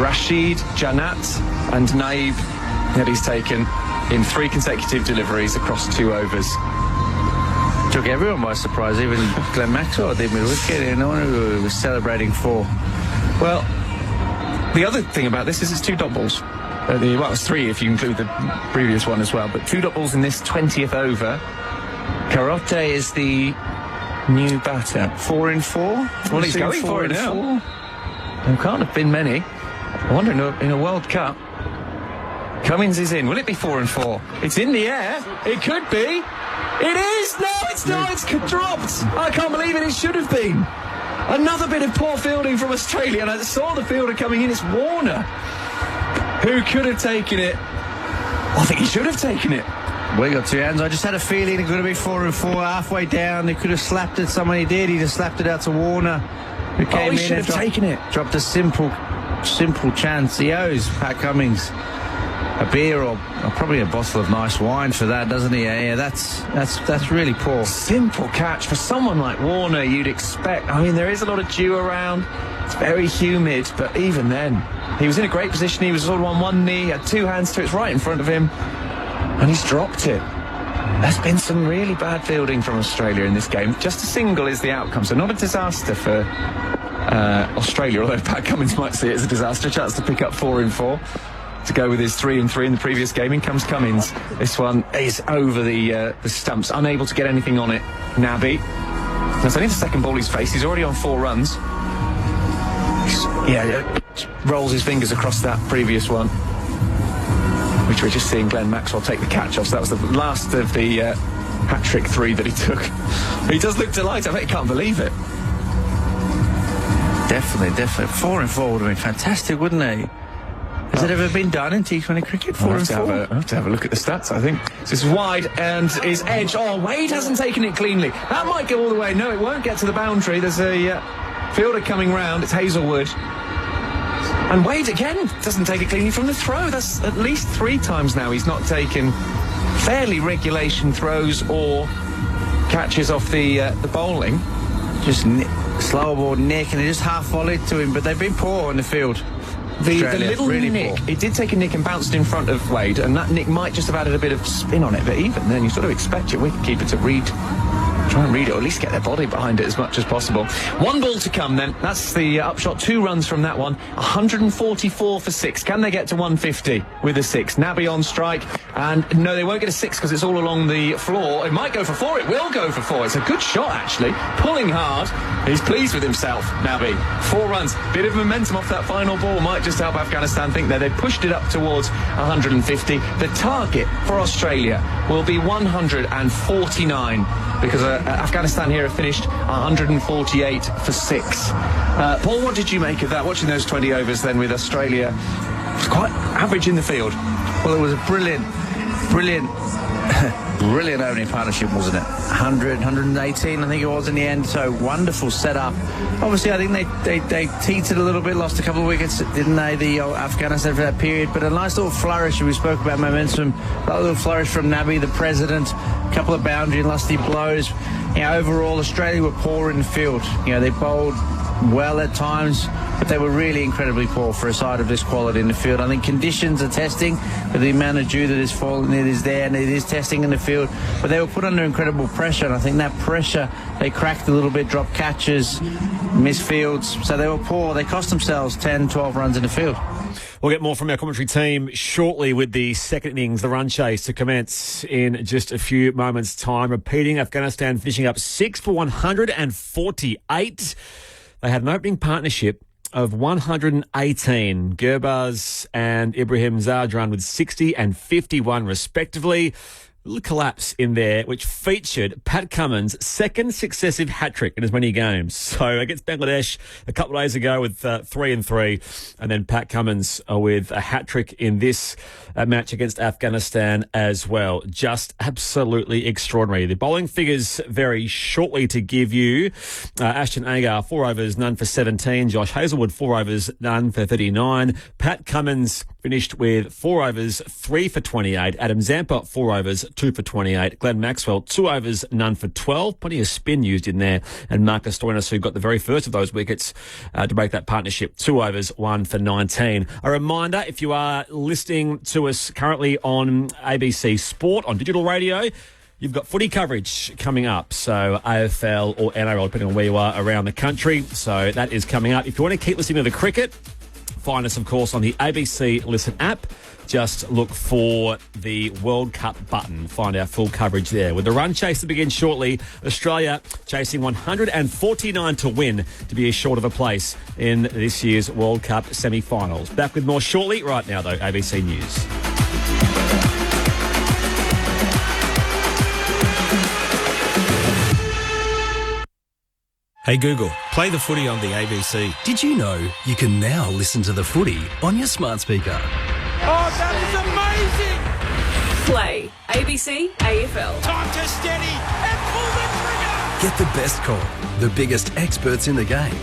Rashid, Janat and Naib that he's taken in 3 consecutive deliveries across 2 overs. Took everyone by surprise, even Glenn Maxwell did with a wicket, and no one who was celebrating 4. Well, the other thing about this is it's 2 dot balls. Well, it's 3 if you include the previous one as well, but 2 dot balls in this 20th over. Carote is the new batter. 4 in 4? Well, he's going for it now. There can't have been many. I wonder in a World Cup. Cummins is in. Will it be 4 and 4? It's in the air. It could be. It is. No, it's not. It's dropped. I can't believe it. It should have been. Another bit of poor fielding from Australia. And I saw the fielder coming in. It's Warner who could have taken it. I think he should have taken it. Well, he got 2 hands. I just had a feeling it could have been 4 and 4 halfway down. He could have slapped it. Someone he did. He just slapped it out to Warner, who came in and taken it. Dropped a simple chance. He owes Pat Cummins a beer or probably a bottle of nice wine for that, doesn't he? Yeah, that's really poor. Simple catch for someone like Warner. You'd expect. I mean, there is a lot of dew around. It's very humid, but even then, he was in a great position. He was sort of on one knee, had 2 hands to it, right in front of him, and he's dropped it. There's been some really bad fielding from Australia in this game. Just a single is the outcome, so not a disaster for Australia, although Pat Cummins might see it as a disaster. Chance to pick up 4 in 4 to go with his 3 in 3 in the previous game. In comes Cummins. This one is over the stumps, unable to get anything on it. Nabi. That's only the second ball he's faced. He's already on 4 runs. Rolls his fingers across that previous one, which we're just seeing Glenn Maxwell take the catch off. So that was the last of the hat-trick 3 that he took. He does look delighted. I bet he can't believe it. Definitely. 4 and 4 would have been fantastic, wouldn't it? Has it ever been done in T20 cricket? 4 and 4? I'll have to have a look at the stats, I think. So this is wide and is edge. Oh, Wade hasn't taken it cleanly. That might go all the way. No, it won't get to the boundary. There's a fielder coming round. It's Hazelwood. And Wade, again, doesn't take it cleanly from the throw. That's at least 3 times now he's not taken fairly regulation throws or catches off the bowling. Just slow ball nick, and it just half volleyed to him, but they've been poor in the field. The little really nick, poor. It did take a nick and bounced in front of Wade, and that nick might just have added a bit of spin on it, but even then you sort of expect your wicketkeeper to try and read it, or at least get their body behind it as much as possible. 1 ball to come then. That's the upshot. 2 runs from that one. 144 for 6. Can they get to 150 with a 6? Nabi on strike. And no, they won't get a 6 because it's all along the floor. It might go for 4. It will go for 4. It's a good shot, actually. Pulling hard. He's pleased with himself, Nabi. 4 runs. Bit of momentum off that final ball might just help Afghanistan think there. They pushed it up towards 150. The target for Australia will be 149 because Afghanistan here have finished 148 for 6. Paul, what did you make of that? Watching those 20 overs then with Australia, it was quite average in the field. Well, it was a brilliant opening partnership, wasn't it? 118, I think it was in the end. So wonderful setup. Obviously, I think they teetered a little bit, lost a couple of wickets, didn't they? The Afghanistan for that period, but a nice little flourish. We spoke about momentum. A little flourish from Nabi, the president. A couple of boundary and lusty blows. Overall, Australia were poor in the field. They bowled well at times, but they were really incredibly poor for a side of this quality in the field. I think conditions are testing, but the amount of dew that is falling, it is there, and it is testing in the field. But they were put under incredible pressure, and I think that pressure, they cracked a little bit, dropped catches, missed fields. So they were poor. They cost themselves 10, 12 runs in the field. We'll get more from our commentary team shortly with the second innings, the run chase, to commence in just a few moments' time. Repeating, Afghanistan finishing up 6 for 148. They had an opening partnership of 118. Gurbaz and Ibrahim Zadran with 60 and 51 respectively. A little collapse in there, which featured Pat Cummins' second successive hat-trick in as many games. So against Bangladesh a couple of days ago with 3 and 3, and then Pat Cummins with a hat-trick in this match against Afghanistan as well. Just absolutely extraordinary. The bowling figures very shortly to give you. Ashton Agar, 4 overs, none for 17. Josh Hazelwood, 4 overs, none for 39. Pat Cummins finished with 4 overs, 3 for 28. Adam Zampa, 4 overs, 2 for 28. Glenn Maxwell, 2 overs, none for 12. Plenty of spin used in there. And Marcus Stoinis, who got the very first of those wickets to break that partnership. 2 overs, 1 for 19. A reminder, if you are listening to us currently on ABC Sport, on digital radio, you've got footy coverage coming up, so AFL or NRL, depending on where you are around the country. So that is coming up. If you want to keep listening to the cricket, find us, of course, on the ABC Listen app. Just look for the World Cup button. Find our full coverage there. With the run chase to begin shortly, Australia chasing 149 to win to be as short of a place in this year's World Cup semi-finals. Back with more shortly. Right now, though, ABC News. Hey Google, play the footy on the ABC. Did you know you can now listen to the footy on your smart speaker? Oh, that is amazing! Play ABC AFL. Time to steady and pull the trigger! Get the best call, the biggest experts in the game,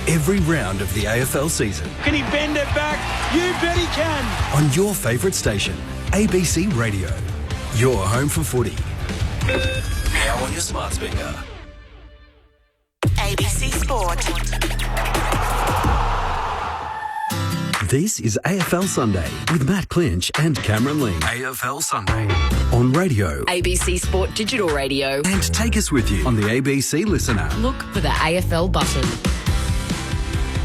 every round of the AFL season. Can he bend it back? You bet he can! On your favourite station, ABC Radio. Your home for footy. Now on your smart speaker. ABC Sport. This is AFL Sunday with Matt Clinch and Cameron Ling. AFL Sunday on radio. ABC Sport Digital Radio. And take us with you on the ABC Listen app. Look for the AFL button.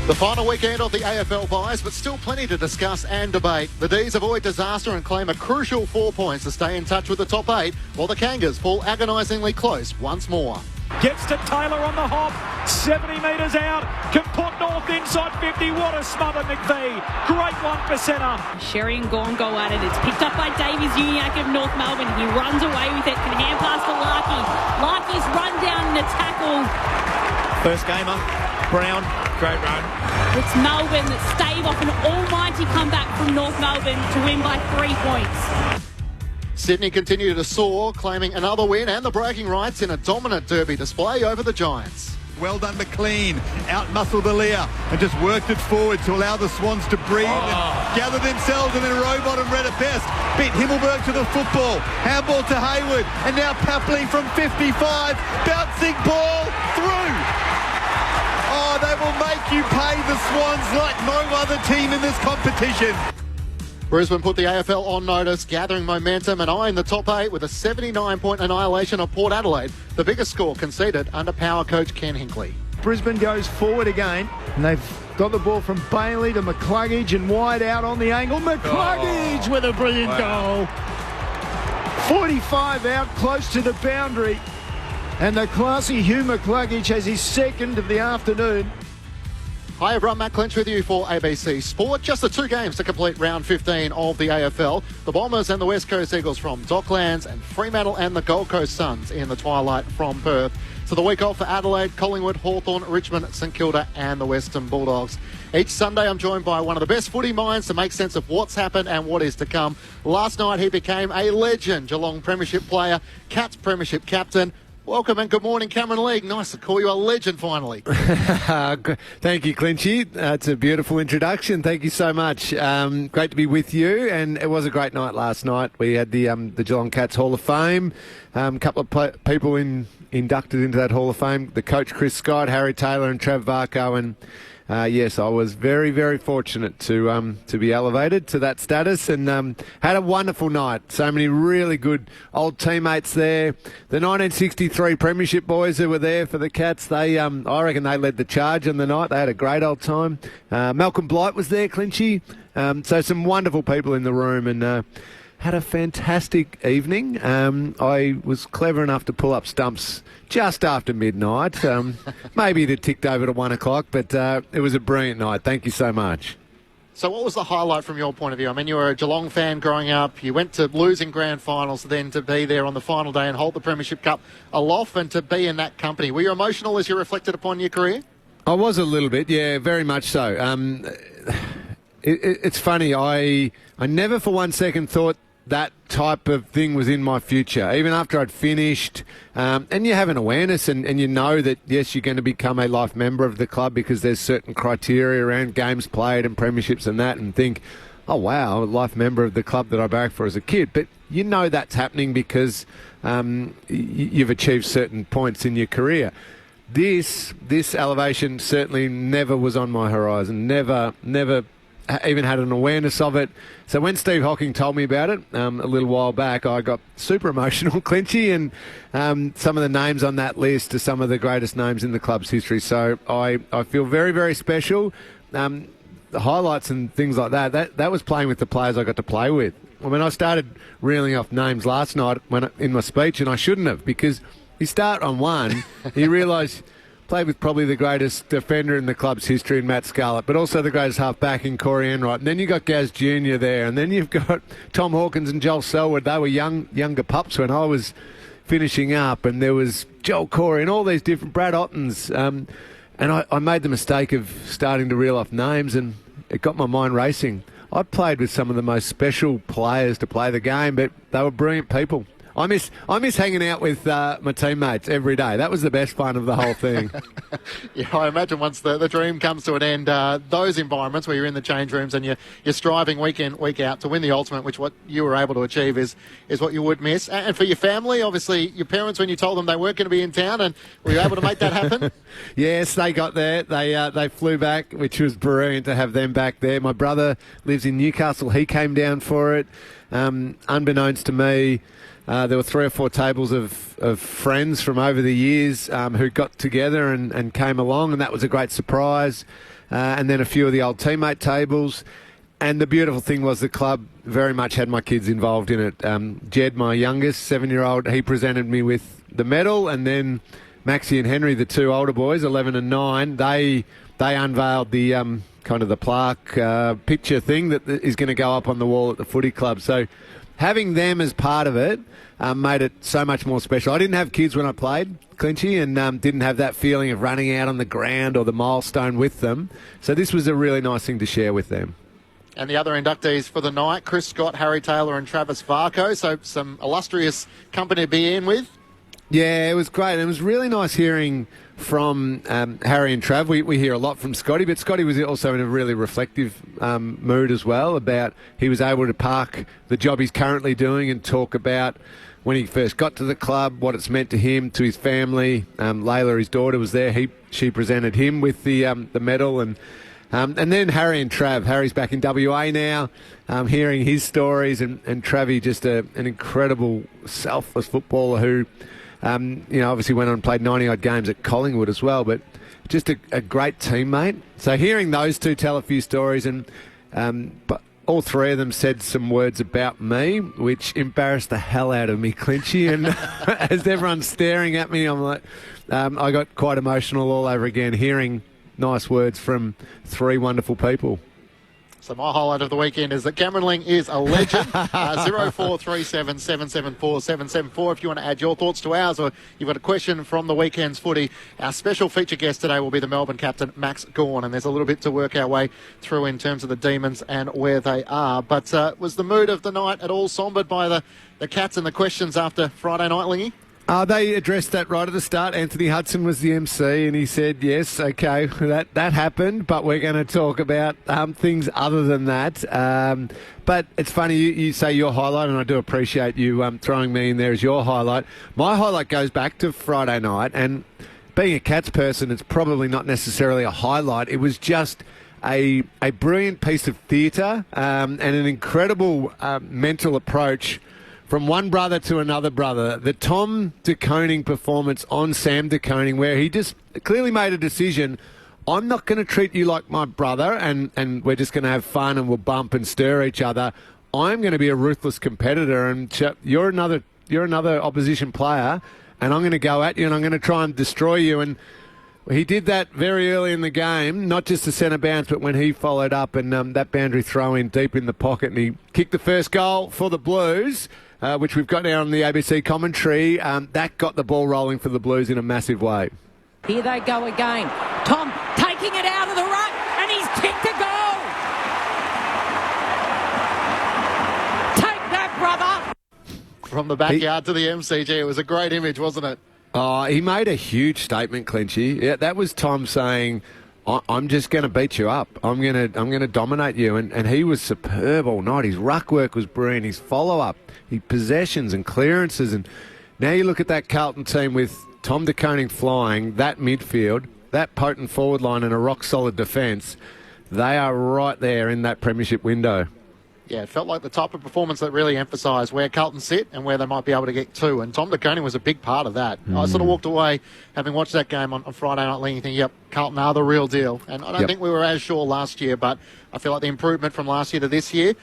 The final weekend of the AFL buys, but still plenty to discuss and debate. The D's avoid disaster and claim a crucial 4 points to stay in touch with the top 8, while the Kangas fall agonisingly close once more. Gets to Taylor on the hop, 70 metres out, can put North inside 50. What a smother, McVee. Great 1%er. Sherry and Gorn go at it. It's picked up by Davies Uniac of North Melbourne. He runs away with it, can hand pass to Larkey. Larkey's run down in a tackle. First gamer, Brown, great run. It's Melbourne that stave off an almighty comeback from North Melbourne to win by 3 points. Sydney continue to soar, claiming another win and the bragging rights in a dominant derby display over the Giants. Well done, McLean. Out-muscled Aaliyah and just worked it forward to allow the Swans to breathe and gather themselves, and then Rowbottom read it best. Beat Himmelberg to the football. Handball to Hayward. And now Papley from 55. Bouncing ball through. Oh, they will make you pay the Swans like no other team in this competition. Brisbane put the AFL on notice, gathering momentum and eyeing the top 8 with a 79-point annihilation of Port Adelaide, the biggest score conceded under power coach Ken Hinkley. Brisbane goes forward again, and they've got the ball from Bailey to McCluggage and wide out on the angle. McCluggage with a brilliant goal. 45 out, close to the boundary. And the classy Hugh McCluggage has his second of the afternoon. Hi everyone, Matt Clinch with you for ABC Sport. Just the 2 games to complete round 15 of the AFL. The Bombers and the West Coast Eagles from Docklands, and Fremantle and the Gold Coast Suns in the twilight from Perth. So the week off for Adelaide, Collingwood, Hawthorn, Richmond, St Kilda and the Western Bulldogs. Each Sunday I'm joined by one of the best footy minds to make sense of what's happened and what is to come. Last night he became a legend, Geelong Premiership player, Cats Premiership captain. Welcome and good morning, Cameron League. Nice to call you a legend finally. Thank you, Clinchy. It's a beautiful introduction. Thank you so much. Great to be with you, and it was a great night last night. We had the Geelong Cats Hall of Fame. A couple of people inducted into that Hall of Fame. The coach Chris Scott, Harry Taylor, and Trav Varco, and yes, I was very, very fortunate to be elevated to that status, and had a wonderful night. So many really good old teammates there. The 1963 Premiership boys who were there for the Cats, they I reckon they led the charge on the night. They had a great old time. Malcolm Blight was there, Clinchy. So some wonderful people in the room, and had a fantastic evening. I was clever enough to pull up stumps just after midnight. Maybe it had ticked over to 1 o'clock, but it was a brilliant night. Thank you so much. So what was the highlight from your point of view? I mean, you were a Geelong fan growing up. You went to losing grand finals, then to be there on the final day and hold the Premiership Cup aloft and to be in that company. Were you emotional as you reflected upon your career? I was a little bit, yeah, very much so. It's funny. I never for 1 second thought that type of thing was in my future, even after I'd finished. And you have an awareness and you know that, yes, you're going to become a life member of the club because there's certain criteria around games played and premierships and that, and think, oh, wow, a life member of the club that I barracked for as a kid. But you know that's happening because you've achieved certain points in your career. This elevation certainly never was on my horizon, never even had an awareness of it. So when Steve Hocking told me about it a little while back, I got super emotional, Clinchy, and some of the names on that list are some of the greatest names in the club's history. So I feel very, very special. The highlights and things like that was playing with the players I got to play with. I mean, I started reeling off names last night in my speech, and I shouldn't have, because you start on one, you realise played with probably the greatest defender in the club's history in Matt Scarlett, but also the greatest half-back in Corey Enright. And then you've got Gaz Jr. there, and then you've got Tom Hawkins and Joel Selwood. They were younger pups when I was finishing up, and there was Joel Corey and all these different Brad Ottens. And I made the mistake of starting to reel off names, and it got my mind racing. I played with some of the most special players to play the game, but they were brilliant people. I miss hanging out with my teammates every day. That was the best fun of the whole thing. Yeah, I imagine once the dream comes to an end, those environments where you're in the change rooms and you're striving week in, week out to win the ultimate, which what you were able to achieve is what you would miss. And for your family, obviously, your parents, when you told them they weren't going to be in town, and were you able to make that happen? Yes, they got there. They flew back, which was brilliant to have them back there. My brother lives in Newcastle. He came down for it. Unbeknownst to me, there were 3 or 4 tables of friends from over the years who got together and came along, and that was a great surprise. And then a few of the old teammate tables. And the beautiful thing was the club very much had my kids involved in it. Jed, my youngest, 7-year-old, he presented me with the medal, and then Maxie and Henry, the 2 older boys, 11 and 9, they unveiled the kind of the plaque picture thing that is going to go up on the wall at the footy club. So having them as part of it made it so much more special. I didn't have kids when I played, Clinchy, and didn't have that feeling of running out on the ground or the milestone with them. So this was a really nice thing to share with them. And the other inductees for the night, Chris Scott, Harry Taylor and Travis Varco. So some illustrious company to be in with. Yeah, it was great. It was really nice hearing from Harry and Trav. We hear a lot from Scotty, but Scotty was also in a really reflective mood as well about he was able to park the job he's currently doing and talk about when he first got to the club, what it's meant to him, to his family. Layla, his daughter, was there. She presented him with the medal, and then Harry and Trav. Harry's back in WA now, hearing his stories, and Travie, just an incredible, selfless footballer who, obviously went on and played 90-odd games at Collingwood as well, but just a great teammate. So hearing those two tell a few stories, and but all 3 of them said some words about me, which embarrassed the hell out of me, Clinchy. And as everyone's staring at me, I'm like, I got quite emotional all over again, hearing nice words from 3 wonderful people. So my highlight of the weekend is that Cameron Ling is a legend. 0437 774 774 if you want to add your thoughts to ours, or you've got a question from the weekend's footy. Our special feature guest today will be the Melbourne captain, Max Gawn, and there's a little bit to work our way through in terms of the Demons and where they are. But was the mood of the night at all sombered by the Cats and the questions after Friday night, Lingy? They addressed that right at the start. Anthony Hudson was the MC, and he said, yes, okay, that happened, but we're going to talk about things other than that. But it's funny, you say your highlight, and I do appreciate you throwing me in there as your highlight. My highlight goes back to Friday night, and being a Cats person, it's probably not necessarily a highlight. It was just a brilliant piece of theatre and an incredible mental approach from one brother to another brother. The Tom De Koning performance on Sam De Koning, where he just clearly made a decision, I'm not going to treat you like my brother and we're just going to have fun and we'll bump and stir each other. I'm going to be a ruthless competitor, and you're another opposition player, and I'm going to go at you and I'm going to try and destroy you. And he did that very early in the game, not just the centre bounce, but when he followed up and that boundary throw in deep in the pocket, and he kicked the first goal for the Blues, which we've got now on the ABC commentary. That got the ball rolling for the Blues in a massive way. Here they go again. Tom taking it out of the ruck, and he's kicked a goal. Take that, brother. From the backyard to the MCG, it was a great image, wasn't it? He made a huge statement, Clinchy. Yeah, that was Tom saying, I'm just going to beat you up. I'm going to dominate you. And he was superb all night. His ruck work was brilliant. His follow-up, his possessions and clearances. And now you look at that Carlton team with Tom de Koning flying, that midfield, that potent forward line and a rock-solid defence. They are right there in that premiership window. Yeah, it felt like the type of performance that really emphasised where Carlton sit and where they might be able to get to. And Tom de Koning was a big part of that. I sort of walked away, having watched that game on Friday night, thinking, yep, Carlton are the real deal. And I don't think we were as sure last year, but I feel like the improvement from last year to this year,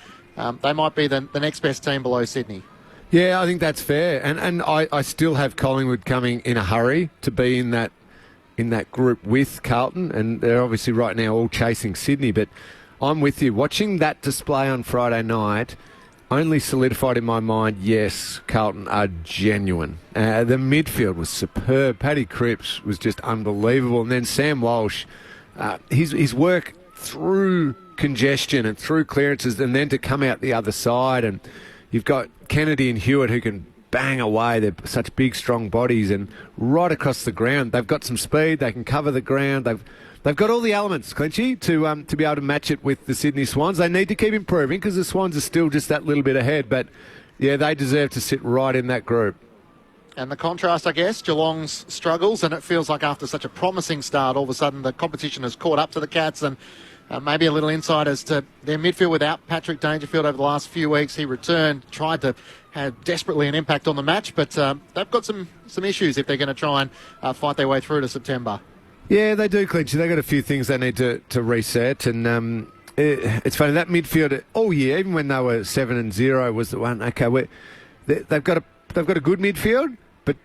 they might be the next best team below Sydney. Yeah, I think that's fair. And I still have Collingwood coming in a hurry to be in that group with Carlton. And they're obviously right now all chasing Sydney, but I'm with you. Watching that display on Friday night only solidified in my mind, yes, Carlton are genuine. The midfield was superb. Paddy Cripps was just unbelievable. And then Sam Walsh, his work through congestion and through clearances and then to come out the other side. And you've got Kennedy and Hewitt who can bang away. They're such big, strong bodies. And right across the ground, they've got some speed. They can cover the ground. They've got all the elements, Clinchy, to be able to match it with the Sydney Swans. They need to keep improving because the Swans are still just that little bit ahead. But, yeah, they deserve to sit right in that group. And the contrast, I guess, Geelong's struggles, and it feels like after such a promising start, all of a sudden the competition has caught up to the Cats, and maybe a little insight as to their midfield without Patrick Dangerfield over the last few weeks. He returned, tried to have desperately an impact on the match, but they've got some issues if they're going to try and fight their way through to September. Yeah, they do, Clinchy. They've got a few things they need to reset. And it's funny, that midfield all year, even when they were 7-0, was the one, okay, they've got a good midfield, but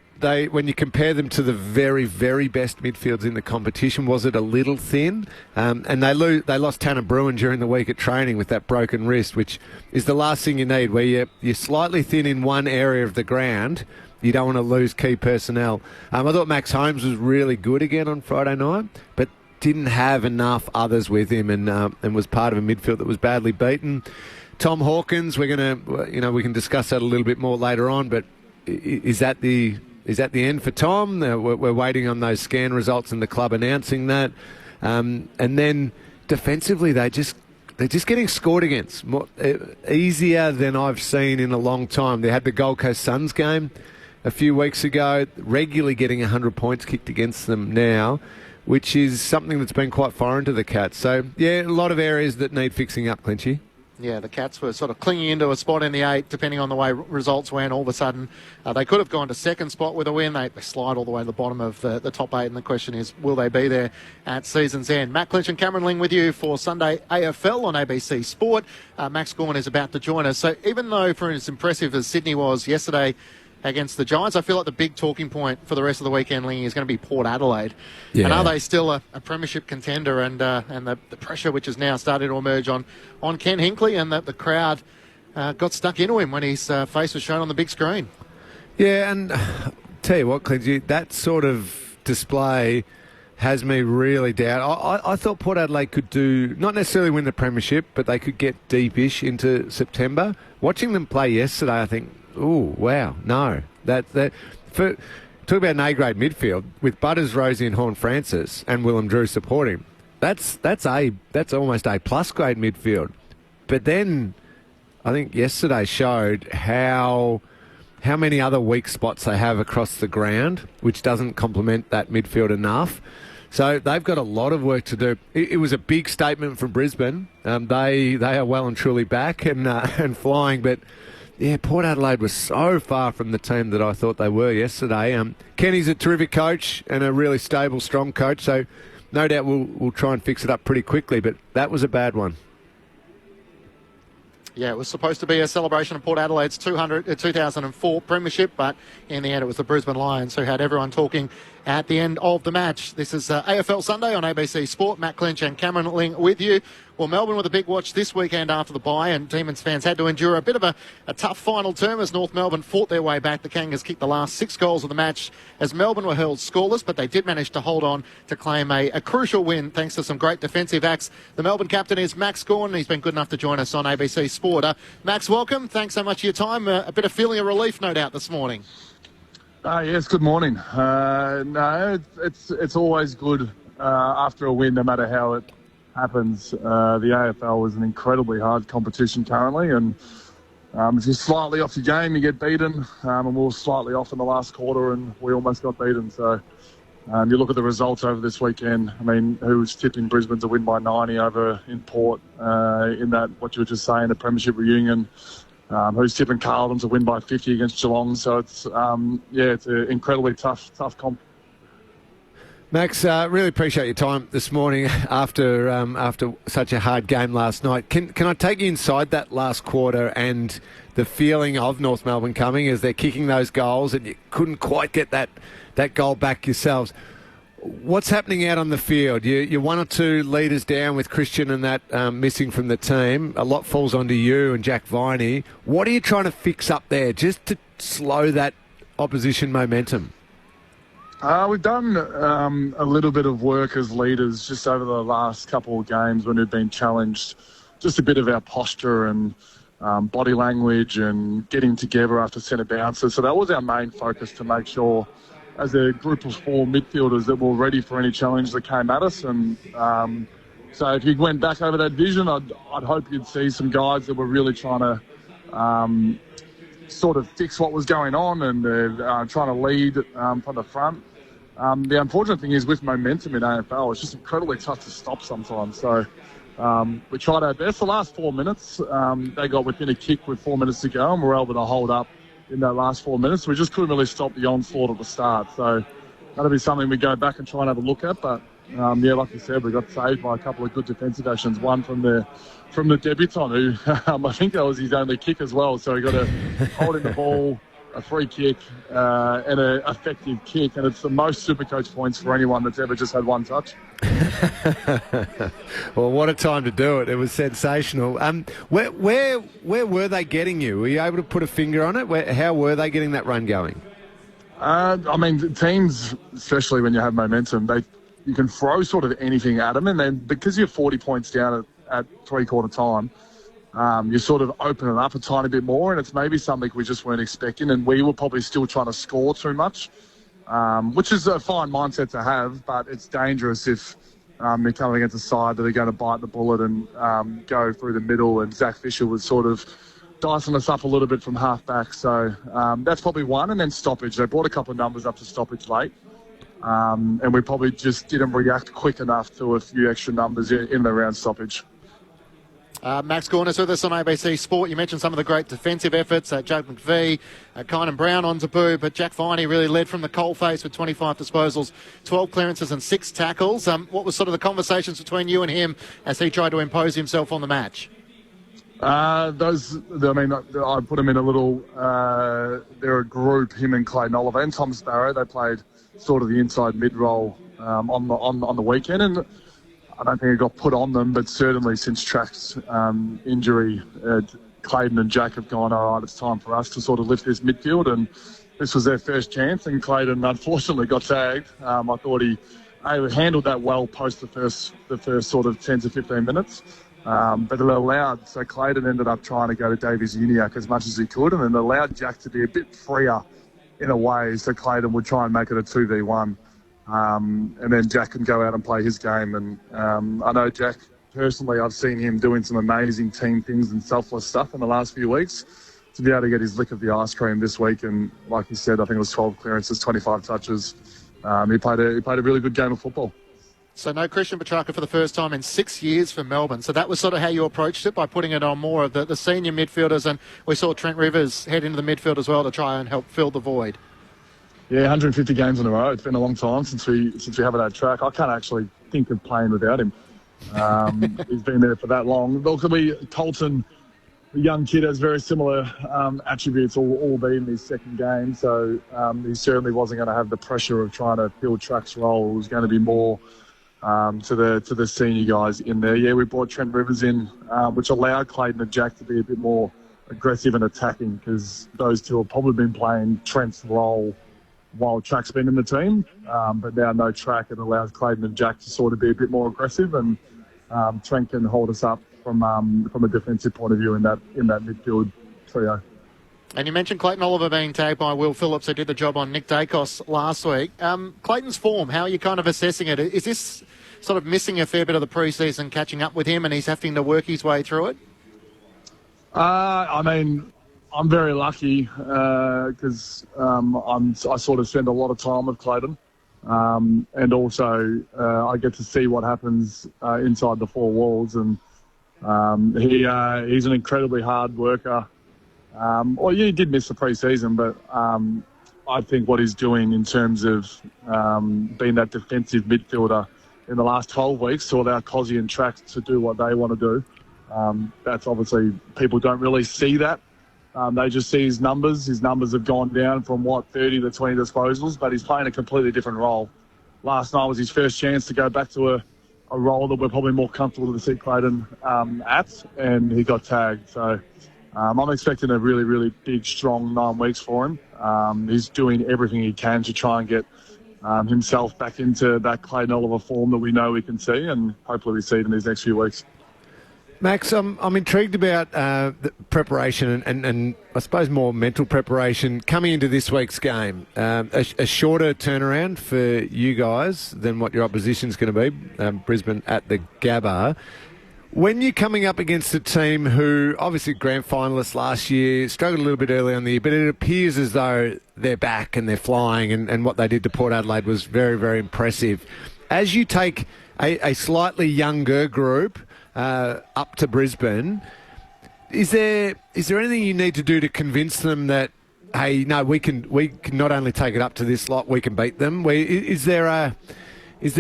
when you compare them to the very, very best midfields in the competition, was it a little thin? And they lost Tanner Bruin during the week at training with that broken wrist, which is the last thing you need, where you're slightly thin in one area of the ground. You don't want to lose key personnel. I thought Max Holmes was really good again on Friday night, but didn't have enough others with him and was part of a midfield that was badly beaten. Tom Hawkins, we can discuss that a little bit more later on, but is that the end for Tom? We're waiting on those scan results and the club announcing that. And then defensively, they're just getting scored against easier than I've seen in a long time. They had the Gold Coast Suns game a few weeks ago, regularly getting 100 points kicked against them now, which is something that's been quite foreign to the Cats. So, yeah, a lot of areas that need fixing up, Clinchy. Yeah, the Cats were sort of clinging into a spot in the 8, depending on the way results went. All of a sudden, they could have gone to second spot with a win. They slide all the way to the bottom of the top 8, and the question is, will they be there at season's end? Matt Clinch and Cameron Ling with you for Sunday AFL on ABC Sport. Max Gawn is about to join us. So even though, for as impressive as Sydney was yesterday against the Giants, I feel like the big talking point for the rest of the weekend, Ling, is going to be Port Adelaide. Yeah. And are they still a premiership contender? And the pressure which is now starting to emerge on Ken Hinkley, and the crowd got stuck into him when his face was shown on the big screen. Yeah, and tell you what, Clint, that sort of display has me really down. I thought Port Adelaide could do, not necessarily win the premiership, but they could get deepish into September. Watching them play yesterday, I think, oh, wow, no. Talk about an A-grade midfield with Butters, Rosie and Horne-Francis and Willem Drew supporting. That's almost A-plus grade midfield. But then I think yesterday showed how many other weak spots they have across the ground, which doesn't complement that midfield enough. So they've got a lot of work to do. It was a big statement from Brisbane. They are well and truly back and flying, but yeah, Port Adelaide was so far from the team that I thought they were yesterday. Kenny's a terrific coach and a really stable, strong coach, so no doubt we'll try and fix it up pretty quickly, but that was a bad one. Yeah, it was supposed to be a celebration of Port Adelaide's 2004 premiership, but in the end it was the Brisbane Lions who had everyone talking at the end of the match. This is AFL Sunday on ABC Sport. Matt Clinch and Cameron Ling with you. Well, Melbourne with a big watch this weekend after the bye, and Demons fans had to endure a bit of a tough final term as North Melbourne fought their way back. The Kangas kicked the last 6 goals of the match as Melbourne were held scoreless, but they did manage to hold on to claim a crucial win thanks to some great defensive acts. The Melbourne captain is Max Gawn, and he's been good enough to join us on ABC Sport. Max, welcome. Thanks so much for your time. A bit of feeling of relief, no doubt, this morning. Yes, good morning. No, it's always good after a win, no matter how it happens, the AFL is an incredibly hard competition currently, and if you're slightly off your game, you get beaten, and we were slightly off in the last quarter, and we almost got beaten. So you look at the results over this weekend. I mean, who was tipping Brisbane to win by 90 over in Port in that, what you were just saying, the Premiership reunion? Who's tipping Carlton to win by 50 against Geelong? So it's it's an incredibly tough comp. Max, really appreciate your time this morning after such a hard game last night. Can I take you inside that last quarter and the feeling of North Melbourne coming as they're kicking those goals and you couldn't quite get that goal back yourselves? What's happening out on the field? You're one or two leaders down with Christian and that missing from the team. A lot falls onto you and Jack Viney. What are you trying to fix up there just to slow that opposition momentum? We've done a little bit of work as leaders just over the last couple of games when we've been challenged. Just a bit of our posture and body language and getting together after centre bounces. So that was our main focus, to make sure as a group of 4 midfielders that were ready for any challenge that came at us. And so if you went back over that vision, I'd hope you'd see some guys that were really trying to sort of fix what was going on and trying to lead from the front. The unfortunate thing is with momentum in AFL, it's just incredibly tough to stop sometimes. So we tried our best. The last 4 minutes, they got within a kick with 4 minutes to go and we were able to hold up in that last 4 minutes. We just couldn't really stop the onslaught at the start. So that'll be something we go back and try and have a look at. But like you said, we got saved by a couple of good defensive actions. One from the debutant, who I think that was his only kick as well. So he got a hold in the ball, a free kick, and an effective kick. And it's the most Supercoach points for anyone that's ever just had one touch. Well, what a time to do it. It was sensational. Where were they getting you? Were you able to put a finger on it? How were they getting that run going? I mean, teams, especially when you have momentum, you can throw sort of anything at them. And then because you're 40 points down at three-quarter time, you sort of open it up a tiny bit more, and it's maybe something we just weren't expecting, and we were probably still trying to score too much, which is a fine mindset to have, but it's dangerous if they're coming against a side that are going to bite the bullet and go through the middle, and Zach Fisher was sort of dicing us up a little bit from half-back. So that's probably one, and then stoppage. They brought a couple of numbers up to stoppage late, and we probably just didn't react quick enough to a few extra numbers in and around stoppage. Max Gornis with us on ABC Sport. You mentioned some of the great defensive efforts. Jack McVie, Kynan Brown on Taboo, but Jack Viney really led from the coalface with 25 disposals, 12 clearances and 6 tackles. What was sort of the conversations between you and him as he tried to impose himself on the match? I put him in a little, they're a group, him and Clayton Oliver and Tom Sparrow. They played sort of the inside mid-roll on the weekend, and I don't think it got put on them, but certainly since Track's injury, Clayton and Jack have gone, all right, it's time for us to sort of lift this midfield, and this was their first chance, and Clayton unfortunately got tagged. I thought he handled that well post the first sort of 10 to 15 minutes, but it allowed, so Clayton ended up trying to go to Davies Uniacke as much as he could, and it allowed Jack to be a bit freer in a way, so Clayton would try and make it a 2v1. And then Jack can go out and play his game. And I know Jack, personally, I've seen him doing some amazing team things and selfless stuff in the last few weeks. To be able to get his lick of the ice cream this week, and like you said, I think it was 12 clearances, 25 touches. He played a really good game of football. So no Christian Petrarca for the first time in 6 years for Melbourne. So that was sort of how you approached it, by putting it on more of the senior midfielders. And we saw Trent Rivers head into the midfield as well to try and help fill the void. Yeah, 150 games in a row. It's been a long time since we haven't had Track. I can't actually think of playing without him. He's been there for that long. Colton, the young kid, has very similar attributes, all be in his second game. So he certainly wasn't going to have the pressure of trying to fill Track's role. It was going to be more to the senior guys in there. Yeah, we brought Trent Rivers in, which allowed Clayton and Jack to be a bit more aggressive and attacking, because those two have probably been playing Trent's role while Track's been in the team, but now no Track, it allows Clayton and Jack to sort of be a bit more aggressive, and Trent can hold us up from a defensive point of view in that midfield trio. And you mentioned Clayton Oliver being tagged by Will Phillips, who did the job on Nick Dacos last week. Clayton's form, how are you kind of assessing it? Is this sort of missing a fair bit of the pre-season, catching up with him, and he's having to work his way through it? I mean, I'm very lucky because I sort of spend a lot of time with Clayton. And also I get to see what happens inside the four walls. And he's an incredibly hard worker. Well, he did miss the pre-season, but I think what he's doing in terms of being that defensive midfielder in the last 12 weeks to allow Cozzy and Trax to do what they want to do, that's obviously, people don't really see that. They just see his numbers. His numbers have gone down from, 30 to 20 disposals, but he's playing a completely different role. Last night was his first chance to go back to a role that we're probably more comfortable to see Clayton at, and he got tagged. So I'm expecting a really, really big, strong 9 weeks for him. He's doing everything he can to try and get himself back into that Clayton Oliver form that we know we can see, and hopefully we see it in these next few weeks. Max, I'm intrigued about the preparation and I suppose more mental preparation coming into this week's game. A shorter turnaround for you guys than what your opposition's going to be, Brisbane at the Gabba. When you're coming up against a team who, obviously grand finalists last year, struggled a little bit early on the year, but it appears as though they're back and they're flying, and what they did to Port Adelaide was very, very impressive. As you take a slightly younger group up to Brisbane, is there anything you need to do to convince them that, hey, no, we can not only take it up to this lot, we can beat them? Is there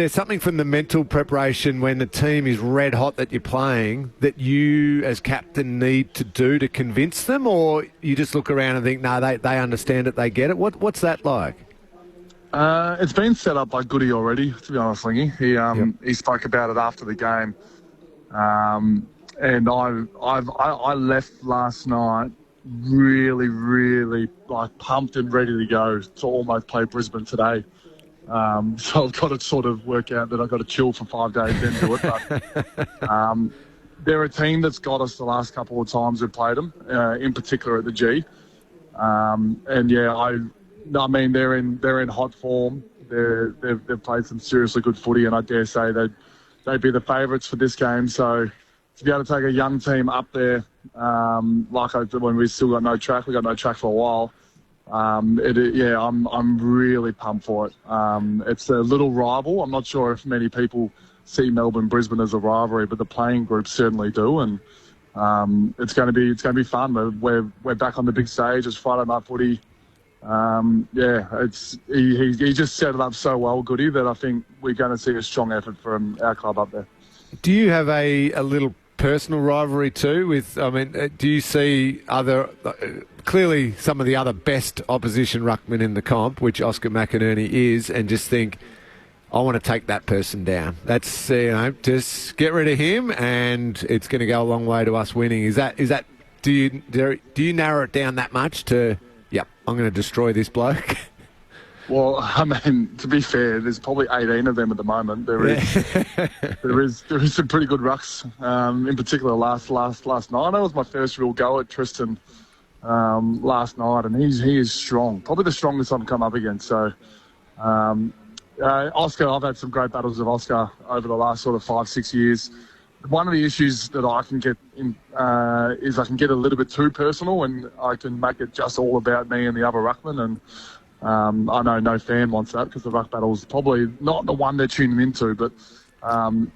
something from the mental preparation when the team is red hot that you're playing that you as captain need to do to convince them, or you just look around and think, no, they understand it, they get it? What's that like? It's been set up by Goody already, to be honest, Lingy. He spoke about it after the game. And I left last night really, really pumped and ready to go to almost play Brisbane today. So I've got to sort of work out that I've got to chill for 5 days then do it. But they're a team that's got us the last couple of times we've played them, in particular at the G. And yeah, I mean they're in hot form. They've played some seriously good footy, and I dare say they'd be the favourites for this game. So to be able to take a young team up there, when we still got no track, we got no track for a while. I'm really pumped for it. It's a little rival. I'm not sure if many people see Melbourne-Brisbane as a rivalry, but the playing groups certainly do, and it's going to be fun. We're back on the big stage. It's Friday night footy. He just set it up so well, Goody, that I think we're going to see a strong effort from our club up there. Do you have a little personal rivalry too do you see other clearly some of the other best opposition ruckmen in the comp, which Oscar McInerney is, and just think, I want to take that person down? That's just get rid of him and it's going to go a long way to us winning. Is that do you narrow it down that much to, yep, I'm going to destroy this bloke? Well, I mean, to be fair, there's probably 18 of them at the moment. There is some pretty good rucks. In particular, last night, that was my first real go at Tristan last night, and he is strong. Probably the strongest I've come up against. So, Oscar, I've had some great battles with Oscar over the last sort of 5-6 years. One of the issues that I can get in is I can get a little bit too personal, and I can make it just all about me and the other ruckman. And I know no fan wants that, because the ruck battle is probably not the one they're tuning into. But I'm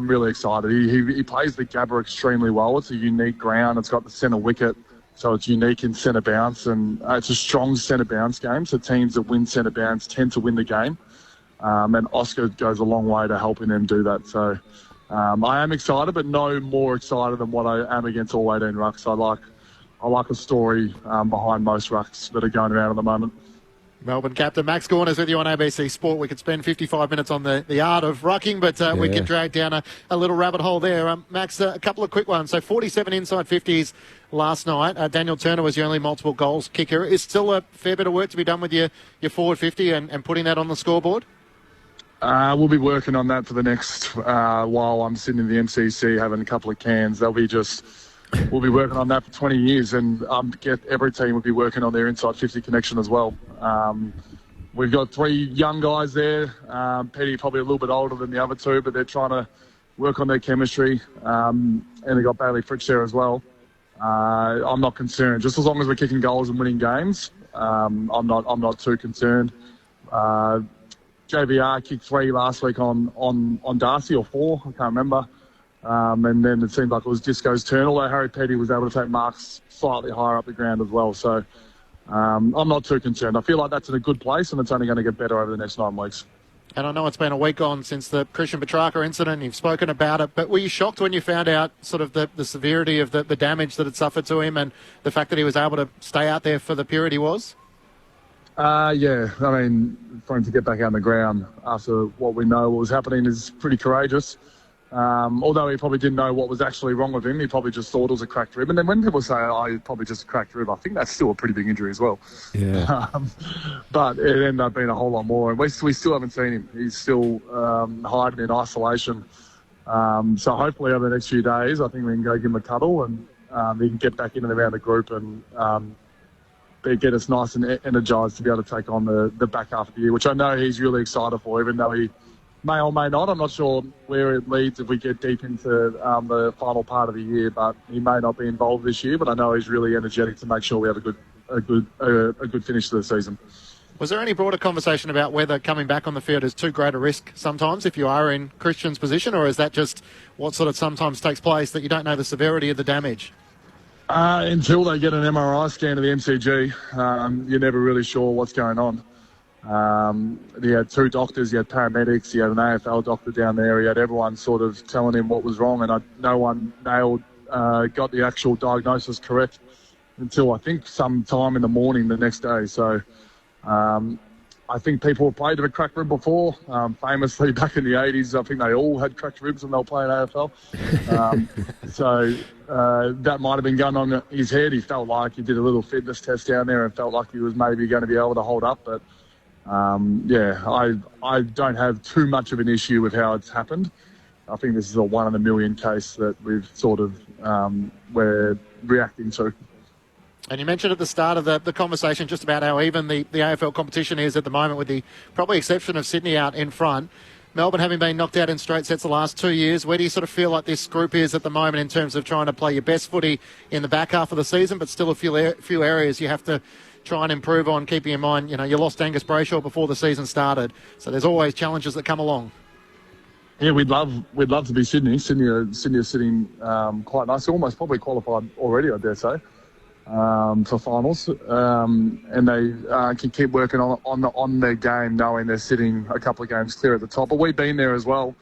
really excited. He plays the Gabba extremely well. It's a unique ground. It's got the centre wicket, so it's unique in centre bounce, and it's a strong centre bounce game. So teams that win centre bounce tend to win the game, and Oscar goes a long way to helping them do that. So I am excited, but no more excited than what I am against all 18 rucks. I like a story behind most rucks that are going around at the moment. Melbourne captain Max Gawn is with you on ABC Sport. We could spend 55 minutes on the art of rucking, but we can drag down a little rabbit hole there. Max, a couple of quick ones. So 47 inside 50s last night. Daniel Turner was your only multiple goals kicker. Is still a fair bit of work to be done with your forward 50 and putting that on the scoreboard? We'll be working on that for the next while I'm sitting in the MCC having a couple of cans. They'll be just we'll be working on that for 20 years, and get every team will be working on their inside 50 connection as well. We've got 3 young guys there. Petty probably a little bit older than the other 2, but they're trying to work on their chemistry. And they've got Bailey Fritsch there as well. I'm not concerned. Just as long as we're kicking goals and winning games, I'm not too concerned. JVR kicked 3 last week on Darcy, or 4, I can't remember. And then it seemed like it was Disco's turn, although Harry Petty was able to take marks slightly higher up the ground as well. So I'm not too concerned. I feel like that's in a good place, and it's only going to get better over the next 9 weeks. And I know it's been a week on since the Christian Petrarca incident. You've spoken about it, but were you shocked when you found out sort of the severity of the damage that had suffered to him, and the fact that he was able to stay out there for the period he was? Yeah, I mean, for him to get back out on the ground after what we know what was happening is pretty courageous. Although he probably didn't know what was actually wrong with him, he probably just thought it was a cracked rib. And then when people say, oh, probably just a cracked rib, I think that's still a pretty big injury as well. Yeah. But it ended up being a whole lot more. And we still haven't seen him. He's still hiding in isolation. So hopefully over the next few days, I think we can go give him a cuddle, and he can get back in and around the group, and get us nice and energised to be able to take on the back half of the year, which I know he's really excited for, even though he may or may not. I'm not sure where it leads if we get deep into the final part of the year, but he may not be involved this year. But I know he's really energetic to make sure we have a good finish to the season. Was there any broader conversation about whether coming back on the field is too great a risk sometimes if you are in Christian's position, or is that just what sort of sometimes takes place, that you don't know the severity of the damage? Until they get an MRI scan of the MCG, you're never really sure what's going on. He had 2 doctors, he had paramedics, he had an AFL doctor down there, he had everyone sort of telling him what was wrong, and no one got the actual diagnosis correct until I think sometime in the morning the next day. So I think people have played with a cracked rib before. Famously, back in the 80s, I think they all had cracked ribs when they were playing AFL. So that might have been going on in his head. He felt like he did a little fitness test down there and felt like he was maybe going to be able to hold up. But, I don't have too much of an issue with how it's happened. I think this is a 1 in a million case that we've sort of we're reacting to. And you mentioned at the start of the conversation just about how even the AFL competition is at the moment, with the probably exception of Sydney out in front. Melbourne having been knocked out in straight sets the last 2 years, where do you sort of feel like this group is at the moment in terms of trying to play your best footy in the back half of the season, but still a few areas you have to try and improve on, keeping in mind, you lost Angus Brayshaw before the season started, so there's always challenges that come along. Yeah, we'd love to be Sydney. Sydney are sitting quite nice, almost probably qualified already, I dare say, for finals, and they can keep working on their game, knowing they're sitting a couple of games clear at the top. But we've been there as well.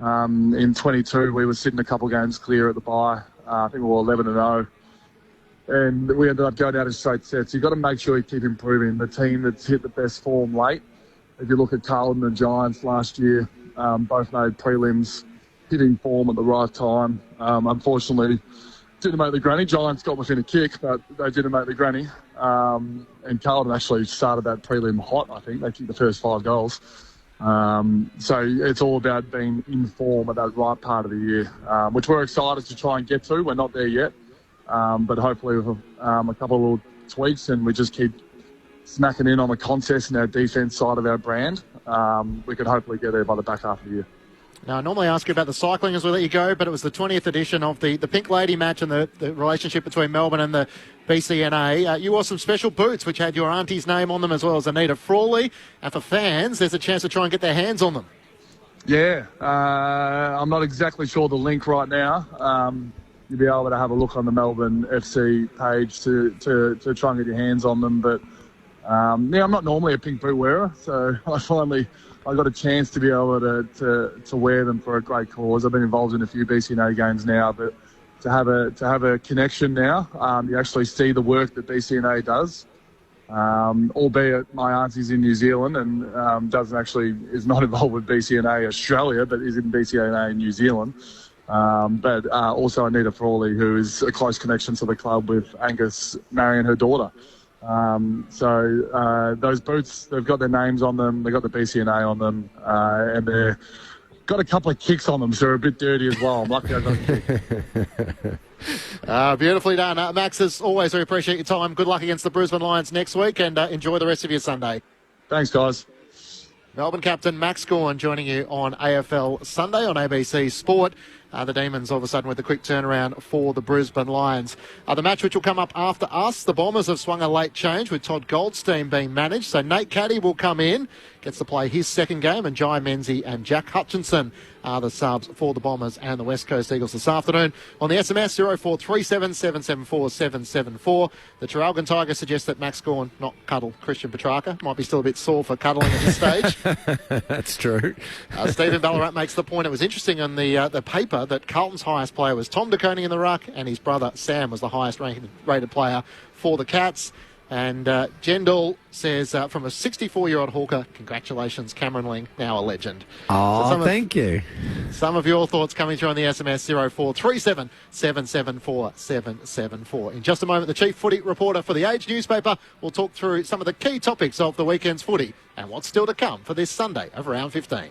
In 22, we were sitting a couple of games clear at the bye. I think we were 11-0. And we ended up going out in straight sets. You've got to make sure you keep improving. The team that's hit the best form late, if you look at Carlton and Giants last year, both made prelims, hitting form at the right time. Unfortunately, didn't make the granny. Giants got within a kick, but they didn't make the granny. And Carlton actually started that prelim hot, I think. They kicked the first 5 goals. So it's all about being in form at that right part of the year, which we're excited to try and get to. We're not there yet. But hopefully with a couple of little tweaks, and we just keep smacking in on the contest and our defence side of our brand, we could hopefully get there by the back half of the year. Now, I normally ask you about the cycling as we let you go, but it was the 20th edition of the Pink Lady match and the relationship between Melbourne and the BCNA. You wore some special boots which had your auntie's name on them, as well as Anita Frawley. And for fans, there's a chance to try and get their hands on them. Yeah, I'm not exactly sure the link right now. You'll be able to have a look on the Melbourne FC page to try and get your hands on them. But, I'm not normally a pink boot wearer, so I got a chance to be able to wear them for a great cause. I've been involved in a few BCNA games now, but to have a connection now, you actually see the work that BCNA does. Albeit my auntie's in New Zealand and is not involved with BCNA Australia, but is in BCNA New Zealand. But also Anita Frawley, who is a close connection to the club with Angus marrying her daughter. So those boots, they've got their names on them, they've got the BCNA on them, and they're got a couple of kicks on them, so they're a bit dirty as well. I'm lucky I got a kick. Beautifully done. Max, as always, we appreciate your time. Good luck against the Brisbane Lions next week, and enjoy the rest of your Sunday. Thanks, guys. Melbourne captain Max Gawn joining you on AFL Sunday on ABC Sport. The Demons all of a sudden with a quick turnaround for the Brisbane Lions. The match which will come up after us, the Bombers have swung a late change with Todd Goldstein being managed. So Nate Caddy will come in, gets to play his second game, and Jai Menzies and Jack Hutchinson are the subs for the Bombers and the West Coast Eagles this afternoon. On the SMS 0437 774 774, the Traralgon Tigers suggest that Max Gawn not cuddle Christian Petrarca. Might be still a bit sore for cuddling at this stage. That's true. Stephen Ballarat makes the point. It was interesting on the paper that Carlton's highest player was Tom DeConey in the ruck, and his brother Sam was the highest rated player for the Cats. And Jendal says, from a 64-year-old hawker, congratulations, Cameron Ling, now a legend. Oh, so thank you. Some of your thoughts coming through on the SMS 0437 774 774. In just a moment, the chief footy reporter for The Age newspaper will talk through some of the key topics of the weekend's footy and what's still to come for this Sunday of round 15.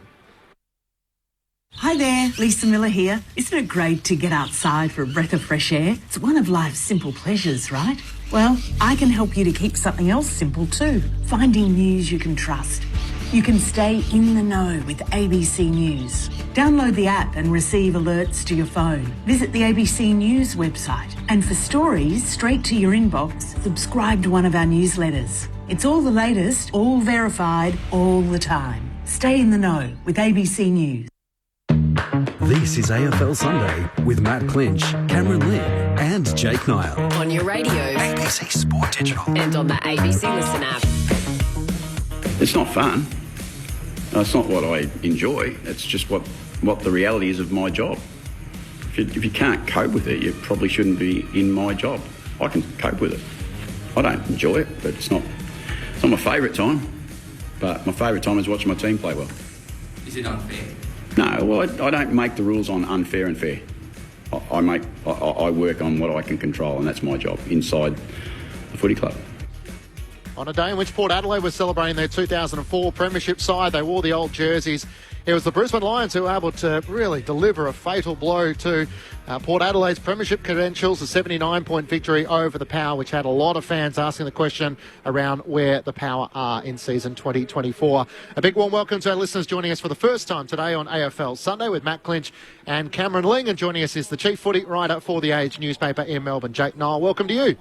Hi there, Lisa Miller here. Isn't it great to get outside for a breath of fresh air? It's one of life's simple pleasures, right? Well, I can help you to keep something else simple too. Finding news you can trust. You can stay in the know with ABC News. Download the app and receive alerts to your phone. Visit the ABC News website. And for stories straight to your inbox, subscribe to one of our newsletters. It's all the latest, all verified, all the time. Stay in the know with ABC News. This is AFL Sunday with Matt Clinch, Cameron Lynn and Jake Niall. On your radio. ABC Sport Digital. And on the ABC Listen app. It's not fun. It's not what I enjoy. It's just what the reality is of my job. If you can't cope with it, you probably shouldn't be in my job. I can cope with it. I don't enjoy it, but it's not my favourite time. But my favourite time is watching my team play well. Is it unfair? No, well, I don't make the rules on unfair and fair. I work on what I can control, and that's my job inside the footy club. On a day in which Port Adelaide was celebrating their 2004 premiership side, they wore the old jerseys. It was the Brisbane Lions who were able to really deliver a fatal blow to Port Adelaide's premiership credentials, a 79-point victory over the Power, which had a lot of fans asking the question around where the Power are in season 2024. A big warm welcome to our listeners joining us for the first time today on AFL Sunday with Matt Clinch and Cameron Ling. And joining us is the chief footy writer for The Age newspaper in Melbourne, Jake Niall. Welcome to you.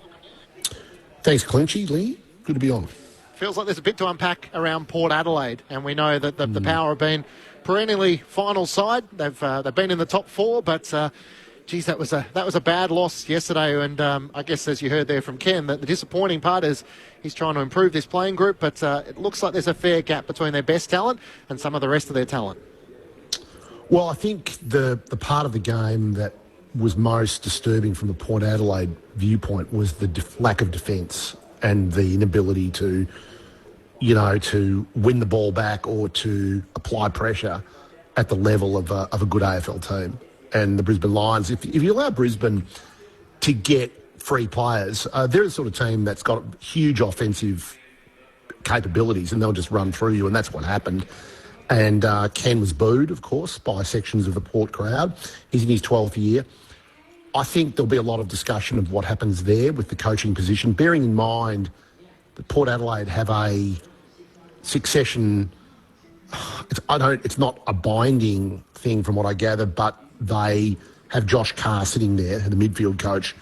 Thanks, Clinchy. Lee, good to be on. Feels like there's a bit to unpack around Port Adelaide, and we know that the Power have been perennially final side. They've been in the top four, but geez, that was a bad loss yesterday. And I guess, as you heard there from Ken, that the disappointing part is he's trying to improve this playing group, but it looks like there's a fair gap between their best talent and some of the rest of their talent. Well, I think the part of the game that was most disturbing from the Port Adelaide viewpoint was the lack of defence and the inability to win the ball back or to apply pressure at the level of a good AFL team. And the Brisbane Lions, if you allow Brisbane to get free players, they're the sort of team that's got huge offensive capabilities and they'll just run through you, and that's what happened. And Ken was booed, of course, by sections of the Port crowd. He's in his 12th year. I think there'll be a lot of discussion of what happens there with the coaching position, bearing in mind that Port Adelaide have a succession. It's not a binding thing from what I gather, but they have Josh Carr sitting there, the midfield coach,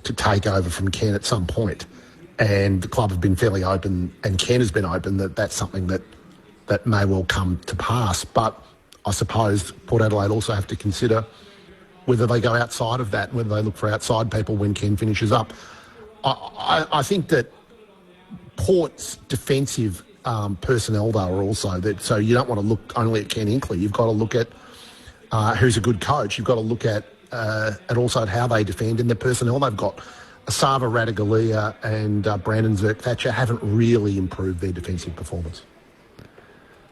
to take over from Ken at some point. And the club have been fairly open, and Ken has been open that that's something that may well come to pass. But I suppose Port Adelaide also have to consider whether they go outside of that, whether they look for outside people when Ken finishes up. I think that Port's defensive personnel, though, are also that. So you don't want to look only at Ken Inkley. You've got to look at who's a good coach. You've got to look at also at how they defend and their personnel. They've got Asava Radagalia and Brandon Zerk-Thatcher haven't really improved their defensive performance.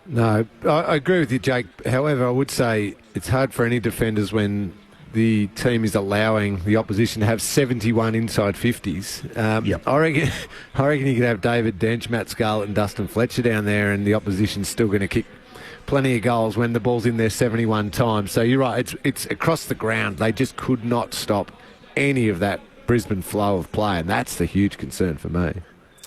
No, I agree with you, Jake. However, I would say it's hard for any defenders when the team is allowing the opposition to have 71 inside 50s. Yep. I reckon you could have David Dench, Matt Scarlett and Dustin Fletcher down there and the opposition's still going to kick plenty of goals when the ball's in there 71 times. So you're right, it's across the ground. They just could not stop any of that Brisbane flow of play, and that's the huge concern for me.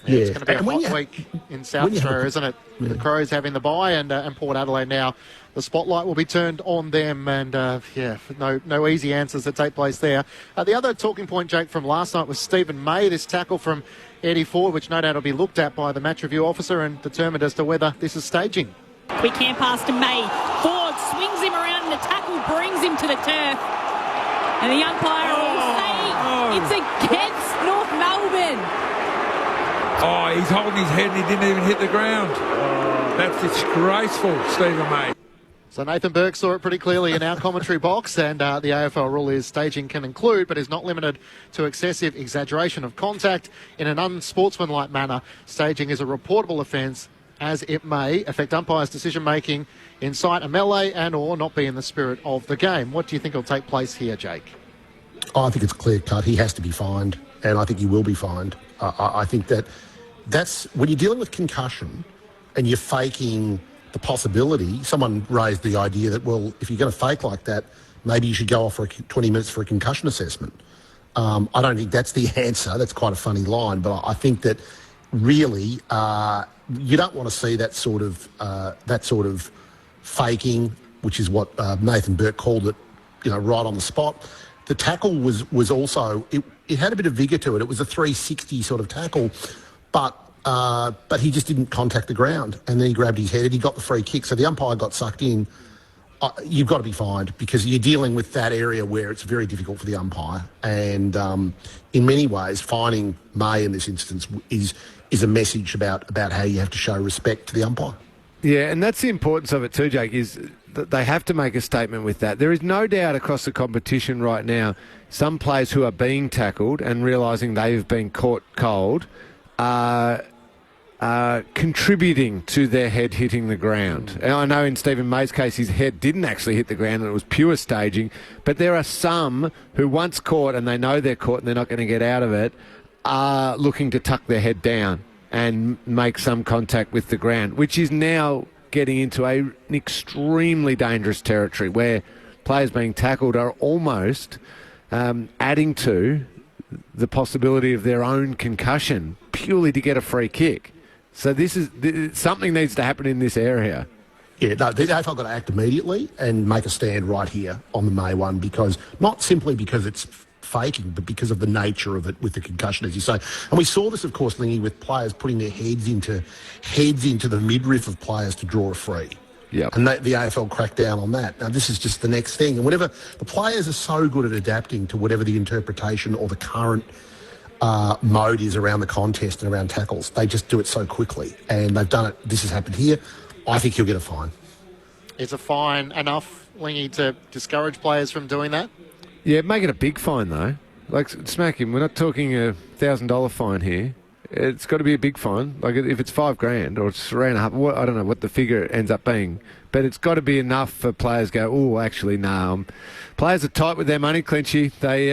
Yeah, it's going to be a hot week in South Australia, isn't it? Yeah. The Crows having the bye, and Port Adelaide now. The spotlight will be turned on them, and no easy answers that take place there. The other talking point, Jake, from last night was Stephen May, this tackle from Eddie Ford, which no doubt will be looked at by the match review officer and determined as to whether this is staging. Quick hand pass to May. Ford swings him around, and the tackle brings him to the turf. And the umpire will say it's against North Melbourne. Oh, he's holding his head and he didn't even hit the ground. That's disgraceful, Stephen May. So Nathan Burke saw it pretty clearly in our commentary box, and the AFL rule is staging can include, but is not limited to excessive exaggeration of contact in an unsportsmanlike manner. Staging is a reportable offence, as it may affect umpires' decision-making, incite a melee and or not be in the spirit of the game. What do you think will take place here, Jake? I think it's clear-cut. He has to be fined, and I think he will be fined. I think that's when you're dealing with concussion and you're faking the possibility. Someone raised the idea that, well, if you're going to fake like that, maybe you should go off for 20 minutes for a concussion assessment. I don't think that's the answer. That's quite a funny line, but I think that really you don't want to see that sort of faking, which is what Nathan Burke called it, right on the spot. The tackle was also it had a bit of vigour to it. It was a 360 sort of tackle, but he just didn't contact the ground, and then he grabbed his head and he got the free kick. So the umpire got sucked in. You've got to be fined because you're dealing with that area where it's very difficult for the umpire. And in many ways, fining May in this instance is a message about how you have to show respect to the umpire. Yeah, and that's the importance of it too, Jake, is that they have to make a statement with that. There is no doubt across the competition right now, some players who are being tackled and realising they've been caught cold are contributing to their head hitting the ground. And I know in Stephen May's case, his head didn't actually hit the ground and it was pure staging, but there are some who once caught and they know they're caught and they're not going to get out of it, are looking to tuck their head down and make some contact with the ground, which is now getting into an extremely dangerous territory where players being tackled are almost adding to the possibility of their own concussion purely to get a free kick. So something needs to happen in this area. Yeah, no, the AFL got to act immediately and make a stand right here on the May one, because not simply because it's faking, but because of the nature of it with the concussion, as you say. And we saw this, of course, Lingy, with players putting their heads into the midriff of players to draw a free. Yep. And the AFL cracked down on that. Now, this is just the next thing. And whenever the players are so good at adapting to whatever the interpretation or the current mode is around the contest and around tackles, they just do it so quickly. And they've done it. This has happened here. I think he'll get a fine. Is a fine enough, Lingy, to discourage players from doing that? Yeah, make it a big fine, though. Like, smack him. We're not talking $1,000 fine here. It's got to be a big fine. Like, if it's $5,000 or it's $3.5, I don't know what the figure ends up being, but it's got to be enough for players to go, oh, actually, no. Players are tight with their money, Clinchy. They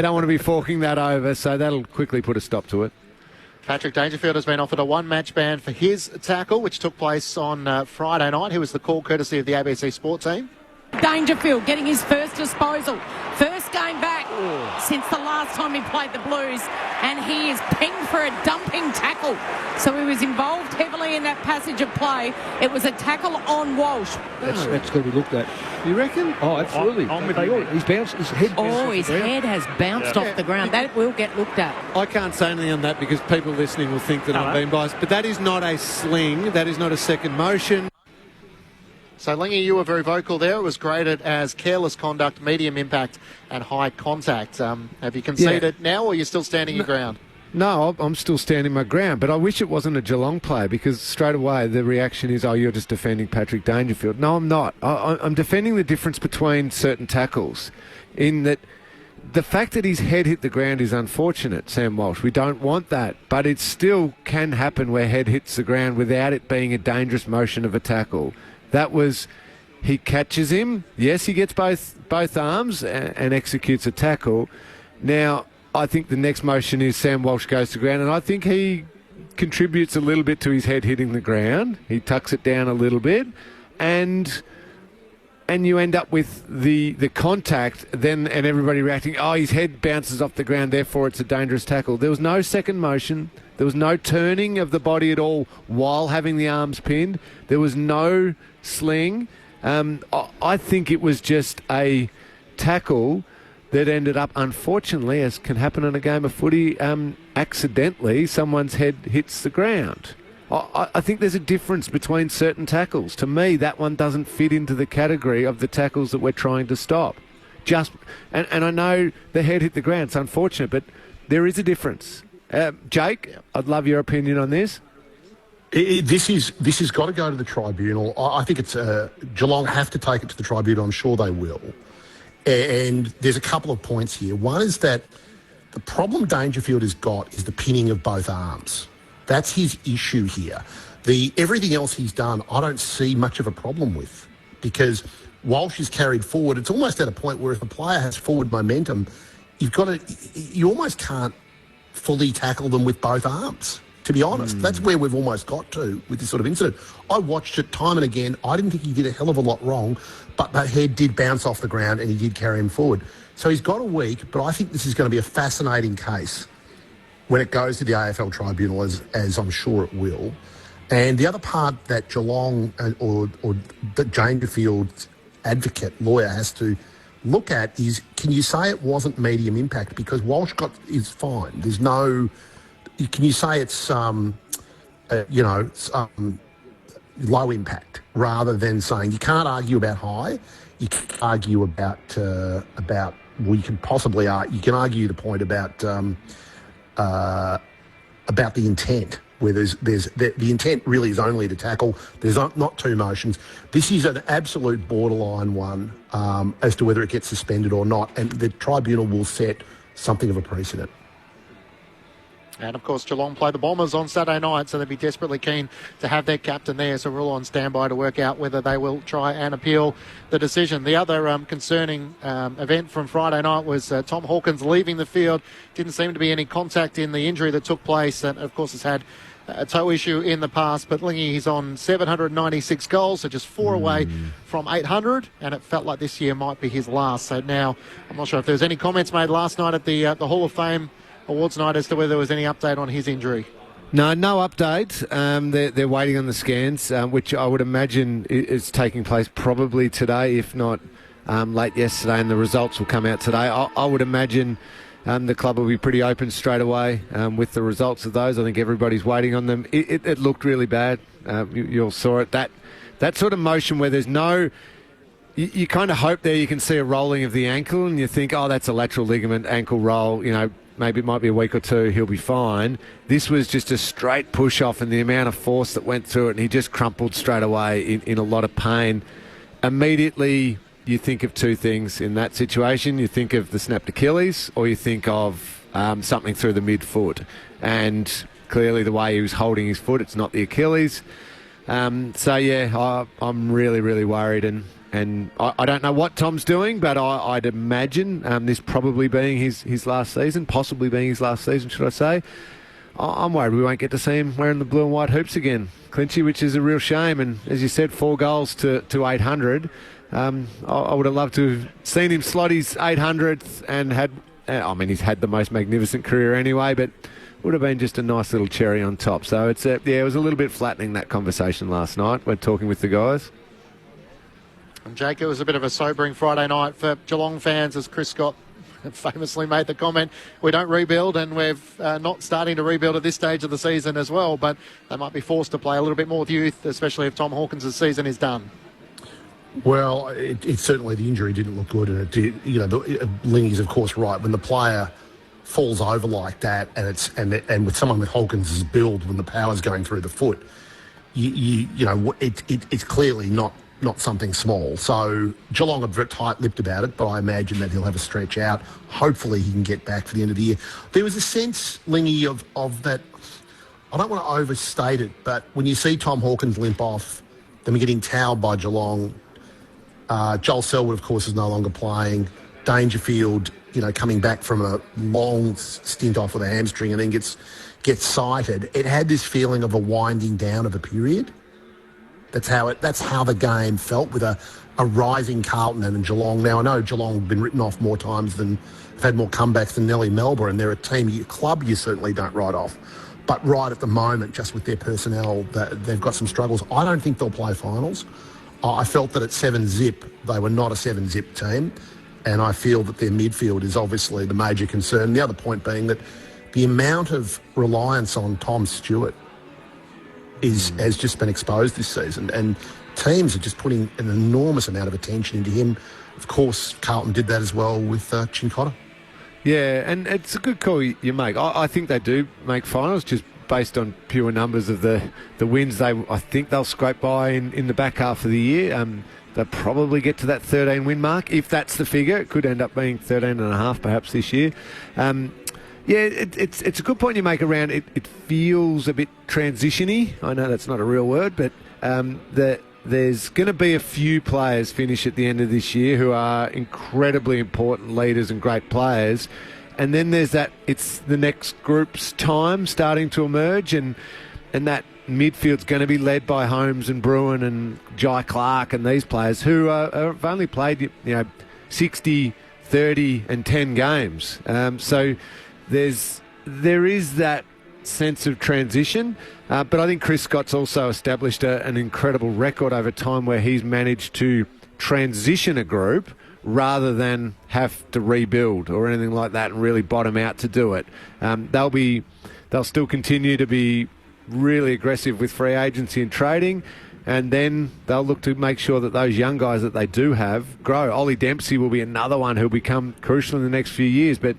don't want to be forking that over, so that'll quickly put a stop to it. Patrick Dangerfield has been offered a one-match ban for his tackle, which took place on Friday night. He was the call courtesy of the ABC Sport team. Dangerfield getting his first disposal. First game back since the last time he played the Blues, and he is pinged for a dumping tackle. So he was involved heavily in that passage of play. It was a tackle on Walsh. That's got to be looked at. You reckon? Oh, absolutely. He's bounced. His head. His head has bounced off the ground. That will get looked at. I can't say anything on that because people listening will think that I'm being biased. But that is not a sling. That is not a second motion. So, Lingy, you were very vocal there. It was graded as careless conduct, medium impact and high contact. Have you conceded now, or are you still standing your ground? No, I'm still standing my ground, but I wish it wasn't a Geelong player, because straight away the reaction is, oh, you're just defending Patrick Dangerfield. No, I'm not. I'm defending the difference between certain tackles, in that the fact that his head hit the ground is unfortunate, Sam Walsh. We don't want that, but it still can happen where head hits the ground without it being a dangerous motion of a tackle. That was, he catches him. Yes, he gets both arms and executes a tackle. Now, I think the next motion is Sam Walsh goes to ground, and I think he contributes a little bit to his head hitting the ground. He tucks it down a little bit, and you end up with the contact then, and everybody reacting, oh, his head bounces off the ground, therefore it's a dangerous tackle. There was no second motion. There was no turning of the body at all while having the arms pinned. There was no sling. I think it was just a tackle that ended up, unfortunately, as can happen in a game of footy, accidentally someone's head hits the ground. I think there's a difference between certain tackles. To me, that one doesn't fit into the category of the tackles that we're trying to stop. And I know the head hit the ground. It's unfortunate, but there is a difference. Jake, I'd love your opinion on this. This has got to go to the tribunal. I think it's Geelong have to take it to the tribunal. I'm sure they will. And there's a couple of points here. One is that the problem Dangerfield has got is the pinning of both arms. That's his issue here. Everything else he's done, I don't see much of a problem with, because Walsh is carried forward. It's almost at a point where if a player has forward momentum, you almost can't fully tackle them with both arms. To be honest, that's where we've almost got to with this sort of incident. I watched it time and again. I didn't think he did a hell of a lot wrong, but that head did bounce off the ground and he did carry him forward. So he's got a week, but I think this is going to be a fascinating case when it goes to the AFL tribunal, as I'm sure it will. And the other part that Geelong or the Dangerfield's advocate lawyer has to look at is, can you say it wasn't medium impact? Because Walsh is fine. There's no... Can you say it's, low impact, rather than saying you can't argue about high, you can argue about well, you can possibly you can argue the point about the intent, where the intent really is only to tackle. There's not two motions. This is an absolute borderline one as to whether it gets suspended or not, and the tribunal will set something of a precedent. And, of course, Geelong play the Bombers on Saturday night, so they'll be desperately keen to have their captain there. So we're all on standby to work out whether they will try and appeal the decision. The other concerning event from Friday night was Tom Hawkins leaving the field. Didn't seem to be any contact in the injury that took place, and, of course, has had a toe issue in the past. But Lingy, he's on 796 goals, so just 4 away from 800, and it felt like this year might be his last. So now, I'm not sure if there was any comments made last night at the Hall of Fame awards night as to whether there was any update on his injury. No update. They're waiting on the scans, which I would imagine is taking place probably today, if not late yesterday, and the results will come out today. I would imagine the club will be pretty open straight away with the results of those. I think everybody's waiting on them. It looked really bad. You all saw it. That sort of motion where there's no... You kind of hope there you can see a rolling of the ankle, and you think, oh, that's a lateral ligament ankle roll, maybe it might be a week or two, he'll be fine. This was just a straight push-off, and the amount of force that went through it, and he just crumpled straight away in a lot of pain. Immediately, you think of two things in that situation. You think of the snapped Achilles, or you think of something through the mid-foot. And clearly the way he was holding his foot, it's not the Achilles. I'm really, really worried, and I don't know what Tom's doing, but I'd imagine this probably being his last season, possibly being his last season, should I say. I'm worried we won't get to see him wearing the blue and white hoops again, Clinchy, which is a real shame. And as you said, 4 goals to 800. I would have loved to have seen him slot his 800th and he's had the most magnificent career anyway, but would have been just a nice little cherry on top. So it was a little bit flattening, that conversation last night when talking with the guys. And Jake, it was a bit of a sobering Friday night for Geelong fans, as Chris Scott famously made the comment, we don't rebuild, and we're not starting to rebuild at this stage of the season as well, but they might be forced to play a little bit more with youth, especially if Tom Hawkins' season is done. Well, it certainly, the injury didn't look good, and it did. Lingy's of course right. When the player falls over like that, and with someone with Hawkins' build, when the power's going through the foot, it's clearly not something small. So Geelong are tight-lipped about it, but I imagine that he'll have a stretch out. Hopefully he can get back for the end of the year. There was a sense, Lingy, of that, I don't want to overstate it, but when you see Tom Hawkins limp off, them getting towed by Geelong, Joel Selwood, of course, is no longer playing. Dangerfield coming back from a long stint off with a hamstring and then gets sighted. It had this feeling of a winding down of a period. That's how the game felt with a rising Carlton and Geelong. Now I know Geelong have been written off more times than have had more comebacks than Nellie Melba, and they're a club you certainly don't write off. But right at the moment, just with their personnel, they've got some struggles. I don't think they'll play finals. I felt that at 7-zip, they were not a 7-zip team, and I feel that their midfield is obviously the major concern. The other point being that the amount of reliance on Tom Stewart has just been exposed this season, and teams are just putting an enormous amount of attention into him. Of course, Carlton did that as well with Chincotta. Yeah, and it's a good call you make. I think they do make finals just based on pure numbers of the wins. I think they'll scrape by in the back half of the year. They'll probably get to that 13 win mark. If that's the figure, it could end up being 13.5 perhaps this year. It's a good point you make around it feels a bit transition-y. I know that's not a real word, but there's going to be a few players finish at the end of this year who are incredibly important leaders and great players. And then there's it's the next group's time starting to emerge, and that midfield's going to be led by Holmes and Bruin and Jai Clark and these players who have only played 60, 30 and 10 games. So there is that sense of transition, but I think Chris Scott's also established an incredible record over time where he's managed to transition a group rather than have to rebuild or anything like that and really bottom out to do it. They'll still continue to be really aggressive with free agency and trading, and then they'll look to make sure that those young guys that they do have grow. Ollie Dempsey will be another one who'll become crucial in the next few years, but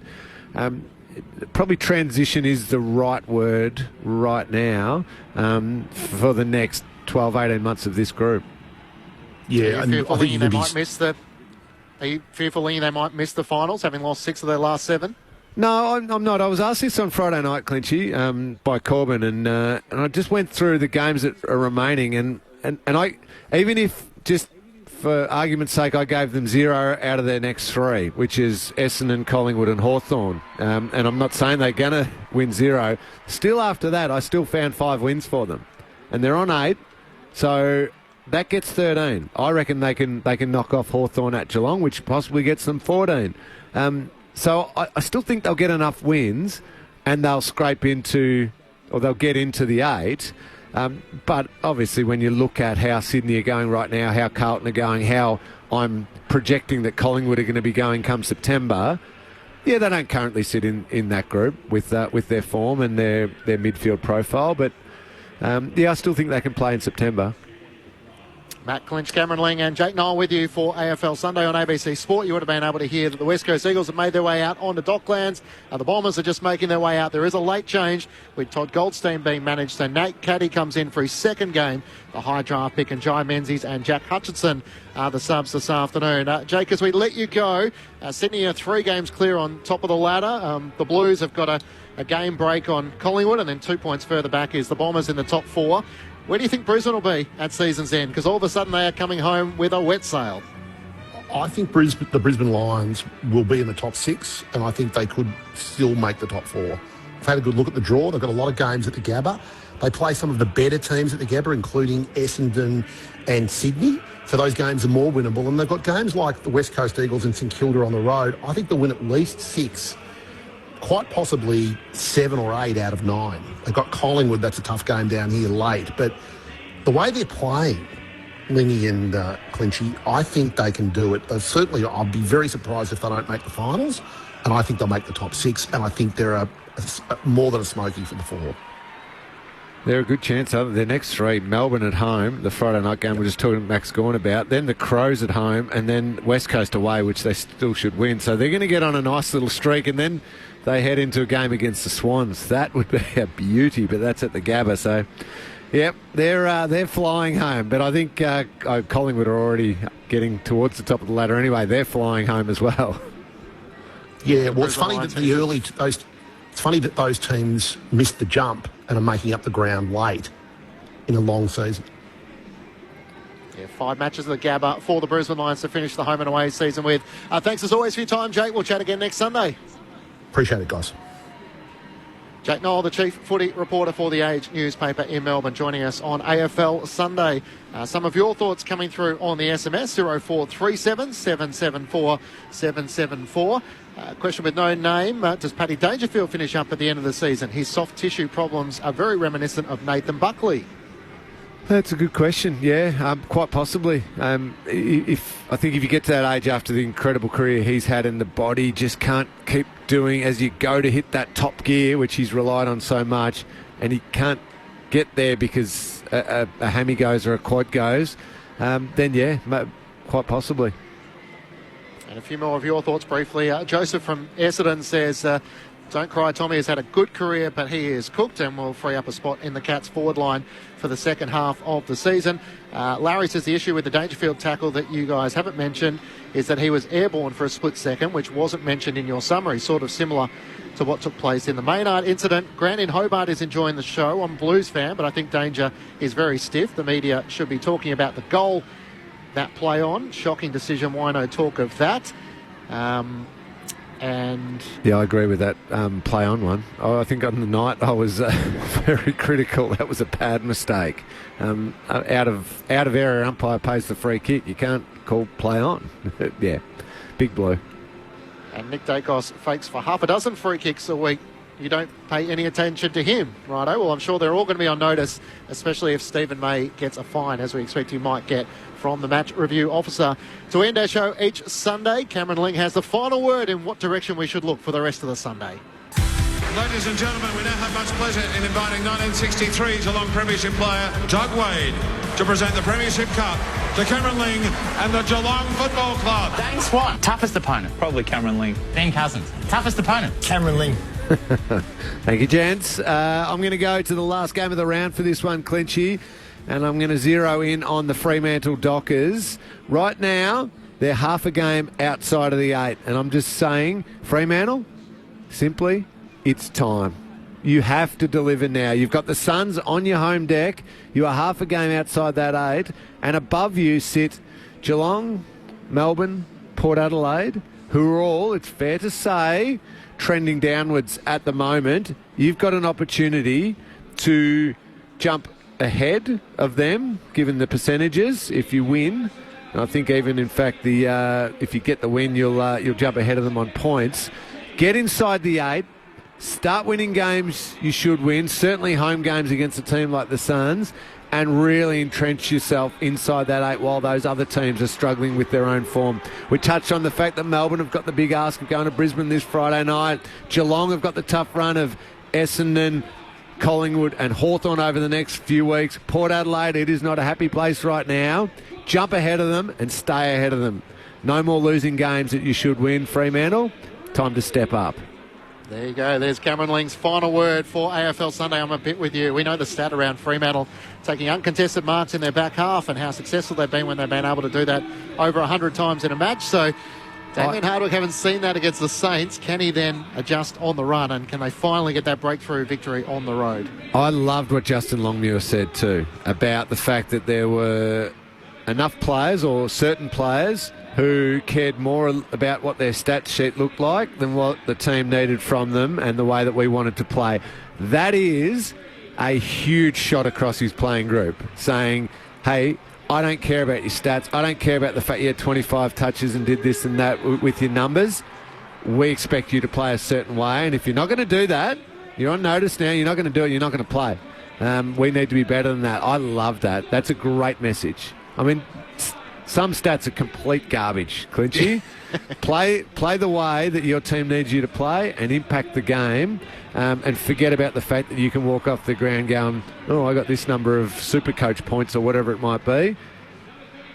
probably transition is the right word right now for the next 12, 18 months of this group. Yeah, Are you fearful they might miss the finals, having lost 6 of their last 7? No, I'm not. I was asked this on Friday night, Clinchy, by Corbin, and I just went through the games that are remaining, and I, even if just for argument's sake, I gave them 0 out of their next 3, which is Essendon, Collingwood and Hawthorn. And I'm not saying they're going to win 0. Still after that, I still found 5 wins for them. And they're on 8, so that gets 13. I reckon they can knock off Hawthorn at Geelong, which possibly gets them 14. So I still think they'll get enough wins and they'll scrape into, or they'll get into the 8. But obviously when you look at how Sydney are going right now, how Carlton are going, how I'm projecting that Collingwood are going to be going come September, yeah, they don't currently sit in that group with their form and their midfield profile. But, I still think they can play in September. Matt Clinch, Cameron Ling and Jake Noel with you for AFL Sunday on ABC Sport. You would have been able to hear that the West Coast Eagles have made their way out onto Docklands. The Bombers are just making their way out. There is a late change with Todd Goldstein being managed. So Nate Caddy comes in for his second game. The high draft pick and Jai Menzies and Jack Hutchinson are the subs this afternoon. Jake, as we let you go, Sydney are 3 games clear on top of the ladder. The Blues have got a game break on Collingwood, and then 2 points further back is the Bombers in the top 4. Where do you think Brisbane will be at season's end? Because all of a sudden they are coming home with a wet sail. I think the Brisbane Lions will be in the top 6, and I think they could still make the top 4. I've had a good look at the draw. They've got a lot of games at the Gabba. They play some of the better teams at the Gabba, including Essendon and Sydney. So those games are more winnable. And they've got games like the West Coast Eagles and St Kilda on the road. I think they'll win at least 6. Quite possibly 7 or 8 out of 9. They've got Collingwood, that's a tough game down here late. But the way they're playing, Lingy and Clinchy, I think they can do it. Certainly, I'll be very surprised if they don't make the finals. And I think they'll make the top 6. And I think they're more than a smoky for the 4. They're a good chance. Their next 3, Melbourne at home, the Friday night game we're just talking to Max Gorn about, then the Crows at home, and then West Coast away, which they still should win. So they're going to get on a nice little streak, and then they head into a game against the Swans. That would be a beauty, but that's at the Gabba. So, yep, they're flying home. But I think Collingwood are already getting towards the top of the ladder anyway. They're flying home as well. Yeah, well, it's funny that it's funny that those teams missed the jump and are making up the ground late in a long season. Yeah, 5 matches of the Gabba for the Brisbane Lions to finish the home and away season with. Thanks as always for your time, Jake. We'll chat again next Sunday. Appreciate it, guys. Jake Noel, the chief footy reporter for The Age newspaper in Melbourne, joining us on AFL Sunday. Some of your thoughts coming through on the SMS, 0437 774 774. Question with no name. Does Paddy Dangerfield finish up at the end of the season? His soft tissue problems are very reminiscent of Nathan Buckley. That's a good question. Yeah, quite possibly. I think if you get to that age after the incredible career he's had, and the body just can't keep doing as you go to hit that top gear, which he's relied on so much, and he can't get there because a hammy goes or a quad goes, then yeah, quite possibly. And a few more of your thoughts briefly. Joseph from Essendon says, don't cry, Tommy has had a good career, but he is cooked and will free up a spot in the Cats forward line for the second half of the season. Larry says the issue with the Dangerfield tackle that you guys haven't mentioned is that he was airborne for a split second, which wasn't mentioned in your summary, sort of similar to what took place in the Maynard incident. Grant in Hobart is enjoying the show. I'm a Blues fan, but I think Danger is very stiff. The media should be talking about the goal that play on. Shocking decision, why no talk of that? And yeah, I agree with that play on one. I think on the night I was very critical. That was a bad mistake. Out of area, umpire pays the free kick. You can't call play on. Yeah, big blue. And Nick Dacos fakes for half a dozen free kicks a week. You don't pay any attention to him, righto? Well, I'm sure they're all going to be on notice, especially if Stephen May gets a fine, as we expect he might get from the match review officer. To end our show each Sunday, Cameron Ling has the final word in what direction we should look for the rest of the Sunday. Ladies and gentlemen, we now have much pleasure in inviting 1963 Geelong Premiership player Doug Wade to present the Premiership Cup to Cameron Ling and the Geelong Football Club. Dane Swan, toughest opponent? Probably Cameron Ling. Ben Cousins, toughest opponent? Cameron Ling. Thank you, gents. I'm going to go to the last game of the round for this one, Clinchy, and I'm going to zero in on the Fremantle Dockers. Right now, they're half a game outside of the 8, and I'm just saying, Fremantle, simply, it's time. You have to deliver now. You've got the Suns on your home deck. You are half a game outside that 8, and above you sit Geelong, Melbourne, Port Adelaide, who are all, it's fair to say, trending downwards at the moment. You've got an opportunity to jump ahead of them, given the percentages, if you win. And I think even, in fact, if you get the win, you'll jump ahead of them on points. Get inside the 8. Start winning games you should win, certainly home games against a team like the Suns, and really entrench yourself inside that 8 while those other teams are struggling with their own form. We touched on the fact that Melbourne have got the big ask of going to Brisbane this Friday night. Geelong have got the tough run of Essendon, Collingwood and Hawthorn over the next few weeks. Port Adelaide, it is not a happy place right now. Jump ahead of them and stay ahead of them. No more losing games that you should win, Fremantle. Time to step up. There you go. There's Cameron Ling's final word for AFL Sunday. I'm a bit with you. We know the stat around Fremantle taking uncontested marks in their back half and how successful they've been when they've been able to do that over 100 times in a match. So Damien Hardwick haven't seen that against the Saints. Can he then adjust on the run, and can they finally get that breakthrough victory on the road? I loved what Justin Longmuir said too about the fact that there were enough players, or certain players, who cared more about what their stat sheet looked like than what the team needed from them and the way that we wanted to play. That is a huge shot across his playing group, saying, hey, I don't care about your stats. I don't care about the fact you had 25 touches and did this and that with your numbers. We expect you to play a certain way, and if you're not going to do that, you're on notice now, you're not going to do it, you're not going to play. We need to be better than that. I love that. That's a great message. I mean, some stats are complete garbage, Clinchy. Play the way that your team needs you to play and impact the game, and forget about the fact that you can walk off the ground going, oh, I got this number of super coach points or whatever it might be.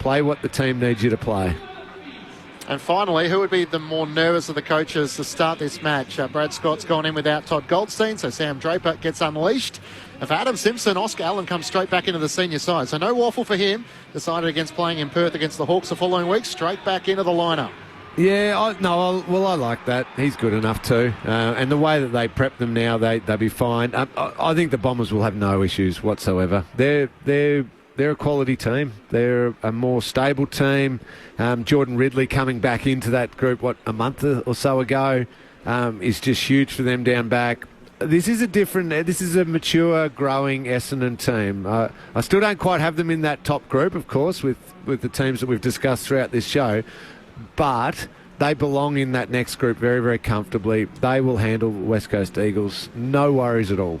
Play what the team needs you to play. And finally, who would be the more nervous of the coaches to start this match? Brad Scott's gone in without Todd Goldstein, so Sam Draper gets unleashed. If Adam Simpson, Oscar Allen comes straight back into the senior side. So no waffle for him. Decided against playing in Perth against the Hawks the following week. Straight back into the lineup. Yeah, I like that. He's good enough too. And the way that they prep them now, they'll be fine. I think the Bombers will have no issues whatsoever. They're they're a quality team. They're a more stable team. Jordan Ridley coming back into that group, a month or so ago, is just huge for them down back. This is a mature, growing Essendon team. I still don't quite have them in that top group, of course, with the teams that we've discussed throughout this show, but they belong in that next group very, very comfortably. They will handle West Coast Eagles. No worries at all.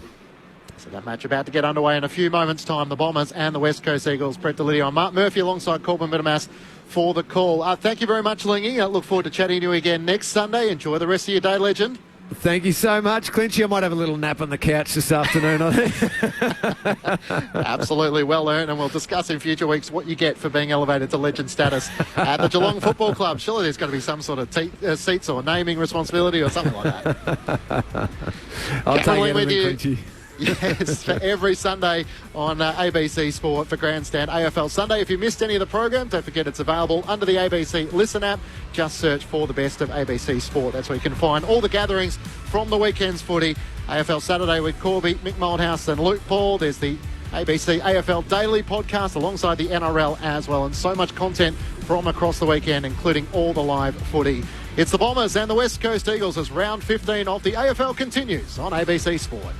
So that match about to get underway in a few moments' time. The Bombers and the West Coast Eagles. Brett Delidio and Mark Murphy alongside Corbin Middlemass for the call. Thank you very much, Lingy. I look forward to chatting to you again next Sunday. Enjoy the rest of your day, legend. Thank you so much, Clinchy. I might have a little nap on the couch this afternoon, I think. Absolutely, well earned, and we'll discuss in future weeks what you get for being elevated to legend status at the Geelong Football Club. Surely there's got to be some sort of seats or naming responsibility or something like that. I'll take it with you. Clinchy. Yes, for every Sunday on ABC Sport for Grandstand AFL Sunday. If you missed any of the program, don't forget it's available under the ABC Listen app. Just search for the best of ABC Sport. That's where you can find all the gatherings from the weekend's footy. AFL Saturday with Corby, Mick Moldhouse and Luke Paul. There's the ABC AFL Daily podcast alongside the NRL as well, and so much content from across the weekend, including all the live footy. It's the Bombers and the West Coast Eagles as round 15 of the AFL continues on ABC Sport.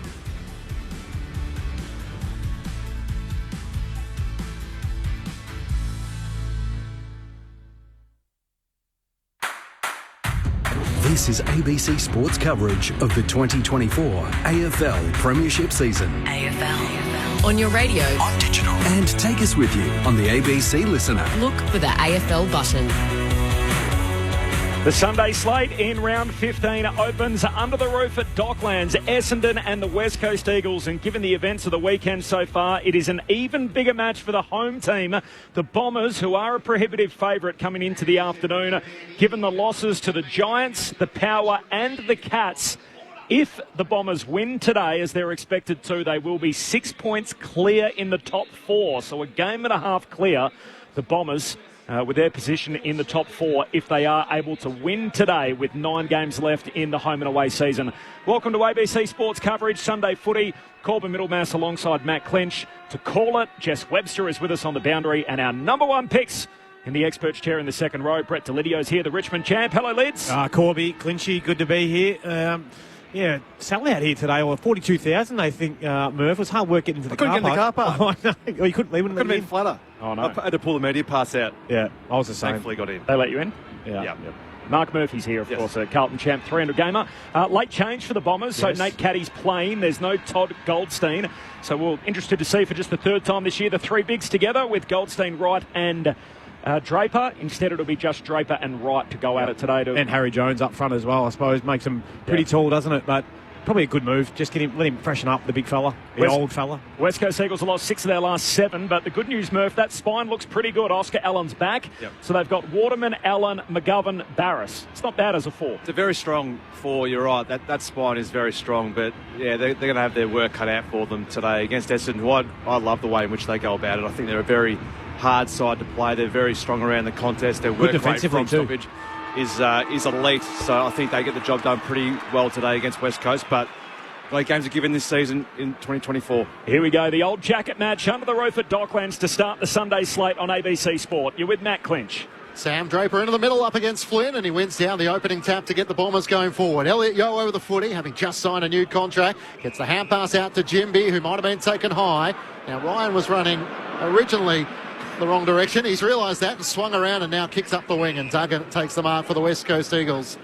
This is ABC Sports coverage of the 2024 AFL Premiership season. AFL. On your radio. On digital. And take us with you on the ABC Listen app. Look for the AFL button. The Sunday slate in round 15 opens under the roof at Docklands, Essendon and the West Coast Eagles. And given the events of the weekend so far, it is an even bigger match for the home team, the Bombers, who are a prohibitive favourite coming into the afternoon. Given the losses to the Giants, the Power and the Cats, if the Bombers win today, as they're expected to, they will be 6 points clear in the top four. So a game and a half clear, the Bombers, with their position in the top four if they are able to win today with 9 games left in the home and away season. Welcome to ABC Sports coverage, Sunday footy. Corbin Middlemass alongside Matt Clinch to call it. Jess Webster is with us on the boundary, and our number one picks in the experts chair in the second row, Brett Delidio's here, the Richmond champ. Hello, Lids. Corby, Clinchy, good to be here. Yeah, selling out here today, or 42,000, they think, Murph. It was hard work getting into the car park. Couldn't get in the car park. Oh, no. You couldn't leave it in the Could have been flatter. Oh, no. I had to pull the media pass out. Yeah, I was the same. Thankfully got in. They let you in? Yeah. Yep. Mark Murphy's here, of course, a Carlton champ, 300 gamer. Late change for the Bombers, so Nate Caddy's playing. There's no Todd Goldstein. So we're interested to see for just the third time this year the three bigs together with Goldstein, Wright and Draper. Instead, it'll be just Draper and Wright to go at it today. And Harry Jones up front as well, I suppose. Makes him pretty tall, doesn't it? But probably a good move. Just let him freshen up, the big fella, the old fella. West Coast Eagles have lost 6 of their last 7, but the good news, Murph, that spine looks pretty good. Oscar Allen's back. Yep. So they've got Waterman, Allen, McGovern, Barris. It's not bad as a 4. It's a very strong 4, you're right. That spine is very strong, but yeah, they're going to have their work cut out for them today against Essendon, who I love the way in which they go about it. I think they're a very hard side to play. They're very strong around the contest. Their work rate from stoppage is elite, so I think they get the job done pretty well today against West Coast, but great games are given this season in 2024. Here we go, the old jacket match under the roof at Docklands to start the Sunday slate on ABC Sport. You're with Matt Clinch. Sam Draper into the middle up against Flynn, and he wins down the opening tap to get the Bombers going forward. Elliot Yeo over the footy, having just signed a new contract, gets the hand pass out to Jimby, who might have been taken high. Now Ryan was running originally the wrong direction. He's realised that and swung around and now kicks up the wing, and Duggan takes the mark for the West Coast Eagles.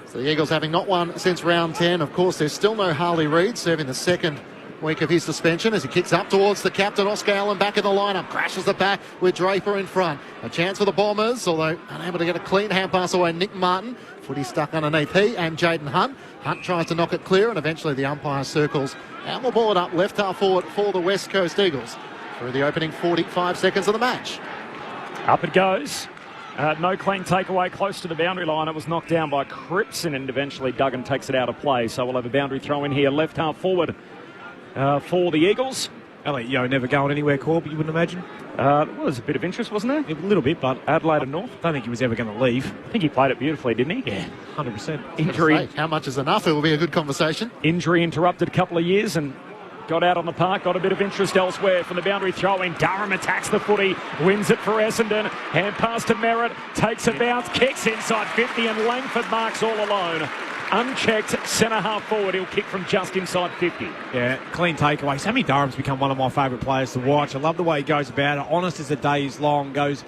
So the Eagles having not won since round 10. Of course, there's still no Harley Reid, serving the second week of his suspension as he kicks up towards the captain, Oscar Allen, back in the lineup. Crashes the back with Draper in front. A chance for the Bombers, although unable to get a clean hand pass away. Nick Martin, footy stuck underneath he and Jaden Hunt. Hunt tries to knock it clear, and eventually the umpire circles and will ball it up left half forward for the West Coast Eagles through the opening 45 seconds of the match. Up it goes. No clean takeaway close to the boundary line. It was knocked down by Cripson, and eventually Duggan takes it out of play. So we'll have a boundary throw in here, left half forward for the Eagles. Elliot Yeo never going anywhere, Corb, you wouldn't imagine? Well, there's a bit of interest, wasn't there? A little bit, but Adelaide and North. I don't think he was ever going to leave. I think he played it beautifully, didn't he? Yeah, 100%. Injury. How much is enough? It will be a good conversation. Injury interrupted a couple of years, and got out on the park, got a bit of interest elsewhere from the boundary throw-in. Durham attacks the footy, wins it for Essendon. Hand pass to Merritt, takes a bounce, kicks inside 50, and Langford marks all alone. Unchecked, centre half forward. He'll kick from just inside 50. Yeah, clean takeaway. Sammy Durham's become one of my favourite players to watch. I love the way he goes about it. Honest as the day is long, goes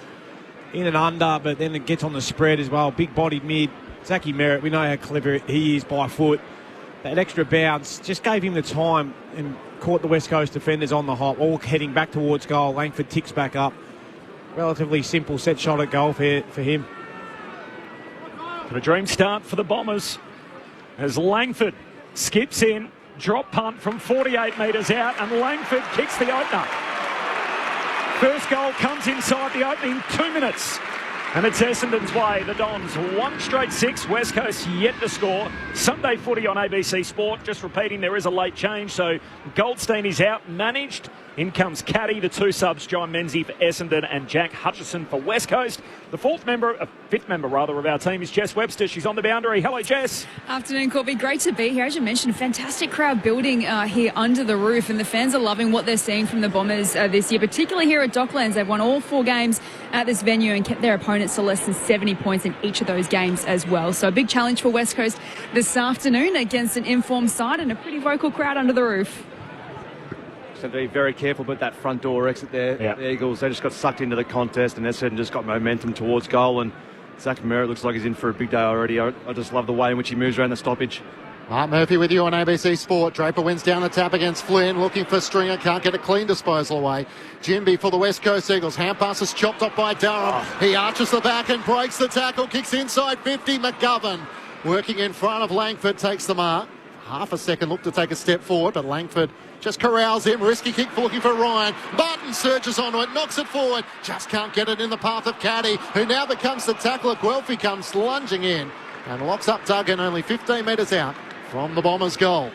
in and under, but then it gets on the spread as well. Big-bodied mid. Zachy Merritt, we know how clever he is by foot. That extra bounce just gave him the time and caught the West Coast defenders on the hop, all heading back towards goal. Langford ticks back up. Relatively simple set shot at goal for him. A dream start for the Bombers as Langford skips in, drop punt from 48 metres out, and Langford kicks the opener. First goal comes inside the opening 2 minutes. And it's Essendon's way. The Dons, 1 straight 6. West Coast yet to score. Sunday footy on ABC Sport. Just repeating, there is a late change. So Goldstein is out, managed. In comes Caddy, the 2 subs, John Menzies for Essendon and Jack Hutchison for West Coast. The fifth member of our team is Jess Webster. She's on the boundary. Hello, Jess. Afternoon, Corby. Great to be here. As you mentioned, fantastic crowd building here under the roof, and the fans are loving what they're seeing from the Bombers this year, particularly here at Docklands. They've won all 4 games at this venue and kept their opponents to less than 70 points in each of those games as well. So a big challenge for West Coast this afternoon against an informed side and a pretty vocal crowd under the roof. So be very careful about that front door exit there. Yeah. The Eagles, they just got sucked into the contest, and Essendon just got momentum towards goal, and Zach Merritt looks like he's in for a big day already. I just love the way in which he moves around the stoppage. Mark Murphy with you on ABC Sport. Draper wins down the tap against Flynn, looking for Stringer, can't get a clean disposal away. Jimby for the West Coast Eagles. Hand pass is chopped off by Durham. He arches the back and breaks the tackle, kicks inside 50. McGovern working in front of Langford, takes the mark. Half a second look to take a step forward, but Langford just corrals him. Risky kick for looking for Ryan. Martin surges onto it, knocks it forward. Just can't get it in the path of Caddy, who now becomes the tackler. Guelphy comes lunging in and locks up Duggan only 15 metres out from the Bombers' goal.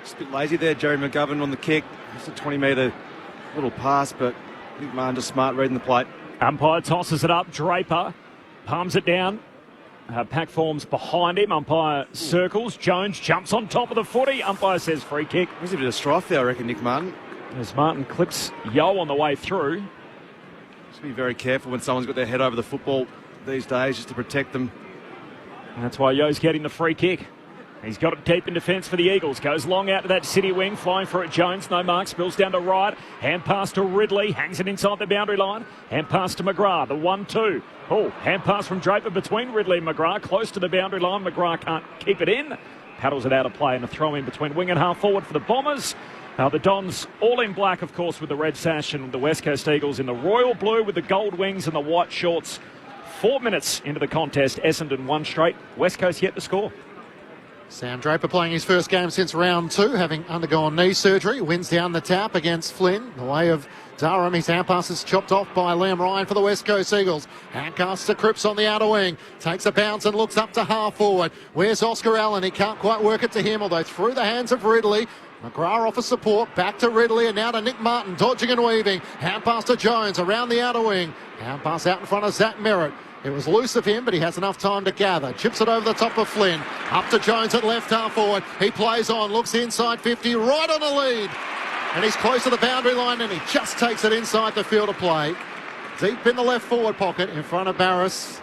Just a bit lazy there, Jerry McGovern on the kick. Just a 20-metre little pass, but Nick Martin just smart reading the plate. Umpire tosses it up. Draper palms it down. Pack forms behind him. Umpire circles. Jones jumps on top of the footy. Umpire says free kick. There's a bit of strife there, I reckon, Nick Martin. As Martin clips Yo on the way through. Just be very careful when someone's got their head over the football these days, just to protect them. And that's why Yo's getting the free kick. He's got it deep in defence for the Eagles. Goes long out to that city wing. Flying for it, Jones. No mark. Spills down to right. Hand pass to Ridley. Hangs it inside the boundary line. Hand pass to McGrath. The 1-2. Oh, hand pass from Draper between Ridley and McGrath. Close to the boundary line. McGrath can't keep it in. Paddles it out of play, and a throw in between wing and half forward for the Bombers. The Dons all in black, of course, with the red sash, and the West Coast Eagles in the royal blue with the gold wings and the white shorts. 4 minutes into the contest. Essendon 1 straight. West Coast yet to score. Sam Draper playing his first game since round 2, having undergone knee surgery. Wins down the tap against Flynn. The way of Durham. His hand pass is chopped off by Liam Ryan for the West Coast Eagles. Hand cast to Cripps on the outer wing. Takes a bounce and looks up to half forward. Where's Oscar Allen? He can't quite work it to him, although through the hands of Ridley. McGrath offers support. Back to Ridley and now to Nick Martin. Dodging and weaving. Hand pass to Jones around the outer wing. Hand pass out in front of Zach Merritt. It was loose of him, but he has enough time to gather. Chips it over the top of Flynn. Up to Jones at left half forward. He plays on, looks inside 50, right on the lead. And he's close to the boundary line, and he just takes it inside the field of play. Deep in the left forward pocket in front of Barris.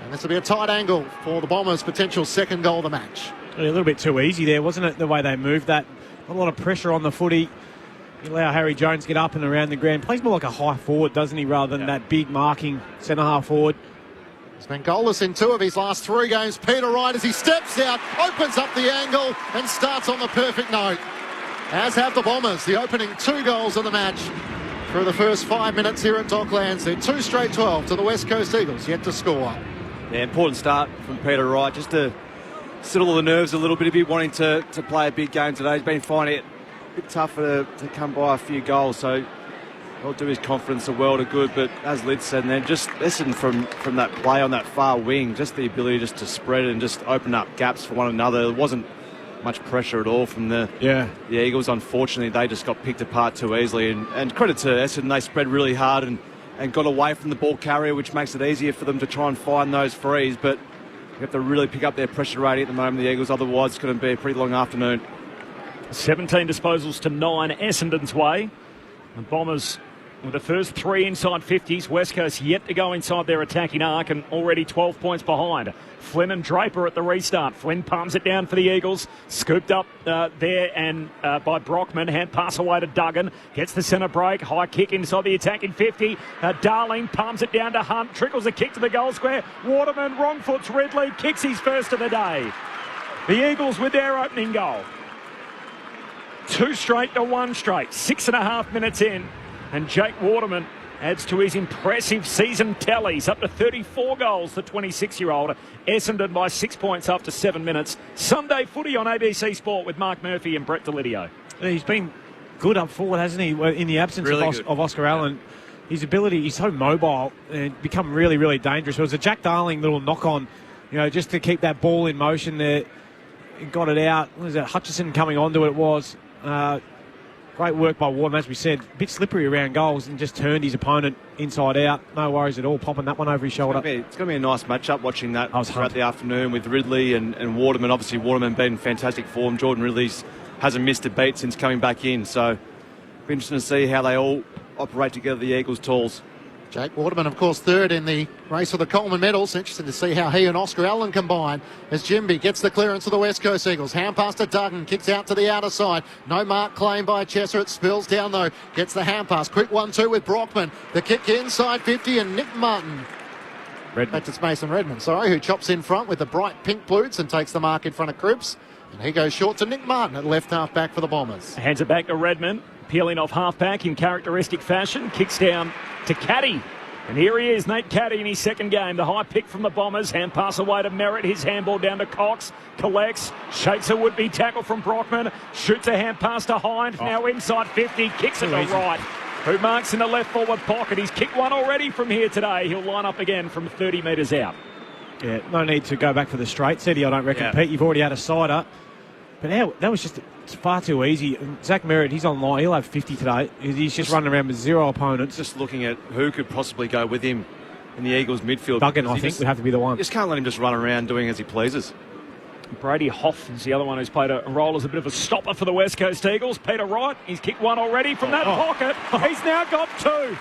And this will be a tight angle for the Bombers' potential second goal of the match. A little bit too easy there, wasn't it, the way they moved that? Not a lot of pressure on the footy. You allow Harry Jones get up and around the ground. Plays more like a high forward, doesn't he, rather than that big marking centre half forward. He's been goalless in 2 of his last 3 games. Peter Wright, as he steps out, opens up the angle and starts on the perfect note. As have the Bombers, the opening 2 goals of the match through the first 5 minutes here at Docklands. They're 2 straight 12 to the West Coast Eagles, yet to score. Yeah, important start from Peter Wright, just to settle the nerves a little bit, wanting to play a big game today. He's been finding it a bit tougher to come by a few goals, so will do his confidence a world of good. But as Lid said, and then just listen from that play on that far wing, just the ability just to spread and just open up gaps for one another. There wasn't much pressure at all from the Eagles. Unfortunately, they just got picked apart too easily. And credit to Essendon, they spread really hard and got away from the ball carrier, which makes it easier for them to try and find those frees. But you have to really pick up their pressure rating at the moment, the Eagles. Otherwise, it's going to be a pretty long afternoon. 17 disposals to 9 Essendon's way. The Bombers with the first 3 inside 50s. West Coast yet to go inside their attacking arc and already 12 points behind. Flynn and Draper at the restart. Flynn palms it down for the Eagles. Scooped up there and by Brockman. Hand pass away to Duggan. Gets the centre break. High kick inside the attacking 50. Darling palms it down to Hunt. Trickles a kick to the goal square. Waterman wrong foots Ridley. Kicks his first of the day. The Eagles with their opening goal. 2 straight to 1 straight. 6.5 minutes in. And Jake Waterman adds to his impressive season tallies, up to 34 goals, the 26-year-old. Essendon by 6 points after 7 minutes. Sunday footy on ABC Sport with Mark Murphy and Brett Delidio. He's been good up forward, hasn't he? In the absence of Oscar Allen, his ability, he's so mobile and become really, really dangerous. It was a Jack Darling little knock-on, just to keep that ball in motion there. He got it out. What was that? Hutchison coming onto it was. Great work by Waterman, as we said. A bit slippery around goals and just turned his opponent inside out. No worries at all, popping that one over his shoulder. It's going to be a nice matchup watching that throughout the afternoon with Ridley and Waterman. Obviously, Waterman been in fantastic form. Jordan Ridley hasn't missed a beat since coming back in. So, it'll be interesting to see how they all operate together, the Eagles' tools. Jake Waterman, of course, third in the race for the Coleman medals. Interesting to see how he and Oscar Allen combine as Jimby gets the clearance of the West Coast Eagles. Hand pass to Duggan, kicks out to the outer side. No mark claimed by Chesser. It spills down, though. Gets the hand pass. Quick 1-2 with Brockman. The kick inside 50 and Nick Martin. That's Mason Redmond, who chops in front with the bright pink boots and takes the mark in front of Cripps. And he goes short to Nick Martin at left half back for the Bombers. Hands it back to Redmond. Peeling off half back in characteristic fashion. Kicks down to Caddy. And here he is, Nate Caddy in his second game. The high pick from the Bombers. Hand pass away to Merritt. His handball down to Cox. Collects. Shakes a would-be tackle from Brockman. Shoots a hand pass to Hind. Now inside 50. Kicks it to right. Who marks in the left forward pocket. He's kicked one already from here today. He'll line up again from 30 metres out. Yeah, no need to go back for the straight. Said I don't reckon, yeah. Pete, you've already had a sider. But now, that was just far too easy. And Zach Merritt, he's online. He'll have 50 today. He's just running around with 0 opponents. Just looking at who could possibly go with him in the Eagles midfield. Duggan, I think, would have to be the one. You just can't let him just run around doing as he pleases. Brady Hoff is the other one who's played a role as a bit of a stopper for the West Coast Eagles. Peter Wright, he's kicked one already from that pocket. He's now got 2.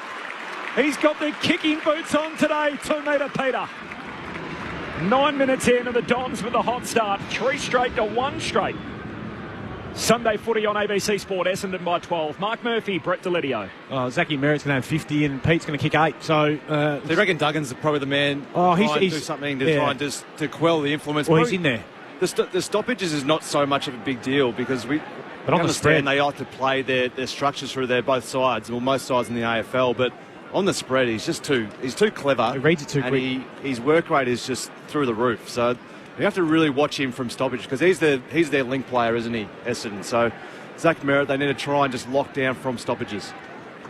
He's got the kicking boots on today. 2-metre Peter. 9 minutes in and the Dons with the hot start. 3 straight to 1 straight. Sunday footy on ABC Sport, Essendon by 12. Mark Murphy, Brett Delidio. Zachy Merritt's going to have 50 and Pete's going to kick 8. So you reckon Duggan's probably the man he's do something to try and just to quell the influence? Well, he's in there. The stoppages is not so much of a big deal because we understand they like to play their structures through their both sides, well, most sides in the AFL, but on the spread he's too clever. He reads it too quick. His work rate is just through the roof. So you have to really watch him from stoppage because he's their link player, isn't he, Essendon? So Zach Merritt, they need to try and just lock down from stoppages.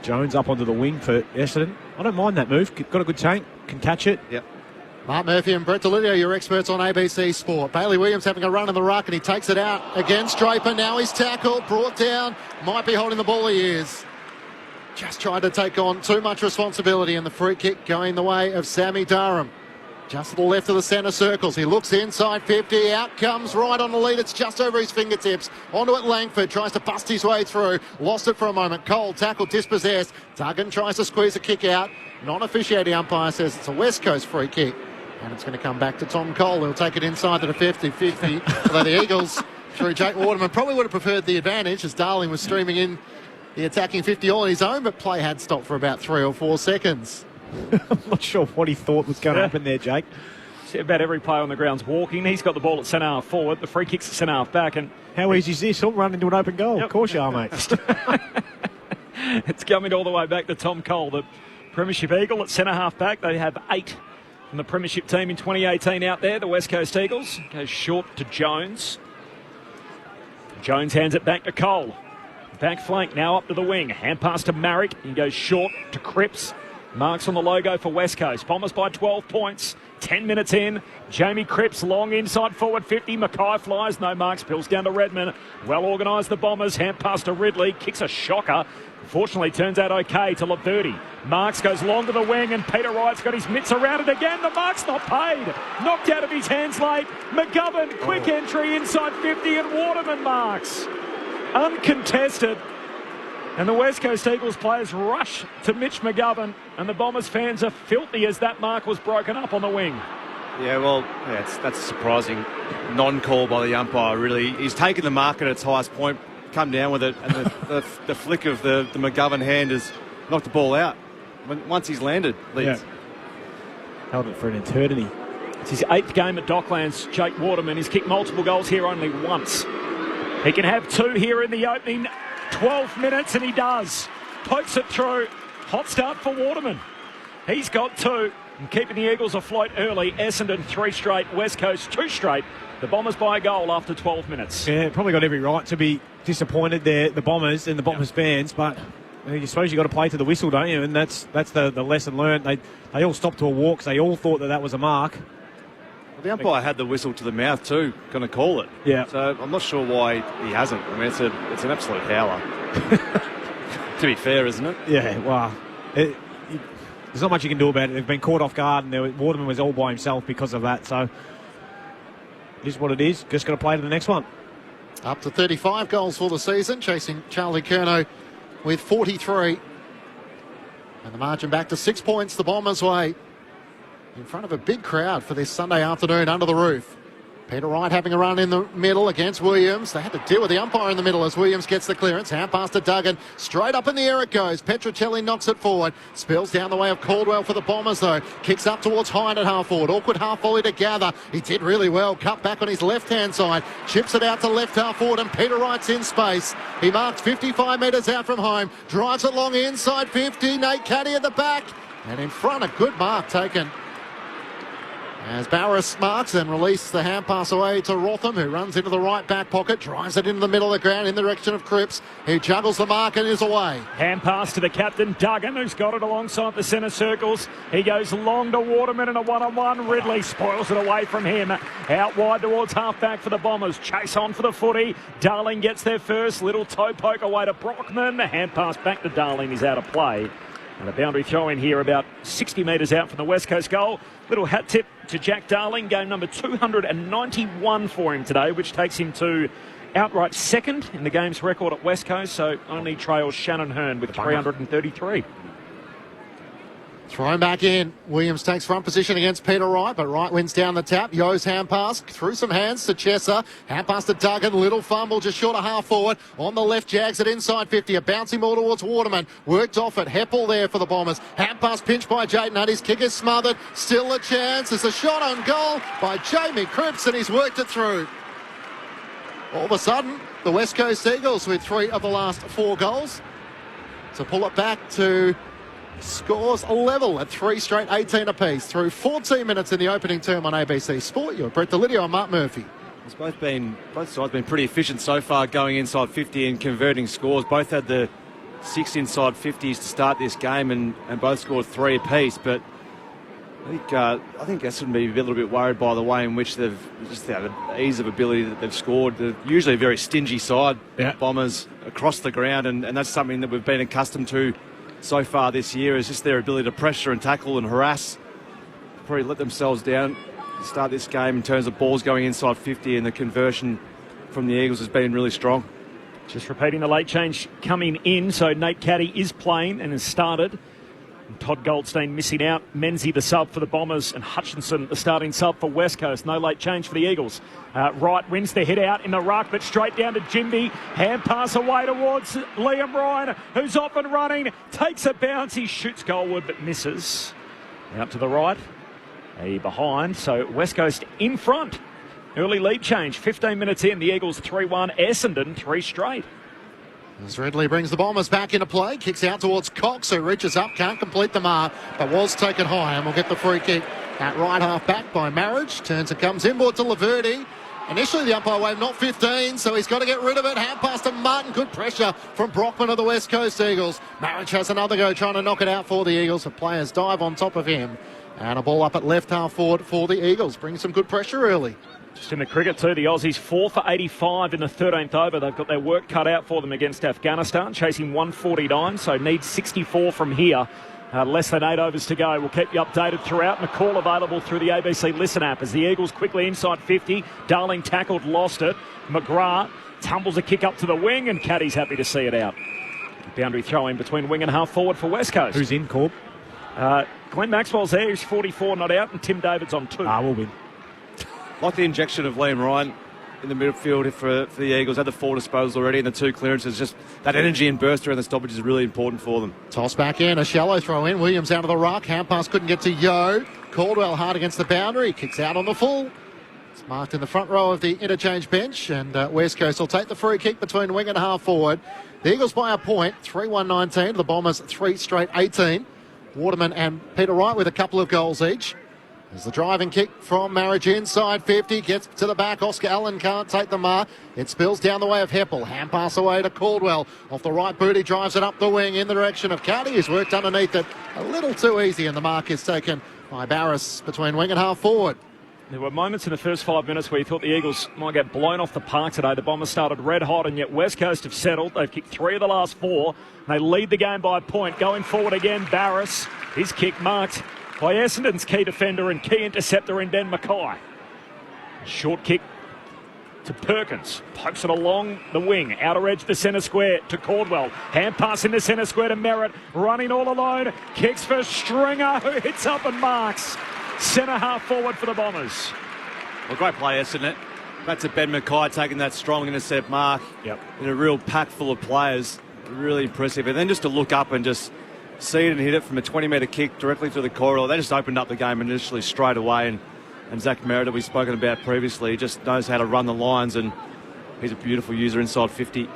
Jones up onto the wing for Essendon. I don't mind that move. Got a good tank, can catch it. Yep. Mark Murphy and Brett Delidio, your experts on ABC Sport. Bailey Williams having a run in the ruck and he takes it out against Draper. Now he's tackled, brought down, might be holding the ball, he is. Just tried to take on too much responsibility and the free kick going the way of Sammy Durham. Just to the left of the centre circles. He looks inside 50. Out comes right on the lead. It's just over his fingertips. Onto it Langford. Tries to bust his way through. Lost it for a moment. Cole tackled, dispossessed. Duggan tries to squeeze a kick out. Non-officiating umpire says it's a West Coast free kick. And it's going to come back to Tom Cole. He'll take it inside to the 50-50. Although the Eagles, through Jake Waterman, probably would have preferred the advantage as Darling was streaming in the attacking 50 all on his own, but play had stopped for about 3 or 4 seconds. I'm not sure what he thought was going to happen there, Jake. See, about every player on the ground's walking. He's got the ball at centre half forward. The free kick's at centre half back. And how easy is this? He'll run into an open goal. Yep. Of course you are, mate. It's coming all the way back to Tom Cole, the Premiership Eagle at centre half back. They have 8 from the Premiership team in 2018 out there. The West Coast Eagles goes short to Jones. Jones hands it back to Cole. Back flank now up to the wing. Hand pass to Marrick. He goes short to Cripps. Marks on the logo for West Coast. Bombers by 12 points. 10 minutes in. Jamie Cripps long inside forward 50. Mackay flies. No marks. Pills down to Redmond. Well organised the Bombers. Hand pass to Ridley. Kicks a shocker. Fortunately turns out okay to Laverty. Marks goes long to the wing and Peter Wright's got his mitts around it again. The mark's not paid. Knocked out of his hands late. McGovern quick entry inside 50 and Waterman marks. uncontested. And the West Coast Eagles players rush to Mitch McGovern, and the Bombers fans are filthy as that mark was broken up on the wing. Yeah, well, that's a surprising non-call by the umpire, really. He's taken the mark at its highest point, come down with it, and the flick of the McGovern hand has knocked the ball out once he's landed. Yeah. Held it for an eternity. It's his 8th game at Docklands, Jake Waterman. He's kicked multiple goals here only once. He can have 2 here in the opening 12 minutes, and he does. Pokes it through. Hot start for Waterman. He's got 2. And keeping the Eagles afloat early. Essendon 3 straight. West Coast 2 straight. The Bombers by a goal after 12 minutes. Yeah, probably got every right to be disappointed there, the Bombers and the Bombers fans, but I suppose you've got to play to the whistle, don't you? And that's the lesson learned. They all stopped to a walk, so they all thought that was a mark. Well, the umpire had the whistle to the mouth too, going to call it. Yeah. So I'm not sure why he hasn't. I mean, it's an absolute howler. To be fair, isn't it? Yeah, well, there's not much you can do about it. They've been caught off guard, and Waterman was all by himself because of that. So it is what it is. Just got to play to the next one. Up to 35 goals for the season, chasing Charlie Curnow with 43. And the margin back to 6 points the Bombers' way. In front of a big crowd for this Sunday afternoon under the roof. Peter Wright having a run in the middle against Williams. They had to deal with the umpire in the middle as Williams gets the clearance. Hand pass to Duggan. Straight up in the air it goes. Petrocelli knocks it forward. Spills down the way of Caldwell for the Bombers though. Kicks up towards Hine at half forward. Awkward half volley to Gather. He did really well. Cut back on his left-hand side. Chips it out to left half forward and Peter Wright's in space. He marks 55 metres out from home. Drives it long inside 50. Nate Caddy at the back. And in front, a good mark taken. As Barris marks and releases the hand pass away to Rotham, who runs into the right back pocket, drives it into the middle of the ground in the direction of Cripps, who juggles the mark and is away. Hand pass to the captain, Duggan, who's got it alongside the centre circles. He goes long to Waterman in a one-on-one. Ridley spoils it away from him. Out wide towards half-back for the Bombers. Chase on for the footy. Darling gets there first. Little toe poke away to Brockman. The hand pass back to Darling is out of play. And a boundary throw in here about 60 metres out from the West Coast goal. Little hat tip to Jack Darling. Game number 291 for him today, which takes him to outright second in the game's record at West Coast. So only trails Shannon Hearn with 333. Thrown back in. Williams takes front position against Peter Wright, but Wright wins down the tap. Yo's hand pass through some hands to Chesser. Hand pass to Duggan. Little fumble just short of half forward. On the left, Jags at inside 50. A bouncing ball towards Waterman. Worked off at Heppel there for the Bombers. Hand pass pinched by Jayden Hunt. His kick is smothered. Still a chance. There's a shot on goal by Jamie Cripps, and he's worked it through. All of a sudden, the West Coast Eagles with 3 of the last 4 goals. To pull it back to scores a level at 3 straight 18 apiece through 14 minutes in the opening term on ABC Sport. You're Brett Delidio and Mark Murphy. It's both sides been pretty efficient so far, going inside 50 and converting scores. Both had the 6 inside 50s to start this game and both scored 3 apiece. But I think Essendon be a little bit worried by the way in which they've just the ease of ability that they've scored. They're usually a very stingy side, Bombers across the ground, and that's something that we've been accustomed to so far this year, is just their ability to pressure and tackle and harass. Probably let themselves down to start this game in terms of balls going inside 50, and the conversion from the Eagles has been really strong. Just repeating the late change coming in, so Nate Caddy is playing and has started. And Todd Goldstein missing out. Menzie the sub for the Bombers, and Hutchinson the starting sub for West Coast. No late change for the Eagles. Wright wins the hit out in the ruck, but straight down to Jimby. Hand pass away towards Liam Ryan, who's off and running. Takes a bounce. He shoots goalward but misses. Out to the right. A behind. So West Coast in front. Early lead change. 15 minutes in. The Eagles 3-1. Essendon 3 straight. As Ridley brings the Bombers back into play, kicks out towards Cox, who reaches up, can't complete the mark, but was taken high and will get the free kick at right half back by Marriage. Turns and comes inboard to Laverty. Initially the umpire wave not 15, so he's got to get rid of it. Hand pass to Martin. Good pressure from Brockman of the West Coast Eagles. Marriage has another go trying to knock it out for the Eagles. The players dive on top of him. And a ball up at left half forward for the Eagles. Brings some good pressure early. Just in the cricket too, the Aussies 4 for 85 in the 13th over. They've got their work cut out for them against Afghanistan, chasing 149, so need 64 from here Less than 8 overs to go. We'll keep you updated throughout. McCall available through the ABC Listen app as the Eagles quickly inside 50. Darling tackled, lost it. McGrath tumbles a kick up to the wing, and Caddy's happy to see it out. Boundary throw in between wing and half forward for West Coast. Who's in, Corb? Glenn Maxwell's there. He's 44 not out, and Tim David's on 2. We'll win. Like the injection of Liam Ryan in the midfield for the Eagles. Had the 4 disposals already and the 2 clearances. Just that energy and burst around the stoppage is really important for them. Toss back in, a shallow throw in. Williams out of the ruck. Hand pass couldn't get to Yo. Caldwell hard against the boundary. Kicks out on the full. It's marked in the front row of the interchange bench. And West Coast will take the free kick between wing and half forward. The Eagles by a point. 3-1-19. The Bombers 3 straight 18. Waterman and Peter Wright with a couple of goals each. There's the driving kick from Marriage inside 50. Gets to the back. Oscar Allen can't take the mark. It spills down the way of Heppel. Hand pass away to Caldwell. Off the right boot, he drives it up the wing in the direction of Carty. He's worked underneath it a little too easy, and the mark is taken by Barris between wing and half forward. There were moments in the first 5 minutes where you thought the Eagles might get blown off the park today. The Bombers started red hot, and yet West Coast have settled. They've kicked 3 of the last 4. They lead the game by a point. Going forward again, Barris. His kick marked by Essendon's key defender and key interceptor in Ben Mackay. Short kick to Perkins. Pokes it along the wing. Outer edge to centre square to Caldwell. Hand pass into centre square to Merritt. Running all alone. Kicks for Stringer, who hits up and marks. Centre half forward for the Bombers. Well, great play, isn't it? Back to Ben Mackay taking that strong intercept mark. Yep. In a real pack full of players. Really impressive. And then just to look up and just see it and hit it from a 20-metre kick directly through the corridor. They just opened up the game initially straight away. And Zach Merritt, that we've spoken about previously, just knows how to run the lines, and he's a beautiful user inside 50.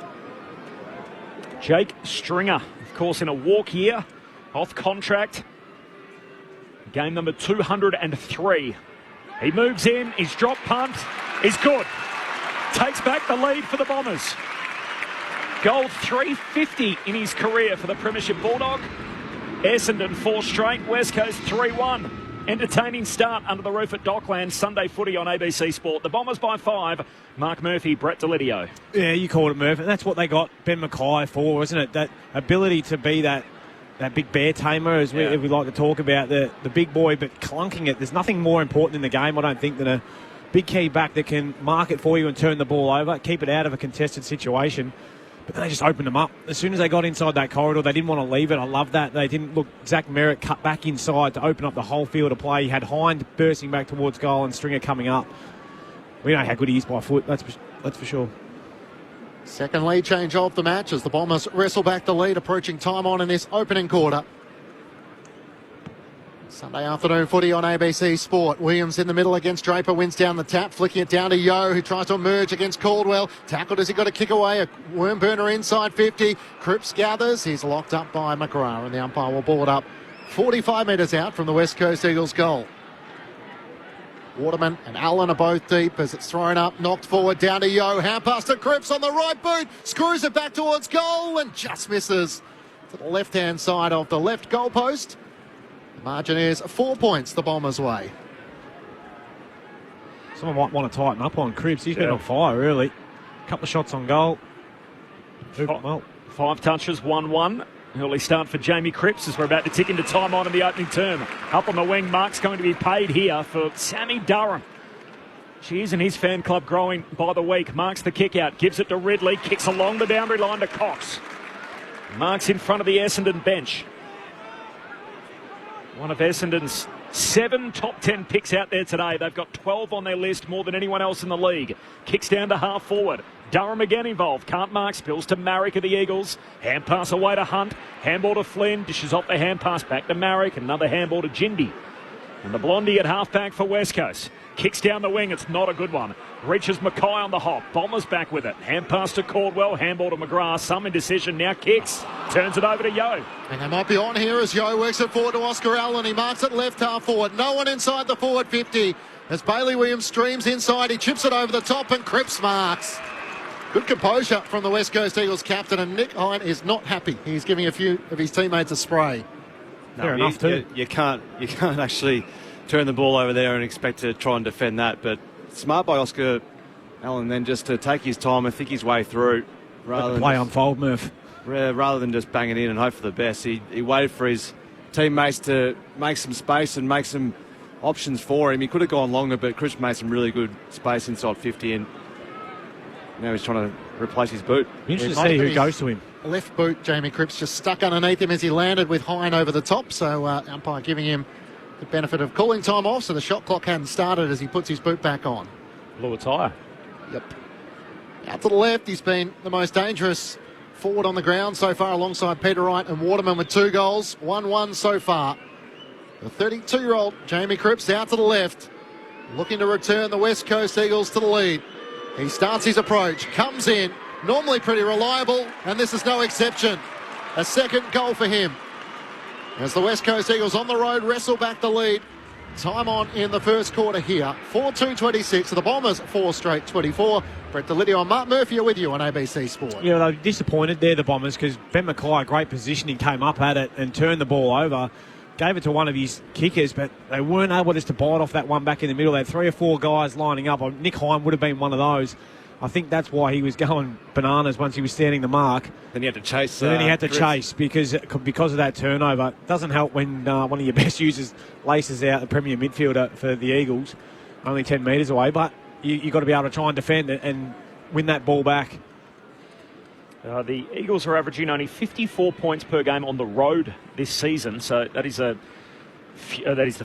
Jake Stringer, of course, in a walk year, off contract. Game number 203. He moves in, his drop punt is good. Takes back the lead for the Bombers. Goal 350 in his career for the Premiership Bulldog. Essendon 4 straight, West Coast 3-1. Entertaining start under the roof at Docklands. Sunday footy on ABC Sport. The Bombers by 5. Mark Murphy, Brett Delidio. Yeah, you called it, Murphy. That's what they got Ben Mackay for, wasn't it? That ability to be that big bear tamer, as we like to talk about, the big boy, but clunking it. There's nothing more important in the game, I don't think, than a big key back that can mark it for you and turn the ball over, keep it out of a contested situation. But then they just opened them up. As soon as they got inside that corridor, they didn't want to leave it. I love that. They didn't look. Zach Merritt cut back inside to open up the whole field of play. He had Hind bursting back towards goal and Stringer coming up. We know how good he is by foot, that's for sure. Second lead change of the match as the Bombers wrestle back the lead, approaching time on in this opening quarter. Sunday afternoon footy on ABC Sport. Williams in the middle against Draper, wins down the tap, flicking it down to Yo, who tries to emerge against Caldwell. Tackled as he got a kick away, a worm burner inside 50. Cripps gathers, he's locked up by McGrath, and the umpire will ball it up 45 metres out from the West Coast Eagles goal. Waterman and Allen are both deep as it's thrown up, knocked forward down to Yo. Hand pass to Cripps on the right boot, screws it back towards goal and just misses to the left-hand side of the left goal post. Margin is 4 points the Bombers' way. Someone might want to tighten up on Cripps. He's been on fire, really. Couple of shots on goal. 5 touches, 1-1. Early start for Jamie Cripps as we're about to tick into time on in the opening term. Up on the wing, Mark's going to be paid here for Sammy Durham. She is and his fan club growing by the week. Marks the kick out, gives it to Ridley, kicks along the boundary line to Cox. Mark's in front of the Essendon bench. One of Essendon's 7 top 10 picks out there today. They've got 12 on their list, more than anyone else in the league. Kicks down to half forward. Durham again involved. Can't mark. Spills to Marrick of the Eagles. Hand pass away to Hunt. Handball to Flynn. Dishes off the hand pass back to Marrick. Another handball to Jindy. And the Blondie at halfback for West Coast. Kicks down the wing. It's not a good one. Reaches Mackay on the hop. Bombers back with it. Hand pass to Caldwell. Handball to McGrath. Some indecision. Now kicks. Turns it over to Yo. And they might be on here as Yo works it forward to Oscar Allen. He marks it left half forward. No one inside the forward 50. As Bailey Williams streams inside, he chips it over the top and Cripps marks. Good composure from the West Coast Eagles captain, and Nick Hine is not happy. He's giving a few of his teammates a spray. Fair enough too. You can't actually turn the ball over there and expect to try and defend that. But smart by Oscar Allen then just to take his time and think his way through. Let the play unfold, Murph. Rather than just bang it in and hope for the best. He waited for his teammates to make some space and make some options for him. He could have gone longer, but Chris made some really good space inside 50, and now he's trying to replace his boot. Interesting to see who goes to him. Left boot, Jamie Cripps just stuck underneath him as he landed with Hine over the top. So umpire giving him the benefit of calling time off, so the shot clock hadn't started as he puts his boot back on. Blew a tyre. Yep. Out to the left, he's been the most dangerous forward on the ground so far, alongside Peter Wright and Waterman with 2 goals. 1-1 so far. The 32-year-old Jamie Cripps out to the left, looking to return the West Coast Eagles to the lead. He starts his approach, comes in, normally pretty reliable, and this is no exception. A second goal for him. As the West Coast Eagles on the road wrestle back the lead. Time on in the first quarter here. 4-2-26. The Bombers 4 straight 24. Brett Delidio and Mark Murphy are with you on ABC Sport. Yeah, they're disappointed there, the Bombers, because Ben Mackay, great positioning, came up at it and turned the ball over. Gave it to one of his kickers, but they weren't able just to bite off that one back in the middle. They had 3 or 4 guys lining up. Nick Hine would have been one of those. I think that's why he was going bananas once he was standing the mark. Then he had to chase. Then he had to chase because of that turnover. It doesn't help when one of your best users laces out the premier midfielder for the Eagles, only 10 metres away. But you've got to be able to try and defend it and win that ball back. The Eagles are averaging only 54 points per game on the road this season, so that is the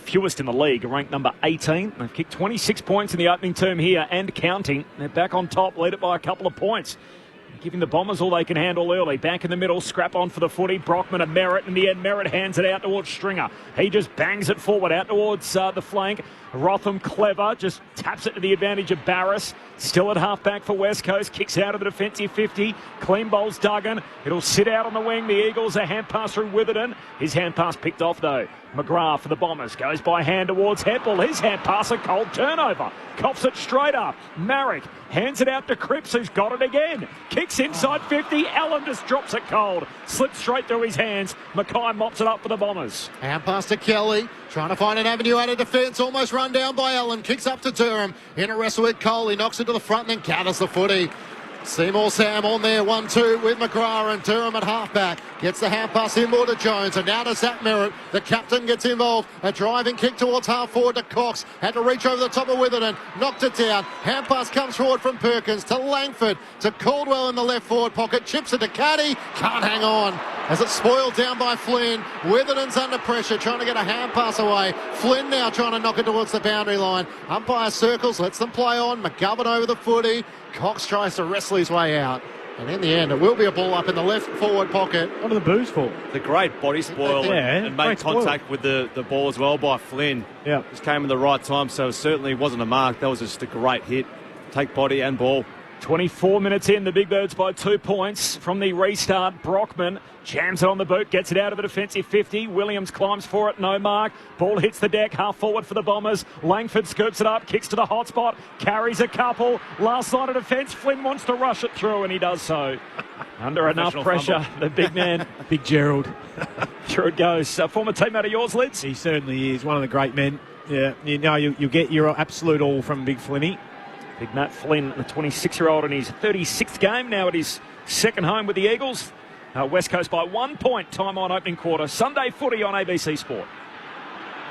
fewest in the league, ranked number 18. They've kicked 26 points in the opening term here and counting. They're back on top, lead it by a couple of points. Giving the Bombers all they can handle early. Back in the middle, scrap on for the footy. Brockman and Merritt. In the end, Merritt hands it out towards Stringer. He just bangs it forward out towards the flank. Rotham, clever, just taps it to the advantage of Barris. Still at half-back for West Coast. Kicks out of the defensive 50. Clean bowls Duggan. It'll sit out on the wing. The Eagles, a hand pass through Witherden. His hand pass picked off, though. McGrath for the Bombers. Goes by hand towards Heppel. His hand pass, a cold turnover. Coughs it straight up. Marek hands it out to Cripps, who's got it again. Kicks inside 50. Allen just drops it cold. Slips straight through his hands. Mackay mops it up for the Bombers. Hand pass to Kelly. Trying to find an avenue out of defence. Almost run down by Allen. Kicks up to Durham. In a wrestle with Cole. He knocks it to the front and then gathers the footy. Seymour Sam on there, 1-2 with McGrath and Durham at halfback. Gets the hand pass inboard to Jones and now to Zach Merritt. The captain gets involved. A driving kick towards half forward to Cox. Had to reach over the top of Witherden. Knocked it down. Hand pass comes forward from Perkins to Langford to Caldwell in the left forward pocket. Chips it to Caddy. Can't hang on as it's spoiled down by Flynn. Witherden's under pressure trying to get a hand pass away. Flynn now trying to knock it towards the boundary line. Umpire circles, lets them play on. McGovern over the footy. Cox tries to wrestle his way out. And in the end, it will be a ball up in the left forward pocket. What are the boos for? The great body spoil and made contact with the ball as well by Flynn. Yeah. Just came in the right time, so it certainly wasn't a mark. That was just a great hit. Take body and ball. 24 minutes in, the Big Birds by 2 points from the restart. Brockman jams it on the boot, gets it out of the defensive 50. Williams climbs for it, no mark. Ball hits the deck, half forward for the Bombers. Langford scoops it up, kicks to the hot spot, carries a couple. Last line of defence, Flynn wants to rush it through, and he does so. Under enough pressure, the big man, Big Gerald. Through it goes. Former teammate of yours, Lids? He certainly is one of the great men. Yeah, you get your absolute all from Big Flinny. Big Matt Flynn, the 26-year-old in his 36th game, now at his second home with the Eagles. West Coast by 1 point, time on opening quarter. Sunday footy on ABC Sport.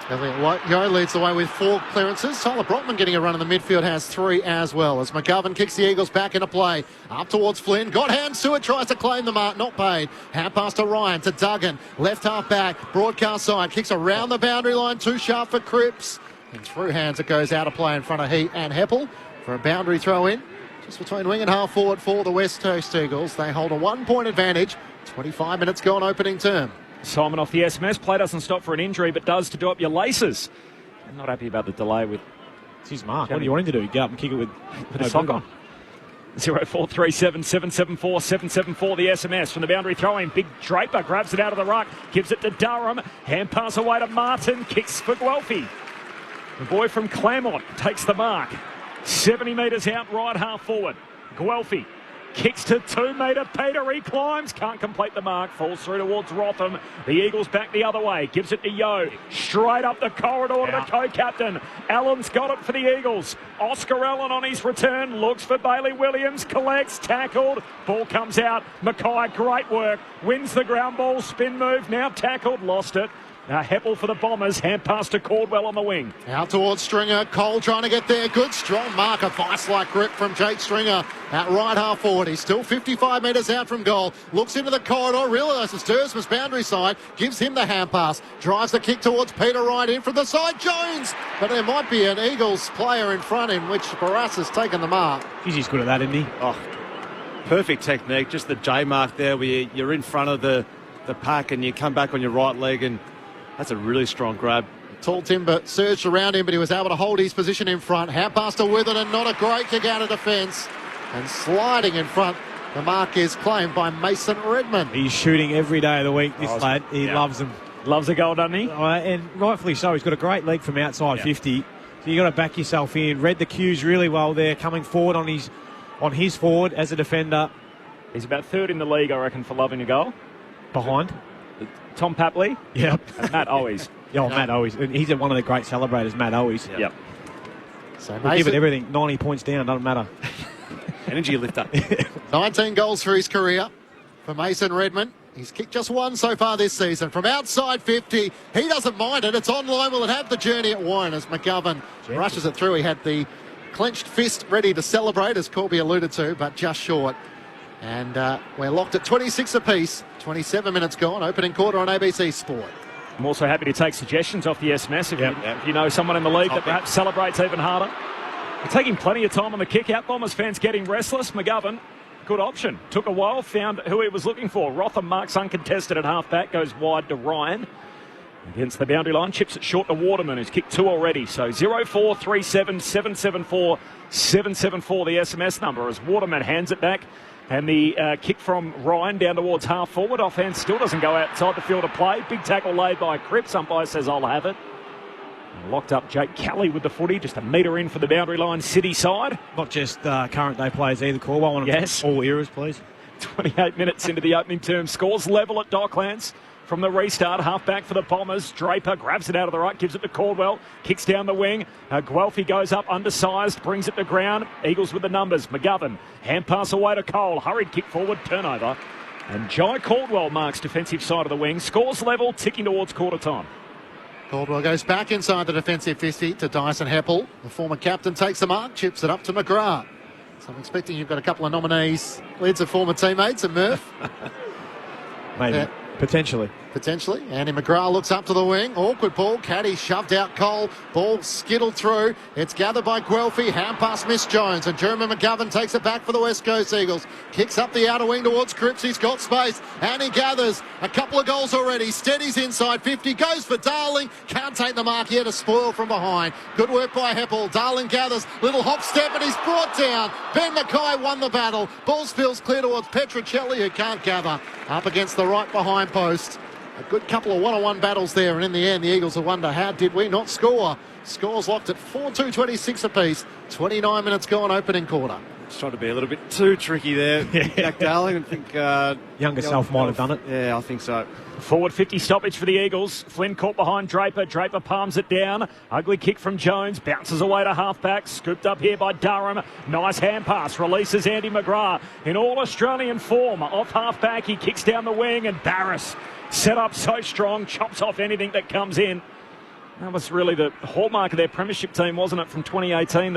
Elliot Yeo leads the way with 4 clearances. Tyler Brockman getting a run in the midfield has 3 as well. As McGovern kicks the Eagles back into play. Up towards Flynn. Got hands to it. Tries to claim the mark. Not paid. Hand pass to Ryan. To Duggan. Left half back. Broadcast side. Kicks around the boundary line. Too sharp for Cripps. And through hands it goes out of play in front of Heat and Heppel for a boundary throw in. Just between wing and half forward for the West Coast Eagles. They hold a 1 point advantage. 25 minutes gone opening term. Simon off the SMS. Play doesn't stop for an injury, but does to do up your laces. I'm not happy about the delay with... It's his mark. What do you want him to do? Get up and kick it with a sock on. 0437 774 774 the SMS from the boundary throw-in. Big Draper grabs it out of the ruck, gives it to Durham. Hand pass away to Martin. Kicks for Guelphy. The boy from Claremont takes the mark. 70 metres out, right half forward. Guelphy kicks to 2 metre. Peter, he climbs. Can't complete the mark. Falls through towards Rotham. The Eagles back the other way. Gives it to Yeo. Straight up the corridor to the co-captain. Allen's got it for the Eagles. Oscar Allen on his return. Looks for Bailey Williams. Collects. Tackled. Ball comes out. Mackay, great work. Wins the ground ball. Spin move. Now tackled. Lost it. Heppel for the Bombers. Hand pass to Caldwell on the wing. Out towards Stringer. Cole trying to get there. Good strong mark. A vice-like grip from Jake Stringer at right half forward. He's still 55 metres out from goal. Looks into the corridor. Realises Dursman's boundary side. Gives him the hand pass. Drives the kick towards Peter Wright in from the side. Jones. But there might be an Eagles player in front in which Barras has taken the mark. He's good at that, isn't he? Oh, perfect technique. Just the J mark there where you're in front of the pack and you come back on your right leg, and that's a really strong grab. Tall timber surged around him, but he was able to hold his position in front. Hand pass to Witherden, not a great kick out of defence. And sliding in front, the mark is claimed by Mason Redmond. He's shooting every day of the week, this lad. He loves them. Loves a goal, doesn't he? And rightfully so. He's got a great leg from outside 50. So you've got to back yourself in. Read the cues really well there, coming forward on his forward as a defender. He's about third in the league, I reckon, for loving a goal. Behind Tom Papley. Yep. And Matt Owies. Matt Owies. He's one of the great celebrators, Matt Owies. Yep. So we'll give it everything. 90 points down, doesn't matter. Energy lifter. 19 goals for his career for Mason Redmond. He's kicked just one so far this season. From outside 50, he doesn't mind it. It's online. Will it have the journey at Warren as McGovern rushes it through? He had the clenched fist ready to celebrate, as Corby alluded to, but just short. And we're locked at 26 apiece. 27 minutes gone. Opening quarter on ABC Sport. I'm also happy to take suggestions off the SMS if you know someone in the league that perhaps celebrates even harder. We're taking plenty of time on the kick-out. Bombers fans getting restless. McGovern, good option. Took a while, found who he was looking for. Rotham marks uncontested at half-back, goes wide to Ryan. Against the boundary line, chips it short to Waterman, who's kicked 2 already. So 0437 774 774, the SMS number, as Waterman hands it back. And the kick from Ryan down towards half forward. Offhand still doesn't go outside the field of play. Big tackle laid by Cripps. Umpire says, I'll have it. And locked up Jake Kelly with the footy, just a metre in for the boundary line, City side. Not just current day players either, Corwell. I want them from all eras, please. 28 minutes into the opening term. Scores level at Docklands. From the restart, half-back for the Bombers. Draper grabs it out of the right, gives it to Caldwell, kicks down the wing. Guelphy goes up undersized, brings it to ground. Eagles with the numbers. McGovern, hand pass away to Cole. Hurried kick forward, turnover. And Jai Caldwell marks defensive side of the wing. Scores level, ticking towards quarter time. Caldwell goes back inside the defensive 50 to Dyson Heppel. The former captain takes the mark, chips it up to McGrath. So I'm expecting you've got a couple of nominees, leads of former teammates, and Murph. Maybe. Potentially. Andy McGrath looks up to the wing. Awkward ball. Caddy shoved out Cole. Ball skittled through. It's gathered by Guelphy. Hand pass missed Jones. And Jeremy McGovern takes it back for the West Coast Eagles. Kicks up the outer wing towards Cripps. He's got space. And he gathers a couple of goals already. Steadies inside 50. Goes for Darling. Can't take the mark yet. A spoil from behind. Good work by Heppel. Darling gathers. Little hop step and he's brought down. Ben Mackay won the battle. Ball spills clear towards Petrocelli, who can't gather. Up against the right behind post. A good couple of one-on-one battles there, and in the end, the Eagles will wonder, how did we not score? Scores locked at 4-2-26 apiece. 29 minutes gone, opening quarter. Just trying to be a little bit too tricky there, Jack Darling. I think younger self might have done it. Yeah, I think so. Forward 50 stoppage for the Eagles. Flynn caught behind Draper. Draper palms it down. Ugly kick from Jones. Bounces away to halfback. Scooped up here by Durham. Nice hand pass. Releases Andy McGrath. In all Australian form. Off halfback. He kicks down the wing. And Barris set up so strong. Chops off anything that comes in. That was really the hallmark of their premiership team, wasn't it, from 2018?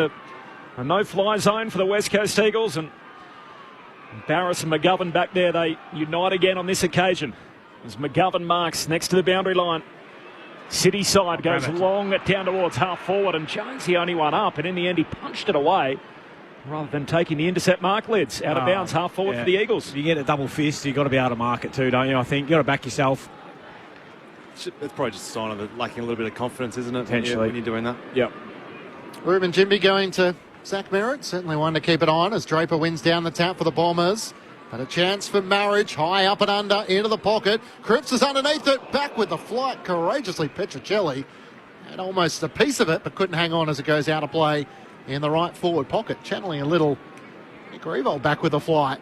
A no-fly zone for the West Coast Eagles. And Barris and McGovern back there. They unite again on this occasion. As McGovern marks next to the boundary line. City side goes long down towards half forward, and Jones the only one up, and in the end he punched it away rather than taking the intercept mark lids out of bounds half forward for the Eagles. If you get a double fist, you've got to be able to mark it too, don't you? I think you've got to back yourself. It's probably just a sign of lacking a little bit of confidence, isn't it? Potentially. When you're doing that. Yep. Ruben Jimby going to Zach Merritt. Certainly one to keep it on as Draper wins down the tap for the Bombers. But a chance for Marriage, high up and under, into the pocket. Cripps is underneath it, back with the flight courageously, Petrocelli. Had almost a piece of it, but couldn't hang on as it goes out of play in the right forward pocket. Channeling a little Nick Revolt back with the flight.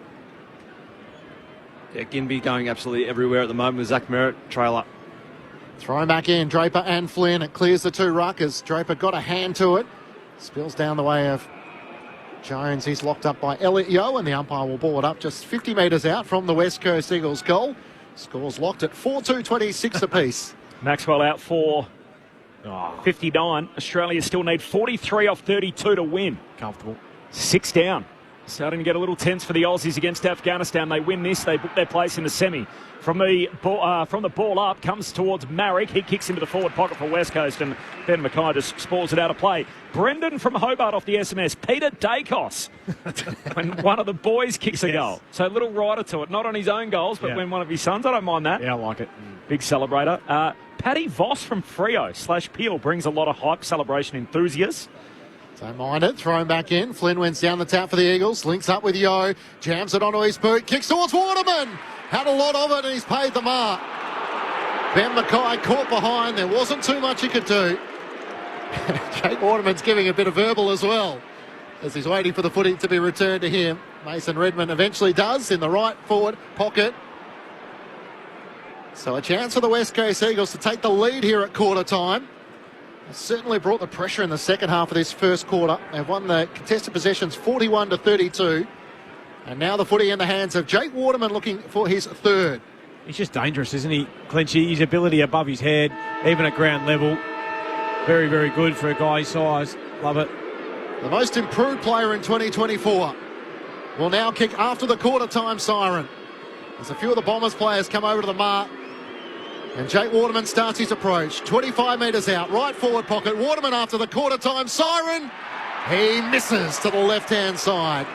Yeah, Ginby going absolutely everywhere at the moment with Zach Merritt, trail up. Throw back in, Draper and Flynn. It clears the two ruckers. Draper got a hand to it. Spills down the way of Jones. He's locked up by Elliot Yeo, and the umpire will ball it up just 50 metres out from the West Coast Eagles goal. Scores locked at 4-2-26 apiece. Maxwell out for 59. Australia still need 43 off 32 to win. Comfortable. 6 down. Starting to get a little tense for the Aussies against Afghanistan. They win this, they book their place in the semi. From the ball up, comes towards Marrick. He kicks into the forward pocket for West Coast, and Ben Mackay just spores it out of play. Brendan from Hobart off the SMS. Peter Dacos, when one of the boys kicks a goal. So a little rider to it, not on his own goals, but when one of his sons. I don't mind that. Yeah, I like it. Big celebrator. Paddy Voss from Freo/Peel brings a lot of hype, celebration enthusiasts. Don't mind it. Thrown back in. Flynn wins down the tap for the Eagles. Links up with Yo. Jams it onto his boot. Kicks towards Waterman. Had a lot of it and he's paid the mark. Ben Mackay caught behind. There wasn't too much he could do. Jake Waterman's giving a bit of verbal as well as he's waiting for the footy to be returned to him. Mason Redmond eventually does in the right forward pocket. So a chance for the West Coast Eagles to take the lead here at quarter time. They certainly brought the pressure in the second half of this first quarter. They've won the contested possessions 41-32. And now the footy in the hands of Jake Waterman looking for his third. He's just dangerous, isn't he, Clinchy? His ability above his head, even at ground level. Very, very good for a guy his size. Love it. The most improved player in 2024 will now kick after the quarter-time siren. As a few of the Bombers players come over to the mark. And Jake Waterman starts his approach. 25 metres out, right forward pocket. Waterman after the quarter-time siren. He misses to the left-hand side.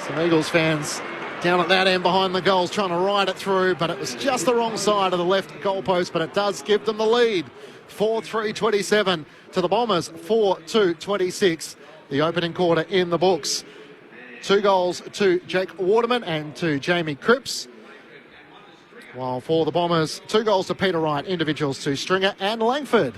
Some Eagles fans down at that end behind the goals trying to ride it through, but it was just the wrong side of the left goalpost, but it does give them the lead. 4-3-27 to the Bombers, 4-2-26. The opening quarter in the books. 2 goals to Jake Waterman and to Jamie Cripps. While for the Bombers, 2 goals to Peter Wright, individuals to Stringer and Langford.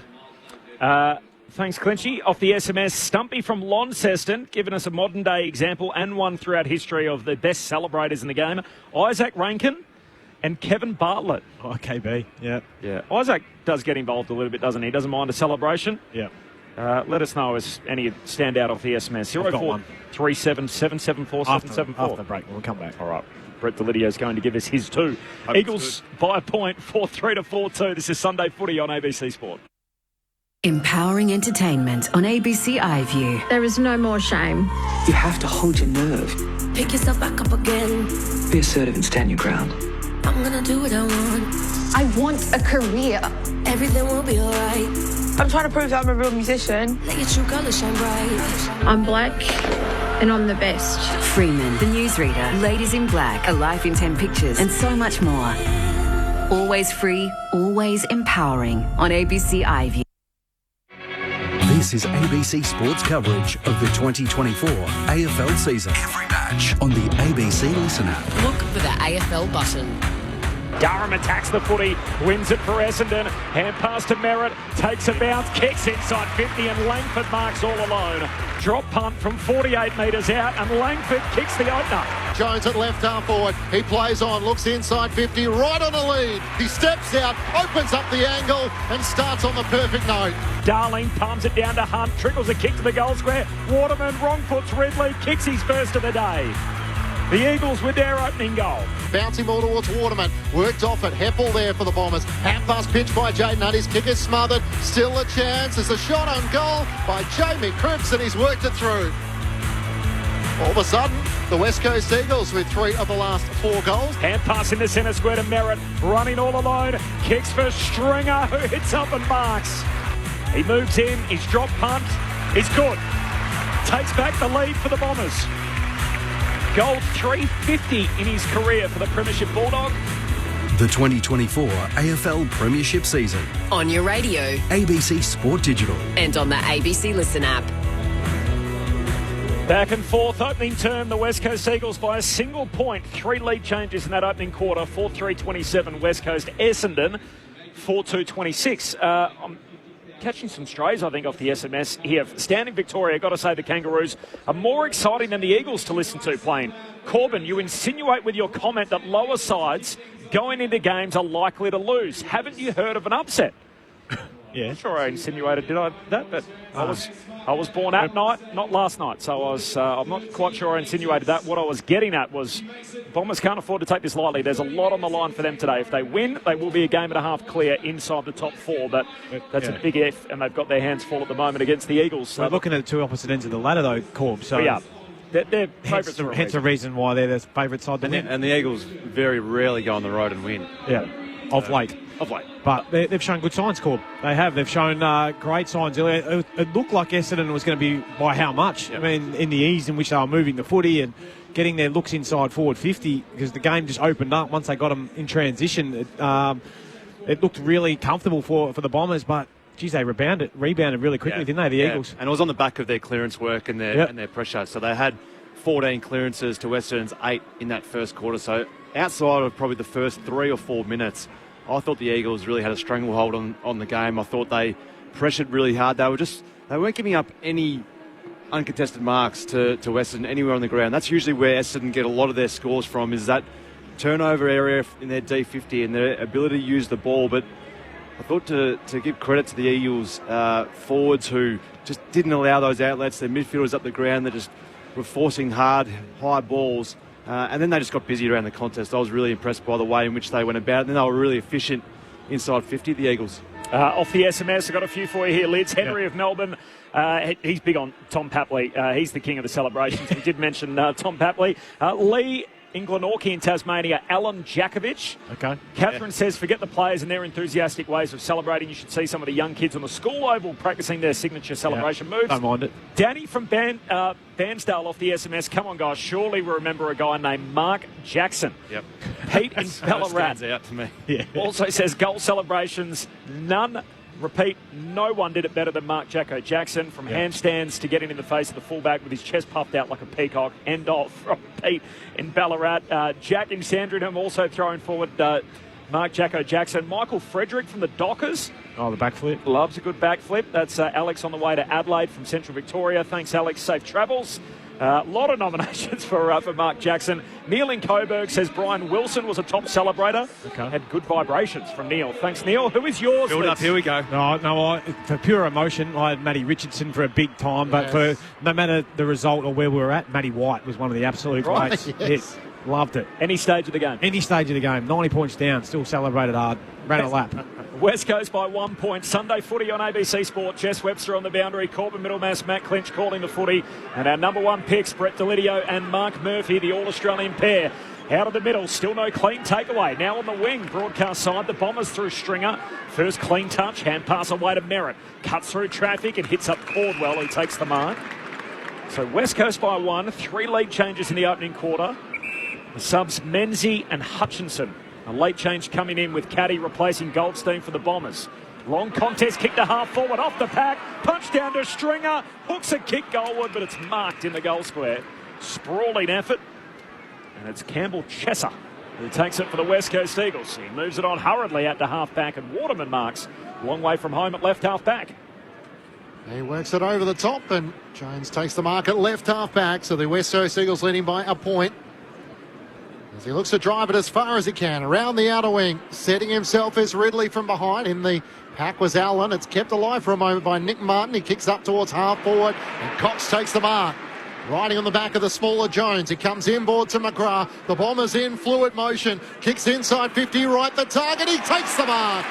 Thanks, Clinchy. Off the SMS, Stumpy from Launceston, giving us a modern-day example and one throughout history of the best celebrators in the game. Isaac Rankin and Kevin Bartlett. Oh, KB, yeah. Yeah. Isaac does get involved a little bit, doesn't he? Doesn't mind a celebration. Yeah. Let us know as any stand out off the SMS. 0437 774 774. After the break, we'll come back. All right. Brett Delidio is going to give us his too. Eagles by a point, 4-3-4-2. This is Sunday Footy on ABC Sport. Empowering entertainment on ABC iView. There is no more shame. You have to hold your nerve. Pick yourself back up again. Be assertive and stand your ground. I'm gonna do what I want. I want a career. Everything will be alright. I'm trying to prove that I'm a real musician. Let your true colours shine bright. I'm black and I'm the best. Freeman, the newsreader, Ladies in Black, A Life in 10 Pictures, and so much more. Always free, always empowering on ABC iView. This is ABC Sports coverage of the 2024 AFL season. Every match on the ABC Listen app. Look for the AFL button. Durham attacks the footy, wins it for Essendon. Hand pass to Merritt, takes a bounce, kicks inside 50, and Langford marks all alone. Drop punt from 48 metres out, and Langford kicks the opener. Jones at left half forward. He plays on, looks inside 50, right on the lead. He steps out, opens up the angle, and starts on the perfect note. Darling palms it down to Hunt, trickles a kick to the goal square. Waterman wrong foots Ridley, kicks his first of the day. The Eagles with their opening goal. Bouncing ball towards Waterman. Worked off at Heppel there for the Bombers. Hand pass pitch by Jaden Hunt. His kick is smothered. Still a chance. There's a shot on goal by Jamie Cripps, and he's worked it through. All of a sudden, the West Coast Eagles with 3 of the last 4 goals. Hand pass in the centre square to Merritt. Running all alone. Kicks for Stringer, who hits up and marks. He moves in. His drop punt is good. Takes back the lead for the Bombers. Goal 350 in his career for the Premiership Bulldog. The 2024 AFL Premiership season. On your radio. ABC Sport Digital. And on the ABC Listen app. Back and forth, opening term, the West Coast Eagles by a single point. 3 lead changes in that opening quarter. 4-3-27, West Coast Essendon. 4-2-26. I'm catching some strays, I think, off the SMS here. Standing Victoria, got to say the Kangaroos are more exciting than the Eagles to listen to playing. Corbin, you insinuate with your comment that lower sides going into games are likely to lose. Haven't you heard of an upset? Yeah. I'm sure I insinuated did I that, but I was born at night, not last night. So I'm not quite sure I insinuated that. What I was getting at was Bombers can't afford to take this lightly. There's a lot on the line for them today. If they win, they will be a game and a half clear inside the top 4. But that's a big if, and they've got their hands full at the moment against the Eagles. We're looking at the two opposite ends of the ladder, though, Corb. So we are. They're favourites. Hence a reason why they're the favourite side to win. And the Eagles very rarely go on the road and win. Yeah, of late. But they've shown good signs, Corb. They have. They've shown great signs earlier. It looked like Essendon was going to be by how much? I mean, in the ease in which they were moving the footy and getting their looks inside forward 50, because the game just opened up once they got them in transition. It looked really comfortable for the Bombers, but geez, they rebounded really quickly, didn't they, the Eagles? And it was on the back of their clearance work and their pressure. So they had 14 clearances to Essendon's 8 in that first quarter. So outside of probably the first 3 or 4 minutes, I thought the Eagles really had a stranglehold on the game. I thought they pressured really hard. They weren't giving up any uncontested marks to Essendon anywhere on the ground. That's usually where Essendon get a lot of their scores from, is that turnover area in their D50 and their ability to use the ball. But I thought to give credit to the Eagles forwards who just didn't allow those outlets. Their midfielders up the ground, they just were forcing hard, high balls. And then they just got busy around the contest. I was really impressed by the way in which they went about it. And then they were really efficient inside 50, the Eagles. Off the SMS, I've got a few for you here, Lids. Henry of Melbourne, he's big on Tom Papley. He's the king of the celebrations. We did mention Tom Papley. Lee in Glenorchy in Tasmania, Alan Jakovic. Okay. Catherine says, forget the players and their enthusiastic ways of celebrating. You should see some of the young kids on the school oval practicing their signature celebration moves. Don't mind it. Danny from Bairnsdale off the SMS. Come on, guys. Surely we remember a guy named Mark Jackson. Yep. Pete in Ballarat. Stands out to me. Yeah. Also says goal celebrations, none. Repeat, no one did it better than Mark Jacko Jackson, from handstands to getting in the face of the fullback with his chest puffed out like a peacock. End of from Pete in Ballarat. Jack in Sandringham also throwing forward Mark Jacko Jackson. Michael Frederick from the Dockers. Oh, the backflip. Loves a good backflip. That's Alex on the way to Adelaide from Central Victoria. Thanks, Alex. Safe travels. A lot of nominations for Mark Jackson. Neil in Coburg says Brian Wilson was a top celebrator. Okay. Had good vibrations from Neil. Thanks, Neil. Who is yours? Build up, here we go. No, for pure emotion, I had Matty Richardson for a big time, but for no matter the result or where we were at, Matty White was one of the absolute greats. Yes. Loved it. Any stage of the game. Any stage of the game. 90 points down, still celebrated hard. Ran a lap. West Coast by 1 point. Sunday footy on ABC Sport. Jess Webster on the boundary. Corbin Middlemass, Matt Clinch calling the footy. And our number 1 picks, Brett Delidio and Mark Murphy, the All-Australian pair. Out of the middle, still no clean takeaway. Now on the wing, broadcast side, the Bombers through Stringer. First clean touch, hand pass away to Merritt. Cuts through traffic and hits up Caldwell, who takes the mark. So West Coast by 1. 3 lead changes in the opening quarter. The subs Menzie and Hutchinson. A late change coming in with Caddy replacing Goldstein for the Bombers. Long contest, kick to half forward, off the pack, punch down to Stringer, hooks a kick goalward, but it's marked in the goal square. Sprawling effort, and it's Campbell Chesser who takes it for the West Coast Eagles. He moves it on hurriedly out to half back, and Waterman marks long way from home at left half back. He works it over the top, and Jones takes the mark at left half back, so the West Coast Eagles leading by a point. As he looks to drive it as far as he can, around the outer wing, setting himself is Ridley from behind. In the pack was Allen. It's kept alive for a moment by Nick Martin. He kicks up towards half forward, and Cox takes the mark. Riding on the back of the smaller Jones. He comes inboard to McGrath. The Bombers in fluid motion. Kicks inside 50, right the target. He takes the mark.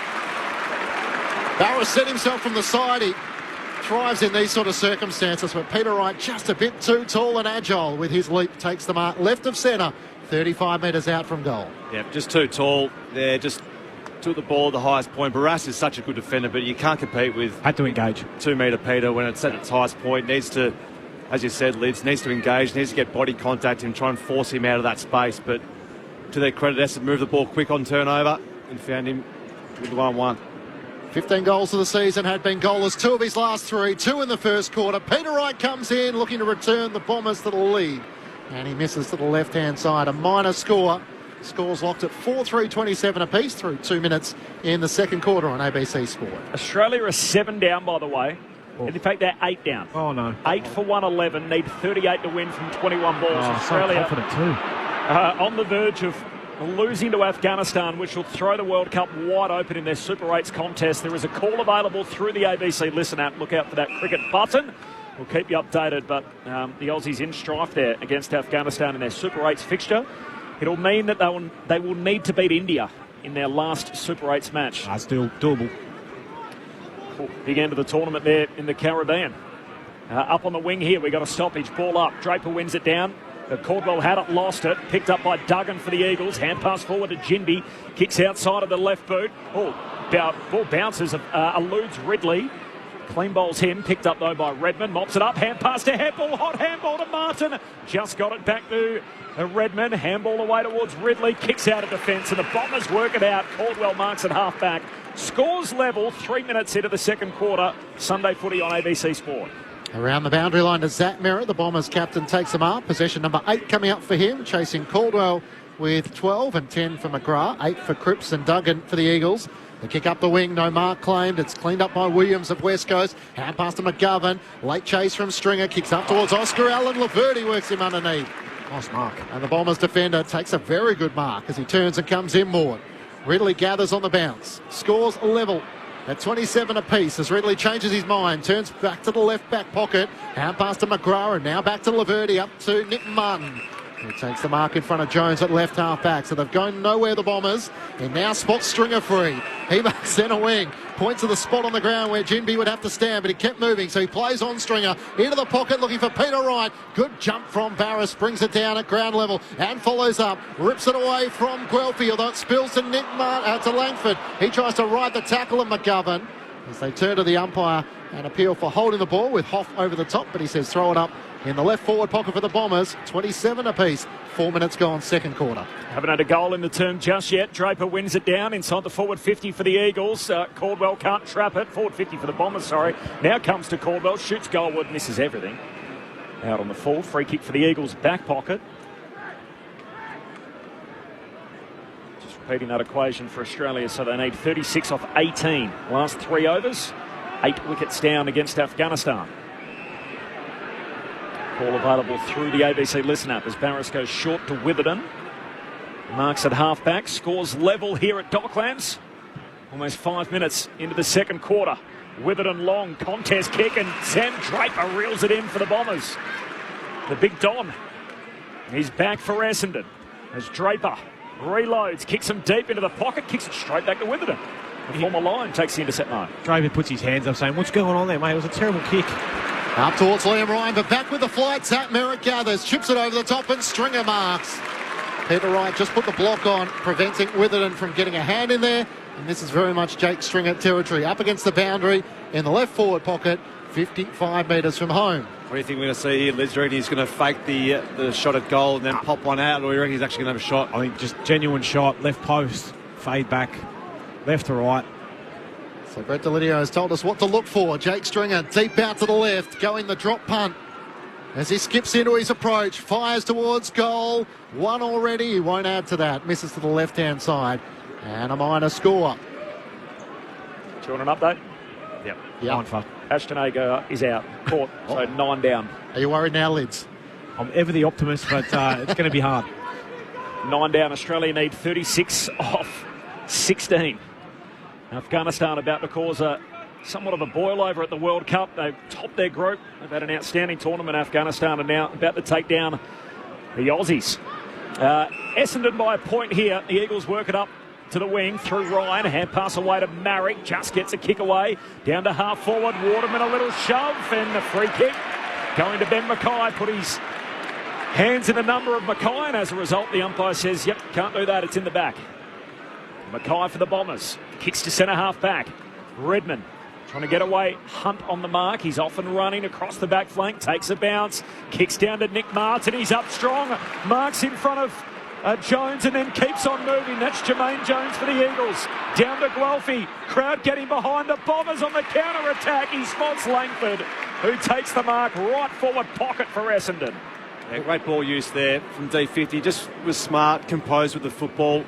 Barra set himself from the side. He thrives in these sort of circumstances, but Peter Wright just a bit too tall and agile with his leap. Takes the mark left of centre. 35 metres out from goal. Yeah, just too tall there, just took the ball at the highest point. Barras is such a good defender, but you can't compete with... Had to engage. 2 metre Peter when it's at its highest point. Needs to, as you said, Lids, needs to engage, needs to get body contact and try and force him out of that space. But to their credit, Essendon moved the ball quick on turnover and found him with the 1-1. 15 goals of the season, had been goalless 2 of his last 3, 2 in the first quarter. Peter Wright comes in looking to return the Bombers to the lead. And he misses to the left-hand side. A minor score. Scores locked at 4-3-27 apiece through 2 minutes in the second quarter on ABC Sport. Australia are 7 down, by the way. Oh. In fact, they're 8 down. Oh, no. 8 for 111. Need 38 to win from 21 balls. Oh, Australia so confident too. On the verge of... losing to Afghanistan, which will throw the World Cup wide open in their Super 8s contest. There is a call available through the ABC Listen app. Look out for that cricket button. We'll keep you updated, but the Aussies in strife there against Afghanistan in their Super 8s fixture. It'll mean that they will need to beat India in their last Super 8s match. That's still doable. Big end of the tournament there in the Caribbean. Up on the wing here, we got a stoppage. Ball up. Draper wins it down. Caldwell had it, lost it. Picked up by Duggan for the Eagles. Hand pass forward to Ginby. Kicks outside of the left boot. Ball bounces, eludes Ridley. Clean bowls him. Picked up though by Redmond. Mops it up. Hand pass to Heppel. Hot handball to Martin. Just got it back to Redmond. Handball away towards Ridley. Kicks out of defence and the Bombers work it out. Caldwell marks at half back. Scores level 3 minutes into the second quarter. Sunday footy on ABC Sport. Around the boundary line to Zach Merritt. The Bombers captain takes him up. Possession number 8 coming up for him. Chasing Caldwell with 12 and 10 for McGrath. 8 for Cripps and Duggan for the Eagles. The kick up the wing, no mark claimed. It's cleaned up by Williams of West Coast. Hand pass to McGovern. Late chase from Stringer. Kicks up towards Oscar Allen. Laverty works him underneath. Nice mark. And the Bombers defender takes a very good mark as he turns and comes inboard. Ridley gathers on the bounce. Scores level at 27 apiece as Ridley changes his mind. Turns back to the left back pocket. Hand pass to McGrath and now back to Laverty up to Nick Martin. He takes the mark in front of Jones at left half back. So they've gone nowhere, the Bombers. And now spots Stringer free. He makes centre wing. Points to the spot on the ground where Ginby would have to stand, but he kept moving. So he plays on Stringer. Into the pocket looking for Peter Wright. Good jump from Barris. Brings it down at ground level and follows up. Rips it away from Guelphy, although it spills to to Langford. He tries to ride the tackle of McGovern as they turn to the umpire and appeal for holding the ball with Hoff over the top, but he says throw it up in the left forward pocket for the Bombers. 27 apiece. 4 minutes gone, second quarter. Haven't had a goal in the term just yet. Draper wins it down inside the forward 50 for the Eagles. Caldwell can't trap it. Forward 50 for the Bombers, sorry. Now comes to Caldwell. Shoots goalward, misses everything. Out on the full. Free kick for the Eagles' back pocket. Just repeating that equation for Australia. So they need 36 off 18. Last 3 overs. 8 wickets down against Afghanistan. Call available through the ABC Listen app as Barris goes short to Witherden. Marks at half-back. Scores level here at Docklands. Almost 5 minutes into the second quarter. Witherden long, contest kick, and Sam Draper reels it in for the Bombers. The big Don. He's back for Essendon as Draper reloads, kicks him deep into the pocket, kicks it straight back to Witherden. The former line takes the intercept line. Draper puts his hands up saying, what's going on there, mate? It was a terrible kick. Up towards Liam Ryan, but back with the flight. Zach Merritt gathers, chips it over the top, and Stringer marks. Peter Wright just put the block on, preventing Witherden from getting a hand in there. And this is very much Jake Stringer territory. Up against the boundary in the left forward pocket, 55 metres from home. What do you think we're going to see here, Liz? Do you reckon he's going to fake the shot at goal and then pop one out, or do you reckon he's actually going to have a shot? I think just genuine shot, left post, fade back, left to right. So Brett Delidio has told us what to look for. Jake Stringer deep out to the left, going the drop punt. As he skips into his approach, fires towards goal. One already, he won't add to that. Misses to the left-hand side. And a minor score. Do you want an update? Yep. 9-4. Ashton Agar is out. Caught, so 9 down. Are you worried now, Lids? I'm ever the optimist, but it's going to be hard. 9 down. Australia need 36 off 16. Afghanistan about to cause somewhat of a boil over at the World Cup. They've topped their group. They've had an outstanding tournament. Afghanistan are now about to take down the Aussies. Essendon by a point here. The Eagles work it up to the wing through Ryan. Hand pass away to Marrick. Just gets a kick away. Down to half forward. Waterman a little shove and the free kick going to Ben Mackay. Put his hands in the number of Mackay, and as a result the umpire says, yep, can't do that. It's in the back. Mackay for the Bombers. Kicks to centre half back. Redmond trying to get away. Hunt on the mark. He's off and running across the back flank. Takes a bounce. Kicks down to Nick Martin. He's up strong. Marks in front of Jones and then keeps on moving. That's Jermaine Jones for the Eagles. Down to Guelphy. Crowd getting behind the Bombers on the counter-attack. He spots Langford, who takes the mark right forward pocket for Essendon. Yeah, great ball use there from D50. Just was smart, composed with the football.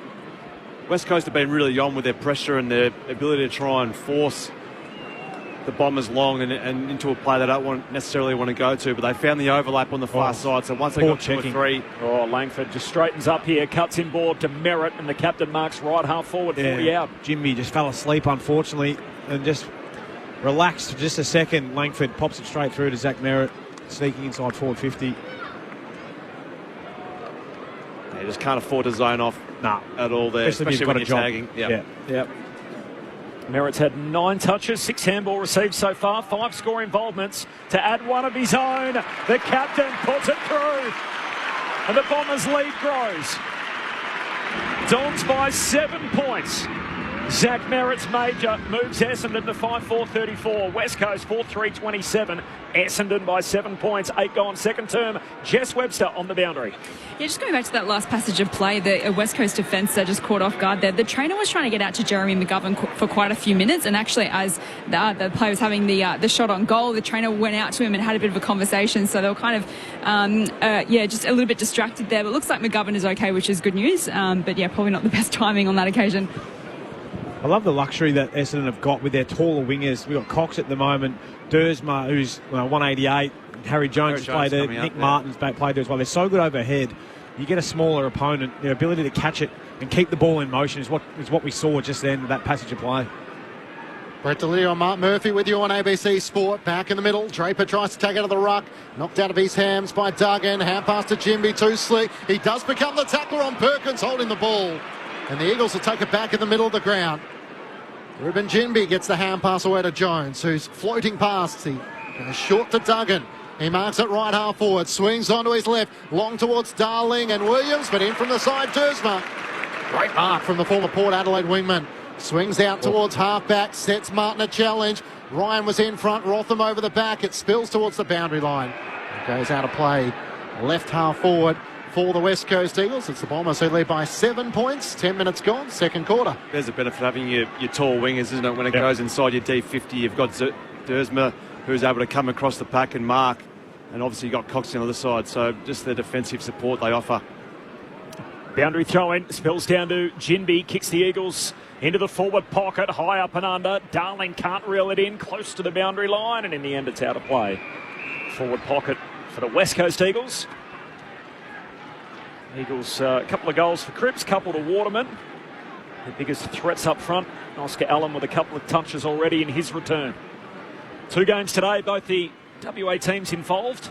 West Coast have been really on with their pressure and their ability to try and force the Bombers long and into a play they don't necessarily want to go to, but they found the overlap on the far side. So once they got 2 or 3. Oh, Langford just straightens up here, cuts in board to Merritt, and the captain marks right half forward, 40 out. Jimmy just fell asleep, unfortunately, and just relaxed for just a second. Langford pops it straight through to Zach Merritt, sneaking inside forward 50. They just can't afford to zone off at all there, especially when you're tagging. Yeah. Merritt's had 9 touches, 6 handball received so far, 5 score involvements to add one of his own. The captain puts it through, and the Bombers' lead grows. Dons by 7 points. Zach Merritt's major moves Essendon to 5-4-34. West Coast 4-3-27. Essendon by 7 points. 8 gone second term. Jess Webster on the boundary. Yeah, just going back to that last passage of play, the West Coast defence just caught off guard there. The trainer was trying to get out to Jeremy McGovern for quite a few minutes, and actually as the player was having the shot on goal, the trainer went out to him and had a bit of a conversation, so they were kind of just a little bit distracted there. But it looks like McGovern is okay, which is good news, but yeah, probably not the best timing on that occasion. I love the luxury that Essendon have got with their taller wingers. We've got Cox at the moment, Dersma, who's 188, Harry Jones has played there, Nick Martin's played there as well. They're so good overhead. You get a smaller opponent, their ability to catch it and keep the ball in motion is what we saw just then, that passage of play. Brett Delidio and Mark Murphy with you on ABC Sport. Back in the middle. Draper tries to take out of the ruck. Knocked out of his hands by Duggan. Hand pass to Jimby, too slick. He does become the tackler on Perkins, holding the ball. And the Eagles will take it back in the middle of the ground. Ruben Jinby gets the hand pass away to Jones, who's floating past. He goes short to Duggan. He marks it right half forward, swings onto his left, long towards Darling and Williams, but in from the side, Dersma. Great mark from the former Port Adelaide wingman. Swings out towards half-back, sets Martin a challenge. Ryan was in front, Rotham over the back. It spills towards the boundary line. It goes out of play, left half forward for the West Coast Eagles. It's the Bombers who lead by 7 points. 10 minutes gone, second quarter. There's a benefit of having your tall wingers, isn't it? When it goes inside your D50, you've got Dersma, who's able to come across the pack and mark. And obviously you've got Cox on the other side. So just the defensive support they offer. Boundary throw-in, spills down to Jinby, kicks the Eagles into the forward pocket, high up and under. Darling can't reel it in, close to the boundary line, and in the end it's out of play. Forward pocket for the West Coast Eagles. Eagles, a couple of goals for Cripps, couple to Waterman. The biggest threats up front. Oscar Allen with a couple of touches already in his return. 2 games today, both the WA teams involved.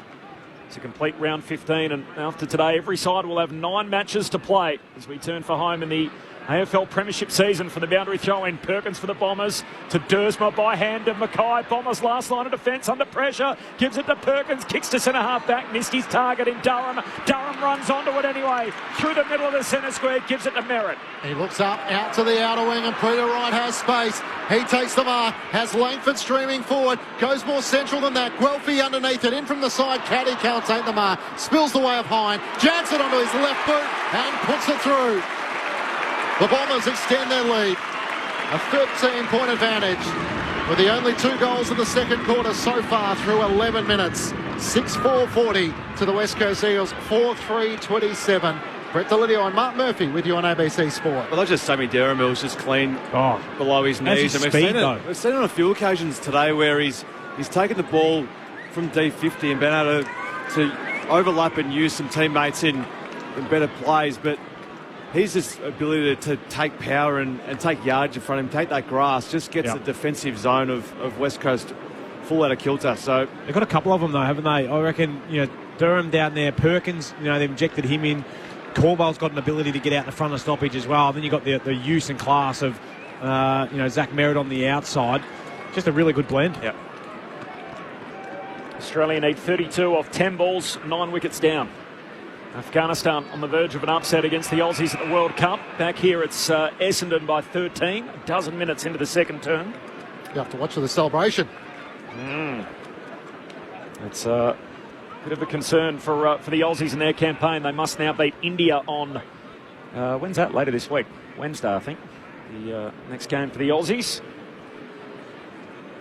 It's a complete round 15, and after today, every side will have 9 matches to play as we turn for home in the AFL Premiership season. For the boundary throw-in, Perkins for the Bombers to Dersma by hand to Mackay. Bombers last line of defence under pressure. Gives it to Perkins, kicks to centre half back, missed his target in Durham. Durham runs onto it anyway. Through the middle of the centre square, gives it to Merritt. He looks up, out to the outer wing, and Peter Wright has space. He takes the mark, has Langford streaming forward, goes more central than that. Guelphy underneath it, in from the side. Caddy can't take the mark, spills the way of Hine, jams it onto his left boot and puts it through. The Bombers extend their lead, a 13-point advantage, with the only 2 goals in the second quarter so far through 11 minutes. 6-4-40 to the West Coast Eagles, 4-3-27. Brett Delidio and Mark Murphy with you on ABC Sport. Well, that's just Sammy Derrimil was just clean below his knees. And we've seen it on a few occasions today where he's taken the ball from D50 and been able to overlap and use some teammates in better plays, but his just ability to take power and take yards in front of him, take that grass, just gets the defensive zone of West Coast full out of kilter. So they've got a couple of them though, haven't they? I reckon, Durham down there, Perkins, they've injected him in. Corwell's got an ability to get out in the front of stoppage as well. Then you've got the use and class of, Zach Merritt on the outside. Just a really good blend. Yep. Australia need 32 off 10 balls, 9 wickets down. Afghanistan on the verge of an upset against the Aussies at the World Cup. Back here it's Essendon by 13, a dozen minutes into the second term. You have to watch for the celebration. It's a bit of a concern for the Aussies in their campaign. They must now beat India on, when's that? Later this week. Wednesday, I think. The next game for the Aussies.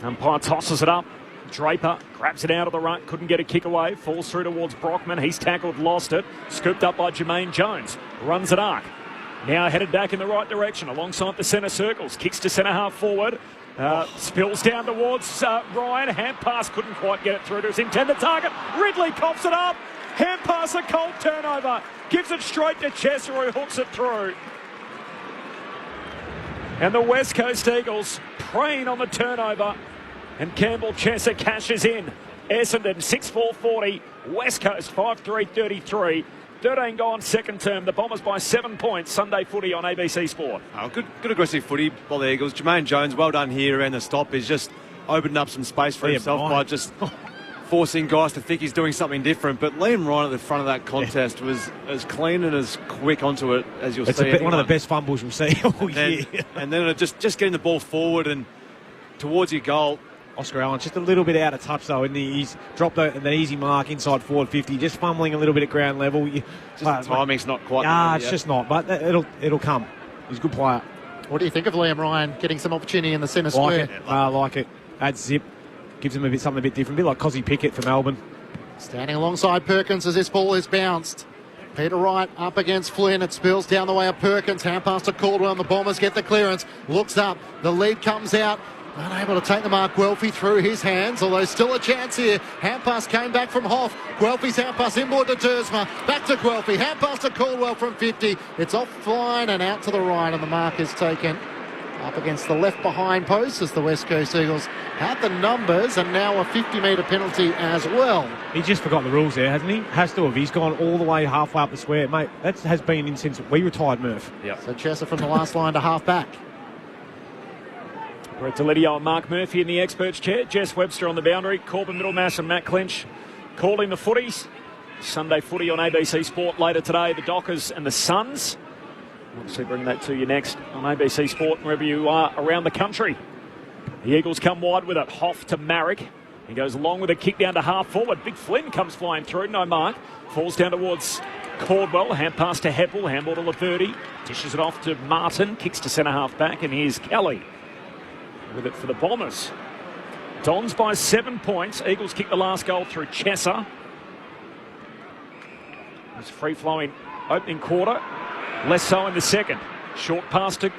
Umpire tosses it up. Draper grabs it out of the ruck, couldn't get a kick away, falls through towards Brockman. He's tackled, lost it, scooped up by Jermaine Jones, runs at arc. Now headed back in the right direction alongside the centre circles, kicks to centre half forward. Spills down towards Ryan. Hand pass, couldn't quite get it through to his intended target. Ridley coughs it up. Hand pass, a cold turnover. Gives it straight to Chesser, who hooks it through. And the West Coast Eagles preying on the turnover. And Campbell Chesser cashes in. Essendon 6-4-40. West Coast 5-3-33. 13 gone second term. The Bombers by 7 points. Sunday footy on ABC Sport. Oh, good aggressive footy by the Eagles. Jermaine Jones, well done here around the stop. He's just opened up some space for himself by just forcing guys to think he's doing something different. But Liam Ryan at the front of that contest was as clean and as quick onto it as you'll see. It's one of the best fumbles we'll see all year. And then just getting the ball forward and towards your goal. Oscar Allen just a little bit out of touch though. He's dropped the easy mark inside forward 50, just fumbling a little bit at ground level. The timing's not quite. It's just not. But it'll come. He's a good player. What do you think of Liam Ryan getting some opportunity in the centre square? Like it. Adds zip. Gives him something a bit different. A bit like Cozzy Pickett for Melbourne. Standing alongside Perkins as this ball is bounced. Peter Wright up against Flynn. It spills down the way of Perkins. Hand pass to Caldwell and the Bombers get the clearance. Looks up. The lead comes out. Unable to take the mark. Guelphy through his hands, although still a chance here. Hand pass came back from Hoff. Guelphy's hand pass inboard to Dersma. Back to Guelphy. Hand pass to Caldwell from 50. It's offline and out to the right, and the mark is taken up against the left behind post as the West Coast Eagles had the numbers, and now a 50-metre penalty as well. He just forgot the rules there, hasn't he? Has to have. He's gone all the way halfway up the square. Mate, that has been in since we retired, Murph. Yep. So Chesser from the last line to half back. Brett Delidio and Mark Murphy in the experts chair. Jess Webster on the boundary. Corbin Middlemass and Matt Clinch calling the footies. Sunday footy on ABC Sport later today. The Dockers and the Suns. Obviously bring that to you next on ABC Sport wherever you are around the country. The Eagles come wide with it. Hoff to Marrick. He goes long with a kick down to half forward. Big Flynn comes flying through. No mark. Falls down towards Caldwell. Hand pass to Heppel. Handball to Laverty. Dishes it off to Martin. Kicks to centre half back. And here's Kelly with it for the Bombers. Dons by 7 points. Eagles kick the last goal through Chesser. It's free-flowing opening quarter. Less so in the second. Short pass to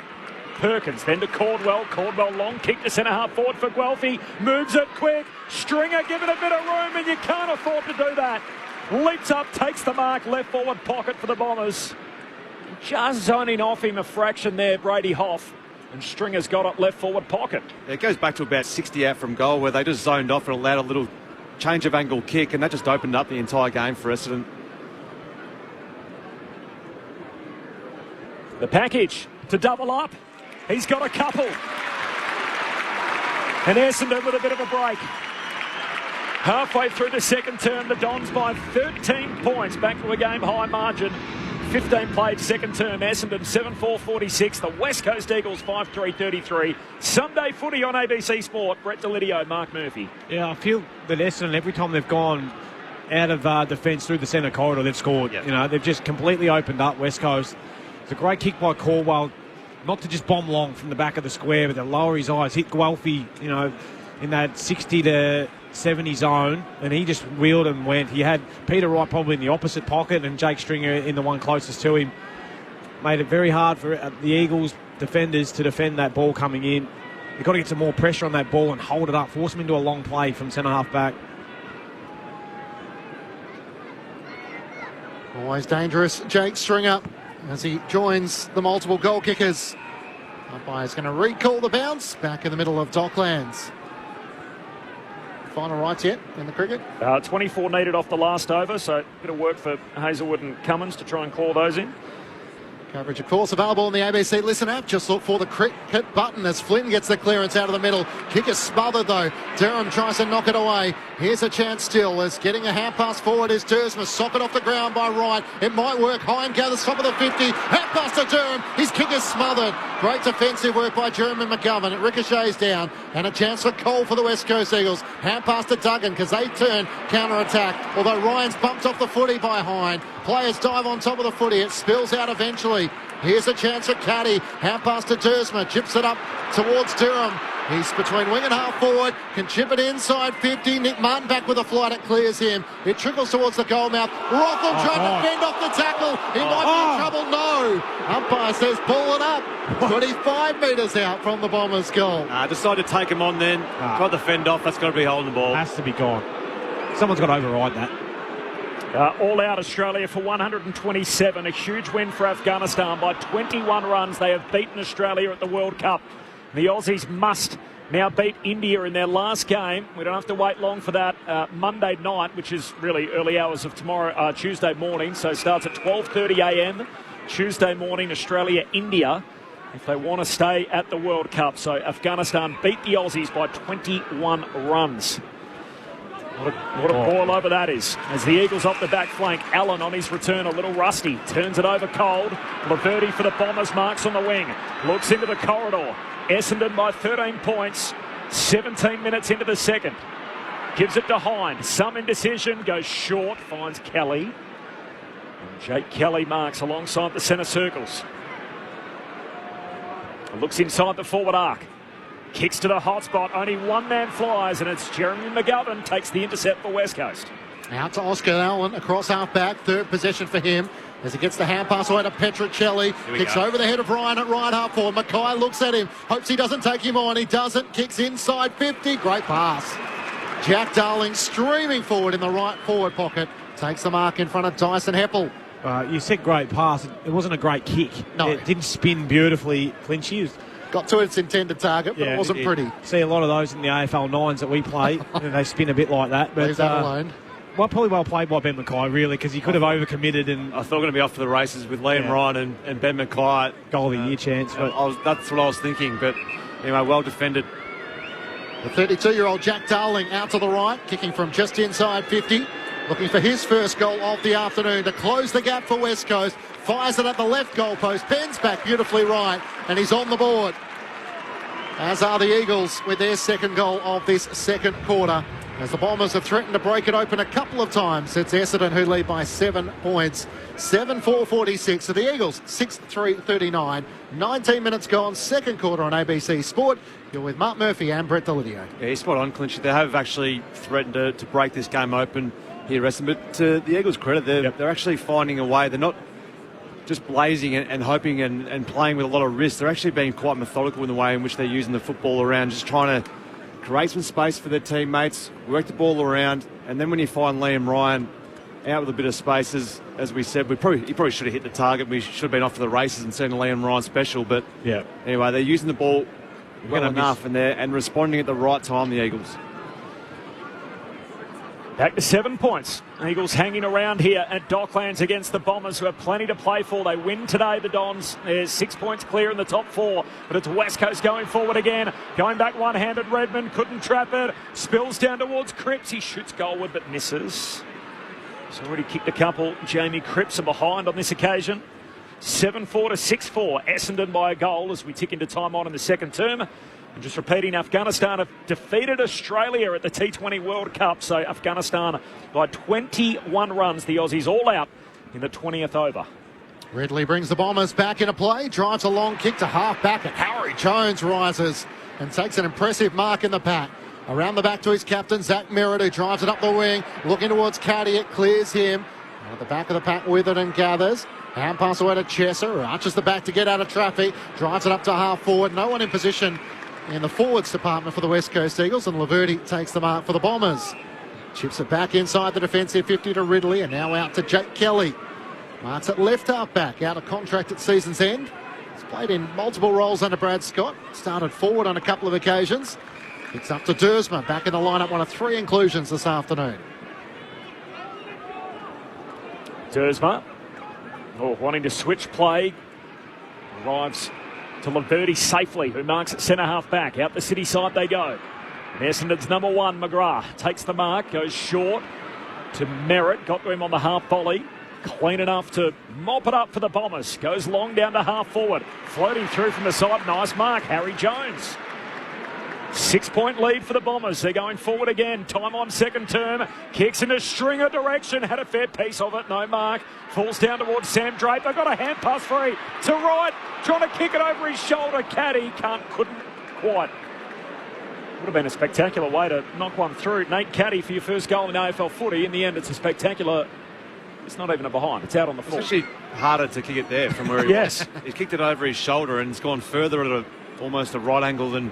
Perkins, then to Caldwell. Caldwell long kick to centre half forward for Guelphy. Moves it quick. Stringer give it a bit of room, and you can't afford to do that. Leaps up, takes the mark, left forward pocket for the Bombers. Just zoning off him a fraction there, Brady Hoff. And Stringer's got it left forward pocket. It goes back to about 60 out from goal where they just zoned off and allowed a little change of angle kick, and that just opened up the entire game for Essendon. The package to double up. He's got a couple. And Essendon with a bit of a break. Halfway through the second term, the Dons by 13 points. Back to a game high margin. 15 played second term. Essendon 7-4-46. The West Coast Eagles 5-3-33. Sunday footy on ABC Sport. Brett Delidio, Mark Murphy. Yeah, I feel that Essendon, every time they've gone out of defence through the centre corridor, they've scored. Yep. You know, they've just completely opened up West Coast. It's a great kick by Caldwell, not to just bomb long from the back of the square, but to lower his eyes, hit Guelphy, you know, in that 60 to 70 zone, and he just wheeled and went. He had Peter Wright probably in the opposite pocket and Jake Stringer in the one closest to him. Made it very hard for the Eagles defenders to defend that ball coming in. You've got to get some more pressure on that ball and hold it up, force them into a long play from centre half back. Always dangerous, Jake Stringer, as he joins the multiple goal kickers. Umpire's going to recall the bounce back in the middle of Docklands. Final rights yet in the cricket? 24 needed off the last over, so a bit of work for Hazelwood and Cummins to try and claw those in. Coverage, of course, available on the ABC Listen app. Just look for the cricket button as Flynn gets the clearance out of the middle. Kick is smothered, though. Durham tries to knock it away. Here's a chance still as getting a hand pass forward is Dersma. Socket off the ground by Wright. It might work. Hind gathers top of the 50. Hand pass to Durham. His kick is smothered. Great defensive work by Jeremy McGovern. It ricochets down. And a chance for Cole for the West Coast Eagles. Hand pass to Duggan because they turn counter-attack. Although Ryan's bumped off the footy by Hind. Players dive on top of the footy. It spills out eventually. Here's a chance for Caddy. Hand pass to Dersma. Chips it up towards Durham. He's between wing and half forward. Can chip it inside 50. Nick Martin back with a flight. It clears him. It trickles towards the goal mouth. Rothel trying to fend off the tackle. He might be in trouble. No. Umpire says pull it up. 25 metres out from the Bombers' goal. Decided to take him on then. Tried to fend off. That's got to be holding the ball. Has to be gone. Someone's got to override that. All out Australia for 127. A huge win for Afghanistan by 21 runs. They have beaten Australia at the World Cup. The Aussies must now beat India in their last game. We don't have to wait long for that. Monday night, which is really early hours of tomorrow, Tuesday morning. So it starts at 12:30 a.m. Tuesday morning, Australia, India, if they want to stay at the World Cup. So Afghanistan beat the Aussies by 21 runs. What a boil over that is. As the Eagles off the back flank, Allen on his return, a little rusty. Turns it over cold. Laverty for the Bombers, marks on the wing. Looks into the corridor. Essendon by 13 points. 17 minutes into the second. Gives it to Hind. Some indecision. Goes short. Finds Kelly. And Jake Kelly marks alongside the centre circles. Looks inside the forward arc. Kicks to the hot spot. Only one man flies, and it's Jeremy McGovern takes the intercept for West Coast. Out to Oscar Allen across half back. Third possession for him as he gets the hand pass away to Petricelli. Kicks over the head of Ryan at right half forward. Mackay looks at him. Hopes he doesn't take him on. He doesn't. Kicks inside 50. Great pass. Jack Darling streaming forward in the right forward pocket. Takes the mark in front of Dyson Heppel. You said great pass. It wasn't a great kick. No. It didn't spin beautifully, Clinchy. Got to its intended target, but it wasn't pretty. See a lot of those in the AFL 9s that we play, and they spin a bit like that. But leave that alone. Well, probably well played by Ben Mackay, really, because he could have overcommitted. And I thought we were going to be off for the races with Liam Ryan and Ben Mackay. Goal of the year chance. But that's what I was thinking. But anyway, well defended. The 32-year-old Jack Darling out to the right, kicking from just inside 50. Looking for his first goal of the afternoon to close the gap for West Coast. Fires it at the left goalpost, bends back beautifully right, and he's on the board. As are the Eagles with their second goal of this second quarter. As the Bombers have threatened to break it open a couple of times, it's Essendon who lead by 7 points. 7-4-46. So the Eagles, 6-3-39. 19 minutes gone, second quarter on ABC Sport. You're with Mark Murphy and Brett Delidio. Yeah, he's spot on, Clinchy. They have actually threatened to break this game open here, Essendon. But to the Eagles' credit, they're actually finding a way. They're not just blazing and hoping and playing with a lot of risk. They're actually being quite methodical in the way in which they're using the football around, just trying to create some space for their teammates, work the ball around, and then when you find Liam Ryan out with a bit of space, as we said, he probably should have hit the target. We should have been off for the races and seen Liam Ryan special. But anyway, they're using the ball well enough and responding at the right time, the Eagles. Back to 7 points. Eagles hanging around here at Docklands against the Bombers, who have plenty to play for. They win today, the Dons. They're 6 points clear in the top 4, but it's West Coast going forward again. Going back one-handed, Redmond couldn't trap it. Spills down towards Cripps. He shoots goalward but misses. He's already kicked a couple. Jamie Cripps are behind on this occasion. 7-4 to 6-4. Essendon by a goal as we tick into time on in the second term. And just repeating, Afghanistan have defeated Australia at the T20 World Cup. So Afghanistan by 21 runs. The Aussies all out in the 20th over. Ridley brings the Bombers back into play. Drives a long kick to half back. And Harry Jones rises and takes an impressive mark in the pack. Around the back to his captain, Zach Merritt, who drives it up the wing. Looking towards Caddy, it clears him. And at the back of the pack, Witherden gathers. Hand pass away to Chesser, who arches the back to get out of traffic. Drives it up to half forward. No one in position in the forwards department for the West Coast Eagles, and Laverty takes the mark for the Bombers. Chips it back inside the defensive 50 to Ridley, and now out to Jake Kelly. Marks at left half back, out of contract at season's end. He's played in multiple roles under Brad Scott. Started forward on a couple of occasions. It's up to Dersma, back in the lineup, one of 3 inclusions this afternoon. Dersma, wanting to switch play, arrives to Laverty safely, who marks at centre half back. Out the city side they go. Essendon's number 1, McGrath, takes the mark, goes short to Merritt, got to him on the half volley. Clean enough to mop it up for the Bombers. Goes long down to half forward. Floating through from the side. Nice mark, Harry Jones. 6-point lead for the Bombers. They're going forward again. Time on second term. Kicks in a stringer direction. Had a fair piece of it. No mark. Falls down towards Sam Draper. Got a hand pass free to right. Trying to kick it over his shoulder. Caddy couldn't quite. Would have been a spectacular way to knock one through. Nate Caddy for your first goal in AFL footy. In the end, it's a spectacular It's not even a behind. It's out on the floor. It's actually harder to kick it there from where he Yes. was. He's kicked it over his shoulder and it's gone further at almost a right angle than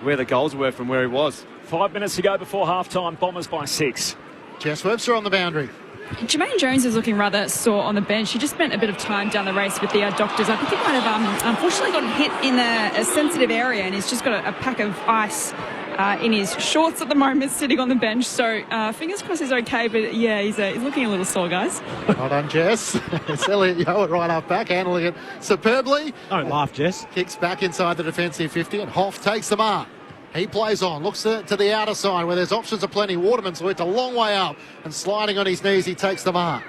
where the goals were from where he was. 5 minutes to go before half-time. Bombers by 6. Jess Webster on the boundary. Jermaine Jones is looking rather sore on the bench. He just spent a bit of time down the race with the doctors. I think he might have unfortunately gotten hit in a sensitive area, and he's just got a pack of ice in his shorts at the moment, sitting on the bench. So fingers crossed he's okay, but yeah, he's looking a little sore, guys. Well done, Jess. It's Elliot Yeo right up back, handling it superbly. Don't laugh, Jess. Kicks back inside the defensive 50, and Hoff takes the mark. He plays on, looks to the outer side where there's options aplenty. Waterman's worked a long way up and sliding on his knees, he takes the mark.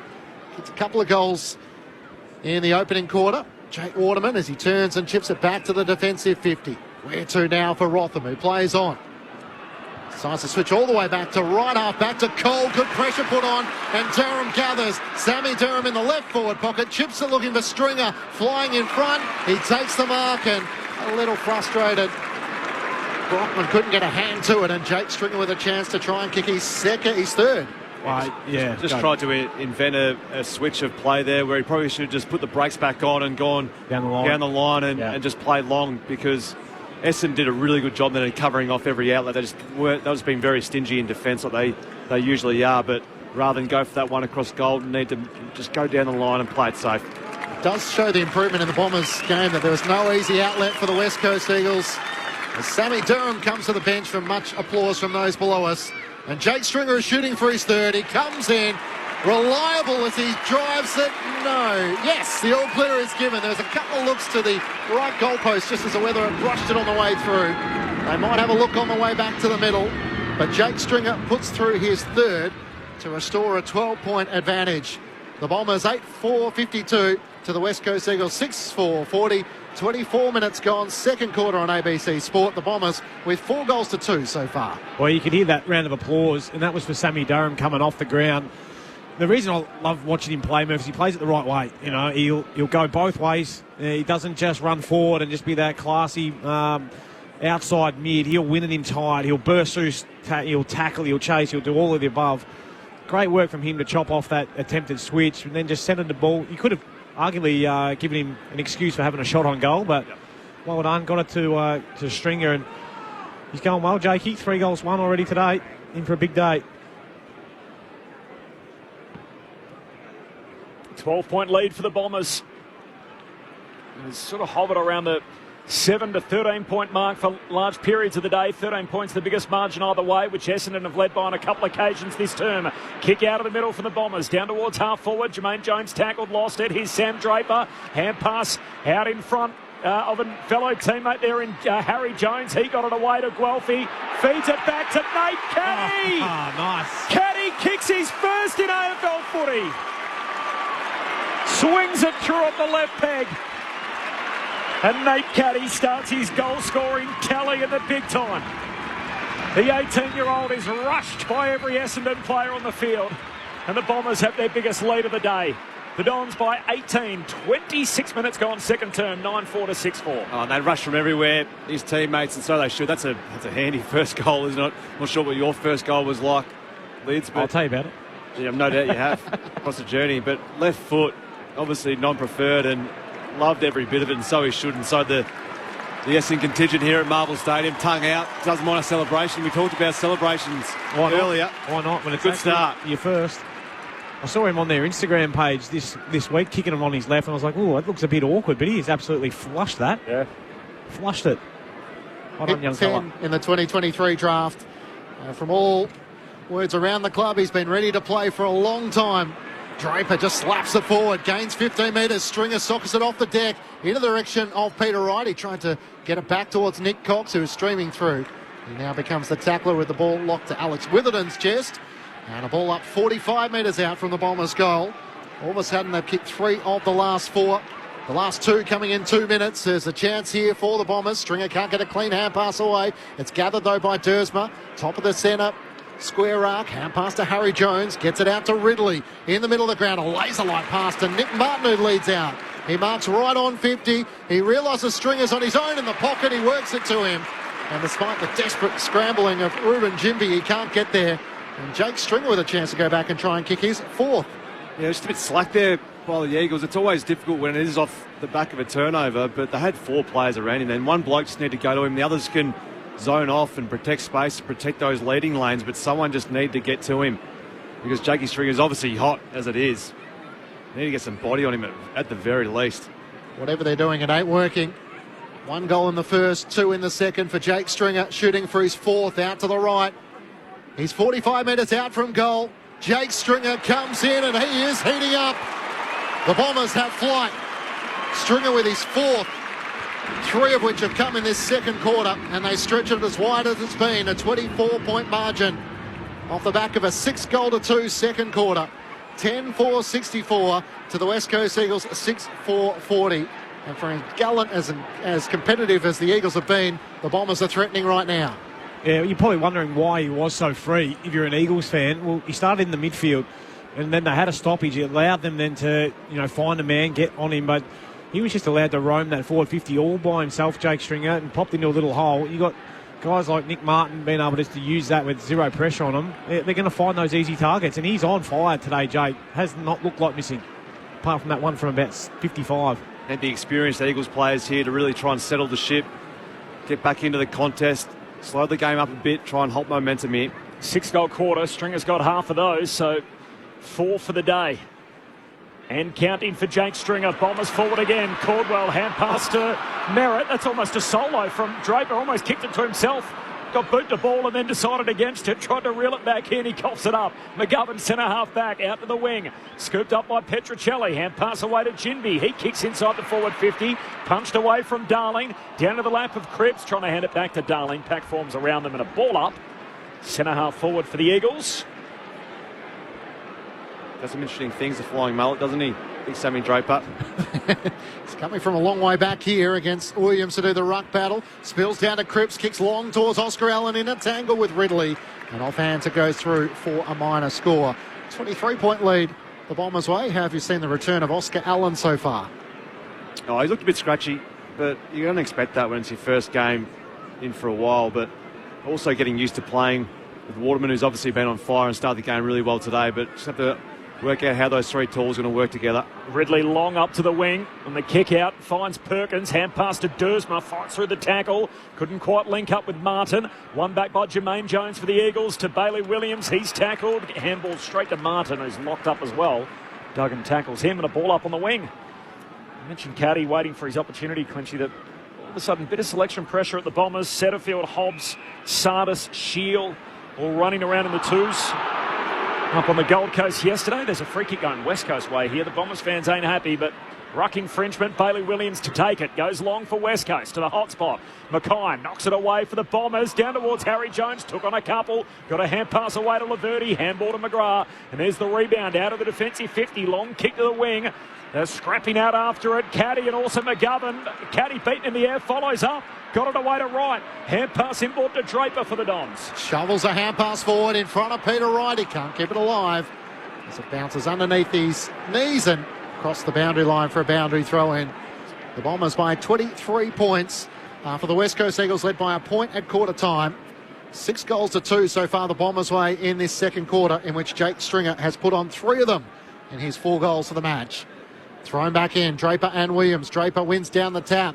Gets a couple of goals in the opening quarter. Jake Waterman as he turns and chips it back to the defensive 50. Where to now for Rotham, who plays on. Decides to switch all the way back to right half, back to Cole. Good pressure put on, and Durham gathers. Sammy Durham in the left forward pocket. Chips it looking for Stringer, flying in front. He takes the mark and a little frustrated. Brockman couldn't get a hand to it, and Jake Stringer with a chance to try and kick his third. Just tried to invent a switch of play there where he probably should have just put the brakes back on and gone down the line and just played long, because Essendon did a really good job then in covering off every outlet. They just being very stingy in defence like they usually are, but rather than go for that one across goal, need to just go down the line and play it safe. It does show the improvement in the Bombers game that there was no easy outlet for the West Coast Eagles. As Sammy Durham comes to the bench from much applause from those below us. And Jake Stringer is shooting for his third. He comes in, reliable as he drives it. No. Yes, the all clear is given. There's a couple of looks to the right goalpost just as the weather had brushed it on the way through. They might have a look on the way back to the middle. But Jake Stringer puts through his third to restore a 12-point advantage. The Bombers 8-4-52 to the West Coast Eagles 6-4-40. 24 minutes gone, second quarter on ABC Sport. The Bombers with 4-2 so far. Well, you could hear that round of applause, and that was for Sammy Durham coming off the ground. The reason I love watching him play, Murphy, is he plays it the right way. You know, he'll go both ways. He doesn't just run forward and just be that classy outside mid. He'll win it in tight. He'll burst through, he'll tackle, he'll chase, he'll do all of the above. Great work from him to chop off that attempted switch and then just centered the ball. You could have arguably given him an excuse for having a shot on goal, but well done. Got it to Stringer, and he's going well, Jakey. 3 goals, 1 already today. In for a big day. 12-point lead for the Bombers. It's sort of hovered around the 7 to 13-point mark for large periods of the day. 13 points, the biggest margin either way, which Essendon have led by on a couple of occasions this term. Kick out of the middle for the Bombers. Down towards half forward. Jermaine Jones tackled, lost it. Here's Sam Draper. Hand pass out in front of a fellow teammate there in Harry Jones. He got it away to Guelphy. Feeds it back to Nate Caddy. Nice. Caddy kicks his first in AFL footy. Swings it through at the left peg. And Nate Caddy starts his goal-scoring tally in the big time. The 18-year-old is rushed by every Essendon player on the field. And the Bombers have their biggest lead of the day. The Dons by 18, 26 minutes gone, second term, 9-4 to 6-4. Oh, and they rush from everywhere, his teammates, and so they should. That's a handy first goal, isn't it? Not sure what your first goal was like, Lids. But I'll tell you about it. Yeah, no doubt you have across the journey. But left foot, obviously non-preferred, and loved every bit of it, and so he should. And so the Essendon contingent here at Marvel Stadium, tongue out, doesn't mind a celebration. We talked about celebrations earlier. Why not? When it's good start. Your first. I saw him on their Instagram page this week, kicking him on his left, and I was like, oh, that looks a bit awkward, but he's absolutely flushed that. Yeah. Flushed it. Well done, young fella. In the 2023 draft. From all words around the club, he's been ready to play for a long time. Draper just slaps it forward, gains 15 metres. Stringer sockets it off the deck into the direction of Peter Wright. He tried to get it back towards Nick Cox, who was streaming through. He now becomes the tackler with the ball locked to Alex Witherden's chest. And a ball up 45 metres out from the Bombers' goal. All of a sudden, they've kicked 3 of the last 4. The last 2 coming in 2 minutes. There's a chance here for the Bombers. Stringer can't get a clean hand pass away. It's gathered, though, by Dersma. Top of the centre. Square arc, hand pass to Harry Jones, gets it out to Ridley in the middle of the ground, a laser light pass to Nick Martin, who leads out. He marks right on 50. He realises Stringer's on his own in the pocket. He works it to him, and despite the desperate scrambling of Ruben Jimby, he can't get there. And Jake Stringer with a chance to go back and try and kick his 4th. Yeah, just a bit slack there by the Eagles. It's always difficult when it is off the back of a turnover, but they had 4 players around him. Then one bloke just need to go to him. The others can zone off and protect space, protect those leading lanes, but someone just need to get to him because Jakey Stringer is obviously hot as it is. They need to get some body on him at the very least. Whatever they're doing, it ain't working. 1 goal in the first, 2 in the second for Jake Stringer, shooting for his 4th out to the right. He's 45 metres out from goal. Jake Stringer comes in and he is heating up. The Bombers have flight. Stringer with his 4th, 3 of which have come in this second quarter, and they stretch it as wide as it's been, a 24-point margin off the back of a 6-goal-to-2 second quarter. 10-4-64 to the West Coast Eagles, 6-4-40. And for as gallant, as competitive as the Eagles have been, the Bombers are threatening right now. Yeah, you're probably wondering why he was so free if you're an Eagles fan. Well, he started in the midfield and then they had a stoppage. It allowed them then to, find a man, get on him, but he was just allowed to roam that forward 50 all by himself, Jake Stringer, and popped into a little hole. You got guys like Nick Martin being able just to use that with zero pressure on them. They're going to find those easy targets, and he's on fire today, Jake. Has not looked like missing, apart from that one from about 55. And the experienced Eagles players here to really try and settle the ship, get back into the contest, slow the game up a bit, try and hold momentum here. 6-goal quarter. Stringer's got half of those, so 4 for the day. And counting for Jake Stringer. Bombers forward again. Caldwell, hand pass to Merritt. That's almost a solo from Draper. Almost kicked it to himself. Got boot the ball and then decided against it. Tried to reel it back in. He coughs it up. McGovern centre half back out to the wing. Scooped up by Petruccelli. Hand pass away to Ginby. He kicks inside the forward 50. Punched away from Darling. Down to the lap of Cripps. Trying to hand it back to Darling. Pack forms around them and a ball up. Centre half forward for the Eagles. Does some interesting things, the flying mullet, doesn't he? Big Sammy Draper. He's coming from a long way back here against Williams to do the ruck battle. Spills down to Cripps, kicks long towards Oscar Allen in a tangle with Ridley. And offhand it goes through for a minor score. 23-point lead the Bombers' way. How have you seen the return of Oscar Allen so far? Oh, he looked a bit scratchy, but you're going to expect that when it's your first game in for a while. But also getting used to playing with Waterman, who's obviously been on fire and started the game really well today. But just have to work out how those 3 tools are going to work together. Ridley long up to the wing and the kick out finds Perkins. Hand pass to Dersma, fights through the tackle. Couldn't quite link up with Martin. One back by Jermaine Jones for the Eagles to Bailey Williams. He's tackled. Handball straight to Martin, who's locked up as well. Duggan tackles him and a ball up on the wing. I mentioned Caddy waiting for his opportunity, Clinchy, that all of a sudden bit of selection pressure at the Bombers. Setterfield, Hobbs, Sardis, Shield all running around in the twos. Up on the Gold Coast yesterday, there's a free kick going West Coast way here. The Bombers fans ain't happy, but ruck infringement. Bailey Williams to take it. Goes long for West Coast to the hot spot. Mackay knocks it away for the Bombers. Down towards Harry Jones. Took on a couple. Got a hand pass away to Laverty. Handball to McGrath. And there's the rebound out of the defensive 50. Long kick to the wing. They're scrapping out after it. Caddy and also McGovern. Caddy beaten in the air. Follows up. Got it away to right. Hand pass inboard to Draper for the Dons. Shovels a hand pass forward in front of Peter Wright. He can't keep it alive as it bounces underneath his knees and across the boundary line for a boundary throw in. The Bombers by 23 points for the West Coast Eagles, led by a point at quarter time. 6-2 so far the Bombers' way in this second quarter, in which Jake Stringer has put on 3 of them in his 4 goals for the match. Thrown back in, Draper and Williams. Draper wins down the tap.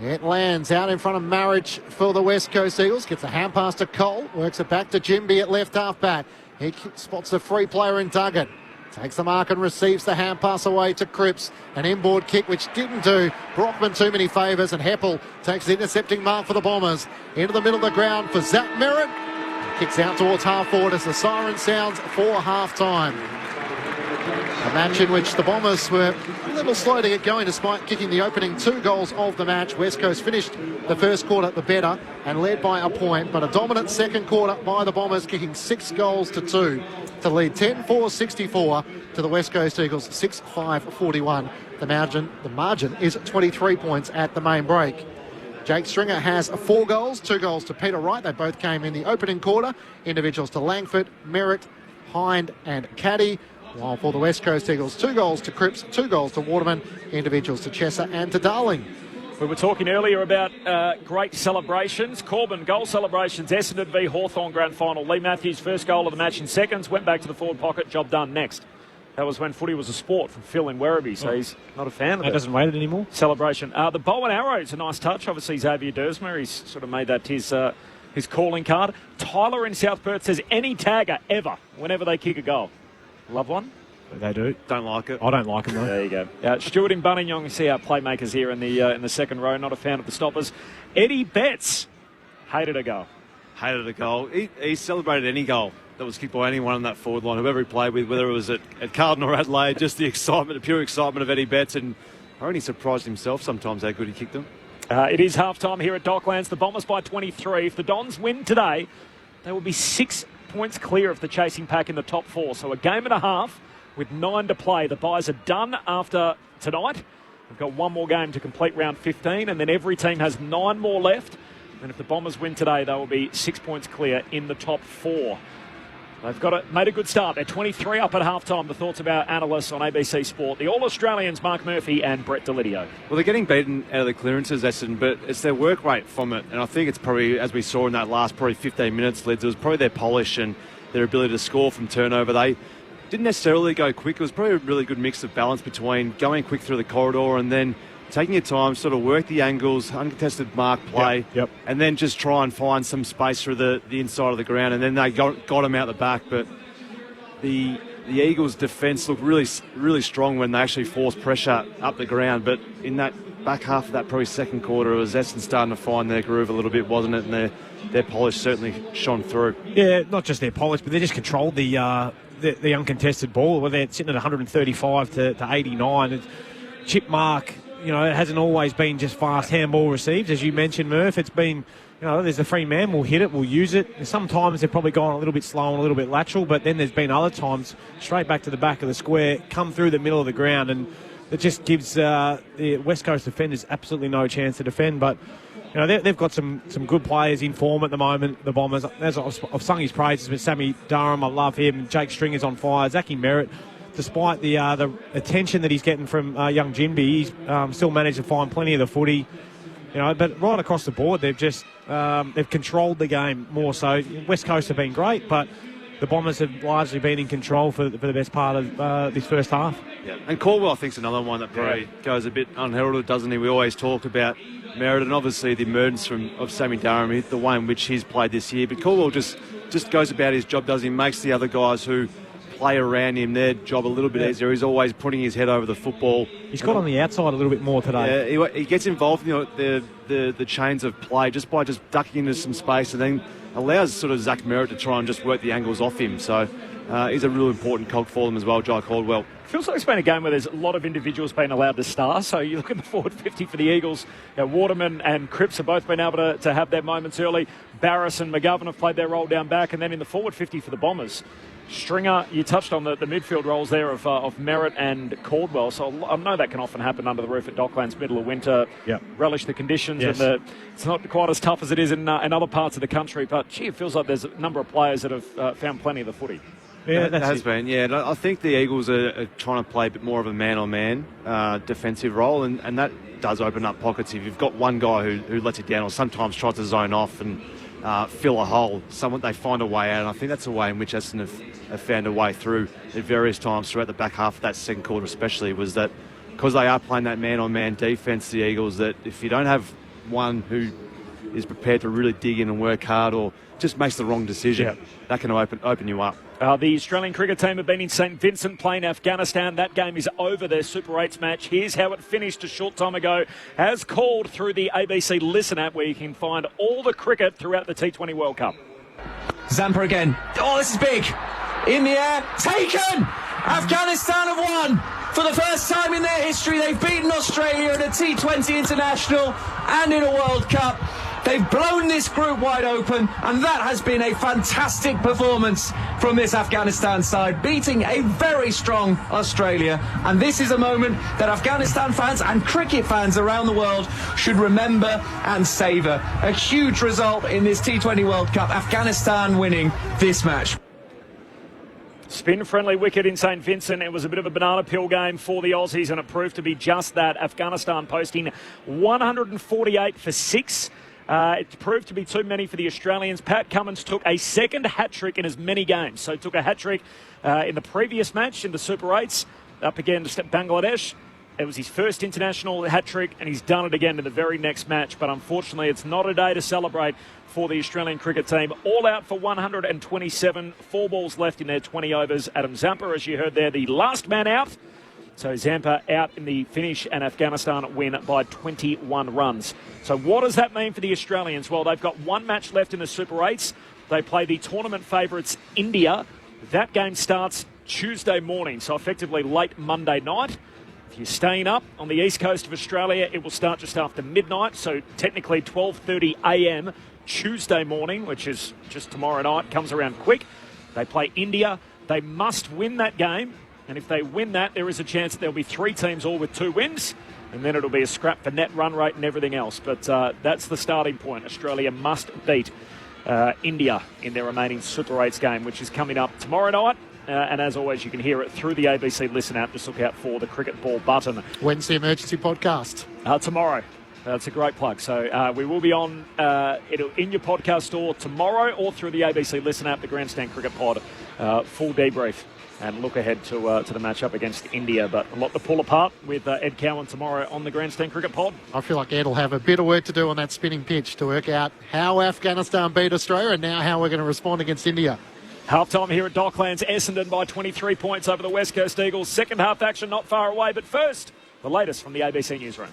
It lands out in front of Marriage for the West Coast Eagles. Gets a hand pass to Cole. Works it back to Ginby at left half back. He spots the free player in Duggan. Takes the mark and receives the hand pass away to Cripps. An inboard kick which didn't do Brockman too many favours, and Heppel takes the intercepting mark for the Bombers. Into the middle of the ground for Zach Merritt. Kicks out towards half forward as the siren sounds for half time. A match in which the Bombers were a little slow to get going despite kicking the opening 2 goals of the match. West Coast finished the first quarter the better and led by a point, but a dominant second quarter by the Bombers, kicking 6-2 to lead 10-4-64 to the West Coast Eagles 6-5-41. The margin is 23 points at the main break. Jake Stringer has 4 goals, 2 goals to Peter Wright. They both came in the opening quarter. Individuals to Langford, Merritt, Hind and Caddy. While for the West Coast Eagles, 2 goals to Cripps, 2 goals to Waterman, individuals to Chesser and to Darling. We were talking earlier about great celebrations. Corbin, goal celebrations, Essendon v Hawthorn grand final. Lee Matthews, first goal of the match in seconds, went back to the forward pocket, job done next. That was when footy was a sport from Phil in Werribee, so he's not a fan of He it. doesn't rate it anymore. Celebration. The bow and arrow is a nice touch. Obviously, Xavier Dersmer, he's sort of made that his calling card. Tyler in South Perth says any tagger ever, whenever they kick a goal. Love one? They do. Don't like it. I don't like them though. There you go. Stuart in Buninyong, you see our playmakers here in the second row. Not a fan of the stoppers. Eddie Betts hated a goal. Hated a goal. He celebrated any goal that was kicked by anyone on that forward line, whoever he played with, whether it was at Carlton or Adelaide, just the excitement, the pure excitement of Eddie Betts, and I only surprised himself sometimes how good he kicked them. It is half-time here at Docklands. The Bombers by 23. If the Dons win today, they will be 6 points clear of the chasing pack in the top 4. So a game and a half with 9 to play. The buys are done after tonight. We've got one more game to complete round 15, and then every team has 9 more left. And if the Bombers win today, they will be 6 points clear in the top 4. They've made a good start. They're 23 up at halftime. The thoughts about analysts on ABC Sport. The All-Australians, Mark Murphy and Brett Delidio. Well, they're getting beaten out of the clearances, Essendon, but it's their work rate from it. And I think it's probably, as we saw in that last probably 15 minutes, Lids, it was probably their polish and their ability to score from turnover. They didn't necessarily go quick. It was probably a really good mix of balance between going quick through the corridor and then taking your time, sort of work the angles, uncontested mark play, and then just try and find some space through the inside of the ground. And then they got him out the back. But the Eagles' defence looked really strong when they actually forced pressure up the ground. But in that back half of that probably second quarter, it was Essendon starting to find their groove a little bit, wasn't it? And their polish certainly shone through. Yeah, not just their polish, but they just controlled the uncontested ball. Where they're sitting at 135 to 89. Chip mark. You know, it hasn't always been just fast handball received. As you mentioned, Murph, it's been, there's a free man, we'll hit it, we'll use it. And sometimes they've probably gone a little bit slow and a little bit lateral, but then there's been other times straight back to the back of the square, come through the middle of the ground, and it just gives the West Coast defenders absolutely no chance to defend. But, they've got some good players in form at the moment, the Bombers. As I've sung his praises with Sammy Durham, I love him. Jake Stringer's on fire. Zachy Merritt, despite the attention that he's getting from young Jinby, he's still managed to find plenty of the footy. But right across the board, they've just they've controlled the game more so. West Coast have been great, but the Bombers have largely been in control for the best part of this first half. Yeah, and Caldwell, I think, is another one that probably goes a bit unheralded, doesn't he? We always talk about Merritt and obviously the emergence of Sammy Durham, the way in which he's played this year. But Caldwell just goes about his job, does he? Makes the other guys who play around him their job a little bit easier. He's always putting his head over the football. He's got on the outside a little bit more today. Yeah, he gets involved in the chains of play just by just ducking into some space, and then allows sort of Zach Merritt to try and just work the angles off him. So he's a real important cog for them as well, Jai Caldwell. Feels like it's been a game where there's a lot of individuals being allowed to star. So you look at the forward 50 for the Eagles. Waterman and Cripps have both been able to have their moments early. Barris and McGovern have played their role down back. And then in the forward 50 for the Bombers, Stringer, you touched on the midfield roles there of Merritt and Caldwell. So I know that can often happen under the roof at Docklands, middle of winter. Yep. Relish the conditions. Yes. And it's not quite as tough as it is in other parts of the country. But, gee, it feels like there's a number of players that have found plenty of the footy. Yeah, it has been. Yeah, I think the Eagles are trying to play a bit more of a man-on-man defensive role, and that does open up pockets. If you've got one guy who lets it down or sometimes tries to zone off and fill a hole, they find a way out, and I think that's a way in which Essendon have found a way through at various times throughout the back half of that second quarter especially, was that because they are playing that man-on-man defence, the Eagles, that if you don't have one who is prepared to really dig in and work hard or just makes the wrong decision, that can open you up. The Australian cricket team have been in St Vincent playing Afghanistan. That game is over, their Super 8s match. Here's how it finished a short time ago, as called through the ABC Listen app, where you can find all the cricket throughout the T20 World Cup. Zampa again. Oh, this is big. In the air. Taken! Afghanistan have won. For the first time in their history, they've beaten Australia in a T20 International and in a World Cup. They've blown this group wide open, and that has been a fantastic performance from this Afghanistan side, beating a very strong Australia. And this is a moment that Afghanistan fans and cricket fans around the world should remember and savour. A huge result in this T20 World Cup, Afghanistan winning this match. Spin-friendly wicket in St Vincent. It was a bit of a banana peel game for the Aussies, and it proved to be just that. Afghanistan posting 148 for 6. It proved to be too many for the Australians. Pat Cummins took a second hat-trick in as many games. So took a hat-trick in the previous match in the Super 8s up against Bangladesh. It was his first international hat-trick, and he's done it again in the very next match. But unfortunately, it's not a day to celebrate for the Australian cricket team. All out for 127, 4 balls left in their 20 overs. Adam Zampa, as you heard there, the last man out. So Zampa out in the finish, and Afghanistan win by 21 runs. So what does that mean for the Australians? Well, they've got one match left in the Super 8s. They play the tournament favourites, India. That game starts Tuesday morning, so effectively late Monday night. If you're staying up on the east coast of Australia, it will start just after midnight, so technically 12:30 a.m. Tuesday morning, which is just tomorrow night, comes around quick. They play India. They must win that game, and if they win that, there is a chance that there'll be 3 teams all with 2 wins, and then it'll be a scrap for net run rate and everything else. But that's the starting point. Australia must beat India in their remaining Super 8s game, which is coming up tomorrow night. And as always, you can hear it through the ABC Listen app. Just look out for the cricket ball button. When's the emergency podcast? Tomorrow. That's a great plug. So we will be on in your podcast store tomorrow or through the ABC Listen app, the Grandstand Cricket Pod. Full debrief and look ahead to the matchup against India. But a lot to pull apart with Ed Cowan tomorrow on the Grandstand Cricket Pod. I feel like Ed will have a bit of work to do on that spinning pitch to work out how Afghanistan beat Australia and now how we're going to respond against India. Half-time here at Docklands. Essendon by 23 points over the West Coast Eagles. Second half action not far away. But first, the latest from the ABC Newsroom.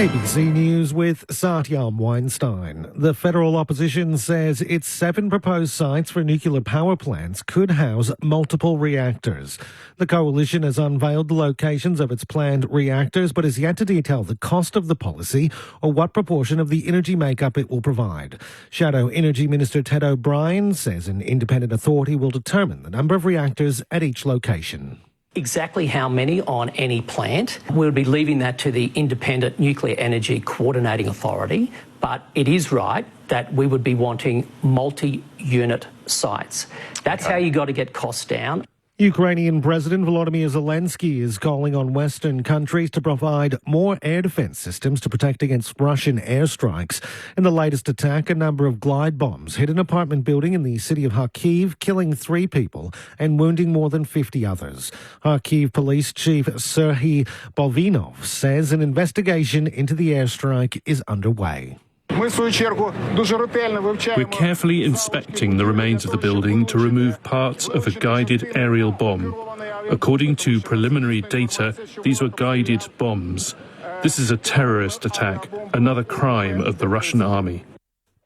ABC News with Satyam Weinstein. The federal opposition says its 7 proposed sites for nuclear power plants could house multiple reactors. The coalition has unveiled the locations of its planned reactors, but has yet to detail the cost of the policy or what proportion of the energy makeup it will provide. Shadow Energy Minister Ted O'Brien says an independent authority will determine the number of reactors at each location. Exactly how many on any plant, we'll be leaving that to the Independent Nuclear Energy Coordinating Authority, but it is right that we would be wanting multi-unit sites. That's how you got to get costs down. Ukrainian President Volodymyr Zelensky is calling on Western countries to provide more air defense systems to protect against Russian airstrikes. In the latest attack, a number of glide bombs hit an apartment building in the city of Kharkiv, killing 3 people and wounding more than 50 others. Kharkiv Police Chief Serhiy Bolvinov says an investigation into the airstrike is underway. We're carefully inspecting the remains of the building to remove parts of a guided aerial bomb. According to preliminary data, these were guided bombs. This is a terrorist attack, another crime of the Russian army.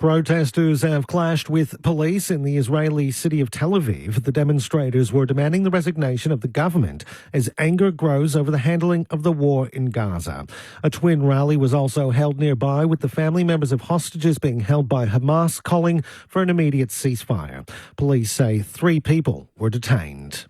Protesters have clashed with police in the Israeli city of Tel Aviv. The demonstrators were demanding the resignation of the government as anger grows over the handling of the war in Gaza. A twin rally was also held nearby with the family members of hostages being held by Hamas calling for an immediate ceasefire. Police say 3 people were detained.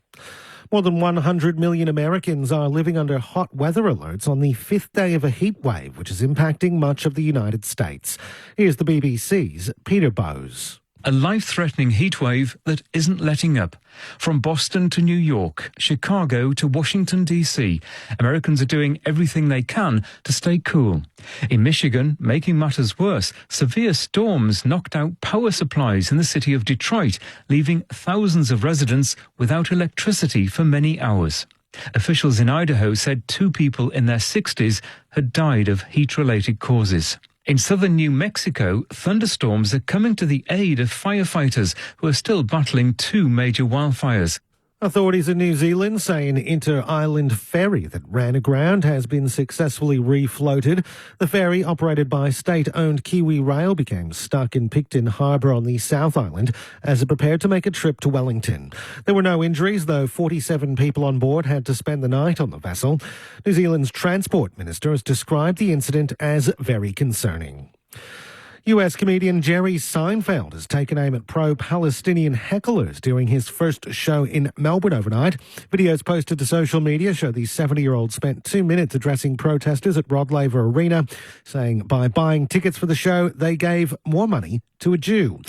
More than 100 million Americans are living under hot weather alerts on the 5th day of a heat wave, which is impacting much of the United States. Here's the BBC's Peter Bowes. A life-threatening heatwave that isn't letting up. From Boston to New York, Chicago to Washington, D.C., Americans are doing everything they can to stay cool. In Michigan, making matters worse, severe storms knocked out power supplies in the city of Detroit, leaving thousands of residents without electricity for many hours. Officials in Idaho said 2 people in their 60s had died of heat-related causes. In southern New Mexico, thunderstorms are coming to the aid of firefighters who are still battling 2 major wildfires. Authorities in New Zealand say an inter-island ferry that ran aground has been successfully refloated. The ferry, operated by state-owned Kiwi Rail, became stuck in Picton Harbour on the South Island as it prepared to make a trip to Wellington. There were no injuries, though 47 people on board had to spend the night on the vessel. New Zealand's Transport Minister has described the incident as very concerning. US comedian Jerry Seinfeld has taken aim at pro-Palestinian hecklers during his first show in Melbourne overnight. Videos posted to social media show the 70-year-old spent 2 minutes addressing protesters at Rod Laver Arena, saying by buying tickets for the show, they gave more money to a Jew.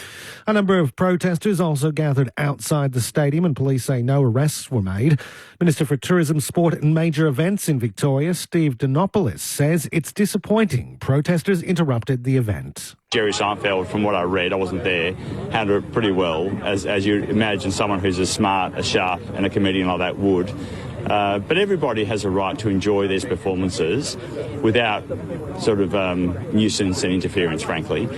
A number of protesters also gathered outside the stadium, and police say no arrests were made. Minister for Tourism, Sport and Major Events in Victoria, Steve Dinopoulos, says it's disappointing protesters interrupted the event. Jerry Seinfeld, from what I read, I wasn't there, handled it pretty well, as you imagine someone who's as smart, as sharp and a comedian like that would. But everybody has a right to enjoy these performances without sort of nuisance and interference, frankly.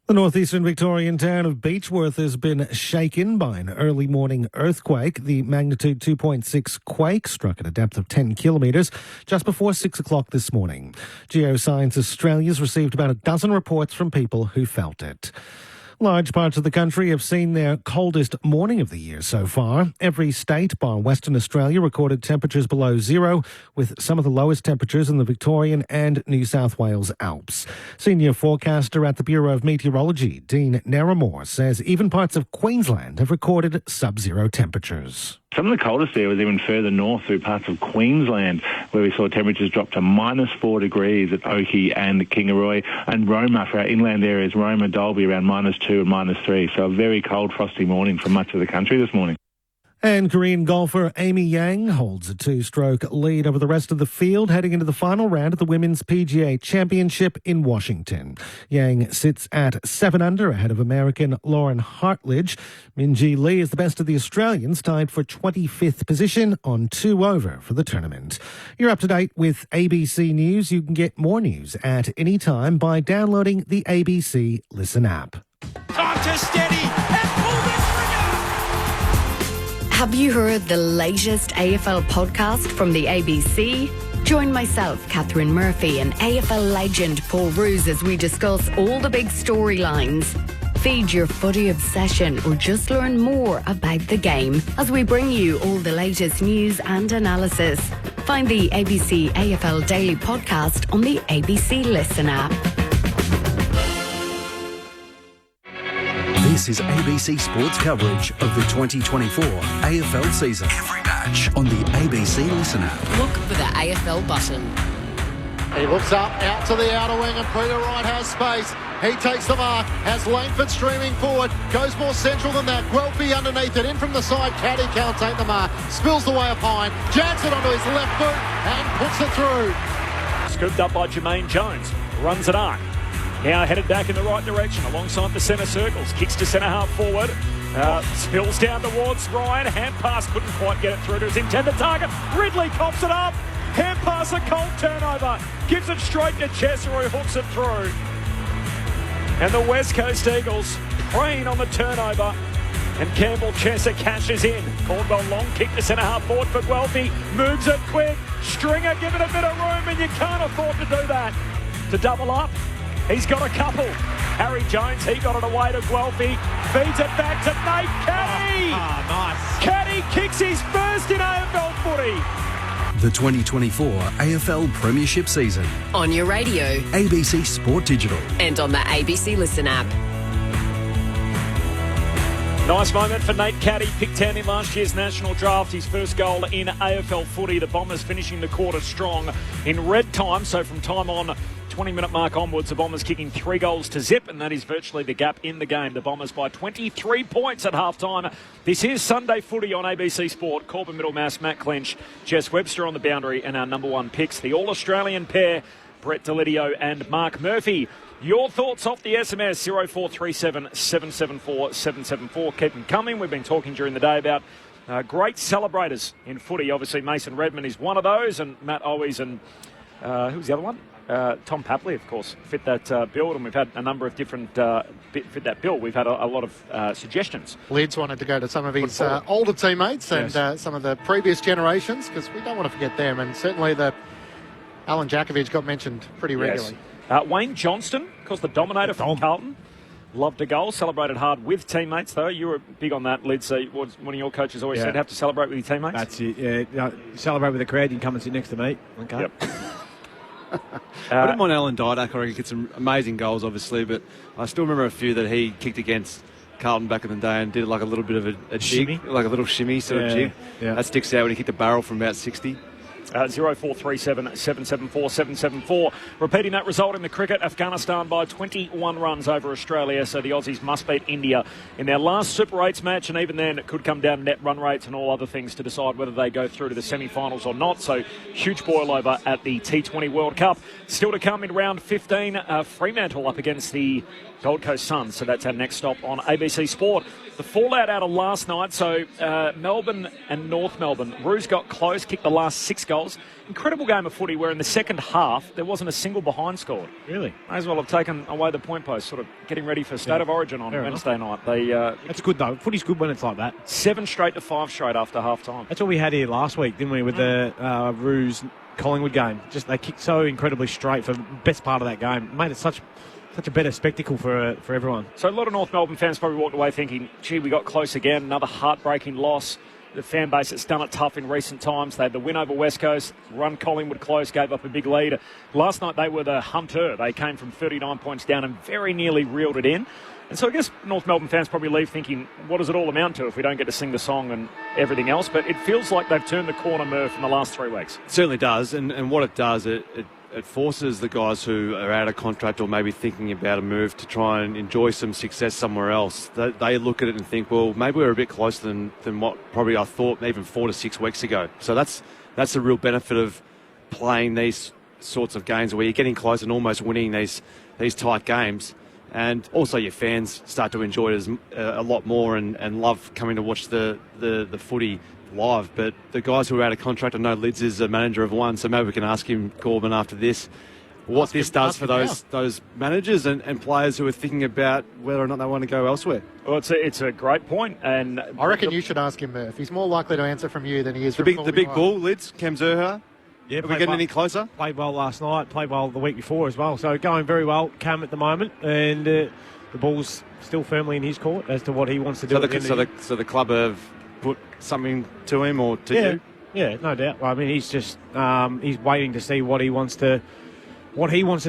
The northeastern Victorian town of Beechworth has been shaken by an early morning earthquake. The magnitude 2.6 quake struck at a depth of 10 kilometres just before 6 o'clock this morning. Geoscience Australia's received about a dozen reports from people who felt it. Large parts of the country have seen their coldest morning of the year so far. Every state bar Western Australia recorded temperatures below zero, with some of the lowest temperatures in the Victorian and New South Wales Alps. Senior forecaster at the Bureau of Meteorology, Dean Narramore, says even parts of Queensland have recorded sub-zero temperatures. Some of the coldest there was even further north through parts of Queensland, where we saw temperatures drop to -4 degrees at Oakey and Kingaroy, and Roma for our inland areas, Roma, Dalby around -2 and -3. So a very cold, frosty morning for much of the country this morning. And Korean golfer Amy Yang holds a 2-stroke lead over the rest of the field heading into the final round of the Women's PGA Championship in Washington. Yang sits at 7 under ahead of American Lauren Hartledge. Minjee Lee is the best of the Australians, tied for 25th position on 2 over for the tournament. You're up to date with ABC News. You can get more news at any time by downloading the ABC Listen app. Time to steady and pull the trigger! Have you heard the latest AFL podcast from the ABC? Join myself, Catherine Murphy, and AFL legend Paul Roos as we discuss all the big storylines. Feed your footy obsession or just learn more about the game as we bring you all the latest news and analysis. Find the ABC AFL Daily Podcast on the ABC Listen app. This is ABC Sports coverage of the 2024 AFL season. Every match on the ABC Listen app. Look for the AFL button. He looks up, out to the outer wing, and Peter Wright has space. He takes the mark, has Langford streaming forward, goes more central than that. Guelphy underneath it, in from the side. Caddy can't take the mark, spills the way of Pine, jacks it onto his left boot, and puts it through. Scooped up by Jermaine Jones, runs an arc. Now headed back in the right direction alongside the centre circles. Kicks to centre half forward. Spills down towards Ryan. Hand pass couldn't quite get it through to his intended target. Ridley coughs it up. Hand pass, a cold turnover. Gives it straight to Chesser, who hooks it through. And the West Coast Eagles preying on the turnover. And Campbell Chesser cashes in. Caldwell long kick to centre half forward for Guelphy. Moves it quick. Stringer, give it a bit of room, and you can't afford to do that. To double up. He's got a couple. Harry Jones, he got it away to Guelphy. Feeds it back to Nate Caddy. Nice. Caddy kicks his first in AFL footy. The 2024 AFL Premiership season. On your radio. ABC Sport Digital. And on the ABC Listen app. Nice moment for Nate Caddy. Picked 10 in last year's national draft. His first goal in AFL footy. The Bombers finishing the quarter strong in red time. So from time on, 20-minute mark onwards, the Bombers kicking 3 goals to zip, and that is virtually the gap in the game. The Bombers by 23 points at halftime. This is Sunday footy on ABC Sport. Corbin Middlemass, Matt Clinch, Jess Webster on the boundary, and our number 1 picks, the All-Australian pair, Brett Delidio and Mark Murphy. Your thoughts off the SMS, 0437 774 774. Keep them coming. We've been talking during the day about great celebrators in footy. Obviously, Mason Redman is one of those, and Matt Owies and who's the other one? Tom Papley, of course, fit that bill, and we've had a number of different fit that bill. We've had a lot of suggestions. Lids wanted to go to some of his older teammates and some of the previous generations, because we don't want to forget them, and certainly the Alan Jakovich got mentioned pretty regularly. Yes. Wayne Johnston, of course, the Dominator from Carlton. Loved a goal, celebrated hard with teammates, though. You were big on that, Lids. One of your coaches always said, have to celebrate with your teammates. That's it, yeah. Celebrate with the crowd, you can come and sit next to me. Okay. Yep. I didn't mind Alan Didak. I reckon he gets some amazing goals, obviously, but I still remember a few that he kicked against Carlton back in the day and did like a little bit of a jig, like a little shimmy sort of jig. Yeah. That sticks out when he kicked a barrel from about 60. 0437 774 774. Repeating that result in the cricket, Afghanistan by 21 runs over Australia, so the Aussies must beat India in their last Super 8s match, and even then it could come down to net run rates and all other things to decide whether they go through to the semi-finals or not. So huge boil over at the T20 World Cup. Still to come in round 15, Fremantle up against the Gold Coast Suns, so that's our next stop on ABC Sport. The fallout out of last night, so Melbourne and North Melbourne. Roos got close, kicked the last 6 goals. Incredible game of footy where in the second half there wasn't a single behind scored. Really? May as well have taken away the point post, sort of getting ready for State of Origin on Wednesday night. That's good though. Footy's good when it's like that. 7 straight to 5 straight after half time. That's what we had here last week, didn't we, with the Roos Collingwood game. Just they kicked so incredibly straight for the best part of that game. Made it such a better spectacle for everyone. So a lot of North Melbourne fans probably walked away thinking, gee, we got close again, another heartbreaking loss. The fan base that's done it tough in recent times. They had the win over West Coast, run Collingwood close, gave up a big lead. Last night they were the hunter. They came from 39 points down and very nearly reeled it in. And so I guess North Melbourne fans probably leave thinking, what does it all amount to if we don't get to sing the song and everything else? But it feels like they've turned the corner, Murph, in the last 3 weeks. It certainly does. And what it does, it forces the guys who are out of contract or maybe thinking about a move to try and enjoy some success somewhere else. They look at it and think, well, maybe we're a bit closer than what probably I thought even 4 to 6 weeks ago. So that's the real benefit of playing these sorts of games where you're getting close and almost winning these tight games. And also your fans start to enjoy it a lot more and love coming to watch the footy live. But the guys who are out of contract, I know Lids is a manager of one, so maybe we can ask him, Corbin, after this, what this does for those managers and players who are thinking about whether or not they want to go elsewhere. Well, it's a great point, and I reckon you should ask him, Murph. He's more likely to answer from you than he is the from big bull, Lids, Cam Zurhaar. Yeah, are we getting any closer? Played well last night, played well the week before as well. So going very well, Cam, at the moment, and the ball's still firmly in his court as to what he wants to do. So the club have put something to him or to you? Yeah, no doubt. I mean, he's just he's waiting to see what he wants to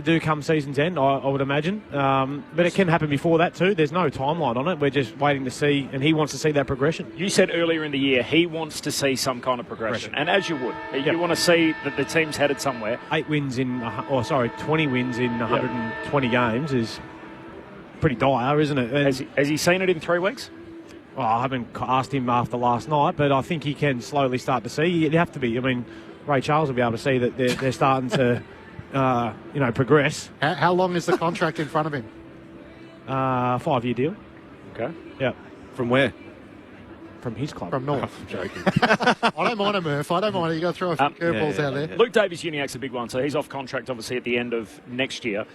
do come season's end, I would imagine. But it can happen before that too. There's no timeline on it. We're just waiting to see, and he wants to see that progression. You said earlier in the year he wants to see some kind of progression. And as you would. You want to see that the team's headed somewhere. 20 wins in 120 games is pretty dire, isn't it? Has he seen it in 3 weeks? Well, I haven't asked him after last night, but I think he can slowly start to see. You'd have to be. I mean, Ray Charles will be able to see that they're starting to, progress. How long is the contract in front of him? 5-year deal. Okay. Yeah. From where? From his club. From North. I'm joking. I don't mind him, Murph. I don't mind it. You got to throw a few curveballs out there. Luke Davies-Uniacke's a big one, so he's off contract obviously at the end of next year.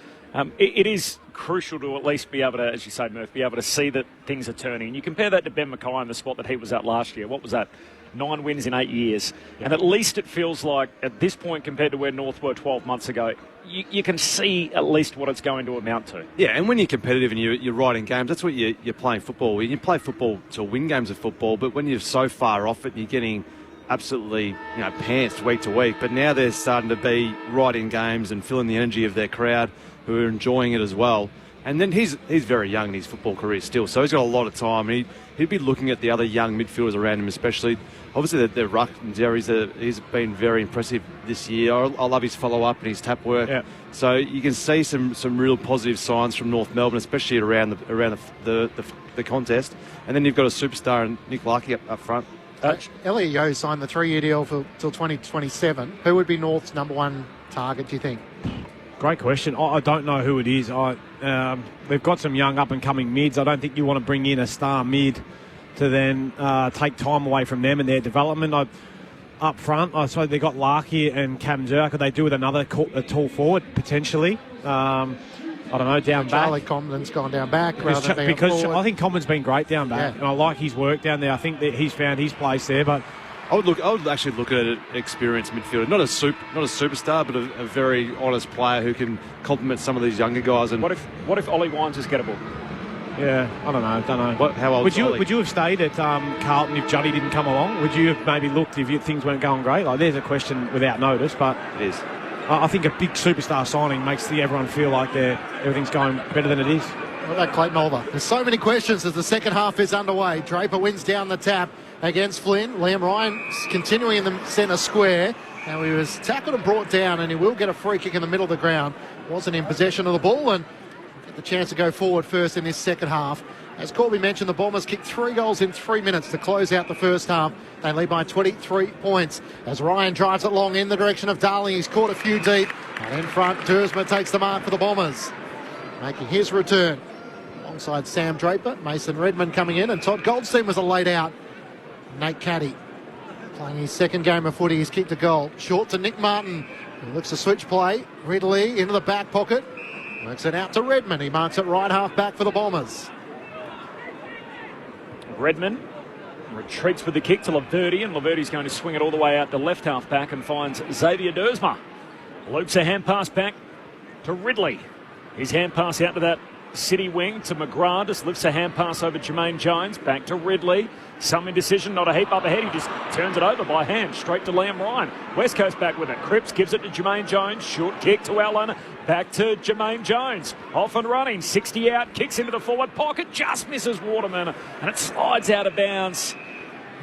It is crucial to at least be able to, as you say, Murph, be able to see that things are turning. And you compare that to Ben Mackay in the spot that he was at last year. What was that? 9 wins in 8 years. Yeah. And at least it feels like, at this point compared to where North were 12 months ago, you can see at least what it's going to amount to. Yeah, and when you're competitive and you're writing games, that's what you're playing football. You play football to win games of football, but when you're so far off it and you're getting absolutely pantsed week to week, but now they're starting to be right in games and feeling the energy of their crowd who are enjoying it as well. And then he's very young in his football career still, so he's got a lot of time. He'd be looking at the other young midfielders around him, especially. Obviously, the ruck and Jerry's he's been very impressive this year. I love his follow-up and his tap work. Yeah. So you can see some real positive signs from North Melbourne, especially around the contest. And then you've got a superstar in Nick Larkey up front. Elliot Yeo signed the 3-year deal till 2027. Who would be North's number one target, do you think? Great question. I don't know who it is. They've got some young up-and-coming mids. I don't think you want to bring in a star mid to then take time away from them and their development. Up front, I suppose they got Larkey and Cam Zurhaar. Could they do with a tall forward, potentially? I don't know, down back. Charlie Common's gone down back because I think Common's been great down back. Yeah. And I like his work down there. I think that he's found his place there, but I would actually look at an experienced midfielder, not a superstar, but a very honest player who can complement some of these younger guys. And what if Ollie Wines is gettable? Yeah, I don't know. How old would you have stayed at Carlton if Juddy didn't come along? Would you have maybe looked if things weren't going great? Like, there's a question without notice, but it is. I think a big superstar signing makes everyone feel like everything's going better than it is. What about Clayton Oliver? There's so many questions as the second half is underway. Draper wins down the tap against Flynn. Liam Ryan continuing in the centre square. Now he was tackled and brought down, and he will get a free kick in the middle of the ground. Wasn't in possession of the ball and get the chance to go forward first in this second half. As Corby mentioned, the Bombers kicked 3 goals in 3 minutes to close out the first half. They lead by 23 points as Ryan drives it long in the direction of Darling. He's caught a few deep. And in front, Duursma takes the mark for the Bombers. Making his return alongside Sam Draper, Mason Redmond coming in, and Todd Goldstein was a laid out. Nate Caddy playing his second game of footy. He's kicked a goal. Short to Nick Martin. He looks to switch play. Ridley into the back pocket. Works it out to Redmond. He marks it right half back for the Bombers. Redmond retreats with the kick to Laverty, and Laverty's going to swing it all the way out to left half back and finds Xavier Duursma. Loops a hand pass back to Ridley. His hand pass out to that City wing to McGrath. Just lifts a hand pass over Jermaine Jones. Back to Ridley. Some indecision, not a heap up ahead. He just turns it over by hand, straight to Liam Ryan. West Coast back with it. Cripps gives it to Jermaine Jones. Short kick to Allen. Back to Jermaine Jones. Off and running. 60 out. Kicks into the forward pocket. Just misses Waterman. And it slides out of bounds.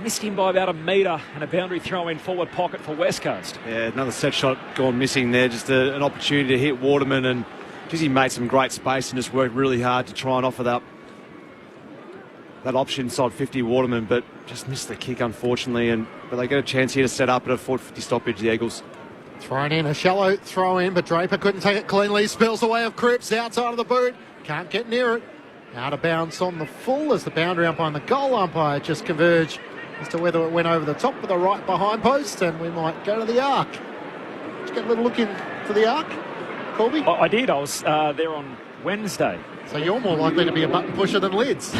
Missed him by about a metre, and a boundary throw in forward pocket for West Coast. Yeah, another set shot gone missing there. Just an opportunity to hit Waterman, and he made some great space and just worked really hard to try and offer that option inside 50 Waterman, but just missed the kick, unfortunately. But they get a chance here to set up at a 450 stoppage, the Eagles. Thrown in, a shallow throw in, but Draper couldn't take it cleanly. Spills away of Cripps outside of the boot. Can't get near it. Out of bounds on the full as the boundary umpire and the goal umpire just converge as to whether it went over the top of the right behind post, and we might go to the arc. Did you get a little look into the arc, Corby? I did. I was there on Wednesday. So you're more likely to be a button pusher than Lids. Do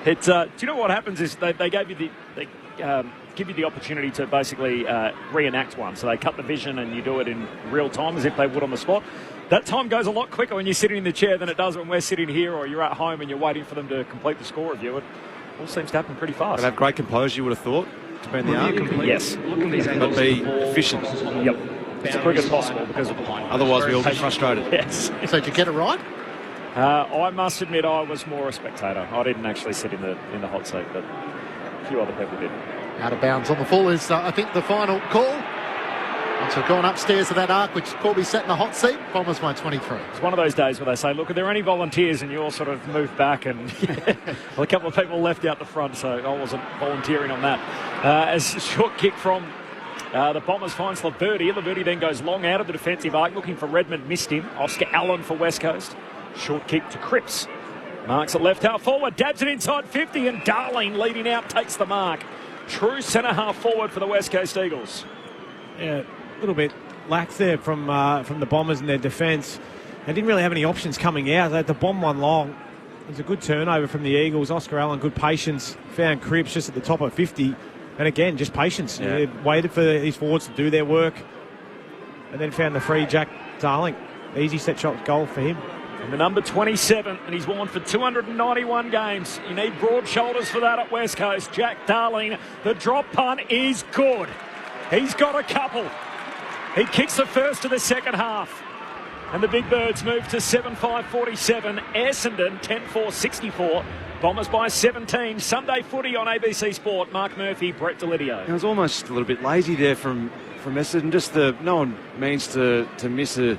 you know what happens is they give you the opportunity to basically reenact one. So they cut the vision and you do it in real time as if they would on the spot. That time goes a lot quicker when you're sitting in the chair than it does when we're sitting here or you're at home and you're waiting for them to complete the score review. It all seems to happen pretty fast. They have great composure, you would have thought, to be in the arc. Yes. But be efficient. Yep. As quick as possible because other's we all get frustrated. Yes. So did you get it right? I must admit I was more a spectator. I didn't actually sit in the hot seat, but a few other people did. Out of bounds on the full is, I think, the final call. Once we've gone upstairs to that arc, which Corby sat in the hot seat, Bombers by 23. It's one of those days where they say, look, are there any volunteers? And you all sort of move back, and well, a couple of people left out the front, so I wasn't volunteering on that. As a short kick from the Bombers finds Laverty. Laverty then goes long out of the defensive arc, looking for Redmond, missed him. Oscar Allen for West Coast. Short kick to Cripps. Marks it left half forward, dabs it inside 50, and Darling leading out takes the mark. True centre half forward for the West Coast Eagles. Yeah, a little bit lax there from the Bombers in their defence. They didn't really have any options coming out. They had to bomb one long. It was a good turnover from the Eagles. Oscar Allen, good patience. Found Cripps just at the top of 50. And again, just patience. Yeah. They waited for these forwards to do their work. And then found the free Jack Darling. Easy set shot goal for him. And the number 27, and he's worn for 291 games. You need broad shoulders for that at West Coast. Jack Darling, the drop punt is good. He's got a couple. He kicks the first of the second half. And the Big Birds move to 7-5-47. Essendon 10-4-64. Bombers by 17. Sunday footy on ABC Sport. Mark Murphy, Brett Delidio. It was almost a little bit lazy there from Essendon. Just no one means to miss a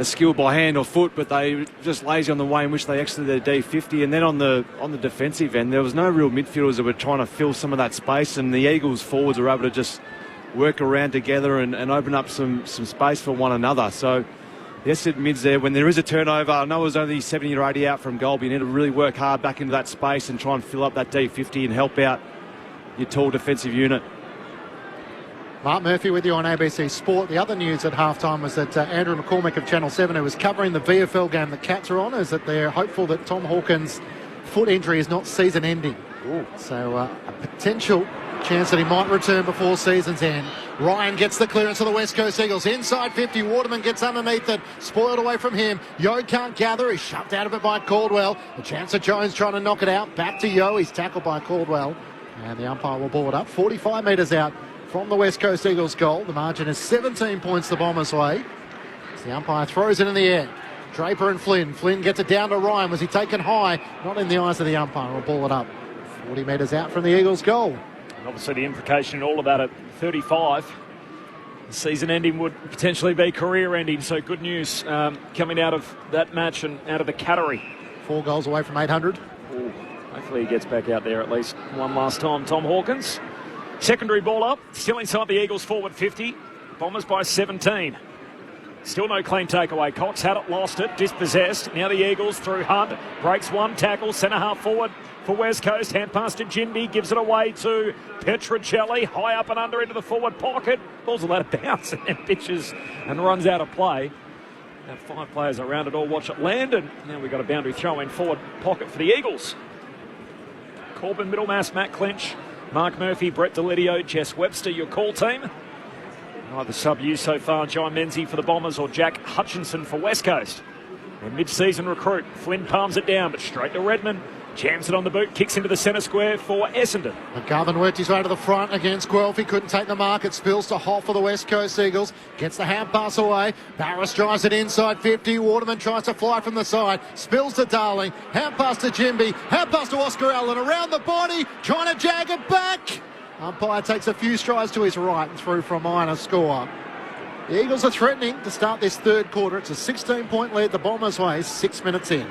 skill by hand or foot, but they were just lazy on the way in which they exited their D50. And then on the defensive end, there was no real midfielders that were trying to fill some of that space, and the Eagles forwards were able to just work around together and open up some space for one another. So yes, it mids there. When there is a turnover, I know it was only 70 or 80 out from goal, but you need to really work hard back into that space and try and fill up that D50 and help out your tall defensive unit. Mark Murphy with you on ABC Sport. The other news at halftime was that Andrew McCormick of Channel 7, who was covering the VFL game the Cats are on, is that they're hopeful that Tom Hawkins' foot injury is not season-ending. So a potential chance that he might return before season's end. Ryan gets the clearance of the West Coast Eagles. Inside 50, Waterman gets underneath it. Spoiled away from him. Yo can't gather. He's shoved out of it by Caldwell. A chance of Jones trying to knock it out. Back to Yo. He's tackled by Caldwell. And the umpire will ball it up. 45 metres out from the West Coast Eagles goal. The margin is 17 points the Bombers' way. As the umpire throws it in the air. Draper and Flynn. Flynn gets it down to Ryan. Was he taken high? Not in the eyes of the umpire. Will ball it up. 40 metres out from the Eagles goal. And obviously the implication in all of that at 35. The season ending would potentially be career ending. So good news coming out of that match and out of the Cattery. 4 goals away from 800. Ooh, hopefully he gets back out there at least one last time. Tom Hawkins. Secondary ball up. Still inside the Eagles forward 50. Bombers by 17. Still no clean takeaway. Cox had it, lost it, dispossessed. Now the Eagles through Hunt. Breaks one tackle. Centre half forward for West Coast. Hand pass to Ginby. Gives it away to Petrocelli. High up and under into the forward pocket. Ball's allowed to bounce and then pitches and runs out of play. Now 5 players around it all watch it land. And now we've got a boundary throw in forward pocket for the Eagles. Corbin, Middlemass, Matt Clinch, Mark Murphy, Brett Delidio, Jess Webster, your call team. Either sub-use so far, John Menzies for the Bombers or Jack Hutchinson for West Coast. A mid-season recruit. Flynn palms it down, but straight to Redmond. Jams it on the boot, kicks into the centre square for Essendon. McGovern worked his way to the front against Guelph. He couldn't take the mark. It spills to Hoff for the West Coast Eagles. Gets the hand pass away. Barris drives it inside 50. Waterman tries to fly from the side. Spills to Darling. Hand pass to Ginby. Hand pass to Oscar Allen. Around the body. Trying to jag it back. Umpire takes a few strides to his right and through for a minor score. The Eagles are threatening to start this third quarter. It's a 16-point lead the Bombers' way, 6 minutes in.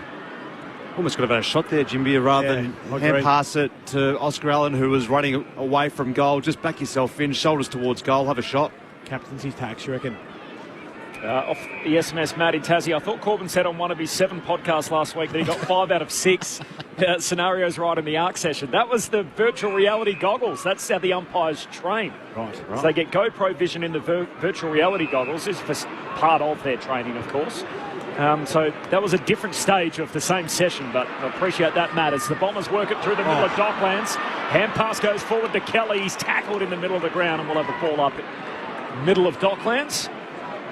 Almost could have had a shot there, Jimby, rather than hand pass it to Oscar Allen, who was running away from goal. Just back yourself in, shoulders towards goal, have a shot. Captaincy tax, you reckon? Off the SMS, Matty Tassie. I thought Corbin said on one of his 7 podcasts last week that he got 5 out of 6 scenarios right in the ARC session. That was the virtual reality goggles. That's how the umpires train. Right. So they get GoPro vision in the virtual reality goggles. This is part of their training, of course. So that was a different stage of the same session, but I appreciate that, Matt. As the Bombers work it through the middle of Docklands, hand pass goes forward to Kelly. He's tackled in the middle of the ground, and we'll have the ball up in middle of Docklands.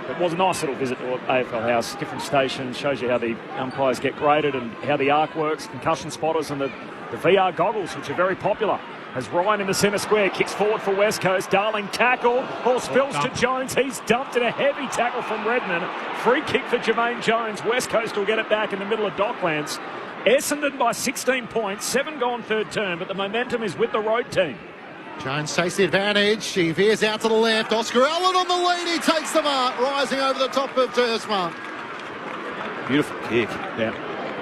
It was a nice little visit to AFL House. Different stations, shows you how the umpires get graded and how the ARC works, concussion spotters and the VR goggles, which are very popular. As Ryan in the centre square kicks forward for West Coast. Darling tackle. Ball spills to Jones. He's dumped in a heavy tackle from Redmond. Free kick for Jermaine Jones. West Coast will get it back in the middle of Docklands. Essendon by 16 points. 7 gone third term, but the momentum is with the road team. Jones takes the advantage. He veers out to the left. Oscar Allen on the lead. He takes the mark, rising over the top of Tersma. Beautiful kick. Yeah.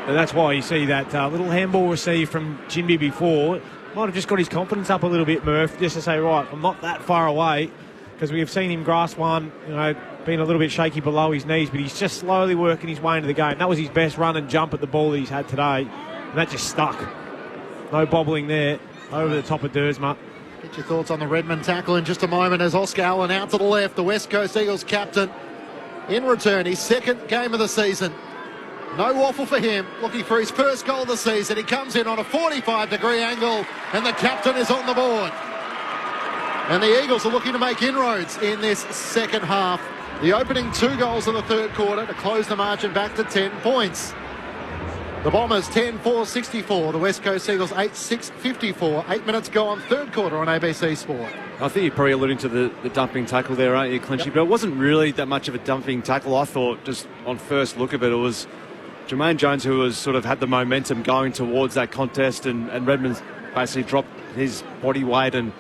And that's why you see that little handball received from Ginby before. Might have just got his confidence up a little bit, Murph, just to say, right, I'm not that far away, because we have seen him grasp one, being a little bit shaky below his knees, but he's just slowly working his way into the game. That was his best run and jump at the ball that he's had today, and that just stuck. No bobbling there, over the top of Dersma. Get your thoughts on the Redmond tackle in just a moment as Oscar Allen out to the left, the West Coast Eagles captain. In return, his second game of the season. No waffle for him, looking for his first goal of the season. He comes in on a 45-degree angle, and the captain is on the board. And the Eagles are looking to make inroads in this second half. The opening 2 goals of the third quarter to close the margin back to 10 points. The Bombers 10-4-64. The West Coast Eagles 8-6-54. 8 minutes go on third quarter on ABC Sport. I think you're probably alluding to the dumping tackle there, aren't you, Clinchy? Yep. But it wasn't really that much of a dumping tackle. I thought, just on first look of it, it was Jermaine Jones who was sort of had the momentum going towards that contest, and Redmond basically dropped his body weight and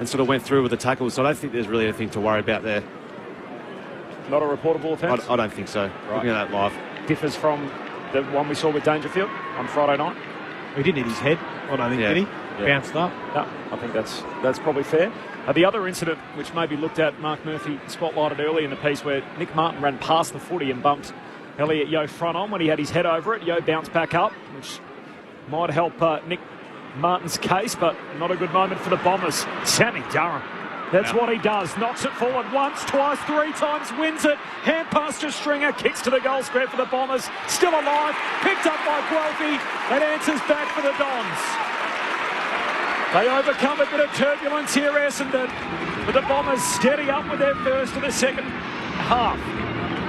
sort of went through with the tackle. So I don't think there's really anything to worry about there. Not a reportable offence? I don't think so. Right. Looking at that live. Differs from the one we saw with Dangerfield on Friday night. He didn't hit his head, I don't think, did he? Yeah. Bounced up. No, I think that's probably fair. The other incident, which may be looked at, Mark Murphy spotlighted early in the piece, where Nick Martin ran past the footy and bumped Elliot Yeo front on when he had his head over it. Yeo bounced back up, which might help Nick Martin's case, but not a good moment for the Bombers. Sammy Durham. That's what he does. Knocks it forward once, twice, 3 times, wins it. Hand pass to Stringer, kicks to the goal square for the Bombers. Still alive, picked up by Guelphy, and answers back for the Dons. They overcome a bit of turbulence here, Essendon, but the Bombers steady up with their first of the second half.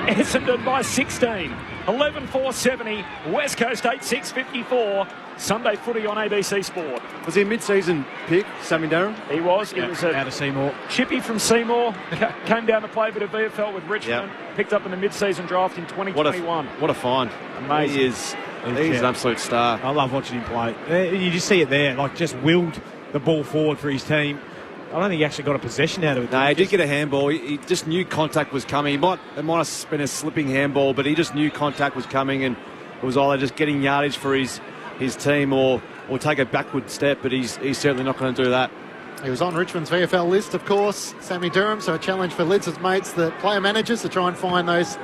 Essendon by 16. 11-4-70. West Coast 8-6-54. Sunday footy on ABC Sport. Was he a mid-season pick, Sammy Durham? He was. He was out of Seymour. Chippy from Seymour. Came down to play a bit of VFL with Richmond. Picked up in the mid-season draft in 2021. What a find. Amazing. He's an absolute star. I love watching him play. You just see it there, like just willed the ball forward for his team. I don't think he actually got a possession out of it. No, he did get a handball. He just knew contact was coming. It might have been a slipping handball, but he just knew contact was coming, and it was either just getting yardage for his team or take a backward step, but he's certainly not going to do that. He was on Richmond's VFL list, of course, Sammy Durham, so a challenge for Lids' mates, the player managers, to try and find those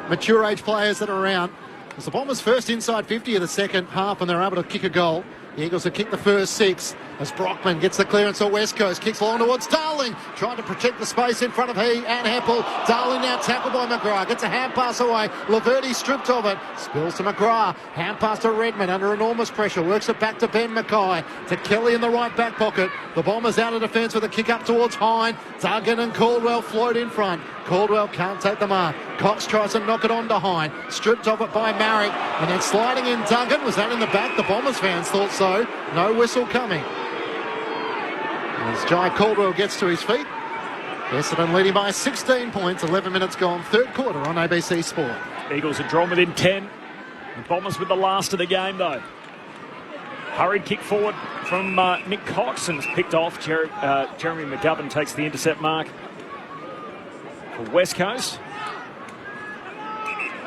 mature age players that are around. It was the Bombers' first inside 50 of the second half, and they're able to kick a goal. The Eagles have kicked the first 6 as Brockman gets the clearance at West Coast, kicks long towards Darling, trying to protect the space in front of he and Heppel. Darling now tackled by McGrath, gets a hand pass away. Laverty stripped of it, spills to McGrath, hand pass to Redmond under enormous pressure, works it back to Ben Mackay, to Kelly in the right back pocket. The Bombers out of defence with a kick up towards Hine. Duggan and Caldwell float in front. Caldwell can't take the mark. Cox tries to knock it on to Hine. Stripped of it by Marrick. And then sliding in Duggan. Was that in the back? The Bombers fans thought so. No whistle coming. As Jai Caldwell gets to his feet. Essendon leading by 16 points. 11 minutes gone. Third quarter on ABC Sport. Eagles are drawn within 10. The Bombers with the last of the game, though. Hurried kick forward from Nick Cox, and it's picked off. Jeremy McGovern takes the intercept mark for West Coast.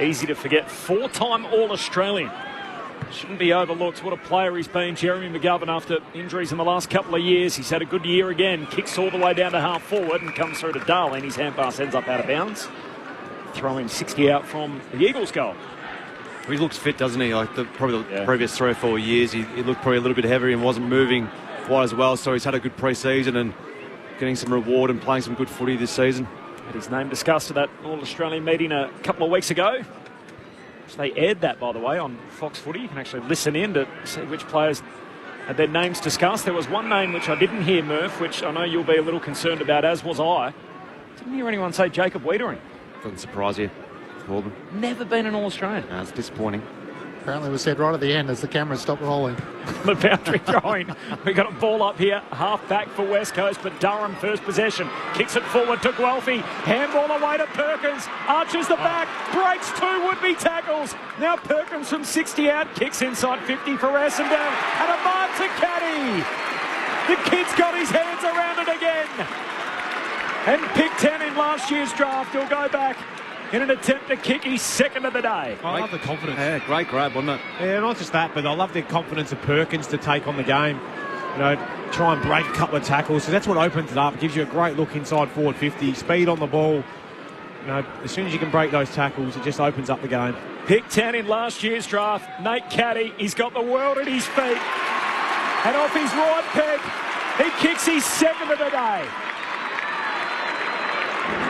Easy to forget. 4-time All-Australian. Shouldn't be overlooked. What a player he's been, Jeremy McGovern, after injuries in the last couple of years. He's had a good year again. Kicks all the way down to half forward and comes through to Darling. His hand pass ends up out of bounds. Throwing 60 out from the Eagles' goal. He looks fit, doesn't he? Like probably the previous 3 or 4 years, he looked probably a little bit heavier and wasn't moving quite as well. So he's had a good pre-season and getting some reward and playing some good footy this season. Had his name discussed at that All-Australian meeting a couple of weeks ago. So they aired that, by the way, on Fox Footy. You can actually listen in to see which players had their names discussed. There was one name which I didn't hear, Murph, which I know you'll be a little concerned about, as was I. Didn't hear anyone say Jacob Wiedering. Doesn't surprise you. Never been an All-Australian. No, it's disappointing. Apparently was said right at the end as the cameras stopped rolling. The boundary throwing. We've got a ball up here, half back for West Coast, but Durham first possession. Kicks it forward to Guelphy. Handball away to Perkins. Arches the back. Breaks 2 would-be tackles. Now Perkins from 60 out. Kicks inside 50 for Essendon. And a mark to Caddy. The kid's got his hands around it again. And picked 10 in last year's draft. He'll go back in an attempt to kick his second of the day. I love the confidence. Yeah, great grab, wasn't it? Yeah, not just that, but I love the confidence of Perkins to take on the game. You know, try and break a couple of tackles. So that's what opens it up. It gives you a great look inside forward 50. Speed on the ball. You know, as soon as you can break those tackles, it just opens up the game. Pick 10 in last year's draft. Nate Caddy, he's got the world at his feet. And off his right peg, he kicks his second of the day.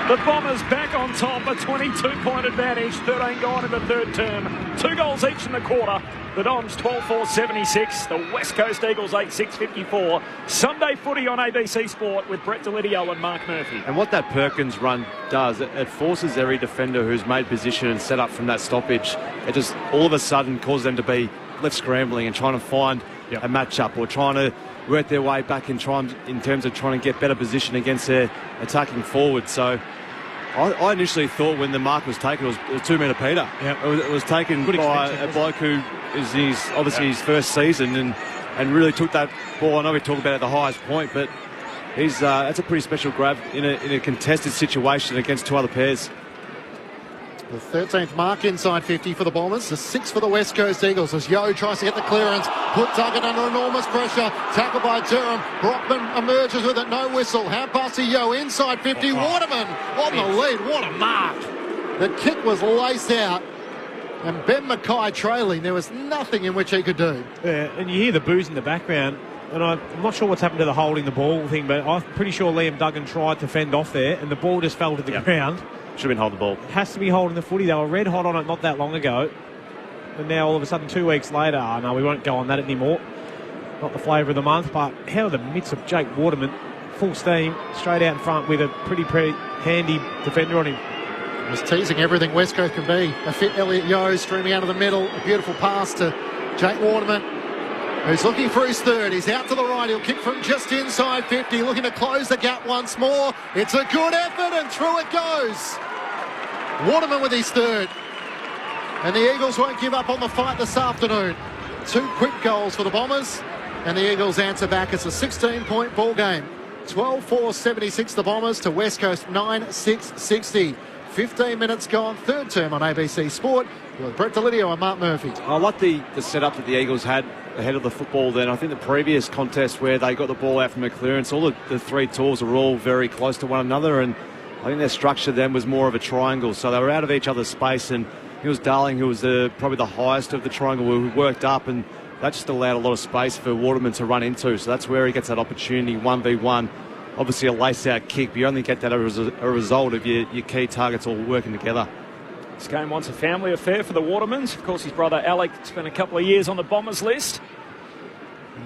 The Bombers back on top, a 22-point advantage, 13 gone in the third term. 2 goals each in the quarter. The Dons 12-4-76, the West Coast Eagles 8-6-54. Sunday footy on ABC Sport with Brett Delidio and Mark Murphy. And what that Perkins run does, it forces every defender who's made position and set up from that stoppage. It just all of a sudden causes them to be left scrambling and trying to find a matchup or trying to work their way back in terms of trying to get better position against their attacking forward. So I initially thought when the mark was taken, it was 2-metre Peter. Yep. It was taken by a bloke who is his first season and really took that ball. I know we talk about it at the highest point, but that's a pretty special grab in a contested situation against 2 other pairs. The 13th mark inside 50 for the Bombers, the 6th for the West Coast Eagles as Yo tries to get the clearance, put Duggan under enormous pressure, tackled by Durham. Brockman emerges with it, no whistle. Hand pass to Yo inside 50. Waterman on the lead. What a mark! The kick was laced out, and Ben Mackay trailing. There was nothing in which he could do. Yeah, and you hear the boos in the background. And I'm not sure what's happened to the holding the ball thing, but I'm pretty sure Liam Duggan tried to fend off there, and the ball just fell to the ground. Should have been holding the ball. Has to be holding the footy. They were red hot on it not that long ago. And now all of a sudden 2 weeks later, no, we won't go on that anymore. Not the flavour of the month, but how the mitts of Jake Waterman, full steam, straight out in front with a pretty handy defender on him. Was teasing everything West Coast can be. A fit Elliot Yeo streaming out of the middle. A beautiful pass to Jake Waterman, who's looking for his third. He's out to the right. He'll kick from just inside 50, looking to close the gap once more. It's a good effort, and through it goes. Waterman with his third. And the Eagles won't give up on the fight this afternoon. 2 quick goals for the Bombers, and the Eagles answer back. It's a 16-point ball game. 12-4-76 the Bombers to West Coast 9-6-60. 15 minutes gone, third term on ABC Sport with Brett Delidio and Mark Murphy. I like the setup that the Eagles had ahead of the football then. I think the previous contest where they got the ball out from a clearance, all the 3 tours were all very close to one another, and I think their structure then was more of a triangle. So they were out of each other's space, and it was Darling who was probably the highest of the triangle, who worked up, and that just allowed a lot of space for Waterman to run into. So that's where he gets that opportunity, 1v1. Obviously a lace-out kick, but you only get that as a result of your key targets all working together. This game wants a family affair for the Watermans. Of course, his brother Alec spent a couple of years on the Bombers list.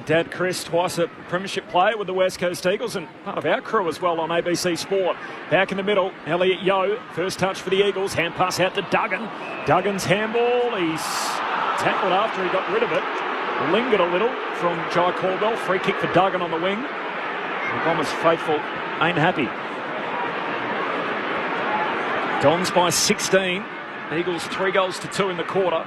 Dad Chris, twice a premiership player with the West Coast Eagles, and part of our crew as well on ABC Sport. Back in the middle, Elliot Yeo, first touch for the Eagles, hand pass out to Duggan. Duggan's handball, he's tackled after he got rid of it. Lingered a little from Jai Caldwell, free kick for Duggan on the wing. The Bombers faithful ain't happy. Dons by 16. Eagles 3-2 in the quarter.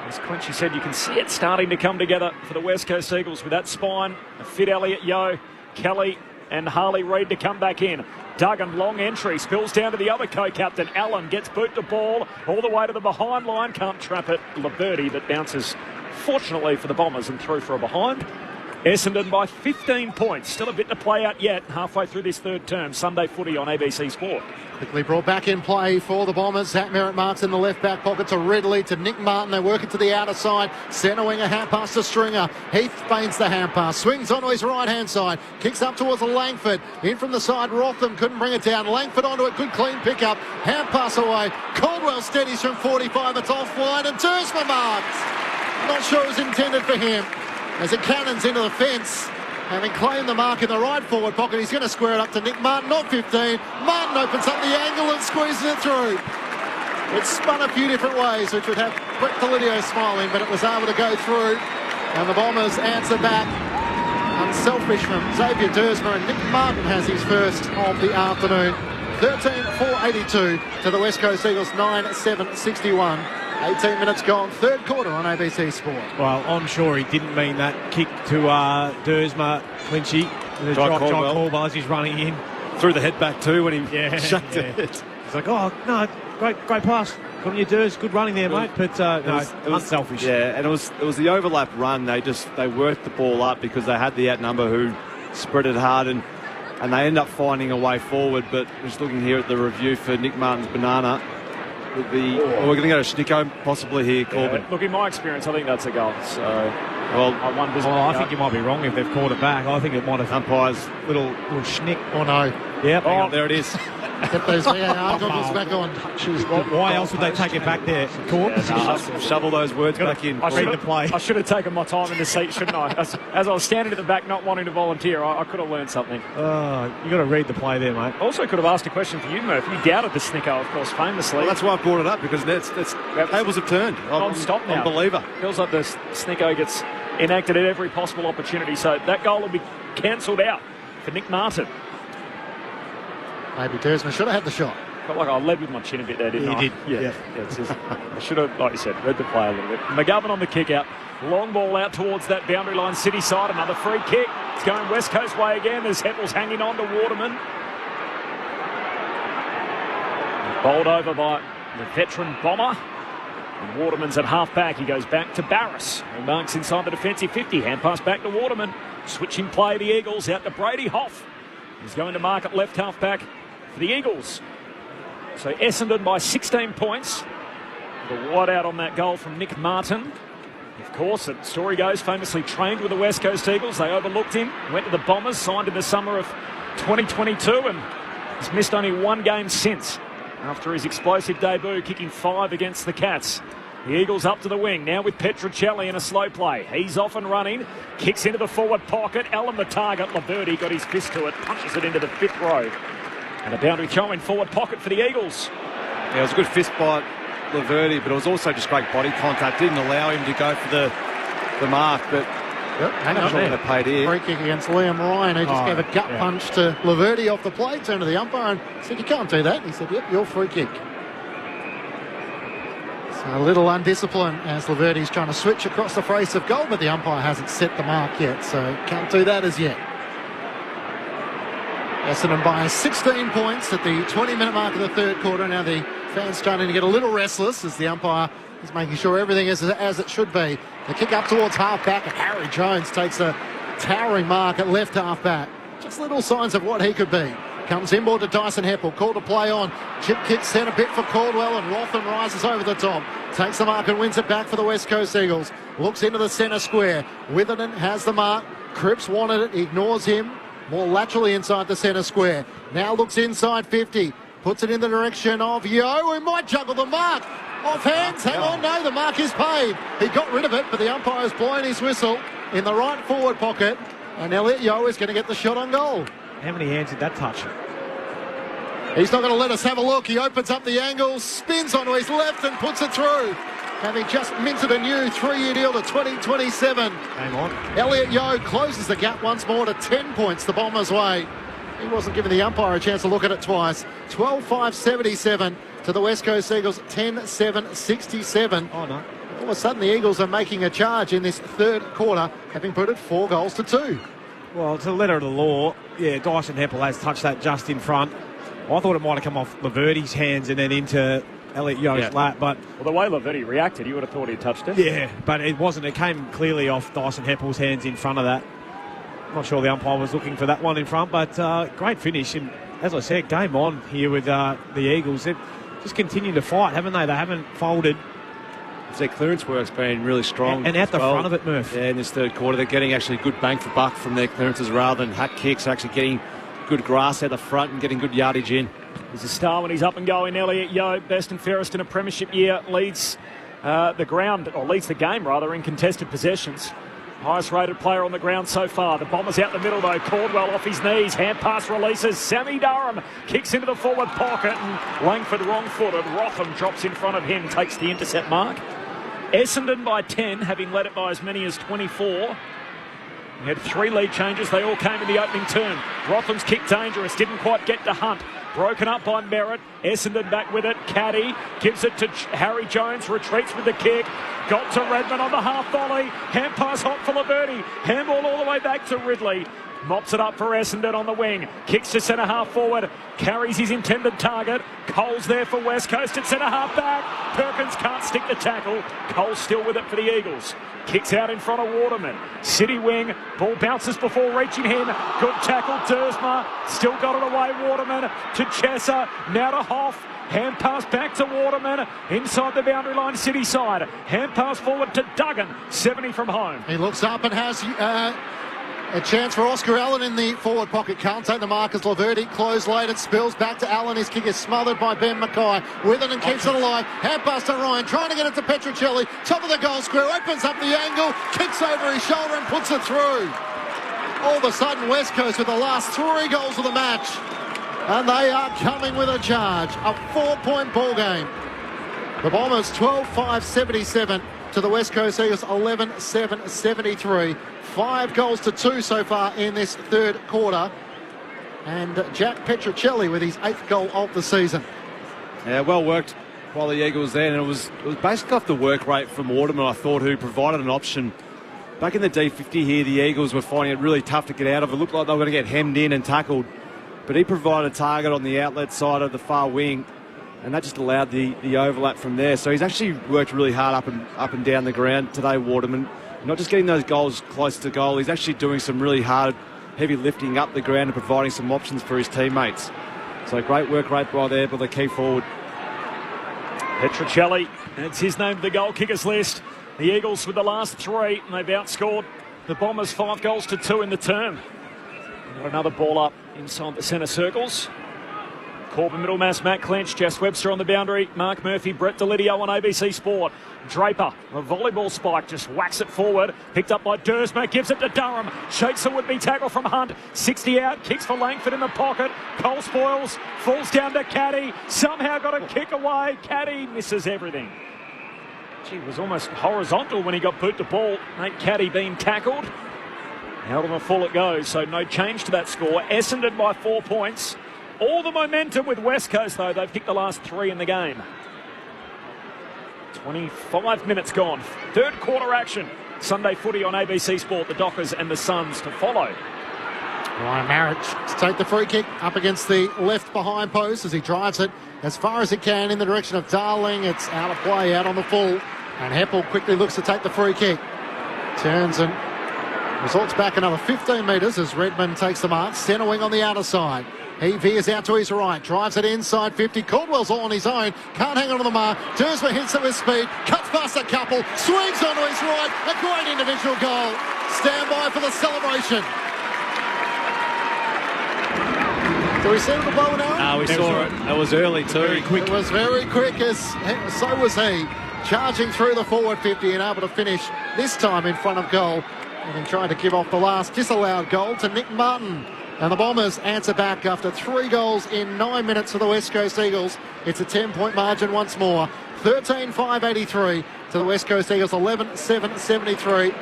As Quincy said, you can see it starting to come together for the West Coast Eagles with that spine. A fit Elliot Yeo, Kelly and Harley Reid to come back in. Duggan, long entry, spills down to the other co-captain. Allen gets boot the ball all the way to the behind line. Can't trap it. Laverty, but bounces fortunately for the Bombers and through for a behind. Essendon by 15 points. Still a bit to play out yet. Halfway through this third term. Sunday footy on ABC Sport. Quickly brought back in play for the Bombers. Zach Merritt marks in the left back pocket to Ridley, to Nick Martin. They work it to the outer side. Centre wing, a hand pass to Stringer. Heath feints the hand pass. Swings onto his right hand side. Kicks up towards Langford. In from the side, Rotham couldn't bring it down. Langford onto it. Good clean pickup. Hand pass away. Caldwell steadies from 45. It's offline, and Duursma marked. Not sure it was intended for him, as it cannons into the fence. Having claimed the mark in the right forward pocket, he's going to square it up to Nick Martin, not 15. Martin opens up the angle and squeezes it through. It spun a few different ways, which would have Brett Delidio smiling, but it was able to go through. And the Bombers answer back. Unselfish from Xavier Duursma, and Nick Martin has his first of the afternoon. 13-4-82 to the West Coast Eagles, 9-7-61. 18 minutes gone, third quarter on ABC Sport. Well, I'm sure he didn't mean that kick to Duursma, Clinchy. John Caldwell as he's running in. Threw the head back too when he shucked it. It's like, oh, no, great pass. Good on you, Durs. Good running there, mate. But it was unselfish. Yeah, and it was the overlap run. They worked the ball up because they had the outnumber who spread it hard, and they end up finding a way forward. But just looking here at the review for Nick Martin's banana, we're going to go to Schnicko possibly here, Corbin. Yeah, look, in my experience, I think that's a goal. So, I think you might be wrong if they've called it back. I think it might have umpires little schnick. Oh no! Yep. There it is. Get those VAR goggles back on. Why else would they take it back there? Shovel those words back in. I should have taken my time in the seat, shouldn't I? As I was standing at the back not wanting to volunteer, I could have learned something. You got to read the play there, mate. Also could have asked a question for you, Murph. You doubted the Snicko, of course, famously. Well, that's why I brought it up, because tables have turned. Non-stop now. Unbeliever. Feels like the Snicko gets enacted at every possible opportunity, so that goal will be cancelled out for Nick Martin. Maybe Duursma should have had the shot. Felt like I led with my chin a bit there, didn't I? You did. Yeah. It's just, I should have, like you said, read the play a little bit. McGovern on the kick out. Long ball out towards that boundary line, City side. Another free kick. It's going West Coast way again as Heppel's hanging on to Waterman. Bowled over by the veteran Bomber. And Waterman's at half-back. He goes back to Barris, who marks inside the defensive 50. Hand pass back to Waterman. Switching play, the Eagles out to Brady Hoff. He's going to mark at left half-back for the Eagles. So Essendon by 16 points. The wide out on that goal from Nick Martin. Of course, the story goes, famously trained with the West Coast Eagles. They overlooked him, went to the Bombers, signed in the summer of 2022, and has missed only one game since, after his explosive debut, kicking 5 against the Cats. The Eagles up to the wing, now with Petruccelli in a slow play. He's off and running, kicks into the forward pocket. Allen the target. Laverty got his fist to it, punches it into the 5th row. And a boundary throw in forward pocket for the Eagles. Yeah, it was a good fist by Laverty, but it was also just great body contact. Didn't allow him to go for the mark, but hang I'm on sure there. they paid here. Free kick against Liam Ryan, who just gave a gut punch to Laverty off the plate, turned to the umpire and said, "You can't do that." And he said, "Yep, your free kick." So a little undisciplined as Laverty's trying to switch across the face of goal, but the umpire hasn't set the mark yet, so can't do that as yet. Essendon by 16 points at the 20-minute mark of the third quarter. Now the fans starting to get a little restless as the umpire is making sure everything is as it should be. The kick up towards half-back, and Harry Jones takes a towering mark at left half-back. Just little signs of what he could be. Comes inboard to Dyson Heppel, called to play on. Chip kick centre bit for Caldwell, and Rotham rises over the top. Takes the mark and wins it back for the West Coast Eagles. Looks into the centre square. Witherden has the mark. Cripps wanted it, ignores him. More laterally inside the centre square. Now looks inside 50. Puts it in the direction of Yo, who might juggle the mark. Off hands, hang on, no, the mark is paid. He got rid of it, but the umpire's blowing his whistle in the right forward pocket. And Elliot Yo is going to get the shot on goal. How many hands did that touch? He's not going to let us have a look. He opens up the angle, spins onto his left and puts it through. Having just minted a new 3-year deal to 2027. Game on. Elliot Yo closes the gap once more to 10 points the Bombers' way. He wasn't giving the umpire a chance to look at it twice. 12-5-77 to the West Coast Eagles, 10-7-67. Oh, no. All of a sudden, the Eagles are making a charge in this third quarter, having put it 4-2. Well, it's a letter of the law. Yeah, Dyson Heppel has touched that just in front. I thought it might have come off Laverty's hands and then into Elliot Yo's lap, but... Well, the way Laverty reacted, you would have thought he touched it. Yeah, but it wasn't. It came clearly off Dyson Heppel's hands in front of that. Not sure the umpire was looking for that one in front, but great finish. And as I said, game on here with the Eagles. They've just continued to fight, haven't they? They haven't folded. Their clearance work's been really strong. And at the front of it, Murph. Yeah, in this third quarter, they're getting actually good bang for buck from their clearances rather than hat kicks. They're actually getting good grass out the front and getting good yardage in. He's a star when he's up and going. Elliot Yo, best and fairest in a premiership year, leads leads the game rather in contested possessions. Highest rated player on the ground so far. The Bombers out the middle though. Caldwell off his knees. Hand pass releases. Sammy Durham kicks into the forward pocket and Langford wrong-footed. Rotham drops in front of him, takes the intercept mark. Essendon by 10, having led it by as many as 24. We had 3 lead changes. They all came in the opening turn. Rotham's kick dangerous. Didn't quite get to Hunt. Broken up by Merritt. Essendon back with it. Caddy gives it to Harry Jones. Retreats with the kick. Got to Redmond on the half volley. Hand pass hot for Laverty. Handball all the way back to Ridley. Mops it up for Essendon on the wing. Kicks to centre half forward. Carries his intended target. Cole's there for West Coast at centre half back. Perkins can't stick the tackle. Cole's still with it for the Eagles. Kicks out in front of Waterman. City wing. Ball bounces before reaching him. Good tackle. Dersma. Still got it away. Waterman to Chesser. Now to Hoff. Hand pass back to Waterman. Inside the boundary line, City side. Hand pass forward to Duggan. 70 from home. He looks up and has a chance for Oscar Allen in the forward pocket. Can't take the mark as Laverty close late. It spills back to Allen. His kick is smothered by Ben Mackay. Witherden keeps it alive. Hand pass to Ryan. Trying to get it to Petruccelli. Top of the goal square. Opens up the angle. Kicks over his shoulder and puts it through. All of a sudden, West Coast with the last 3 goals of the match. And they are coming with a charge. A 4-point ball game. The Bombers 12-5-77 to the West Coast Eagles 11-7-73. 5-2 so far in this third quarter. And Jack Petruccelli with his 8th goal of the season. Yeah, well worked by the Eagles there. And it was basically off the work rate from Waterman, I thought, who provided an option. Back in the D50 here, the Eagles were finding it really tough to get out of. It looked like they were going to get hemmed in and tackled. But he provided a target on the outlet side of the far wing, and that just allowed the overlap from there. So he's actually worked really hard up and down the ground today, Waterman. Not just getting those goals close to goal, he's actually doing some really hard, heavy lifting up the ground and providing some options for his teammates. So great work right by there, but the key forward. Petruccelli, it's his name to the goal kickers list. The Eagles with the last 3, and they've outscored the Bombers 5-2 in the term. Got another ball up inside the centre circles. Corbin Middlemass, Matt Clench, Jess Webster on the boundary, Mark Murphy, Brett Delidio on ABC Sport. Draper, a volleyball spike, just whacks it forward, picked up by Dersma, gives it to Durham, shakes a would-be tackle from Hunt, 60 out, kicks for Langford in the pocket, Cole spoils, falls down to Caddy, somehow got a kick away, Caddy misses everything. Gee, was almost horizontal when he got put to ball. Nate Caddy being tackled. Out on the full it goes, so no change to that score. Essendon by 4 points. All the momentum with West Coast, though. They've kicked the last 3 in the game. 25 minutes gone. Third quarter action. Sunday footy on ABC Sport. The Dockers and the Suns to follow. Ryan Marriage to take the free kick up against the left behind post as he drives it as far as he can in the direction of Darling. It's out of play, out on the full. And Heppel quickly looks to take the free kick. Turns and results back another 15 metres as Redmond takes the mark. Centre wing on the outer side. He veers out to his right, drives it inside 50. Caldwell's all on his own, can't hang on to the mark. Dersma hits it with speed, cuts past a couple, swings onto his right. A great individual goal. Stand by for the celebration. Do we see the bow and arrow? We saw it. It was early too. Very quick. It was very quick, as so was he. Charging through the forward 50 and able to finish this time in front of goal. And then trying to give off the last disallowed goal to Nick Martin. And the Bombers answer back after 3 goals in 9 minutes for the West Coast Eagles. It's a 10-point margin once more. 13-5-83 to the West Coast Eagles, 11-7-73.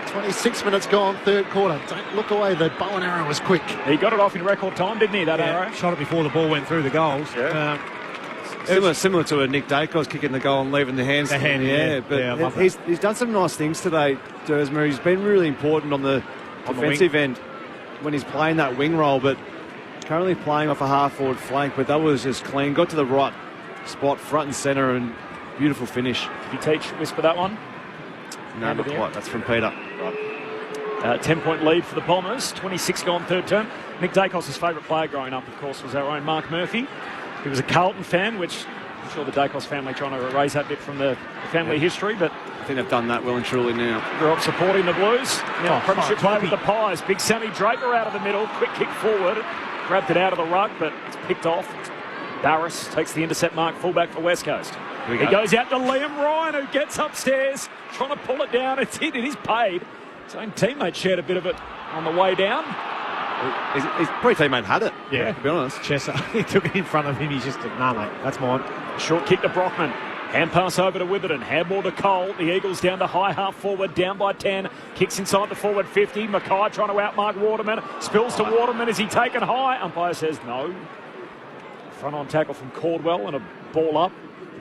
26 minutes gone, third quarter. Don't look away, the bow and arrow was quick. He got it off in record time, didn't he, that arrow? Shot it before the ball went through the goals. Yeah. Similar to a Nick Dacos kicking the goal and leaving the hands in the air. But he's done some nice things today, Dersma. He's been really important on the defensive end when he's playing that wing role, but currently playing off a half-forward flank. But that was just clean. Got to the right spot, front and centre, and beautiful finish. Did you teach Whisper that one? No, not quite. That's from Peter. Right. 10-point lead for the Bombers. 26 gone, third term. Nick Dacos' favourite player growing up, of course, was our own Mark Murphy. He was a Carlton fan, which I'm sure the Dacos family trying to erase that bit from the family history, but I think they've done that well and truly now. Grew up supporting the Blues. Now, premiership play with the Pies. Big Sammy Draper out of the middle. Quick kick forward. Grabbed it out of the ruck, but it's picked off. Barris takes the intercept mark, fullback for West Coast. He goes out to Liam Ryan, who gets upstairs, trying to pull it down. It's hit, it is paid. His own teammate shared a bit of it on the way down. His pre-teammate had it, yeah, to be honest. Chesser, he took it in front of him. He's just, nah, mate, that's mine. Short kick to Brockman. Hand pass over to Witherden. Handball to Cole. The Eagles down to high half forward, down by 10. Kicks inside the forward 50. Mackay trying to outmark Waterman. Spills to Waterman. Is he taken high? Umpire says no. Front on tackle from Caldwell and a ball up.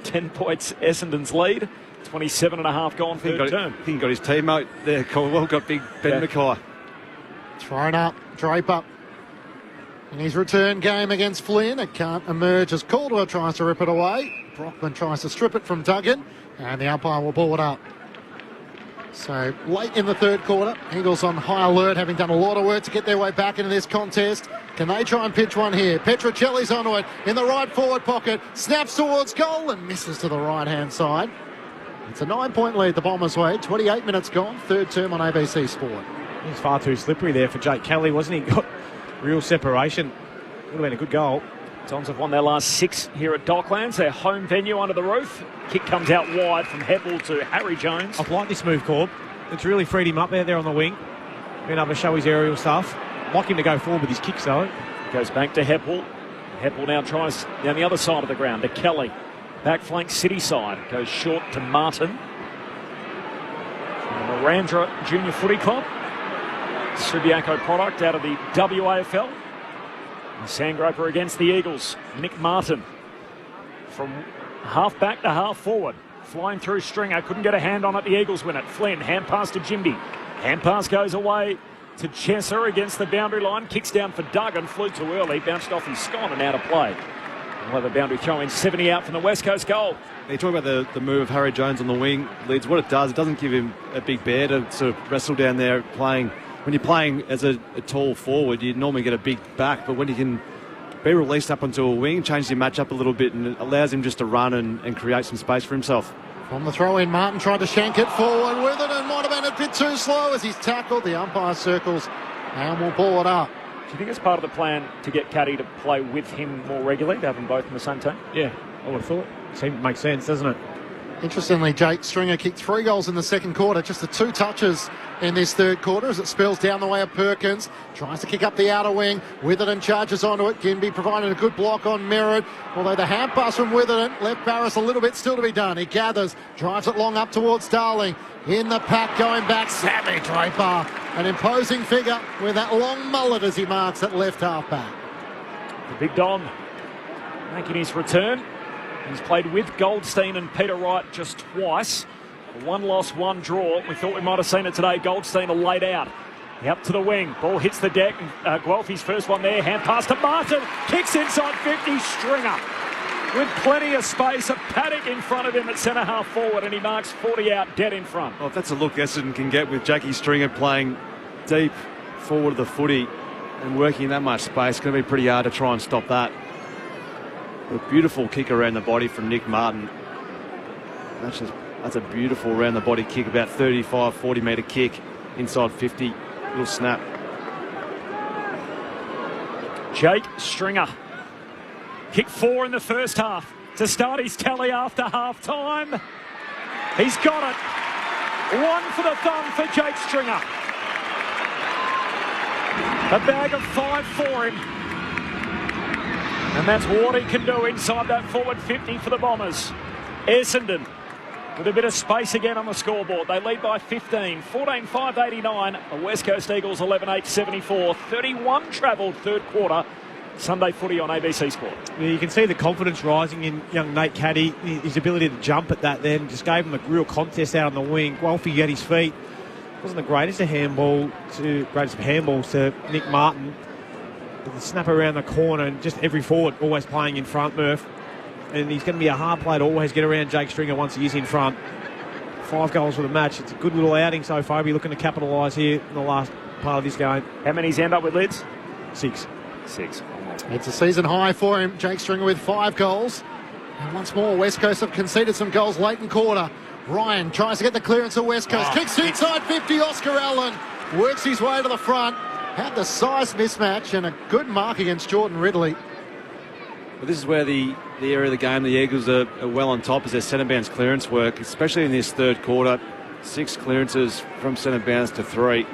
10 points, Essendon's lead. 27.5 gone, third term. I think he got his teammate there, Caldwell. Got big Ben Mackay. Thrown up, Draper. In his return game against Flynn, it can't emerge as Caldwell tries to rip it away. Brockman tries to strip it from Duggan, and the umpire will ball it up. So late in the third quarter, Eagles on high alert, having done a lot of work to get their way back into this contest. Can they try and pitch one here? Petrocelli's onto it in the right forward pocket, snaps towards goal and misses to the right-hand side. It's a 9-point lead the Bombers' way. 28 minutes gone, third term on ABC Sport. He's far too slippery there for Jake Kelly, wasn't he? Got real separation. Would have been a good goal. Dons have won their last 6 here at Docklands, their home venue under the roof. Kick comes out wide from Heppel to Harry Jones. I like this move, Corb. It's really freed him up there on the wing. Been able to show his aerial stuff. Like him to go forward with his kicks, though. Goes back to Heppel. Heppel now tries down the other side of the ground to Kelly. Back flank City side. Goes short to Martin. From the Randra Junior Footy Club. Subiaco product out of the WAFL. Sandgroper against the Eagles. Nick Martin from half back to half forward. Flying through Stringer. Couldn't get a hand on it. The Eagles win it. Flynn. Hand pass to Jimby. Hand pass goes away to Chesser against the boundary line. Kicks down for Duggan. Flew too early. Bounced off his scone and out of play. We'll have a boundary throw in 70 out from the West Coast goal. You talk about the move of Harry Jones on the wing, Leeds. What it doesn't give him a big bear to sort of wrestle down there playing. When you're playing as a tall forward, you normally get a big back, but when you can be released up onto a wing, changes your match up a little bit and it allows him just to run and create some space for himself. From the throw-in, Martin tried to shank it forward with it and might have been a bit too slow as he's tackled. The umpire circles and will ball it up. Do you think it's part of the plan to get Caddy to play with him more regularly, to have them both in the same team? Yeah, I would have thought. Makes sense, doesn't it? Interestingly, Jake Stringer kicked 3 goals in the second quarter, just the 2 touches in this third quarter as it spills down the way of Perkins. Tries to kick up the outer wing. Witherden charges onto it. Ginby providing a good block on Merritt. Although the hand pass from Witherden left Barris a little bit still to be done. He gathers, drives it long up towards Darling. In the pack going back, Sammy Draper. An imposing figure with that long mullet as he marks at left half-back. The big Don making his return. He's played with Goldstein and Peter Wright just twice. 1 loss, 1 draw. We thought we might have seen it today. Goldstein are laid out. Up to the wing. Ball hits the deck. Guelphy's first one there. Hand pass to Martin. Kicks inside 50. Stringer with plenty of space. A paddock in front of him at centre half forward, and he marks 40 out dead in front. Well, if that's a look Essendon can get with Jackie Stringer playing deep forward of the footy and working in that much space, it's going to be pretty hard to try and stop that. A beautiful kick around the body from Nick Martin. That's a beautiful round the body kick, about 35, 40 metre kick inside 50. Little snap. Jake Stringer. Kick 4 in the first half to start his tally after half time. He's got it. 1 for the thumb for Jake Stringer. A bag of 5 for him. And that's what he can do inside that forward 50 for the Bombers. Essendon with a bit of space again on the scoreboard. They lead by 15, 14-5-89. The West Coast Eagles 11-8-74. 31 travelled third quarter. Sunday footy on ABC Sport. Yeah, you can see the confidence rising in young Nate Caddy. His ability to jump at that then just gave him a real contest out on the wing. Guelphy at his feet. Wasn't the greatest of handballs to Nick Martin. The snap around the corner and just every forward always playing in front, Murph. And he's going to be a hard play to always get around Jake Stringer once he is in front. 5 goals for the match. It's a good little outing so far. We're looking to capitalise here in the last part of this game. How many's end up with Lids? 6. It's a season high for him. Jake Stringer with 5 goals. And once more, West Coast have conceded some goals late in quarter. Ryan tries to get the clearance of West Coast. Kicks inside 50. Oscar Allen works his way to the front. Had the size mismatch and a good mark against Jordan Ridley. Well, this is where the area of the game the Eagles are well on top as their centre bounce clearance work, especially in this third quarter. 6 clearances from centre bounce to 3.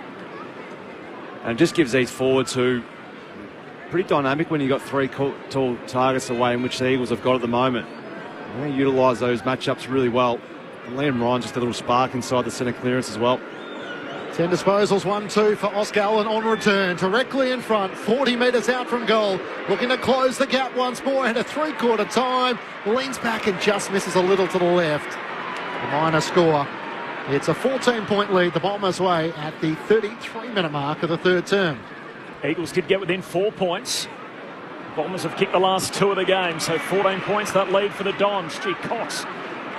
And it just gives these forwards who pretty dynamic when you've got 3 tall targets away, in which the Eagles have got at the moment. They utilise those matchups really well. And Liam Ryan just a little spark inside the centre clearance as well. 10 disposals, 1-2 for Oscar Allen on return. Directly in front, 40 metres out from goal. Looking to close the gap once more at a 3-quarter time. Leans back and just misses a little to the left. The minor score. It's a 14-point lead the Bombers' way at the 33-minute mark of the third term. Eagles did get within 4 points. Bombers have kicked the last 2 of the game, so 14 points that lead for the Dons. Gee, Cox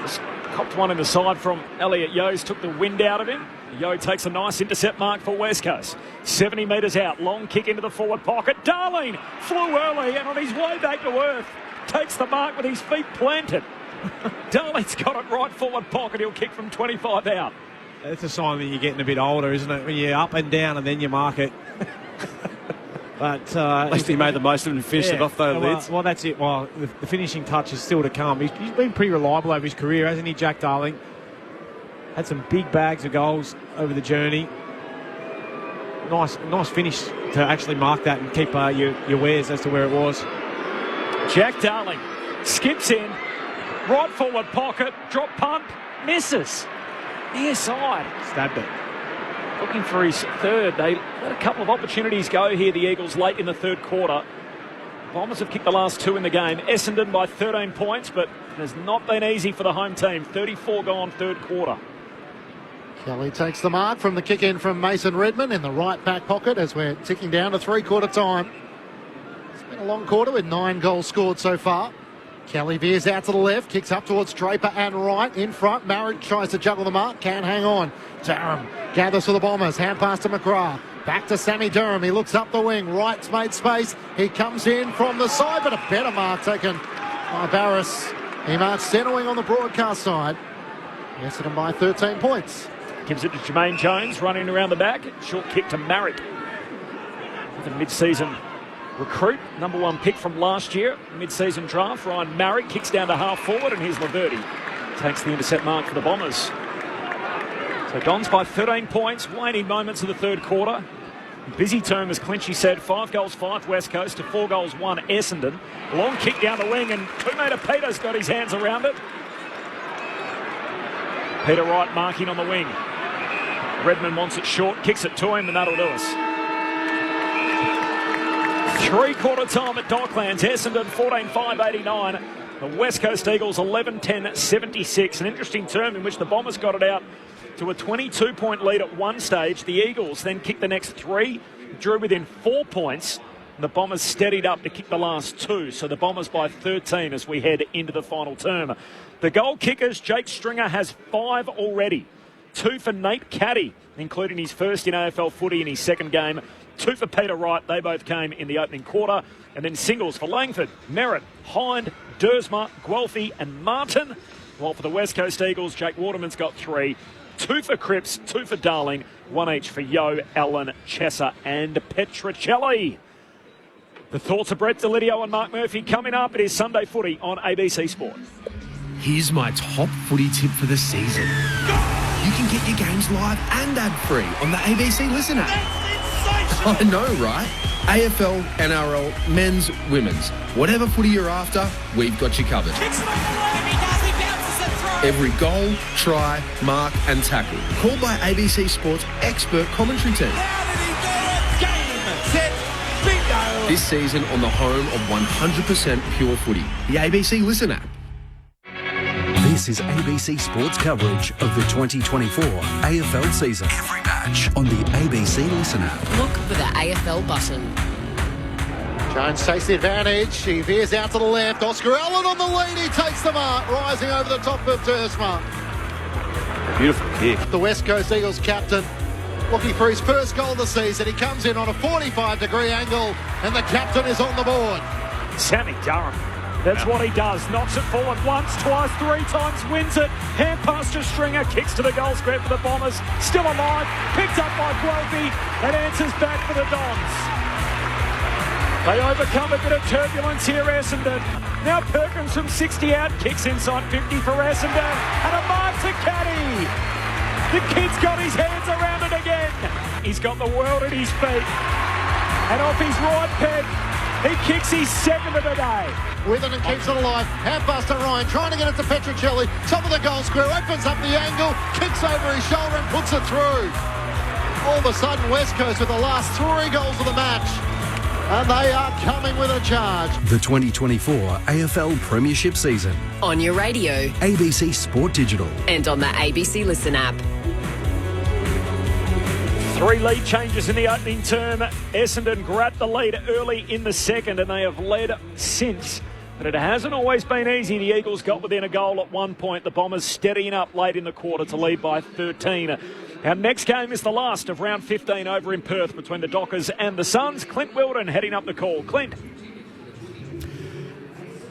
just copped one in the side from Elliot Yost, took the wind out of him. Yo takes a nice intercept mark for West Coast. 70 metres out, long kick into the forward pocket. Darling flew early and on his way back to earth takes the mark with his feet planted. Darling's got it right forward pocket. He'll kick from 25 out. It's a sign that you're getting a bit older, isn't it? When you're up and down and then you mark it. But at least he made the most of it and finished it off those lids. Well, that's it. Well, the finishing touch is still to come. He's been pretty reliable over his career, hasn't he, Jack Darling? Had some big bags of goals over the journey. Nice finish to actually mark that and keep your wares as to where it was. Jack Darling skips in, right forward pocket, drop punt, misses. Near side. Stabbed it. Looking for his third. They let a couple of opportunities go here, the Eagles, late in the third quarter. Bombers have kicked the last 2 in the game. Essendon by 13 points, but it has not been easy for the home team. 34 gone third quarter. Kelly takes the mark from the kick in from Mason Redmond in the right back pocket as we're ticking down to 3-quarter time. It's been a long quarter with 9 goals scored so far. Kelly veers out to the left, kicks up towards Draper and Wright in front. Marriott tries to juggle the mark, can't hang on. Durham gathers for the Bombers, hand pass to McGrath. Back to Sammy Durham, he looks up the wing, Wright's made space. He comes in from the side, but a better mark taken by Barris. He marks centre wing on the broadcast side. Essendon by 13 points. Gives it to Jermaine Jones, running around the back. Short kick to Marriott. The mid-season recruit, number 1 pick from last year, mid-season draft. Ryan Marrick kicks down to half forward, and here's Laverty. Takes the intercept mark for the Bombers. So Dons by 13 points, waning moments of the third quarter. Busy term, as Clinchy said, 5 goals, 5 West Coast to 4 goals, 1 Essendon. Long kick down the wing, and 2-metre Peter's got his hands around it. Peter Wright marking on the wing. Redmond wants it short, kicks it to him, and that'll do us. 3-quarter time at Docklands. Essendon 14-5-89. The West Coast Eagles 11-10-76. An interesting term in which the Bombers got it out to a 22-point lead at one stage. The Eagles then kicked the next 3, drew within 4 points. And the Bombers steadied up to kick the last 2. So the Bombers by 13 as we head into the final term. The goal kickers, Jake Stringer has 5 already. 2 for Nate Caddy, including his first in AFL footy in his second game. 2 for Peter Wright. They both came in the opening quarter. And then singles for Langford, Merritt, Hind, Dersma, Guelphy and Martin. While for the West Coast Eagles, Jake Waterman's got 3. 2 for Cripps, 2 for Darling, 1 each for Yo, Allen, Chesser and Petricelli. The thoughts of Brett Delidio and Mark Murphy coming up. It is Sunday Footy on ABC Sport. Here's my top footy tip for the season. You can get your games live and ad-free on the ABC Listen app. I know, right? AFL, NRL, men's, women's. Whatever footy you're after, we've got you covered. Every goal, try, mark and tackle. Called by ABC Sports' expert commentary team. This season on the home of 100% pure footy. The ABC Listen app. This is ABC Sports coverage of the 2024 AFL season. Every match on the ABC Listen app. Look for the AFL button. Jones takes the advantage. He veers out to the left. Oscar Allen on the lead. He takes the mark, rising over the top of Dersma. Beautiful kick. The West Coast Eagles captain looking for his first goal of the season. He comes in on a 45-degree angle, and the captain is on the board. Sammy Durham. That's what he does. Knocks it forward once, twice, 3 times, wins it. Hand pass to Stringer, kicks to the goal square for the Bombers. Still alive, picked up by Guelphy, and answers back for the Dons. They overcome a bit of turbulence here, Essendon. Now Perkins from 60 out, kicks inside 50 for Essendon, and a mark to Caddy. The kid's got his hands around it again. He's got the world at his feet. And off his right peg, he kicks his second of the day. With it and keeps it alive. Hand pass to Ryan, trying to get it to Petricelli. Top of the goal square, opens up the angle, kicks over his shoulder and puts it through. All of a sudden, West Coast with the last 3 goals of the match. And they are coming with a charge. The 2024 AFL Premiership season. On your radio. ABC Sport Digital. And on the ABC Listen app. 3 lead changes in the opening term. Essendon grabbed the lead early in the second, and they have led since. But it hasn't always been easy. The Eagles got within a goal at one point. The Bombers steadying up late in the quarter to lead by 13. Our next game is the last of round 15 over in Perth between the Dockers and the Suns. Clint Wilden heading up the call. Clint.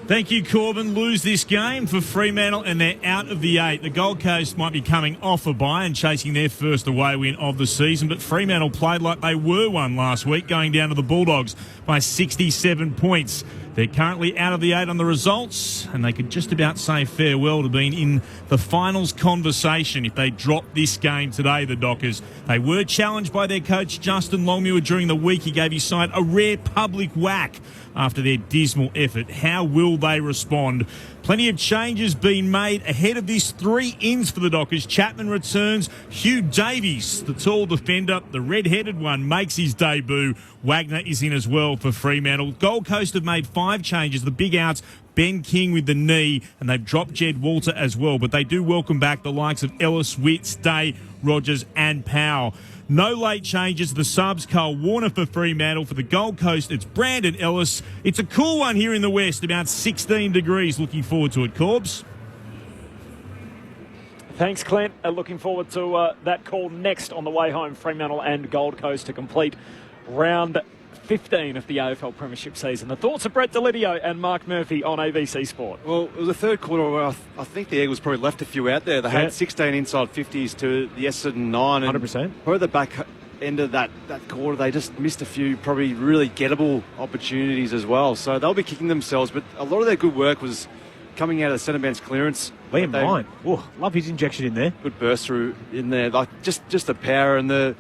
Thank you, Corbin. Lose this game for Fremantle and they're out of the 8. The Gold Coast might be coming off a bye and chasing their first away win of the season, but Fremantle played like they were one last week, going down to the Bulldogs by 67 points. They're currently out of the 8 on the results, and they could just about say farewell to being in the finals conversation if they drop this game today, the Dockers. They were challenged by their coach, Justin Longmuir, during the week. He gave his side a rare public whack after their dismal effort. How will they respond? Plenty of changes being made ahead of this. 3 ins for the Dockers. Chapman returns. Hugh Davies, the tall defender, the red-headed one, makes his debut. Wagner is in as well for Fremantle. Gold Coast have made 5 changes. The big outs, Ben King with the knee, and they've dropped Jed Walter as well. But they do welcome back the likes of Ellis, Witts, Day, Rogers and Powell. No late changes. The subs, Carl Warner for Fremantle. For the Gold Coast, it's Brandon Ellis. It's a cool one here in the west, about 16 degrees. Looking forward to it, Corbs. Thanks, Clint. Looking forward to that call next on the way home. Fremantle and Gold Coast to complete round 15 of the AFL Premiership season. The thoughts of Brett Delidio and Mark Murphy on ABC Sport. Well, it was the third quarter where I think the Eagles probably left a few out there. They had 16 inside 50s to the Essendon 9. 100%. Where the back end of that quarter, they just missed a few probably really gettable opportunities as well. So they'll be kicking themselves, but a lot of their good work was coming out of the centre bounce clearance. Liam Ryan, love his injection in there. Good burst through in there, like just the power and the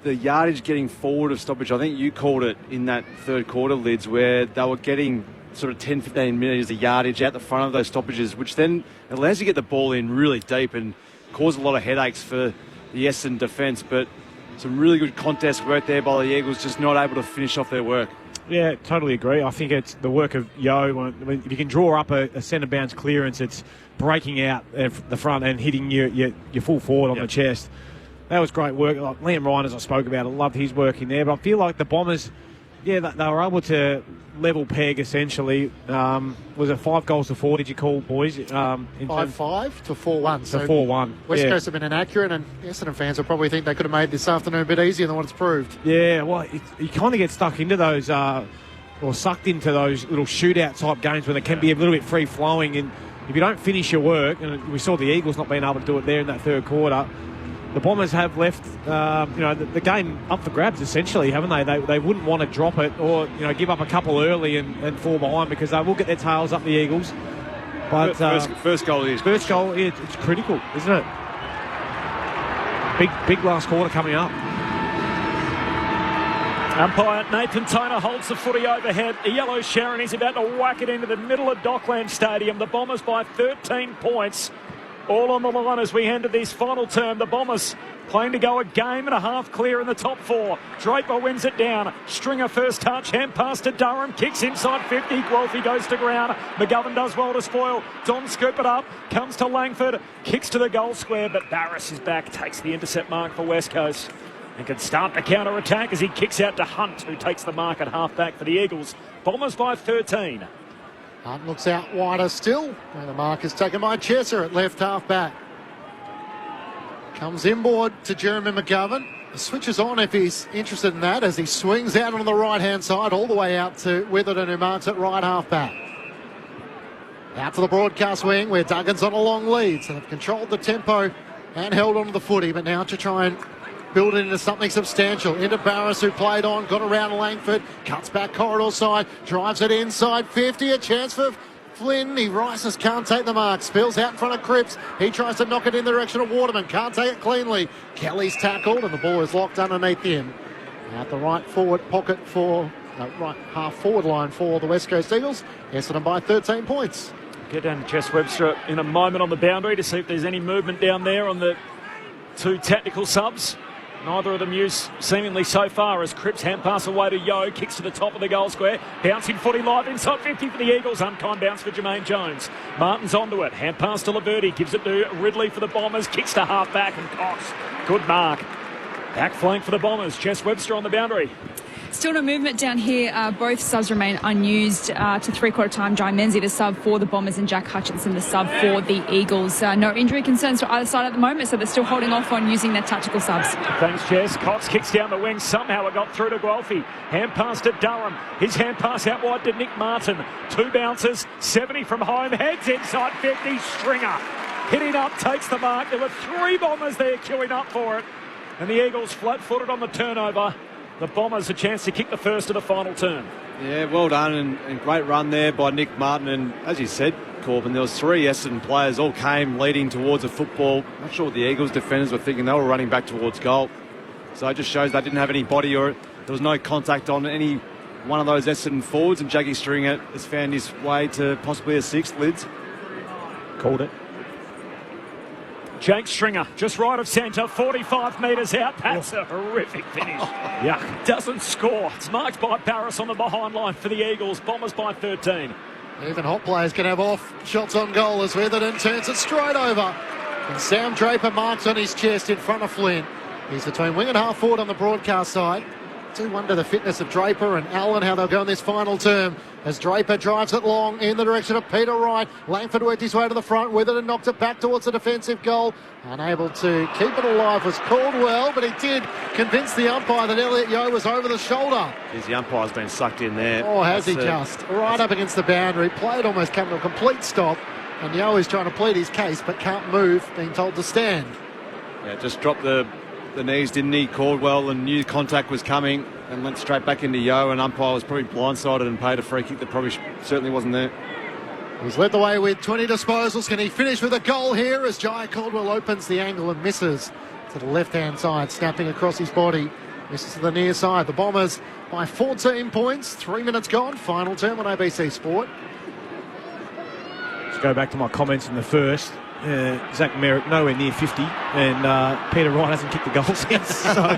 yardage getting forward of stoppage. I think you called it in that third quarter, Lids, where they were getting sort of 10-15 metres of yardage out the front of those stoppages, which then allows you to get the ball in really deep and cause a lot of headaches for the Essendon defence. But some really good contest work there by the Eagles, just not able to finish off their work. Yeah, totally agree. I think it's the work of Yo. If you can draw up a centre bounce clearance, it's breaking out the front and hitting your full forward on the chest. That was great work. Like Liam Ryan, as I spoke about, I loved his work in there. But I feel like the Bombers, they were able to level peg essentially. Was it 5-4, did you call, boys? 5-5 to 4-1. So 4-1. West Coast have been inaccurate, and Essendon fans will probably think they could have made this afternoon a bit easier than what it's proved. Yeah, well, you kind of get stuck into those, or sucked into those little shootout type games where they can be a little bit free flowing, and if you don't finish your work, and we saw the Eagles not being able to do it there in that third quarter. The Bombers have left, the game up for grabs essentially, haven't they? They wouldn't want to drop it or give up a couple early and fall behind, because they will get their tails up, the Eagles. But first goal is first goal. It's critical, isn't it? Big last quarter coming up. Umpire Nathan Toner holds the footy overhead. A yellow Sharon is about to whack it into the middle of Dockland Stadium. The Bombers by 13 points. All on the line as we head to this final term. The Bombers playing to go a game and a half clear in the top four. Draper wins it down. Stringer first touch. Hand pass to Durham. Kicks inside 50. Guelphy goes to ground. McGovern does well to spoil. Don scoop it up. Comes to Langford. Kicks to the goal square, but Barris is back. Takes the intercept mark for West Coast. And can start the counter-attack as he kicks out to Hunt, who takes the mark at half-back for the Eagles. Bombers by 13. Hunt looks out wider still, and the mark is taken by Chesser at left half-back. Comes inboard to Jeremy McGovern. Switches on if he's interested in that, as he swings out on the right-hand side all the way out to Witherden, who marks at right half-back. Out to the broadcast wing, where Duggan's on a long lead, so they've controlled the tempo and held on to the footy, but now to try and build it into something substantial. Into Barris, who played on, got around Langford, cuts back corridor side, drives it inside 50, a chance for Flynn. He rises, can't take the mark, spills out in front of Cripps. He tries to knock it in the direction of Waterman, can't take it cleanly. Kelly's tackled and the ball is locked underneath him. At the right forward pocket for, right half forward line for the West Coast Eagles. Essendon by 13 points. Get down to Jess Webster in a moment on the boundary to see if there's any movement down there on the two technical subs. Neither of them used seemingly so far, as Cripps hand pass away to Yo, kicks to the top of the goal square, bouncing footy live inside 50 for the Eagles, unkind bounce for Jermaine Jones. Martin's onto it, hand pass to Laverty, gives it to Ridley for the Bombers, kicks to half back and Cox. Good mark. Back flank for the Bombers, Jess Webster on the boundary. Still no movement down here. Both subs remain unused to three-quarter time. Jai Menzies, the sub for the Bombers, and Jack Hutchinson, the sub for the Eagles. No injury concerns for either side at the moment, so they're still holding off on using their tactical subs. Thanks, Jess. Cox kicks down the wing. Somehow it got through to Guelphy. Hand pass to Durham. His hand pass out wide to Nick Martin. Two bounces, 70 from home. Heads inside 50. Stringer hitting up, takes the mark. There were three Bombers there queuing up for it. And the Eagles flat-footed on the turnover. The Bombers a chance to kick the first of the final term. Yeah, well done and great run there by Nick Martin. And as you said, Corbin, there was three Essendon players all came leading towards the football. Not sure what the Eagles defenders were thinking. They were running back towards goal. So it just shows they didn't have any body, or there was no contact on any one of those Essendon forwards. And Jackie Stringer has found his way to possibly a sixth. Lids called it. Jake Stringer, just right of centre, 45 metres out. That's a horrific finish. Yuck. Doesn't score. It's marked by Barris on the behind line for the Eagles. Bombers by 13. Even hot players can have off shots on goal as Witherden turns it straight over. And Sam Draper marks on his chest in front of Flynn. He's between wing and half forward on the broadcast side. Do wonder the fitness of Draper and Allen, how they'll go in this final term. As Draper drives it long in the direction of Peter Wright. Langford worked his way to the front with it and knocked it back towards the defensive goal. Unable to keep it alive was Caldwell, but he did convince the umpire that Elliot Yeo was over the shoulder. The umpire's been sucked in there. Oh, has he just? Right up against the boundary. Played almost come to a complete stop. And Yeo is trying to plead his case but can't move, being told to stand. Yeah, just dropped the the knees, didn't he? Caldwell, and knew contact was coming and went straight back into Yo, and umpire was probably blindsided and paid a free kick that probably certainly wasn't there. He's led the way with 20 disposals. Can he finish with a goal here as Jai Caldwell opens the angle and misses to the left-hand side, snapping across his body. Misses to the near side. The Bombers by 14 points. 3 minutes gone. Final term on ABC Sport. Let's go back to my comments in the first. Zach Merritt nowhere near 50, and Peter Wright hasn't kicked the goal since. So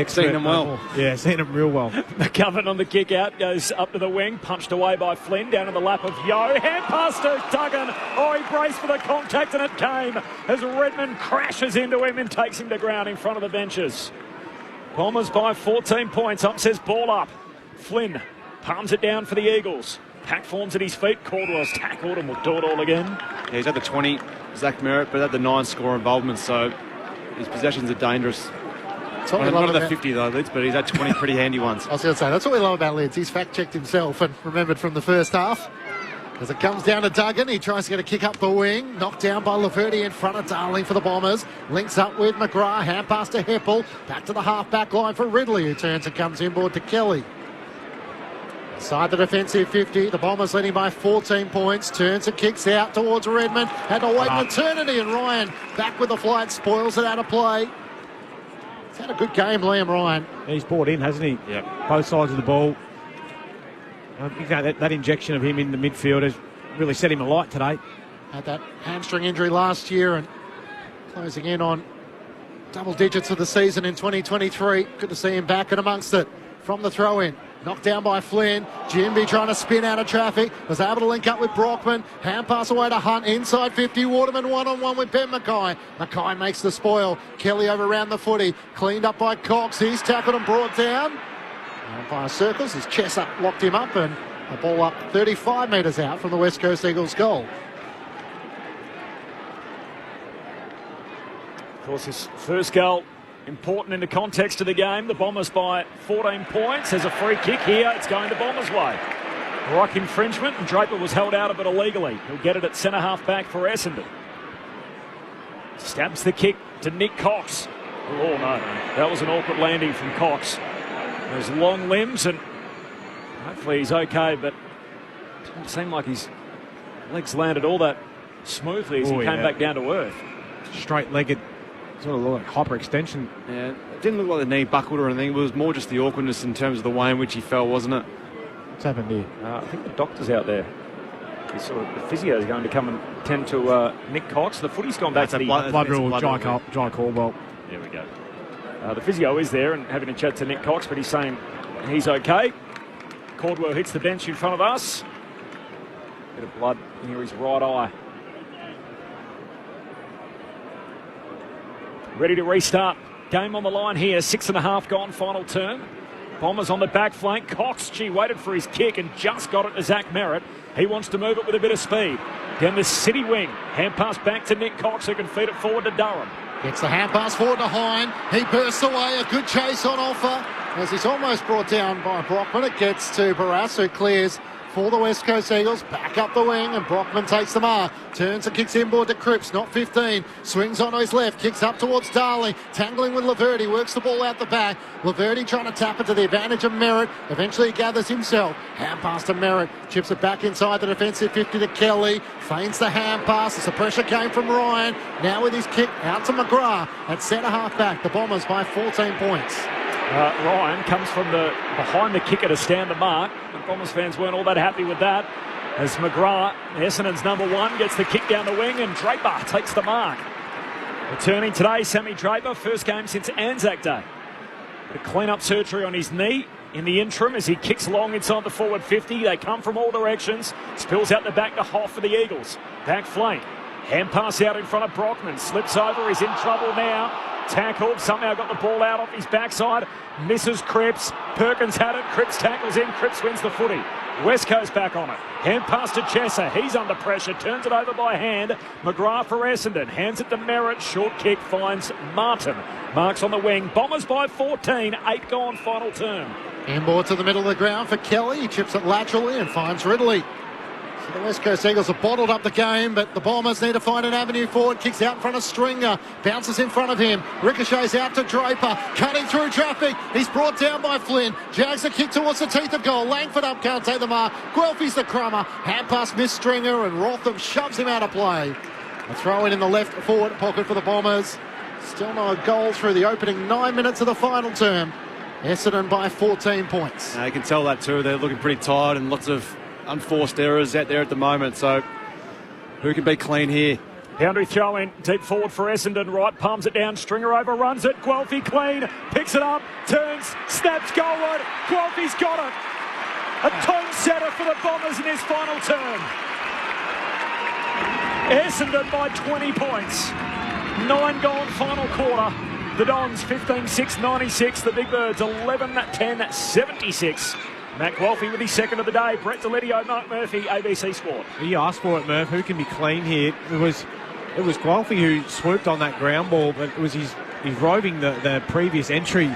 seen them well. Yeah, seen them real well. McGovern on the kick out, goes up to the wing, punched away by Flynn, down in the lap of Yo. Hand pass to Duggan. Oh, he braced for the contact, and it came as Redmond crashes into him and takes him to ground in front of the benches. Bombers by 14 points. Up says ball up. Flynn palms it down for the Eagles. Pack forms at his feet. Caldwell's tackled and will do it all again. Yeah, he's had the 20, Zach Merritt, but had the 9 score involvement, so his possessions are dangerous. Not at the 50 though, Lids, but he's had 20 pretty handy ones. I was going to say, that's what we love about Lids. He's fact-checked himself and remembered from the first half. As it comes down to Duggan, he tries to get a kick up the wing. Knocked down by Laverty in front of Darling for the Bombers. Links up with McGrath, hand pass to Heppel. Back to the half-back line for Ridley, who turns and comes inboard to Kelly. Inside the defensive 50, the Bombers leading by 14 points. Turns and kicks out towards Redmond. Had to wait an eternity, and Ryan back with the flight, spoils it out of play. He's had a good game, Liam Ryan. He's bought in, hasn't he? Yep. Both sides of the ball. I think that injection of him in the midfield has really set him alight today. Had that hamstring injury last year and closing in on double digits of the season in 2023. Good to see him back and amongst it from the throw-in. Knocked down by Flynn. Jimby trying to spin out of traffic. Was able to link up with Brockman. Hand pass away to Hunt. Inside 50. Waterman one-on-one with Ben Mackay. Mackay makes the spoil. Kelly over around the footy. Cleaned up by Cox. He's tackled and brought down. Umpire circles. His chest up locked him up, and the ball up 35 metres out from the West Coast Eagles goal. Of course, his first goal important in the context of the game. The Bombers by 14 points. There's a free kick here. It's going the Bombers' way. Rock infringement, and Draper was held out of it illegally. He'll get it at centre-half back for Essendon. Stabs the kick to Nick Cox. Oh, no. That was an awkward landing from Cox. Those long limbs, and hopefully he's okay, but it didn't seem like his legs landed all that smoothly as he came back down to earth. Straight-legged, sort of like hyperextension. Yeah, it didn't look like the knee buckled or anything. It was more just the awkwardness in terms of the way in which he fell, wasn't it? What's happened here? I think the doctor's out there. The physio is going to come and tend to Nick Cox. The footy's gone back to the blood rule. Jai Caldwell. There we go. The physio is there and having a chat to Nick Cox, but he's saying he's okay. Caldwell hits the bench in front of us. Bit of blood near his right eye. Ready to restart. Game on the line here. 6.5 gone, final term. Bombers on the back flank. Cox, waited for his kick and just got it to Zach Merritt. He wants to move it with a bit of speed. Down the city wing. Hand pass back to Nick Cox, who can feed it forward to Durham. Gets the hand pass forward to Hine. He bursts away. A good chase on offer as he's almost brought down by Brockman. It gets to Barras, who clears for the West Coast Eagles. Back up the wing, and Brockman takes the mark. Turns and kicks inboard to Cripps, not 15. Swings on his left, kicks up towards Darling. Tangling with Laverty, works the ball out the back. Laverty trying to tap it to the advantage of Merritt. Eventually he gathers himself. Hand pass to Merritt. Chips it back inside the defensive 50 to Kelly. Feigns the hand pass as the pressure came from Ryan. Now with his kick out to McGrath at centre half back. The Bombers by 14 points. Ryan comes from behind the kicker to stand the mark. The Bombers fans weren't all that happy with that. As McGrath, Essendon's number one, gets the kick down the wing, and Draper takes the mark. Returning today, Sammy Draper, first game since Anzac Day. The clean-up surgery on his knee in the interim as he kicks long inside the forward 50. They come from all directions. Spills out the back to Hoff for the Eagles. Back flank. Hand pass out in front of Brockman. Slips over. He's in trouble now. Tackled, somehow got the ball out off his backside, misses Cripps. Perkins had it, Cripps tackles in, Cripps wins the footy. West Coast back on it. Hand pass to Chesser, he's under pressure, turns it over by hand. McGrath for Essendon, hands it to Merritt, short kick finds Martin. Marks on the wing, Bombers by 14, 8 gone, final term. Inboard to the middle of the ground for Kelly, he chips it laterally and finds Ridley. So the West Coast Eagles have bottled up the game, but the Bombers need to find an avenue forward. Kicks out in front of Stringer, bounces in front of him, ricochets out to Draper, cutting through traffic. He's brought down by Flynn. Jags a kick towards the teeth of goal. Langford up, can't take the mark. Guelphy's the crummer. Hand pass missed Stringer, and Rotham shoves him out of play. A throw in the left forward pocket for the Bombers. Still no goal through the opening 9 minutes of the final term. Essendon by 14 points. You can tell that too. They're looking pretty tired and lots of unforced errors out there at the moment. So who can be clean here? Boundary throw in, deep forward for Essendon. Right, palms it down. Stringer overruns it. Guelphy clean, picks it up, turns, snaps goalward. Guelphy's got it. A tone setter for the Bombers in his final term. Essendon by 20 points. 9 goal final quarter. The Dons 15-6, 96. The Big Birds 11-10, 76. Matt Guelphy with his second of the day. Brett Delidio, Mark Murphy, ABC Sport. He asked for it, Murph. Who can be clean here? It was Guelphy who swooped on that ground ball, but it was his roving the previous entry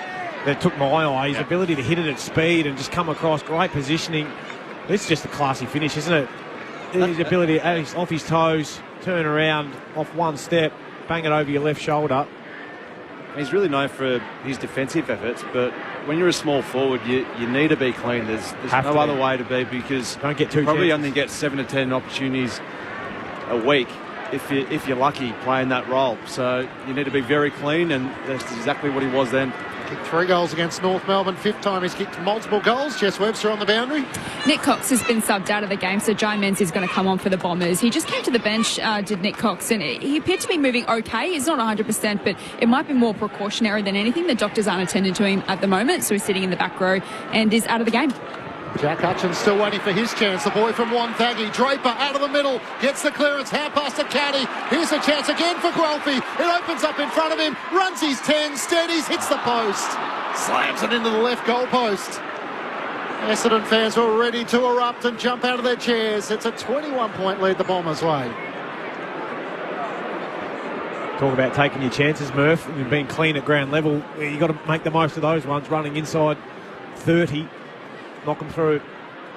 that took my eye. His ability to hit it at speed and just come across. Great positioning. It's just a classy finish, isn't it? His ability off his toes, turn around off one step, bang it over your left shoulder. He's really known for his defensive efforts, but when you're a small forward, you need to be clean. There's no other way to be, because don't get too probably chances. only get 7 to 10 opportunities a week if you're lucky playing that role. So you need to be very clean, and that's exactly what he was then. Kicked 3 goals against North Melbourne. 5th time he's kicked multiple goals. Jess Webster on the boundary. Nick Cox has been subbed out of the game, so Jai Menz is going to come on for the Bombers. He just came to the bench, did Nick Cox, and he appeared to be moving okay. He's not 100%, but it might be more precautionary than anything. The doctors aren't attending to him at the moment, so he's sitting in the back row and is out of the game. Jack Hutchins still waiting for his chance. The boy from Wonthaggi. Draper out of the middle. Gets the clearance. Hand pass to Caddy. Here's a chance again for Guelphy. It opens up in front of him. Runs his 10. Steadies. Hits the post. Slams it into the left goal post. Essendon fans were ready to erupt and jump out of their chairs. It's a 21-point lead the Bombers' way. Talk about taking your chances, Murph. You've been clean at ground level. You've got to make the most of those ones. Running inside 30. Knock them through.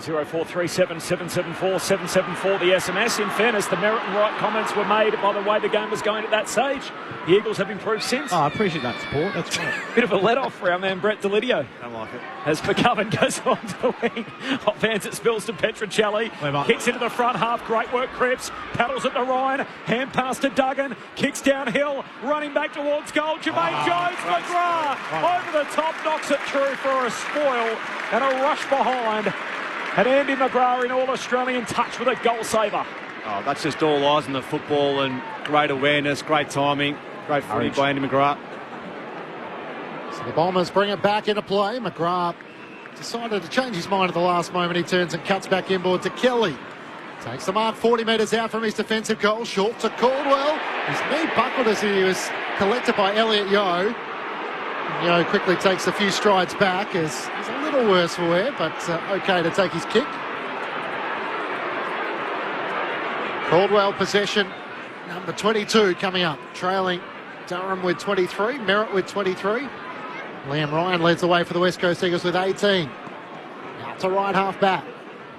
0437 774 774 the SMS. In fairness, the merit and right comments were made by the way the game was going at that stage. The Eagles have improved since. Oh, I appreciate that support. That's great. Bit of a let-off for our man Brett Delidio. Don't like it. As McCubbin goes on to the wing. Offense it spills to Petrocelli. Kicks into the front half. Great work, Cripps. Paddles it to Ryan. Hand pass to Duggan. Kicks downhill. Running back towards goal. Jermaine Jones. McGrath over the top. Knocks it through for a spoil. And a rush behind. And Andy McGrath in All-Australian touch with a goal saver. Oh, that's just all eyes on the football and great awareness, great timing, great footy by Andy McGrath. So the Bombers bring it back into play. McGrath decided to change his mind at the last moment. He turns and cuts back inboard to Kelly. Takes the mark 40 metres out from his defensive goal. Short to Caldwell. His knee buckled as he was collected by Elliot Yeo. Yeo quickly takes a few strides back as he's a little worse for wear, but okay to take his kick. Caldwell possession, number 22 coming up, trailing Durham with 23, Merritt with 23. Liam Ryan leads the way for the West Coast Eagles with 18. Out to right half back.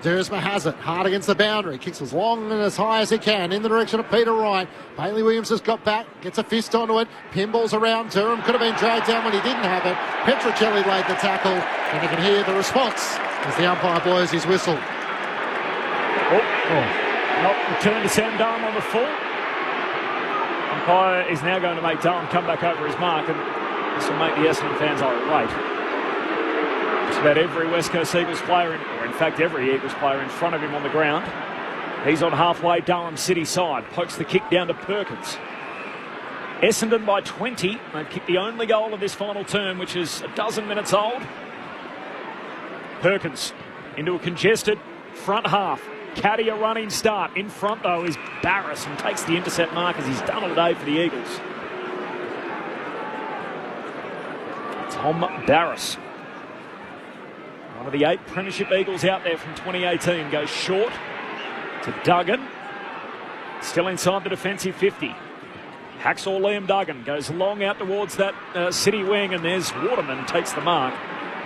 Dersma has it, hard against the boundary, kicks as long and as high as he can in the direction of Peter Wright. Bailey Williams has got back, gets a fist onto it, pinballs around. Durham could have been dragged down when he didn't have it. Petrocelli laid the tackle, and you can hear the response as the umpire blows his whistle. Return to Sam Durham on the full. Umpire is now going to make Durham come back over his mark, and this will make the Essendon fans irate. Just about every West Coast Eagles player, or in fact every Eagles player in front of him on the ground. He's on halfway Durham City side. Pokes the kick down to Perkins. Essendon by 20. They've kicked the only goal of this final term, which is a dozen minutes old. Perkins into a congested front half. Caddy a running start. In front, though, is Barris, and takes the intercept mark as he's done all day for the Eagles. Tom Barris. One of the 8 premiership Eagles out there from 2018 goes short to Duggan. Still inside the defensive 50. Hacksaw Liam Duggan goes long out towards that City wing, and there's Waterman takes the mark.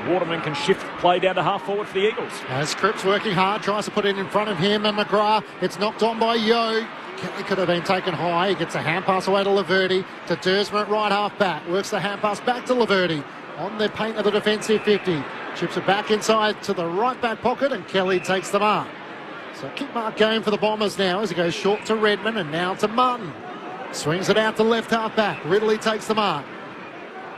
Waterman can shift play down to half forward for the Eagles. As Cripps working hard, tries to put it in front of him and McGrath. It's knocked on by Yo. Kelly could have been taken high. He gets a hand pass away to Laverty, to Dersma at right half back. Works the hand pass back to Laverty on the paint of the defensive 50. Chips it back inside to the right back pocket, and Kelly takes the mark. So kick mark game for the Bombers now as he goes short to Redmond and now to Martin. Swings it out to left half back. Ridley takes the mark.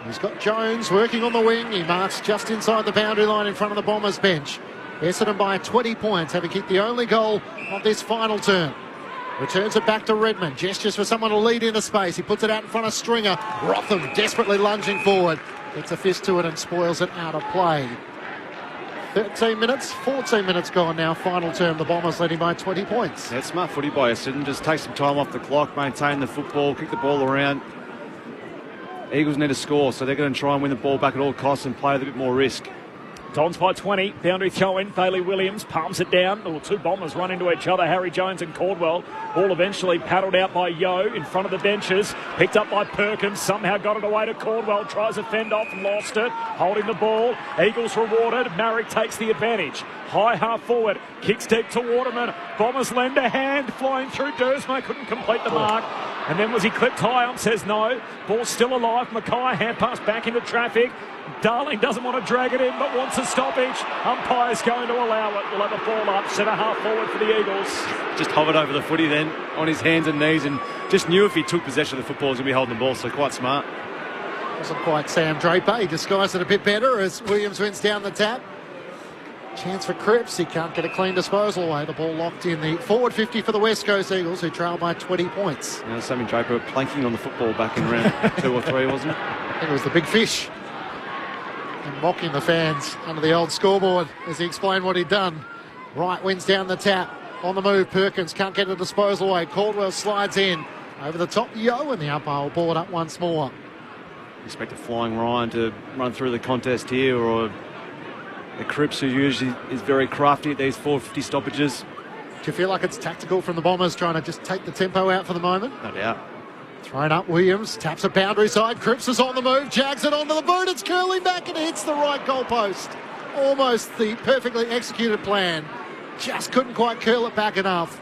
He's got Jones working on the wing. He marks just inside the boundary line in front of the Bombers bench. Essendon by 20 points, having kicked the only goal of this final term. Returns it back to Redmond. Gestures for someone to lead into space. He puts it out in front of Stringer. Rotham desperately lunging forward. Gets a fist to it and spoils it out of play. 13 minutes, 14 minutes gone now. Final term, the Bombers leading by 20 points. Yeah, smart footy by Essendon. Just take some time off the clock, maintain the football, kick the ball around. Eagles need to score, so they're going to try and win the ball back at all costs and play with a bit more risk. Dons by 20. Boundary throw in. Bailey Williams palms it down. The two Bombers run into each other. Harry Jones and Caldwell. Ball eventually paddled out by Yo in front of the benches. Picked up by Perkins. Somehow got it away to Caldwell. Tries to fend off and lost it. Holding the ball. Eagles rewarded. Marrick takes the advantage. High half forward. Kicks deep to Waterman. Bombers lend a hand. Flying through. Dersma couldn't complete the mark. And then was he clipped high? Says no. Ball's still alive. Mackay hand pass back into traffic. Darling doesn't want to drag it in but wants a stoppage. Umpire's going to allow it. We'll have a ball up. Centre half forward for the Eagles. Just hovered over the footy then on his hands and knees and just knew if he took possession of the football he was going to be holding the ball, so quite smart. Wasn't quite Sam Draper. He disguised it a bit better as Williams wins down the tap. Chance for Cripps. He can't get a clean disposal away. The ball locked in the forward 50 for the West Coast Eagles, who trail by 20 points. You know, Sammy Draper planking on the football back in round 2 or 3, wasn't it? I think it was the big fish. And mocking the fans under the old scoreboard as he explained what he'd done. Wright wins down the tap. On the move, Perkins can't get a disposal away. Caldwell slides in. Over the top, Yo, and the umpire will ball it up once more. Expect a flying Ryan to run through the contest here, or the Cripps, who usually is very crafty at these 450 stoppages. Do you feel like it's tactical from the Bombers trying to just take the tempo out for the moment? No doubt. Thrown up, Williams taps a boundary side. Cripps is on the move, jags it onto the boot. It's curling back and hits the right goalpost. Almost the perfectly executed plan. Just couldn't quite curl it back enough.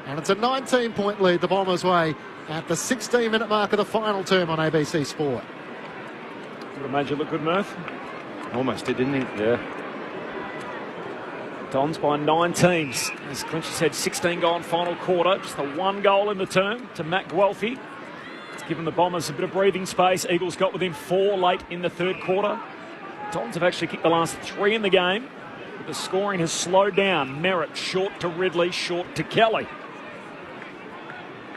And it's a 19-point lead the Bombers' way at the 16-minute mark of the final term on ABC Sport. Would have made you look good, Murph. Almost did, didn't he? Yeah. Dons by 19. As Clinchy said, 16 goal in final quarter. Just the one goal in the term to Matt Guelphy. It's given the Bombers a bit of breathing space. Eagles got within 4 late in the third quarter. Dons have actually kicked the last 3 in the game. But the scoring has slowed down. Merritt short to Ridley, short to Kelly.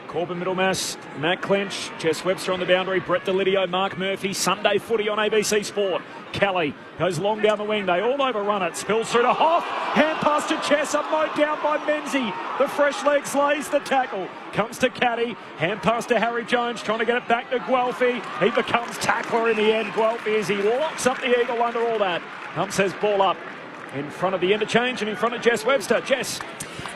Corbin Middlemass, Matt Clinch, Jess Webster on the boundary, Brett Delidio, Mark Murphy. Sunday footy on ABC Sport. Kelly goes long down the wing. They all overrun it. Spills through to Hoff. Hand pass to Chesser. Mowed down by Menzie. The fresh legs lays the tackle. Comes to Caddy. Hand pass to Harry Jones. Trying to get it back to Guelphy. He becomes tackler in the end. Guelphy as he locks up the Eagle under all that. Says ball up in front of the interchange and in front of Jess Webster. Jess.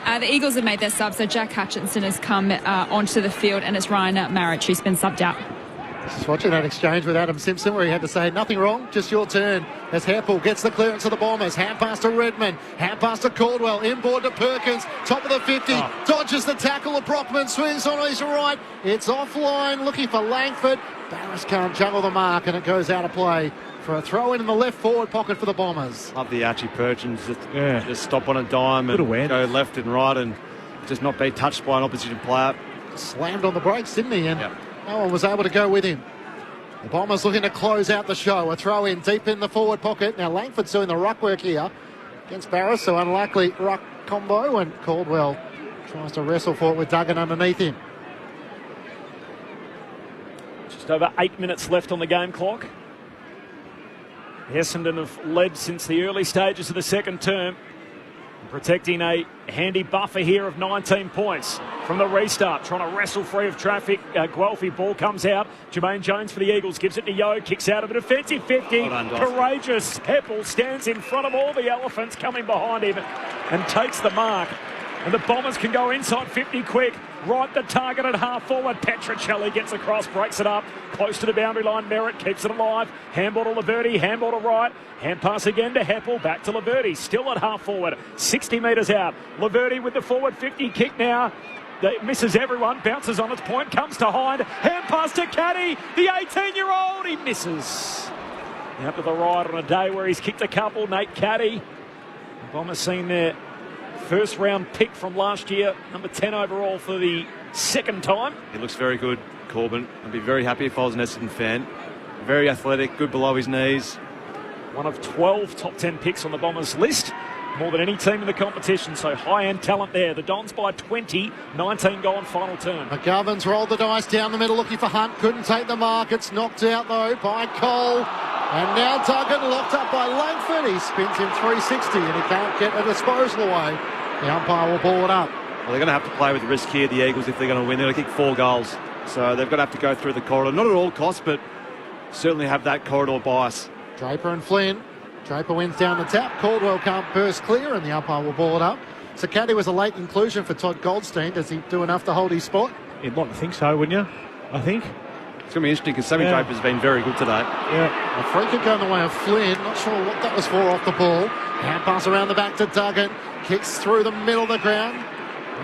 The Eagles have made their sub, so Jack Hutchinson has come onto the field and it's Ryan Marrick who's been subbed out. Just watching that exchange with Adam Simpson where he had to say, nothing wrong, just your turn. As Hairpool gets the clearance of the Bombers. Hand pass to Redmond. Hand pass to Caldwell. Inboard to Perkins. Top of the 50. Dodges the tackle of Brockman. Swings on his right. It's offline. Looking for Langford. Barris can't juggle the mark and it goes out of play for a throw in the left forward pocket for the Bombers. Love the Archie Perkins. Just stop on a dime and go left and right and just not be touched by an opposition player. Slammed on the brakes, didn't he? And no one was able to go with him. The Bombers looking to close out the show. A throw in deep in the forward pocket. Now Langford's doing the ruck work here against Barris, so unlikely ruck combo, and Caldwell tries to wrestle for it with Duggan underneath him. Just over 8 minutes left on the game clock. Essendon have led since the early stages of the second term, protecting a handy buffer here of 19 points from the restart. Trying to wrestle free of traffic. Guelphy ball comes out. Jermaine Jones for the Eagles gives it to Yo. Kicks out of the defensive 50. Courageous Heppel stands in front of all the elephants coming behind him and takes the mark. And the Bombers can go inside 50 quick. Right the target at half forward. Petrocelli gets across, breaks it up. Close to the boundary line. Merritt keeps it alive. Handball to Laverty. Handball to right. Hand pass again to Heppel. Back to Laverty. Still at half forward. 60 metres out. Laverty with the forward 50 kick now. That misses everyone. Bounces on its point. Comes to Hind. Hand pass to Caddy. The 18-year-old. He misses. Out to the right on a day where he's kicked a couple. Nate Caddy. The Bombers seen their first round pick from last year, number 10 overall for the second time. He looks very good, Corbin. I'd be very happy if I was an Essendon fan. Very athletic, good below his knees. One of 12 top 10 picks on the Bombers list. More than any team in the competition, so high-end talent there. The Dons by 20, 19 gone, final turn. McGovern's rolled the dice down the middle looking for Hunt. Couldn't take the mark. It's knocked out, though, by Cole. And now Duggan locked up by Langford. He spins him 360 and he can't get a disposal away. The umpire will ball it up. Well, they're going to have to play with risk here, the Eagles, if they're going to win. They're going to kick 4 goals. So they've got to have to go through the corridor. Not at all costs, but certainly have that corridor bias. Draper and Flynn. Draper wins down the tap. Caldwell can't burst clear and the umpire will ball it up. So Caddy was a late inclusion for Todd Goldstein. Does he do enough to hold his spot? You'd like to think so, wouldn't you? I think. It's going to be interesting because Sammy Draper's been very good today. Yeah. A free kick going the way of Flynn. Not sure what that was for off the ball. Hand pass around the back to Duggan. Kicks through the middle of the ground.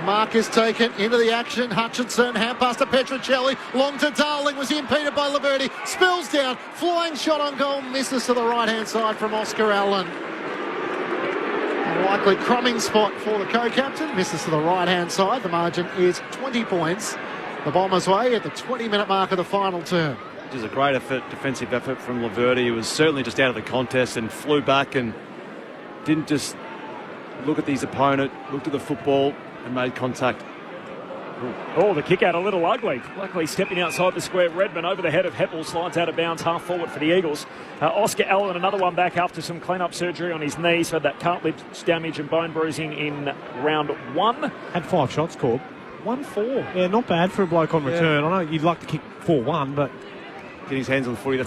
Mark is taken into the action. Hutchinson, hand pass to Petrocelli. Long to Darling, was impeded by Laverty. Spills down, flying shot on goal, misses to the right-hand side from Oscar Allen. A likely crumbing spot for the co-captain. Misses to the right-hand side. The margin is 20 points. The Bombers' way at the 20-minute mark of the final term. Which is a great effort, defensive effort from Laverty. He was certainly just out of the contest and flew back and didn't just look at his opponent, looked at the football and made contact. Oh, the kick out a little ugly. Luckily stepping outside the square. Redmond over the head of Heppel, slides out of bounds half forward for the Eagles. Oscar Allen, another one back after some clean-up surgery on his knees. Had that cartilage damage and bone bruising in round 1. Had 5 shots, Corb. 1-4. Yeah, not bad for a bloke on return. I know you'd like to kick 4-1, but get his hands on the footy. That's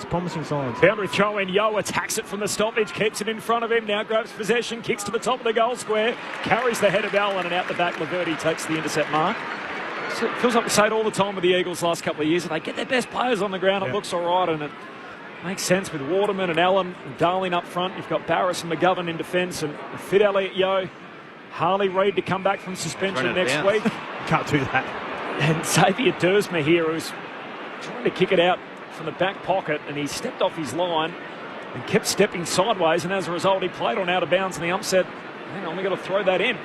promising signs. Boundary throw in. Yo attacks it from the stoppage, keeps it in front of him. Now grabs possession, kicks to the top of the goal square, carries the head of Allen, and out the back, Laverty takes the intercept mark. So it feels like we say it all the time with the Eagles last couple of years, and they get their best players on the ground. It looks all right, and it makes sense with Waterman and Allen and Darling up front. You've got Barris and McGovern in defence, and fit Elliott Yo. Harley Reid to come back from suspension next week. Can't do that. And Xavier Dersma here, who's trying to kick it out from the back pocket, and he stepped off his line and kept stepping sideways, and as a result he played on out of bounds, and the ump said, hang on, we've got to throw that in.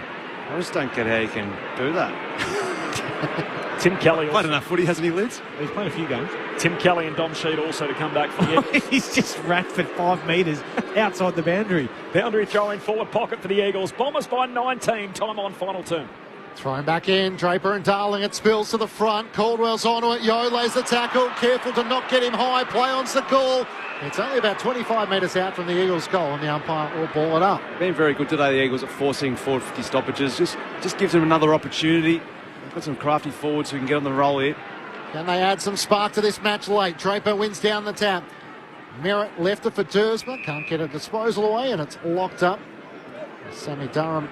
I just don't get how you can do that. Tim Kelly played enough footy, hasn't he, Lids? He's played a few games. Tim Kelly and Dom Sheed also to come back for the Eagles. He's just ran for 5 metres outside the boundary. Boundary throw in forward pocket for the Eagles. Bombers by 19, time on final turn. Thrown back in, Draper and Darling, it spills to the front. Caldwell's onto it, Yo lays the tackle, careful to not get him high, play on's the call. It's only about 25 metres out from the Eagles' goal, and the umpire will ball it up. Been very good today, the Eagles, at forcing forward 50 stoppages. Just gives them another opportunity. They've got some crafty forwards who can get on the roll here. Can they add some spark to this match late? Draper wins down the tap. Merritt left it for Dersma, can't get a disposal away, and it's locked up. Sammy Durham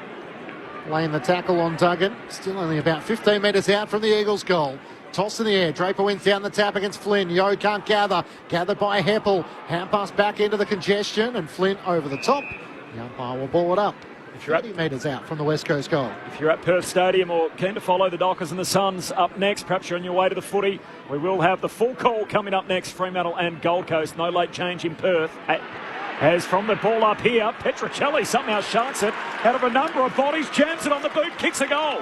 laying the tackle on Duggan. Still only about 15 metres out from the Eagles' goal. Toss in the air. Draper wins down the tap against Flynn. Yo can't gather. Gathered by Heppel. Hand pass back into the congestion, and Flynn over the top. The umpire will ball it up. 30 metres out from the West Coast goal. If you're at Perth Stadium or keen to follow the Dockers and the Suns up next, perhaps you're on your way to the footy, we will have the full call coming up next, Fremantle and Gold Coast. No late change in Perth. As from the ball up here, Petrocelli somehow sharks it out of a number of bodies, jams it on the boot, kicks a goal.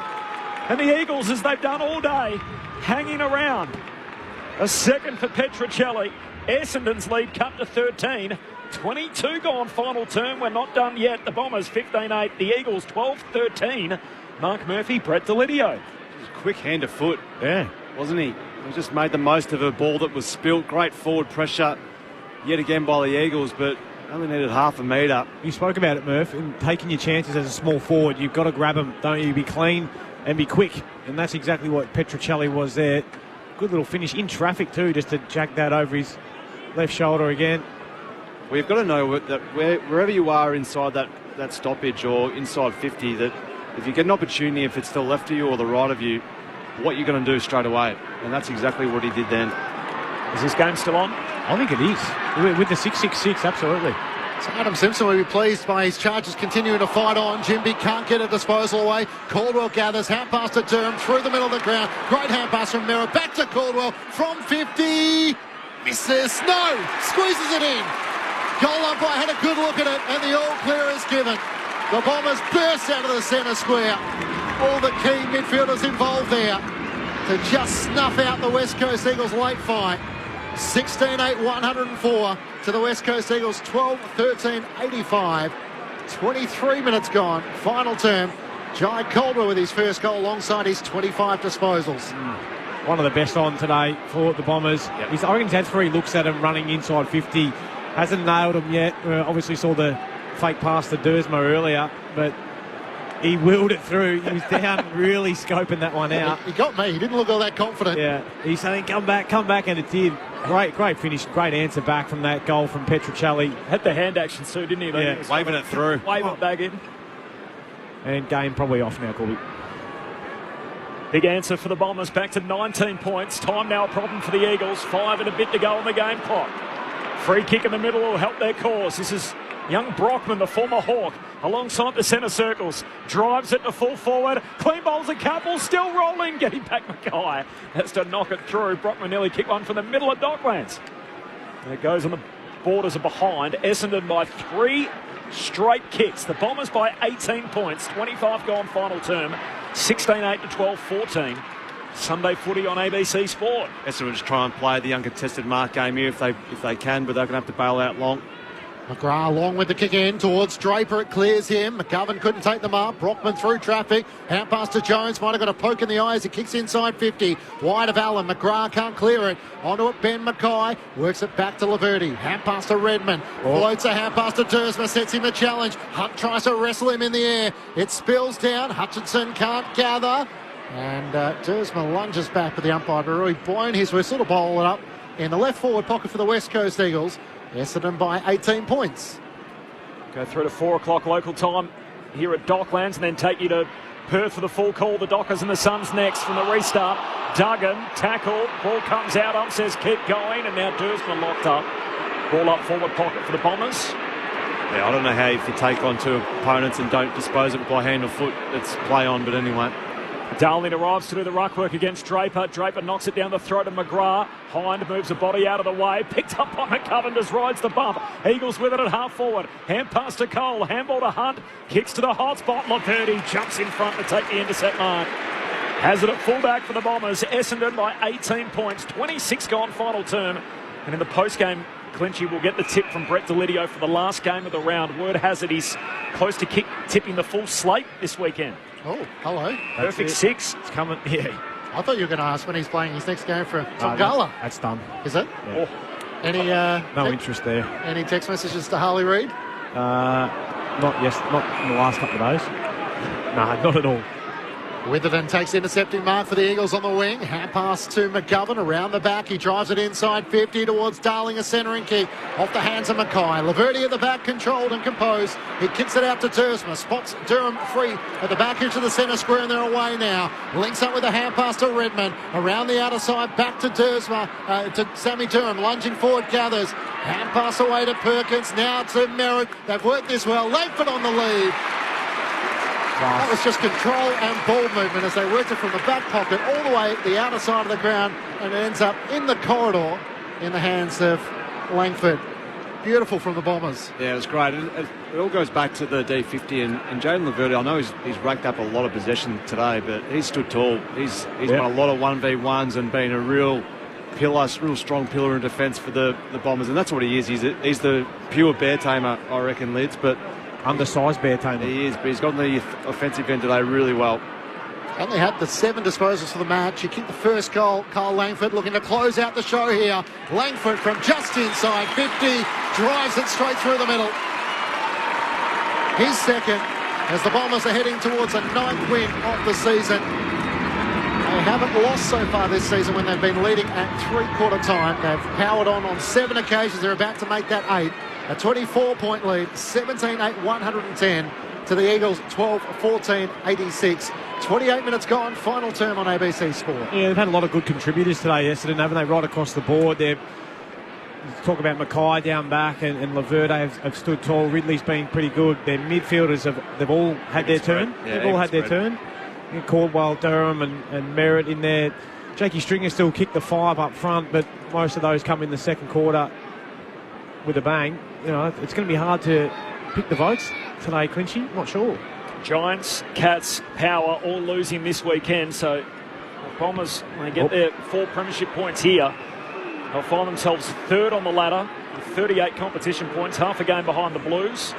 And the Eagles, as they've done all day, hanging around. A second for Petrocelli. Essendon's lead cut to 13. 22 gone final term. We're not done yet. The Bombers 15-8. The Eagles 12-13. Mark Murphy, Brett Delidio. Quick hand to foot. Yeah. Wasn't he? He just made the most of a ball that was spilt. Great forward pressure yet again by the Eagles, but only needed half a metre. You spoke about it, Murph, in taking your chances as a small forward. You've got to grab them, don't you? Be clean and be quick. And that's exactly what Petrocelli was there. Good little finish in traffic too, just to jack that over his left shoulder again. We've got to know that wherever you are inside that stoppage or inside 50, that if you get an opportunity, if it's to the left of you or the right of you, what you're going to do straight away. And that's exactly what he did then. Is this game still on? I think it is. With the 666, absolutely. So Adam Simpson will be pleased by his Chargers continuing to fight on. Jimby can't get a disposal away. Caldwell gathers, hand pass to Durham through the middle of the ground. Great hand pass from Merritt, back to Caldwell from 50. Misses, no, squeezes it in. Goal umpire had a good look at it and the all clear is given. The Bombers burst out of the centre square. All the key midfielders involved there to just snuff out the West Coast Eagles late fight. 16-8, 104 to the West Coast Eagles, 12-13, 85. 23 minutes gone, final term. Jai Caldwell with his first goal alongside his 25 disposals. One of the best on today for the Bombers. I reckon he's had 3 looks at him running inside 50. Hasn't nailed him yet. Obviously saw the fake pass to Dersma earlier, but he willed it through. He was down really scoping that one out. He got me. He didn't look all that confident. Yeah, he's saying come back, and it did. Great finish, great answer back from that goal from Petruccelli. Had the hand action too, didn't he? Yeah, waving it through. Waving it back in. And game probably off now, Corby. Big answer for the Bombers, back to 19 points. Time now a problem for the Eagles. 5 and a bit to go on the game clock. Free kick in the middle will help their cause. This is young Brockman, the former Hawk, alongside the centre circles. Drives it to full forward. Clean bowls a couple, still rolling. Getting back Mackay. Has to knock it through. Brockman nearly kicked one from the middle of Docklands. And it goes on the borders of behind. Essendon by 3 straight kicks. The Bombers by 18 points. 25 gone final term. 16-8 to 12-14. Sunday footy on ABC Sport. Essendon will just try and play the uncontested mark game here if they can, but they're going to have to bail out long. McGrath along with the kick in towards Draper. It clears him. McGovern couldn't take them up. Brockman through traffic. Hand pass to Jones. Might have got a poke in the eye as he kicks inside 50. Wide of Allen. McGrath can't clear it. Onto it Ben Mackay. Works it back to Laverty. Hand pass to Redmond. Floats a hand pass to Dersma. Sets him a challenge. Hunt tries to wrestle him in the air. It spills down. Hutchinson can't gather. And Dersma lunges back with the umpire to Rui Boyne. His whistle to bowl it up in the left forward pocket for the West Coast Eagles. Essendon by 18 points. Go through to 4 o'clock local time here at Docklands and then take you to Perth for the full call. The Dockers and the Suns next from the restart. Duggan, tackle, ball comes out, ump says keep going, and now Dersma locked up. Ball up forward pocket for the Bombers. Yeah, I don't know how if you take on 2 opponents and don't dispose of it by hand or foot, it's play on, but anyway. Darling arrives to do the ruck work against Draper. Draper knocks it down the throat of McGrath. Hind moves the body out of the way. Picked up by McGovern, just rides the bump. Eagles with it at half forward. Hand pass to Cole. Handball to Hunt. Kicks to the hot spot. Laverty jumps in front to take the intercept mark. Has it at fullback for the Bombers. Essendon by 18 points. 26 gone final term. And in the post-game, Clinchy will get the tip from Brett Delidio for the last game of the round. Word has it he's close to tipping the full slate this weekend. Oh, hello. Perfect 6. It's coming, yeah. I thought you were going to ask when he's playing his next game for Tongala. That's done. Is it? Yeah. Oh. Any no interest there. Any text messages to Harley Reid? Not in the last couple of days. No, not at all. Witherden takes the intercepting mark for the Eagles on the wing. Hand pass to McGovern around the back. He drives it inside 50 towards Darling, a centering kick off the hands of Mackay. Laverty at the back, controlled and composed. He kicks it out to Dersma. Spots Durham free at the back into the centre square, and they're away now. Links up with a hand pass to Redmond. Around the outer side, back to Dersma, to Sammy Durham. Lunging forward, gathers. Hand pass away to Perkins. Now to Merritt. They've worked this well. Langford on the lead. That was just control and ball movement as they worked it from the back pocket all the way the outer side of the ground, and it ends up in the corridor in the hands of Langford. Beautiful from the Bombers. Yeah, it was great. It all goes back to the D50 and Jaden Laverty. I know he's racked up a lot of possession today, but he's stood tall. He's won a lot of 1v1s and been a real pillar, real strong pillar in defence for the Bombers, and that's what he is. He's the pure bear tamer, I reckon, Lids, but undersized bear tamer. He is, but he's got the offensive end today really well. Only had the 7 disposals for the match. He kicked the first goal. Carl Langford looking to close out the show here. Langford from just inside 50 drives it straight through the middle. His second as the Bombers are heading towards a 9th win of the season. They haven't lost so far this season when they've been leading at 3/4 time. They've powered on 7 occasions. They're about to make that 8. A 24-point lead, 17-8, 110 to the Eagles, 12-14, 86. 28 minutes gone, final term on ABC Sport. Yeah, they've had a lot of good contributors today, Essendon, haven't they? Right across the board. They've talk about Mackay down back and Laverde have stood tall. Ridley's been pretty good. Their midfielders they've all had their turn. Yeah, they've all had their turn. Caldwell, Durham and Merritt in there. Jakey Stringer still kicked the 5 up front, but most of those come in the second quarter with a bang. You know, it's going to be hard to pick the votes today, Clinchy. Not sure. Giants, Cats, Power all losing this weekend, so the Bombers, they get their 4 premiership points here. They'll find themselves third on the ladder with 38 competition points, half a game behind the Blues.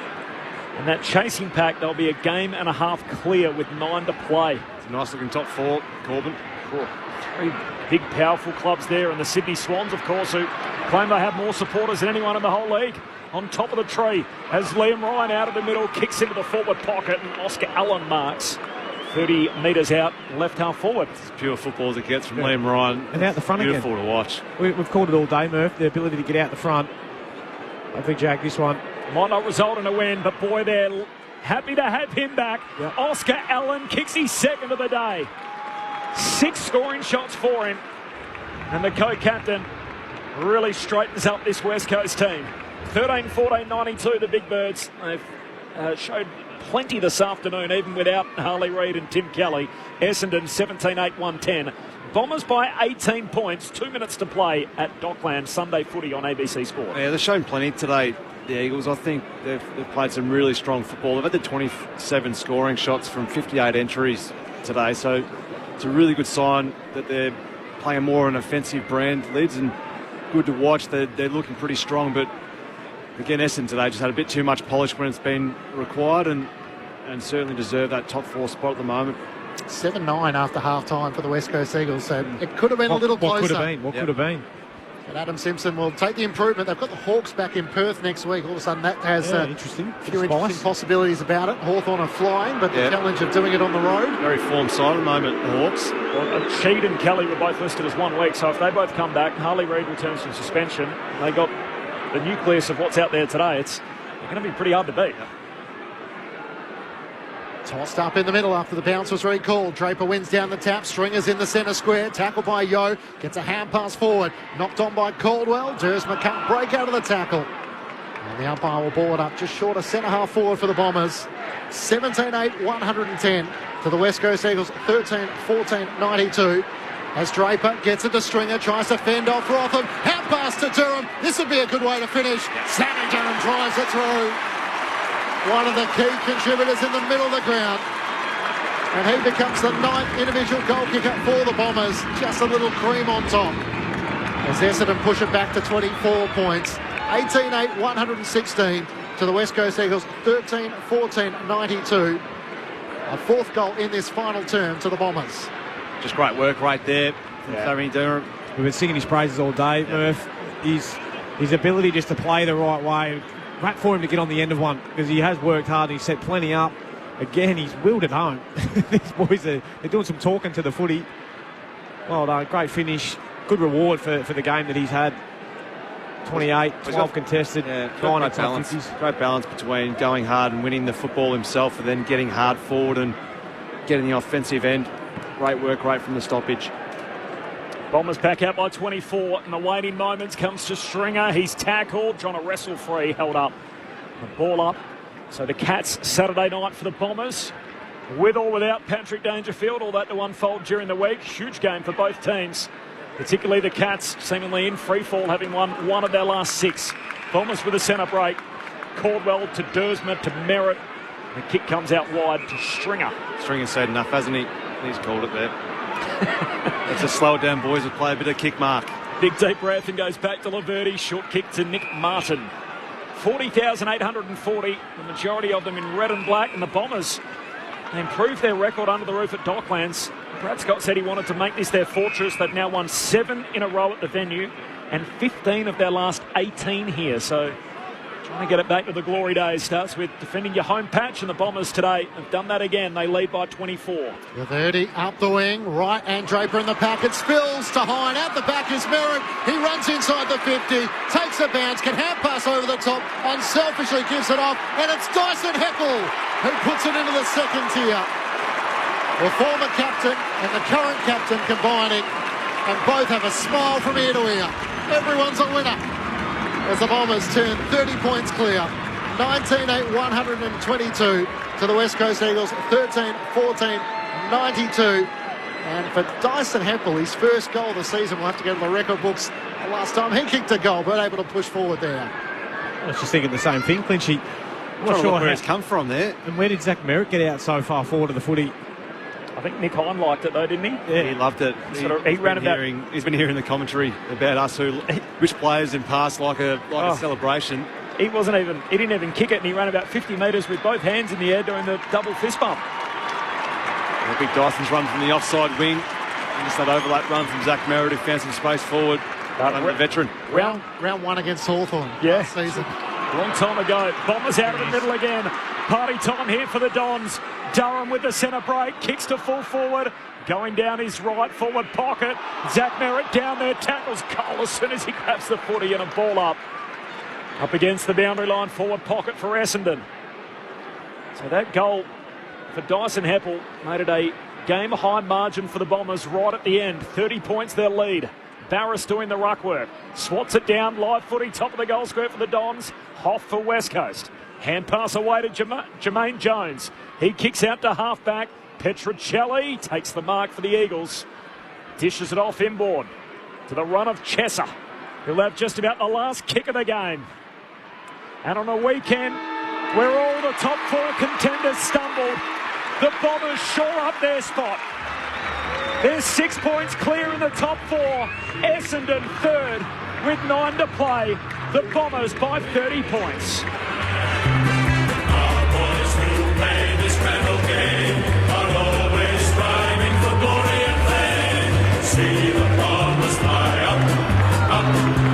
And that chasing pack, they'll be a game and a half clear with 9 to play. It's a nice looking top 4, Corbin. Cool. 3 big, powerful clubs there, and the Sydney Swans, of course, who claim they have more supporters than anyone in the whole league. On top of the tree, as Liam Ryan out of the middle, kicks into the forward pocket, and Oscar Allen marks 30 metres out, left half forward. It's pure football as it gets from Liam Ryan. And out the front Beautiful again. to watch. We've called it all day, Murph, the ability to get out the front. I think, Jack, this one might not result in a win, but boy, they're happy to have him back. Yep. Oscar Allen kicks his second of the day. 6 scoring shots for him. And the co-captain really straightens up this West Coast team. 13-14-92, the Big Birds. They've showed plenty this afternoon, even without Harley Reid and Tim Kelly. Essendon 17-8-1-10. Bombers by 18 points, 2 minutes to play at Dockland. Sunday footy on ABC Sport. Yeah, they've shown plenty today, the Eagles. I think they've played some really strong football. They've had the 27 scoring shots from 58 entries today, so it's a really good sign that they're playing more an offensive brand, Lids, and good to watch. They're looking pretty strong, but again, Essendon today just had a bit too much polish when it's been required, and certainly deserve that top 4 spot at the moment. 7-9 after half-time for the West Coast Eagles, so it could have been a little closer. What could have been? But Adam Simpson will take the improvement. They've got the Hawks back in Perth next week. All of a sudden that has a few interesting possibilities about it. Hawthorn are flying, but the challenge of doing it on the road. Very form side at the moment, the Hawks. Well, Sheed and Kelly were both listed as 1 week, so if they both come back, Harley Reid returns from suspension. They got the nucleus of what's out there today. It's going to be pretty hard to beat. Tossed up in the middle after the bounce was recalled. Draper wins down the tap. Stringer's in the centre square. Tackled by Yo. Gets a hand pass forward. Knocked on by Caldwell. Dersma can't break out of the tackle. And the umpire will ball it up just short of centre half forward for the Bombers. 17-8, 110 to the West Coast Eagles. 13-14, 92. As Draper gets it to Stringer. Tries to fend off Rotham. Hand pass to Durham. This would be a good way to finish. Sammy Durham drives it through. One of the key contributors in the middle of the ground. And he becomes the 9th individual goal kicker for the Bombers. Just a little cream on top. As Essendon push it back to 24 points. 18-8, 116 to the West Coast Eagles. 13-14, 92. A 4th goal in this final term to the Bombers. Just great work right there from Sammy Durham. We've been singing his praises all day, Murph. His ability just to play the right way. Great for him to get on the end of one because he has worked hard. He's set plenty up. Again, he's willed it home. These boys they're doing some talking to the footy. Well done. Great finish. Good reward for the game that he's had. 28, 12 contested, 9 great balance. Great balance between going hard and winning the football himself and then getting hard forward and getting the offensive end. Great work right from the stoppage. Bombers back out by 24 in the waning moments. Comes to Stringer. He's tackled. Trying to wrestle free. Held up. The ball up. So the Cats Saturday night for the Bombers. With or without Patrick Dangerfield. All that to unfold during the week. Huge game for both teams. Particularly the Cats seemingly in free fall, having won 1 of their last 6. Bombers with a centre break. Caldwell to Dersma to Merritt. The kick comes out wide to Stringer. Stringer's said enough, hasn't he? He's called it there. Let's just slow it down, boys, and play a bit of kick mark. Big deep breath and goes back to Laverde. Short kick to Nick Martin. 40,840, the majority of them in red and black. And the Bombers, they improved their record under the roof at Docklands. Brad Scott said he wanted to make this their fortress. They've now won 7 in a row at the venue and 15 of their last 18 here. So trying to get it back to the glory days. Starts with defending your home patch, and the Bombers today have done that again. They lead by 24. Laverde up the wing, right, and Draper in the pack. It spills to Hine. Out the back is Merritt. He runs inside the 50, takes a bounce, can hand pass over the top, unselfishly gives it off, and it's Dyson Heckle who puts it into the second tier. The former captain and the current captain combining, and both have a smile from ear to ear. Everyone's a winner as the Bombers turn 30 points clear. 19-8, 122 to the West Coast Eagles, 13-14, 92. And for Dyson Hempel, his first goal of the season, will have to go to the record books. The last time he kicked a goal, but able to push forward there. I was just thinking the same thing, Clinchy. I'm not sure where it's come from there. And where did Zach Merritt get out so far forward of the footy? I think Nick Hine liked it though, didn't he? Yeah, he loved it. He's been hearing the commentary about us, which players in pass like a celebration. He didn't even kick it, and he ran about 50 metres with both hands in the air doing the double fist bump. Big Dyson's run from the offside wing. And just that overlap run from Zach Merritt, who found some space forward. The veteran. Round one against Hawthorn last season. Long time ago. Bombers out of the middle again. Party time here for the Dons. Durham with the centre break. Kicks to full forward. Going down his right forward pocket. Zach Merritt down there. Tackles Cole as soon as he grabs the footy and a ball up. Up against the boundary line forward pocket for Essendon. So that goal for Dyson Heppel made it a game-high margin for the Bombers right at the end. 30 points their lead. Barris doing the ruck work. Swats it down, live footy, top of the goal square for the Dons. Hoff for West Coast. Hand pass away to Jermaine Jones. He kicks out to halfback. Petruccelli takes the mark for the Eagles. Dishes it off inboard to the run of Chesser. He'll have just about the last kick of the game. And on a weekend where all the top four contenders stumbled, the Bombers shore up their spot. They're 6 points clear in the top four. Essendon third with 9 to play. The Bombers by 30 points. Our boys who play this battle game are always striving for glory and fame. See the Bombers fly up, up.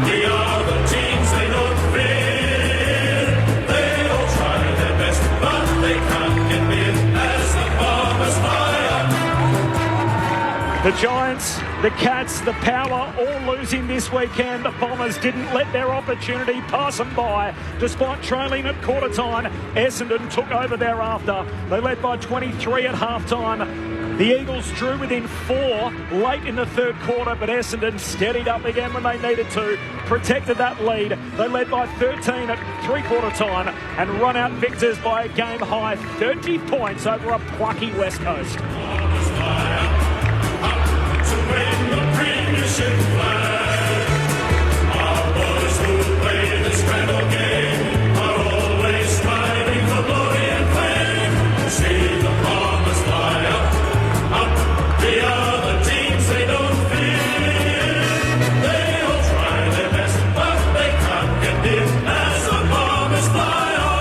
We are the teams they don't fear. They all try their best, but they can't get near as the Bombers fly up. The Giants, the Cats, the Power all losing this weekend. The Bombers didn't let their opportunity pass them by. Despite trailing at quarter time, Essendon took over thereafter. They led by 23 at half time. The Eagles drew within 4 late in the third quarter, but Essendon steadied up again when they needed to, protected that lead. They led by 13 at three-quarter time and run out victors by a game-high 30 points over a plucky West Coast. Win the premiership flag. Our boys who play this battle game are always striving for glory and fame. See the Bombers fly up, up. The other teams they don't fear. They all try their best, but they can't get near as the Bombers fly up.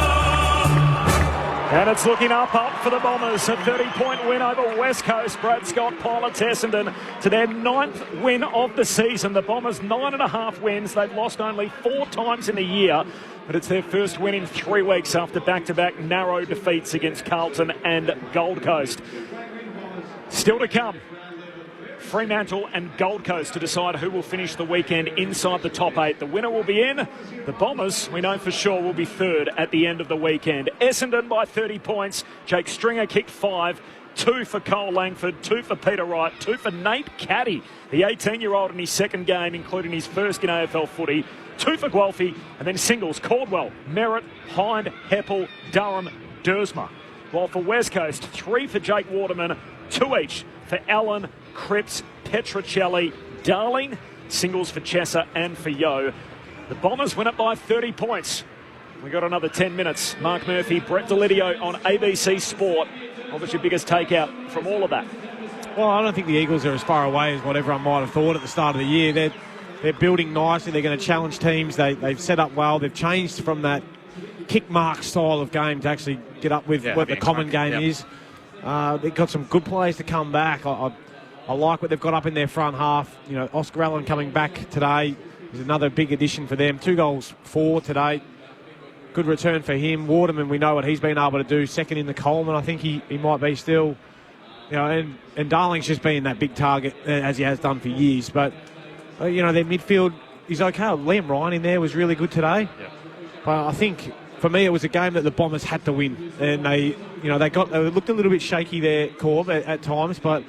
And it's looking up for the Bombers. A 30-point win over West Coast. Brad Scott pilots Essendon to their 9th win of the season. The Bombers 9.5 wins. They've lost only 4 times in a year, but it's their first win in 3 weeks after back-to-back narrow defeats against Carlton and Gold Coast. Still to come, Fremantle and Gold Coast to decide who will finish the weekend inside the top 8. The winner will be in. The Bombers, we know for sure, will be third at the end of the weekend. Essendon by 30 points. Jake Stringer kicked 5. 2 for Cole Langford, 2 for Peter Wright, 2 for Nate Caddy, the 18-year-old in his second game, including his first in AFL footy. 2 for Guelphy, and then singles Caldwell, Merritt, Hind, Heppel, Durham, Dersma. While for West Coast, 3 for Jake Waterman, 2 each for Allen, Cripps, Petruccelli, Darling, singles for Chesser and for Yo. The Bombers win it by 30 points. We got another 10 minutes. Mark Murphy, Brett Delidio on ABC Sport. What was your biggest takeout from all of that? Well, I don't think the Eagles are as far away as what everyone might have thought at the start of the year. They're building nicely. They're going to challenge teams. They've set up well. They've changed from that kick mark style of game to actually get up with what the common game is. They've got some good players to come back. I like what they've got up in their front half. You know, Oscar Allen coming back today is another big addition for them. 2 goals, 4 today. Good return for him. Waterman, we know what he's been able to do. Second in the Coleman, I think he might be still. You know, and Darling's just been that big target as he has done for years. But you know, their midfield is okay. Liam Ryan in there was really good today. But I think for me, it was a game that the Bombers had to win, and they looked a little bit shaky there, Corb, at times, but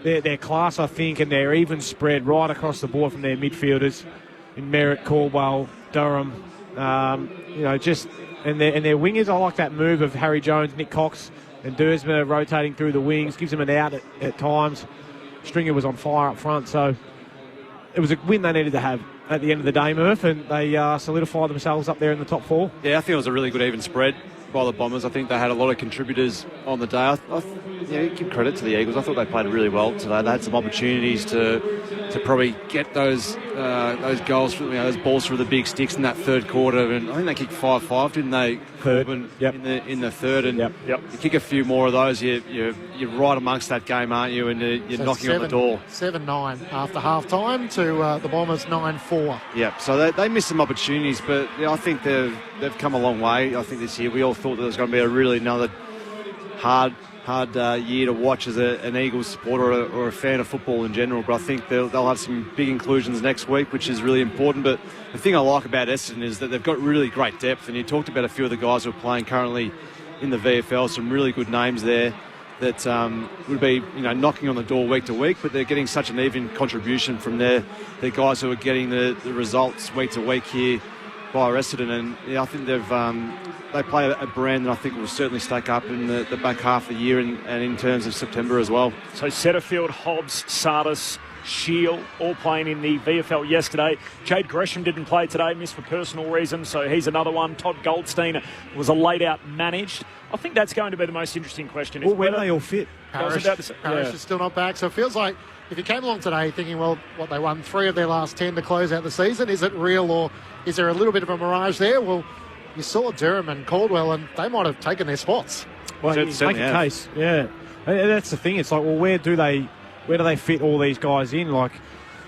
their class, I think, and their even spread right across the board from their midfielders in Merritt, Caldwell, Durham, and their wingers. I like that move of Harry Jones, Nick Cox, and Dursma rotating through the wings, gives them an out at times. Stringer was on fire up front, so it was a win they needed to have at the end of the day, Murph, and they solidified themselves up there in the top 4. Yeah, I think it was a really good even spread by the Bombers. I think they had a lot of contributors on the day. Give credit to the Eagles. I thought they played really well today. They had some opportunities to probably get those goals, those balls through the big sticks in that third quarter. And I think they kicked 5-5, didn't they? Third. In the third. And you kick a few more of those, you're right amongst that game, aren't you? And you're knocking on the door. 7-9 after half time to the Bombers 9-4. Yeah, so they missed some opportunities, but I think they've come a long way. I think this year we all thought there was going to be another hard year to watch as an Eagles supporter or a fan of football in general, but I think they'll have some big inclusions next week, which is really important. But the thing I like about Essendon is that they've got really great depth, and you talked about a few of the guys who are playing currently in the VFL, some really good names there that would be knocking on the door week to week, but they're getting such an even contribution from their guys who are getting the results week to week here by Essendon, and I think they play a brand that I think will certainly stack up in the back half of the year and in terms of September as well. So Setterfield, Hobbs, Sardis, Shield, all playing in the VFL yesterday. Jade Gresham didn't play today, missed for personal reasons, so he's another one. Todd Goldstein was a late-out managed. I think that's going to be the most interesting question. Well, when they all fit. Parrish is still not back, so it feels like if you came along today thinking, well, they won 3 of their last 10 to close out the season, is it real or is there a little bit of a mirage there? Well, you saw Durham and Caldwell, and they might have taken their spots. Well, you make a case, yeah. And that's the thing. It's like, well, where do they fit all these guys in? Like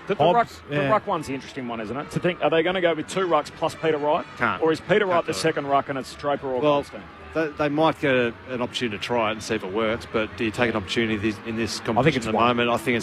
the ruck one's the interesting one, isn't it? To think, are they going to go with 2 rucks plus Peter Wright? Can't. Or is Peter Wright the second ruck and it's Draper or Goldstein? They might get an opportunity to try it and see if it works, but do you take an opportunity in this competition at the moment? I think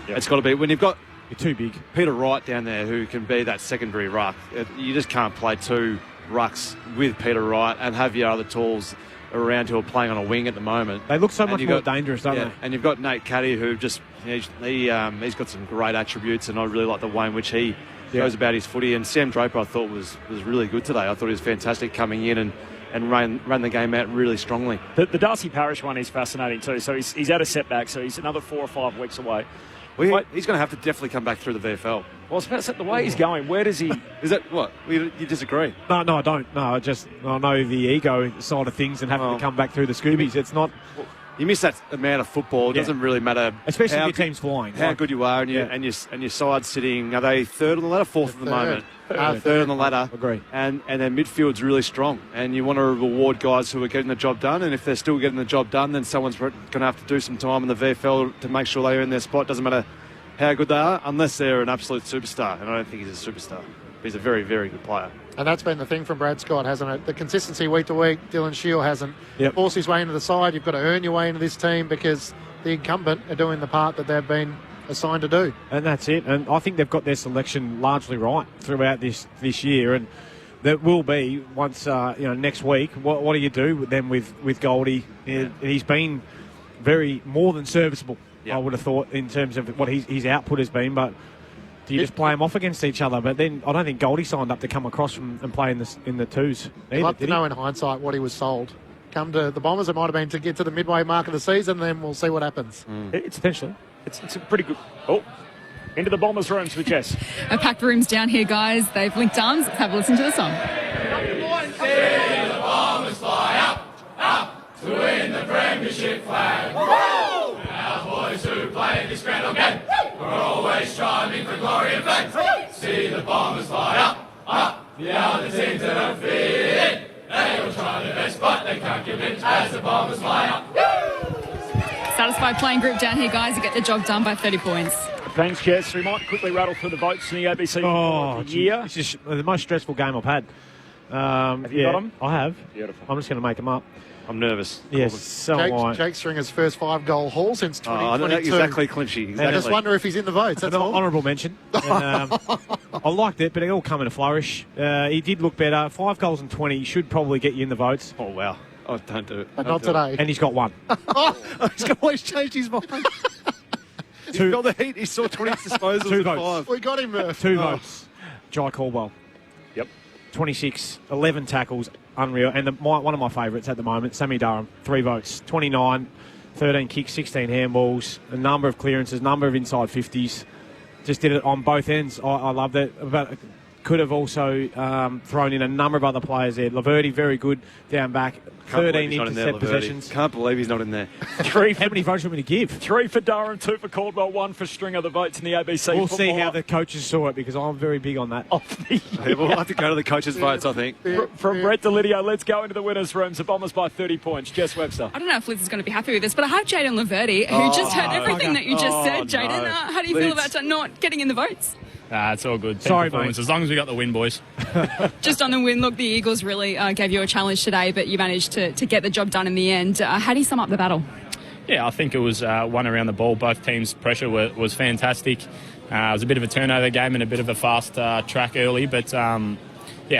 it's got to be when you've got you're too big. Peter Wright down there who can be that secondary ruck. You just can't play 2 rucks with Peter Wright and have your other tools around who are playing on a wing at the moment. They look so much more dangerous, don't they? And you've got Nate Caddy who just he's got some great attributes, and I really like the way in which he goes about his footy. And Sam Draper I thought was really good today. I thought he was fantastic coming in and ran the game out really strongly. The Darcy Parish one is fascinating too. So he's had a setback, so he's another 4 or 5 weeks away. Well, he's going to have to definitely come back through the VFL. Well, I was about to say, the way he's going, where does he... Is that what? You disagree? No, I don't. No, I know the ego side of things and having to come back through the Scoobies. It's not... You miss that amount of football. It doesn't really matter. Especially if your team's flying. How good you are and your side sitting. Are they third on the ladder? Fourth at the moment. Third on the ladder. Agree. And their midfield's really strong. And you want to reward guys who are getting the job done. And if they're still getting the job done, then someone's going to have to do some time in the VFL to make sure they earn their spot. Doesn't matter how good they are, unless they're an absolute superstar. And I don't think he's a superstar. He's a very, very good player. And that's been the thing from Brad Scott, hasn't it? The consistency week to week. Dylan Shield hasn't forced his way into the side. You've got to earn your way into this team because the incumbent are doing the part that they've been assigned to do. And that's it. And I think they've got their selection largely right throughout this year. And that will be once next week. What do you do then with Goldie? He's been more than serviceable. I would have thought in terms of what his output has been, but. Do you just play them off against each other? But then I don't think Goldie signed up to come across and play in the twos. I'd love to know in hindsight what he was sold. Come to the Bombers, it might have been to get to the midway mark of the season, then we'll see what happens. It's potentially. It's a pretty good... Oh, into the Bombers' rooms with Jess. A packed room's down here, guys. They've linked arms. Let's have a listen to the song. See the Bombers fly up to win the premiership flag. Our boys who play this grand game, we're always striving for glory and fame. See the Bombers fly up, the other teams that don't fit in. They all try their best, but they can't give in as the Bombers fly up. Satisfied playing group down here, guys. You get the job done by 30 points. Thanks, Jess. We might quickly rattle through the votes in the ABC of the year. This is the most stressful game I've had. Have you got them? I have. Beautiful. I'm just going to make them up. I'm nervous. Yes, so am I. Jake Stringer's first 5-goal haul since 2022. Exactly, Clinchy. I just wonder if he's in the votes. That's An all. honourable mention. And, I liked it, but it all come in a flourish. He did look better. 5 goals and 20 should probably get you in the votes. Oh, wow. Oh, don't do it. But not today. And he's got one. He's always changed his mind. He's got the heat. He saw 20 disposals. 2 at votes. 5. We got him, Murph. 2 votes. Jai Caldwell. Yep. 26, 11 tackles, unreal. And one of my favourites at the moment, Sammy Durham, 3 votes, 29, 13 kicks, 16 handballs, a number of clearances, number of inside 50s. Just did it on both ends. I loved it. But could have also thrown in a number of other players there. Laverty, very good down back. 13 intercept possessions. Can't believe he's not in there. How many votes are we going to give? 3 for Durham, 2 for Caldwell, 1 for Stringer. The votes in the ABC. We'll see how the coaches saw it because I'm very big on that. We'll have to go to the coaches' votes, I think. From Brett Delidio, let's go into the winners' rooms. The Bombers by 30 points. Jess Webster. I don't know if Liz is going to be happy with this, but I have Jaden Laverty, who just heard everything that you just said, Jaden. no. How do you feel about not getting in the votes? It's all good. Sorry, mate. As long as we got the win, boys. Just on the win, look, the Eagles really gave you a challenge today, but you managed to get the job done in the end. How do you sum up the battle? Yeah, I think it was one around the ball. Both teams' pressure was fantastic. It was a bit of a turnover game and a bit of a fast track early, but I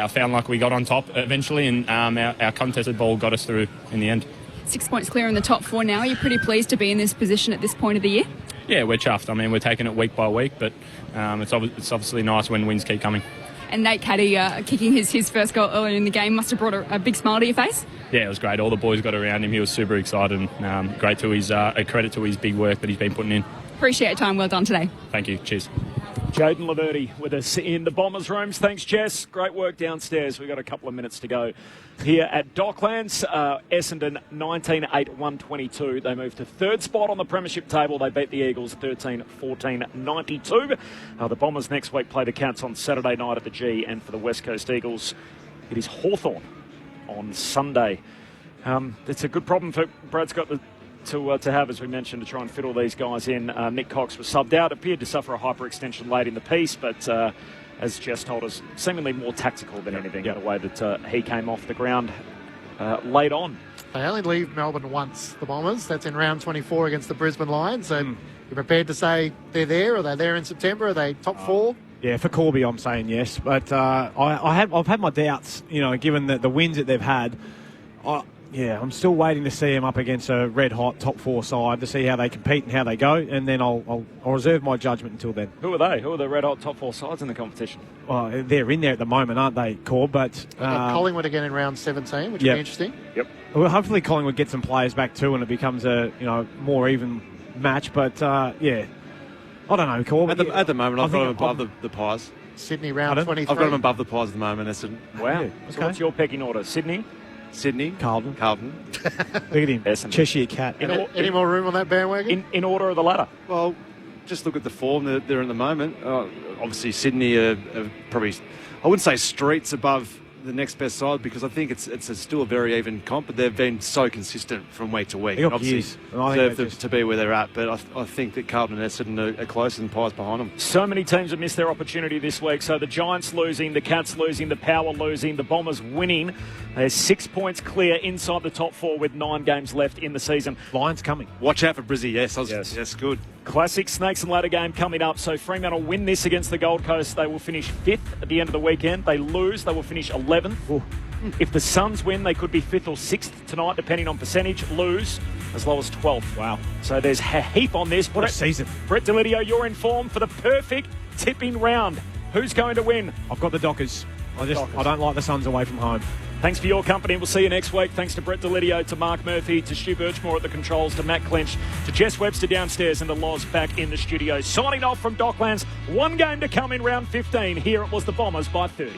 found like we got on top eventually, and our contested ball got us through in the end. 6 points clear in the top 4 now. Are you pretty pleased to be in this position at this point of the year? Yeah, we're chuffed. I mean, we're taking it week by week, but it's obviously nice when wins keep coming. And Nate Caddy kicking his first goal earlier in the game must have brought a big smile to your face. Yeah, it was great. All the boys got around him. He was super excited. And, great to his a credit to his big work that he's been putting in. Appreciate your time. Well done today. Thank you. Cheers. Jaden Laverty with us in the Bombers' rooms. Thanks, Jess. Great work downstairs. We've got a couple of minutes to go here at Docklands. Essendon 19-8-122. They moved to 3rd spot on the premiership table. They beat the Eagles 13-14-92. The Bombers next week play the Cats on Saturday night at the G, and for the West Coast Eagles, it is Hawthorn on Sunday. It's a good problem for Brad's got to have, as we mentioned, to try and fit all these guys in. Nick Cox was subbed out, appeared to suffer a hyperextension late in the piece, but as Jess told us, seemingly more tactical than anything, in the way that he came off the ground late on. They only leave Melbourne once, the Bombers. That's in round 24 against the Brisbane Lions. So you're prepared to say they're there? Are they there in September? Are they top 4? Yeah, for Corby, I'm saying yes. But I've had my doubts, given the wins that they've had. I'm still waiting to see them up against a red-hot top 4 side to see how they compete and how they go, and then I'll reserve my judgment until then. Who are they? Who are the red-hot top 4 sides in the competition? Well, they're in there at the moment, aren't they, Corb? But Collingwood again in round 17, which would be interesting. Yep. Well, hopefully Collingwood gets some players back too, and it becomes a more even match. But I don't know, Corb. At the moment, I've got them above the Pies. Sydney round 23. I've got them above the Pies at the moment. Wow. Yeah, So what's your pecking order? Sydney, Carlton. Look at him. Essendon. Cheshire Cat. Any more room on that bandwagon? In order of the ladder? Well, just look at the form that they're in the moment. Obviously, Sydney are probably, I wouldn't say streets above the next best side, because I think it's still a very even comp, but they've been so consistent from week to week. They got Obviously, years. And I think deserve to be where they're at, but I think that Carlton and Essendon are closer than Pies behind them. So many teams have missed their opportunity this week. So the Giants losing, the Cats losing, the Power losing, the Bombers winning. They're 6 points clear inside the top 4 with 9 games left in the season. Lions coming. Watch out for Brizzy. Yes, good. Classic snakes and ladder game coming up. So Fremantle win this against the Gold Coast. They will finish 5th at the end of the weekend. They lose, they will finish 11th. Ooh. If the Suns win, they could be 5th or 6th tonight, depending on percentage. Lose as low as 12th. Wow. So there's a heap on this. What a season. Brett Delidio, you're in form for the perfect tipping round. Who's going to win? I've got the Dockers. I don't like the Suns away from home. Thanks for your company. We'll see you next week. Thanks to Brett Delidio, to Mark Murphy, to Stu Birchmore at the controls, to Matt Clinch, to Jess Webster downstairs, and to Loz back in the studio. Signing off from Docklands. 1 game to come in round 15. Here it was the Bombers by 30.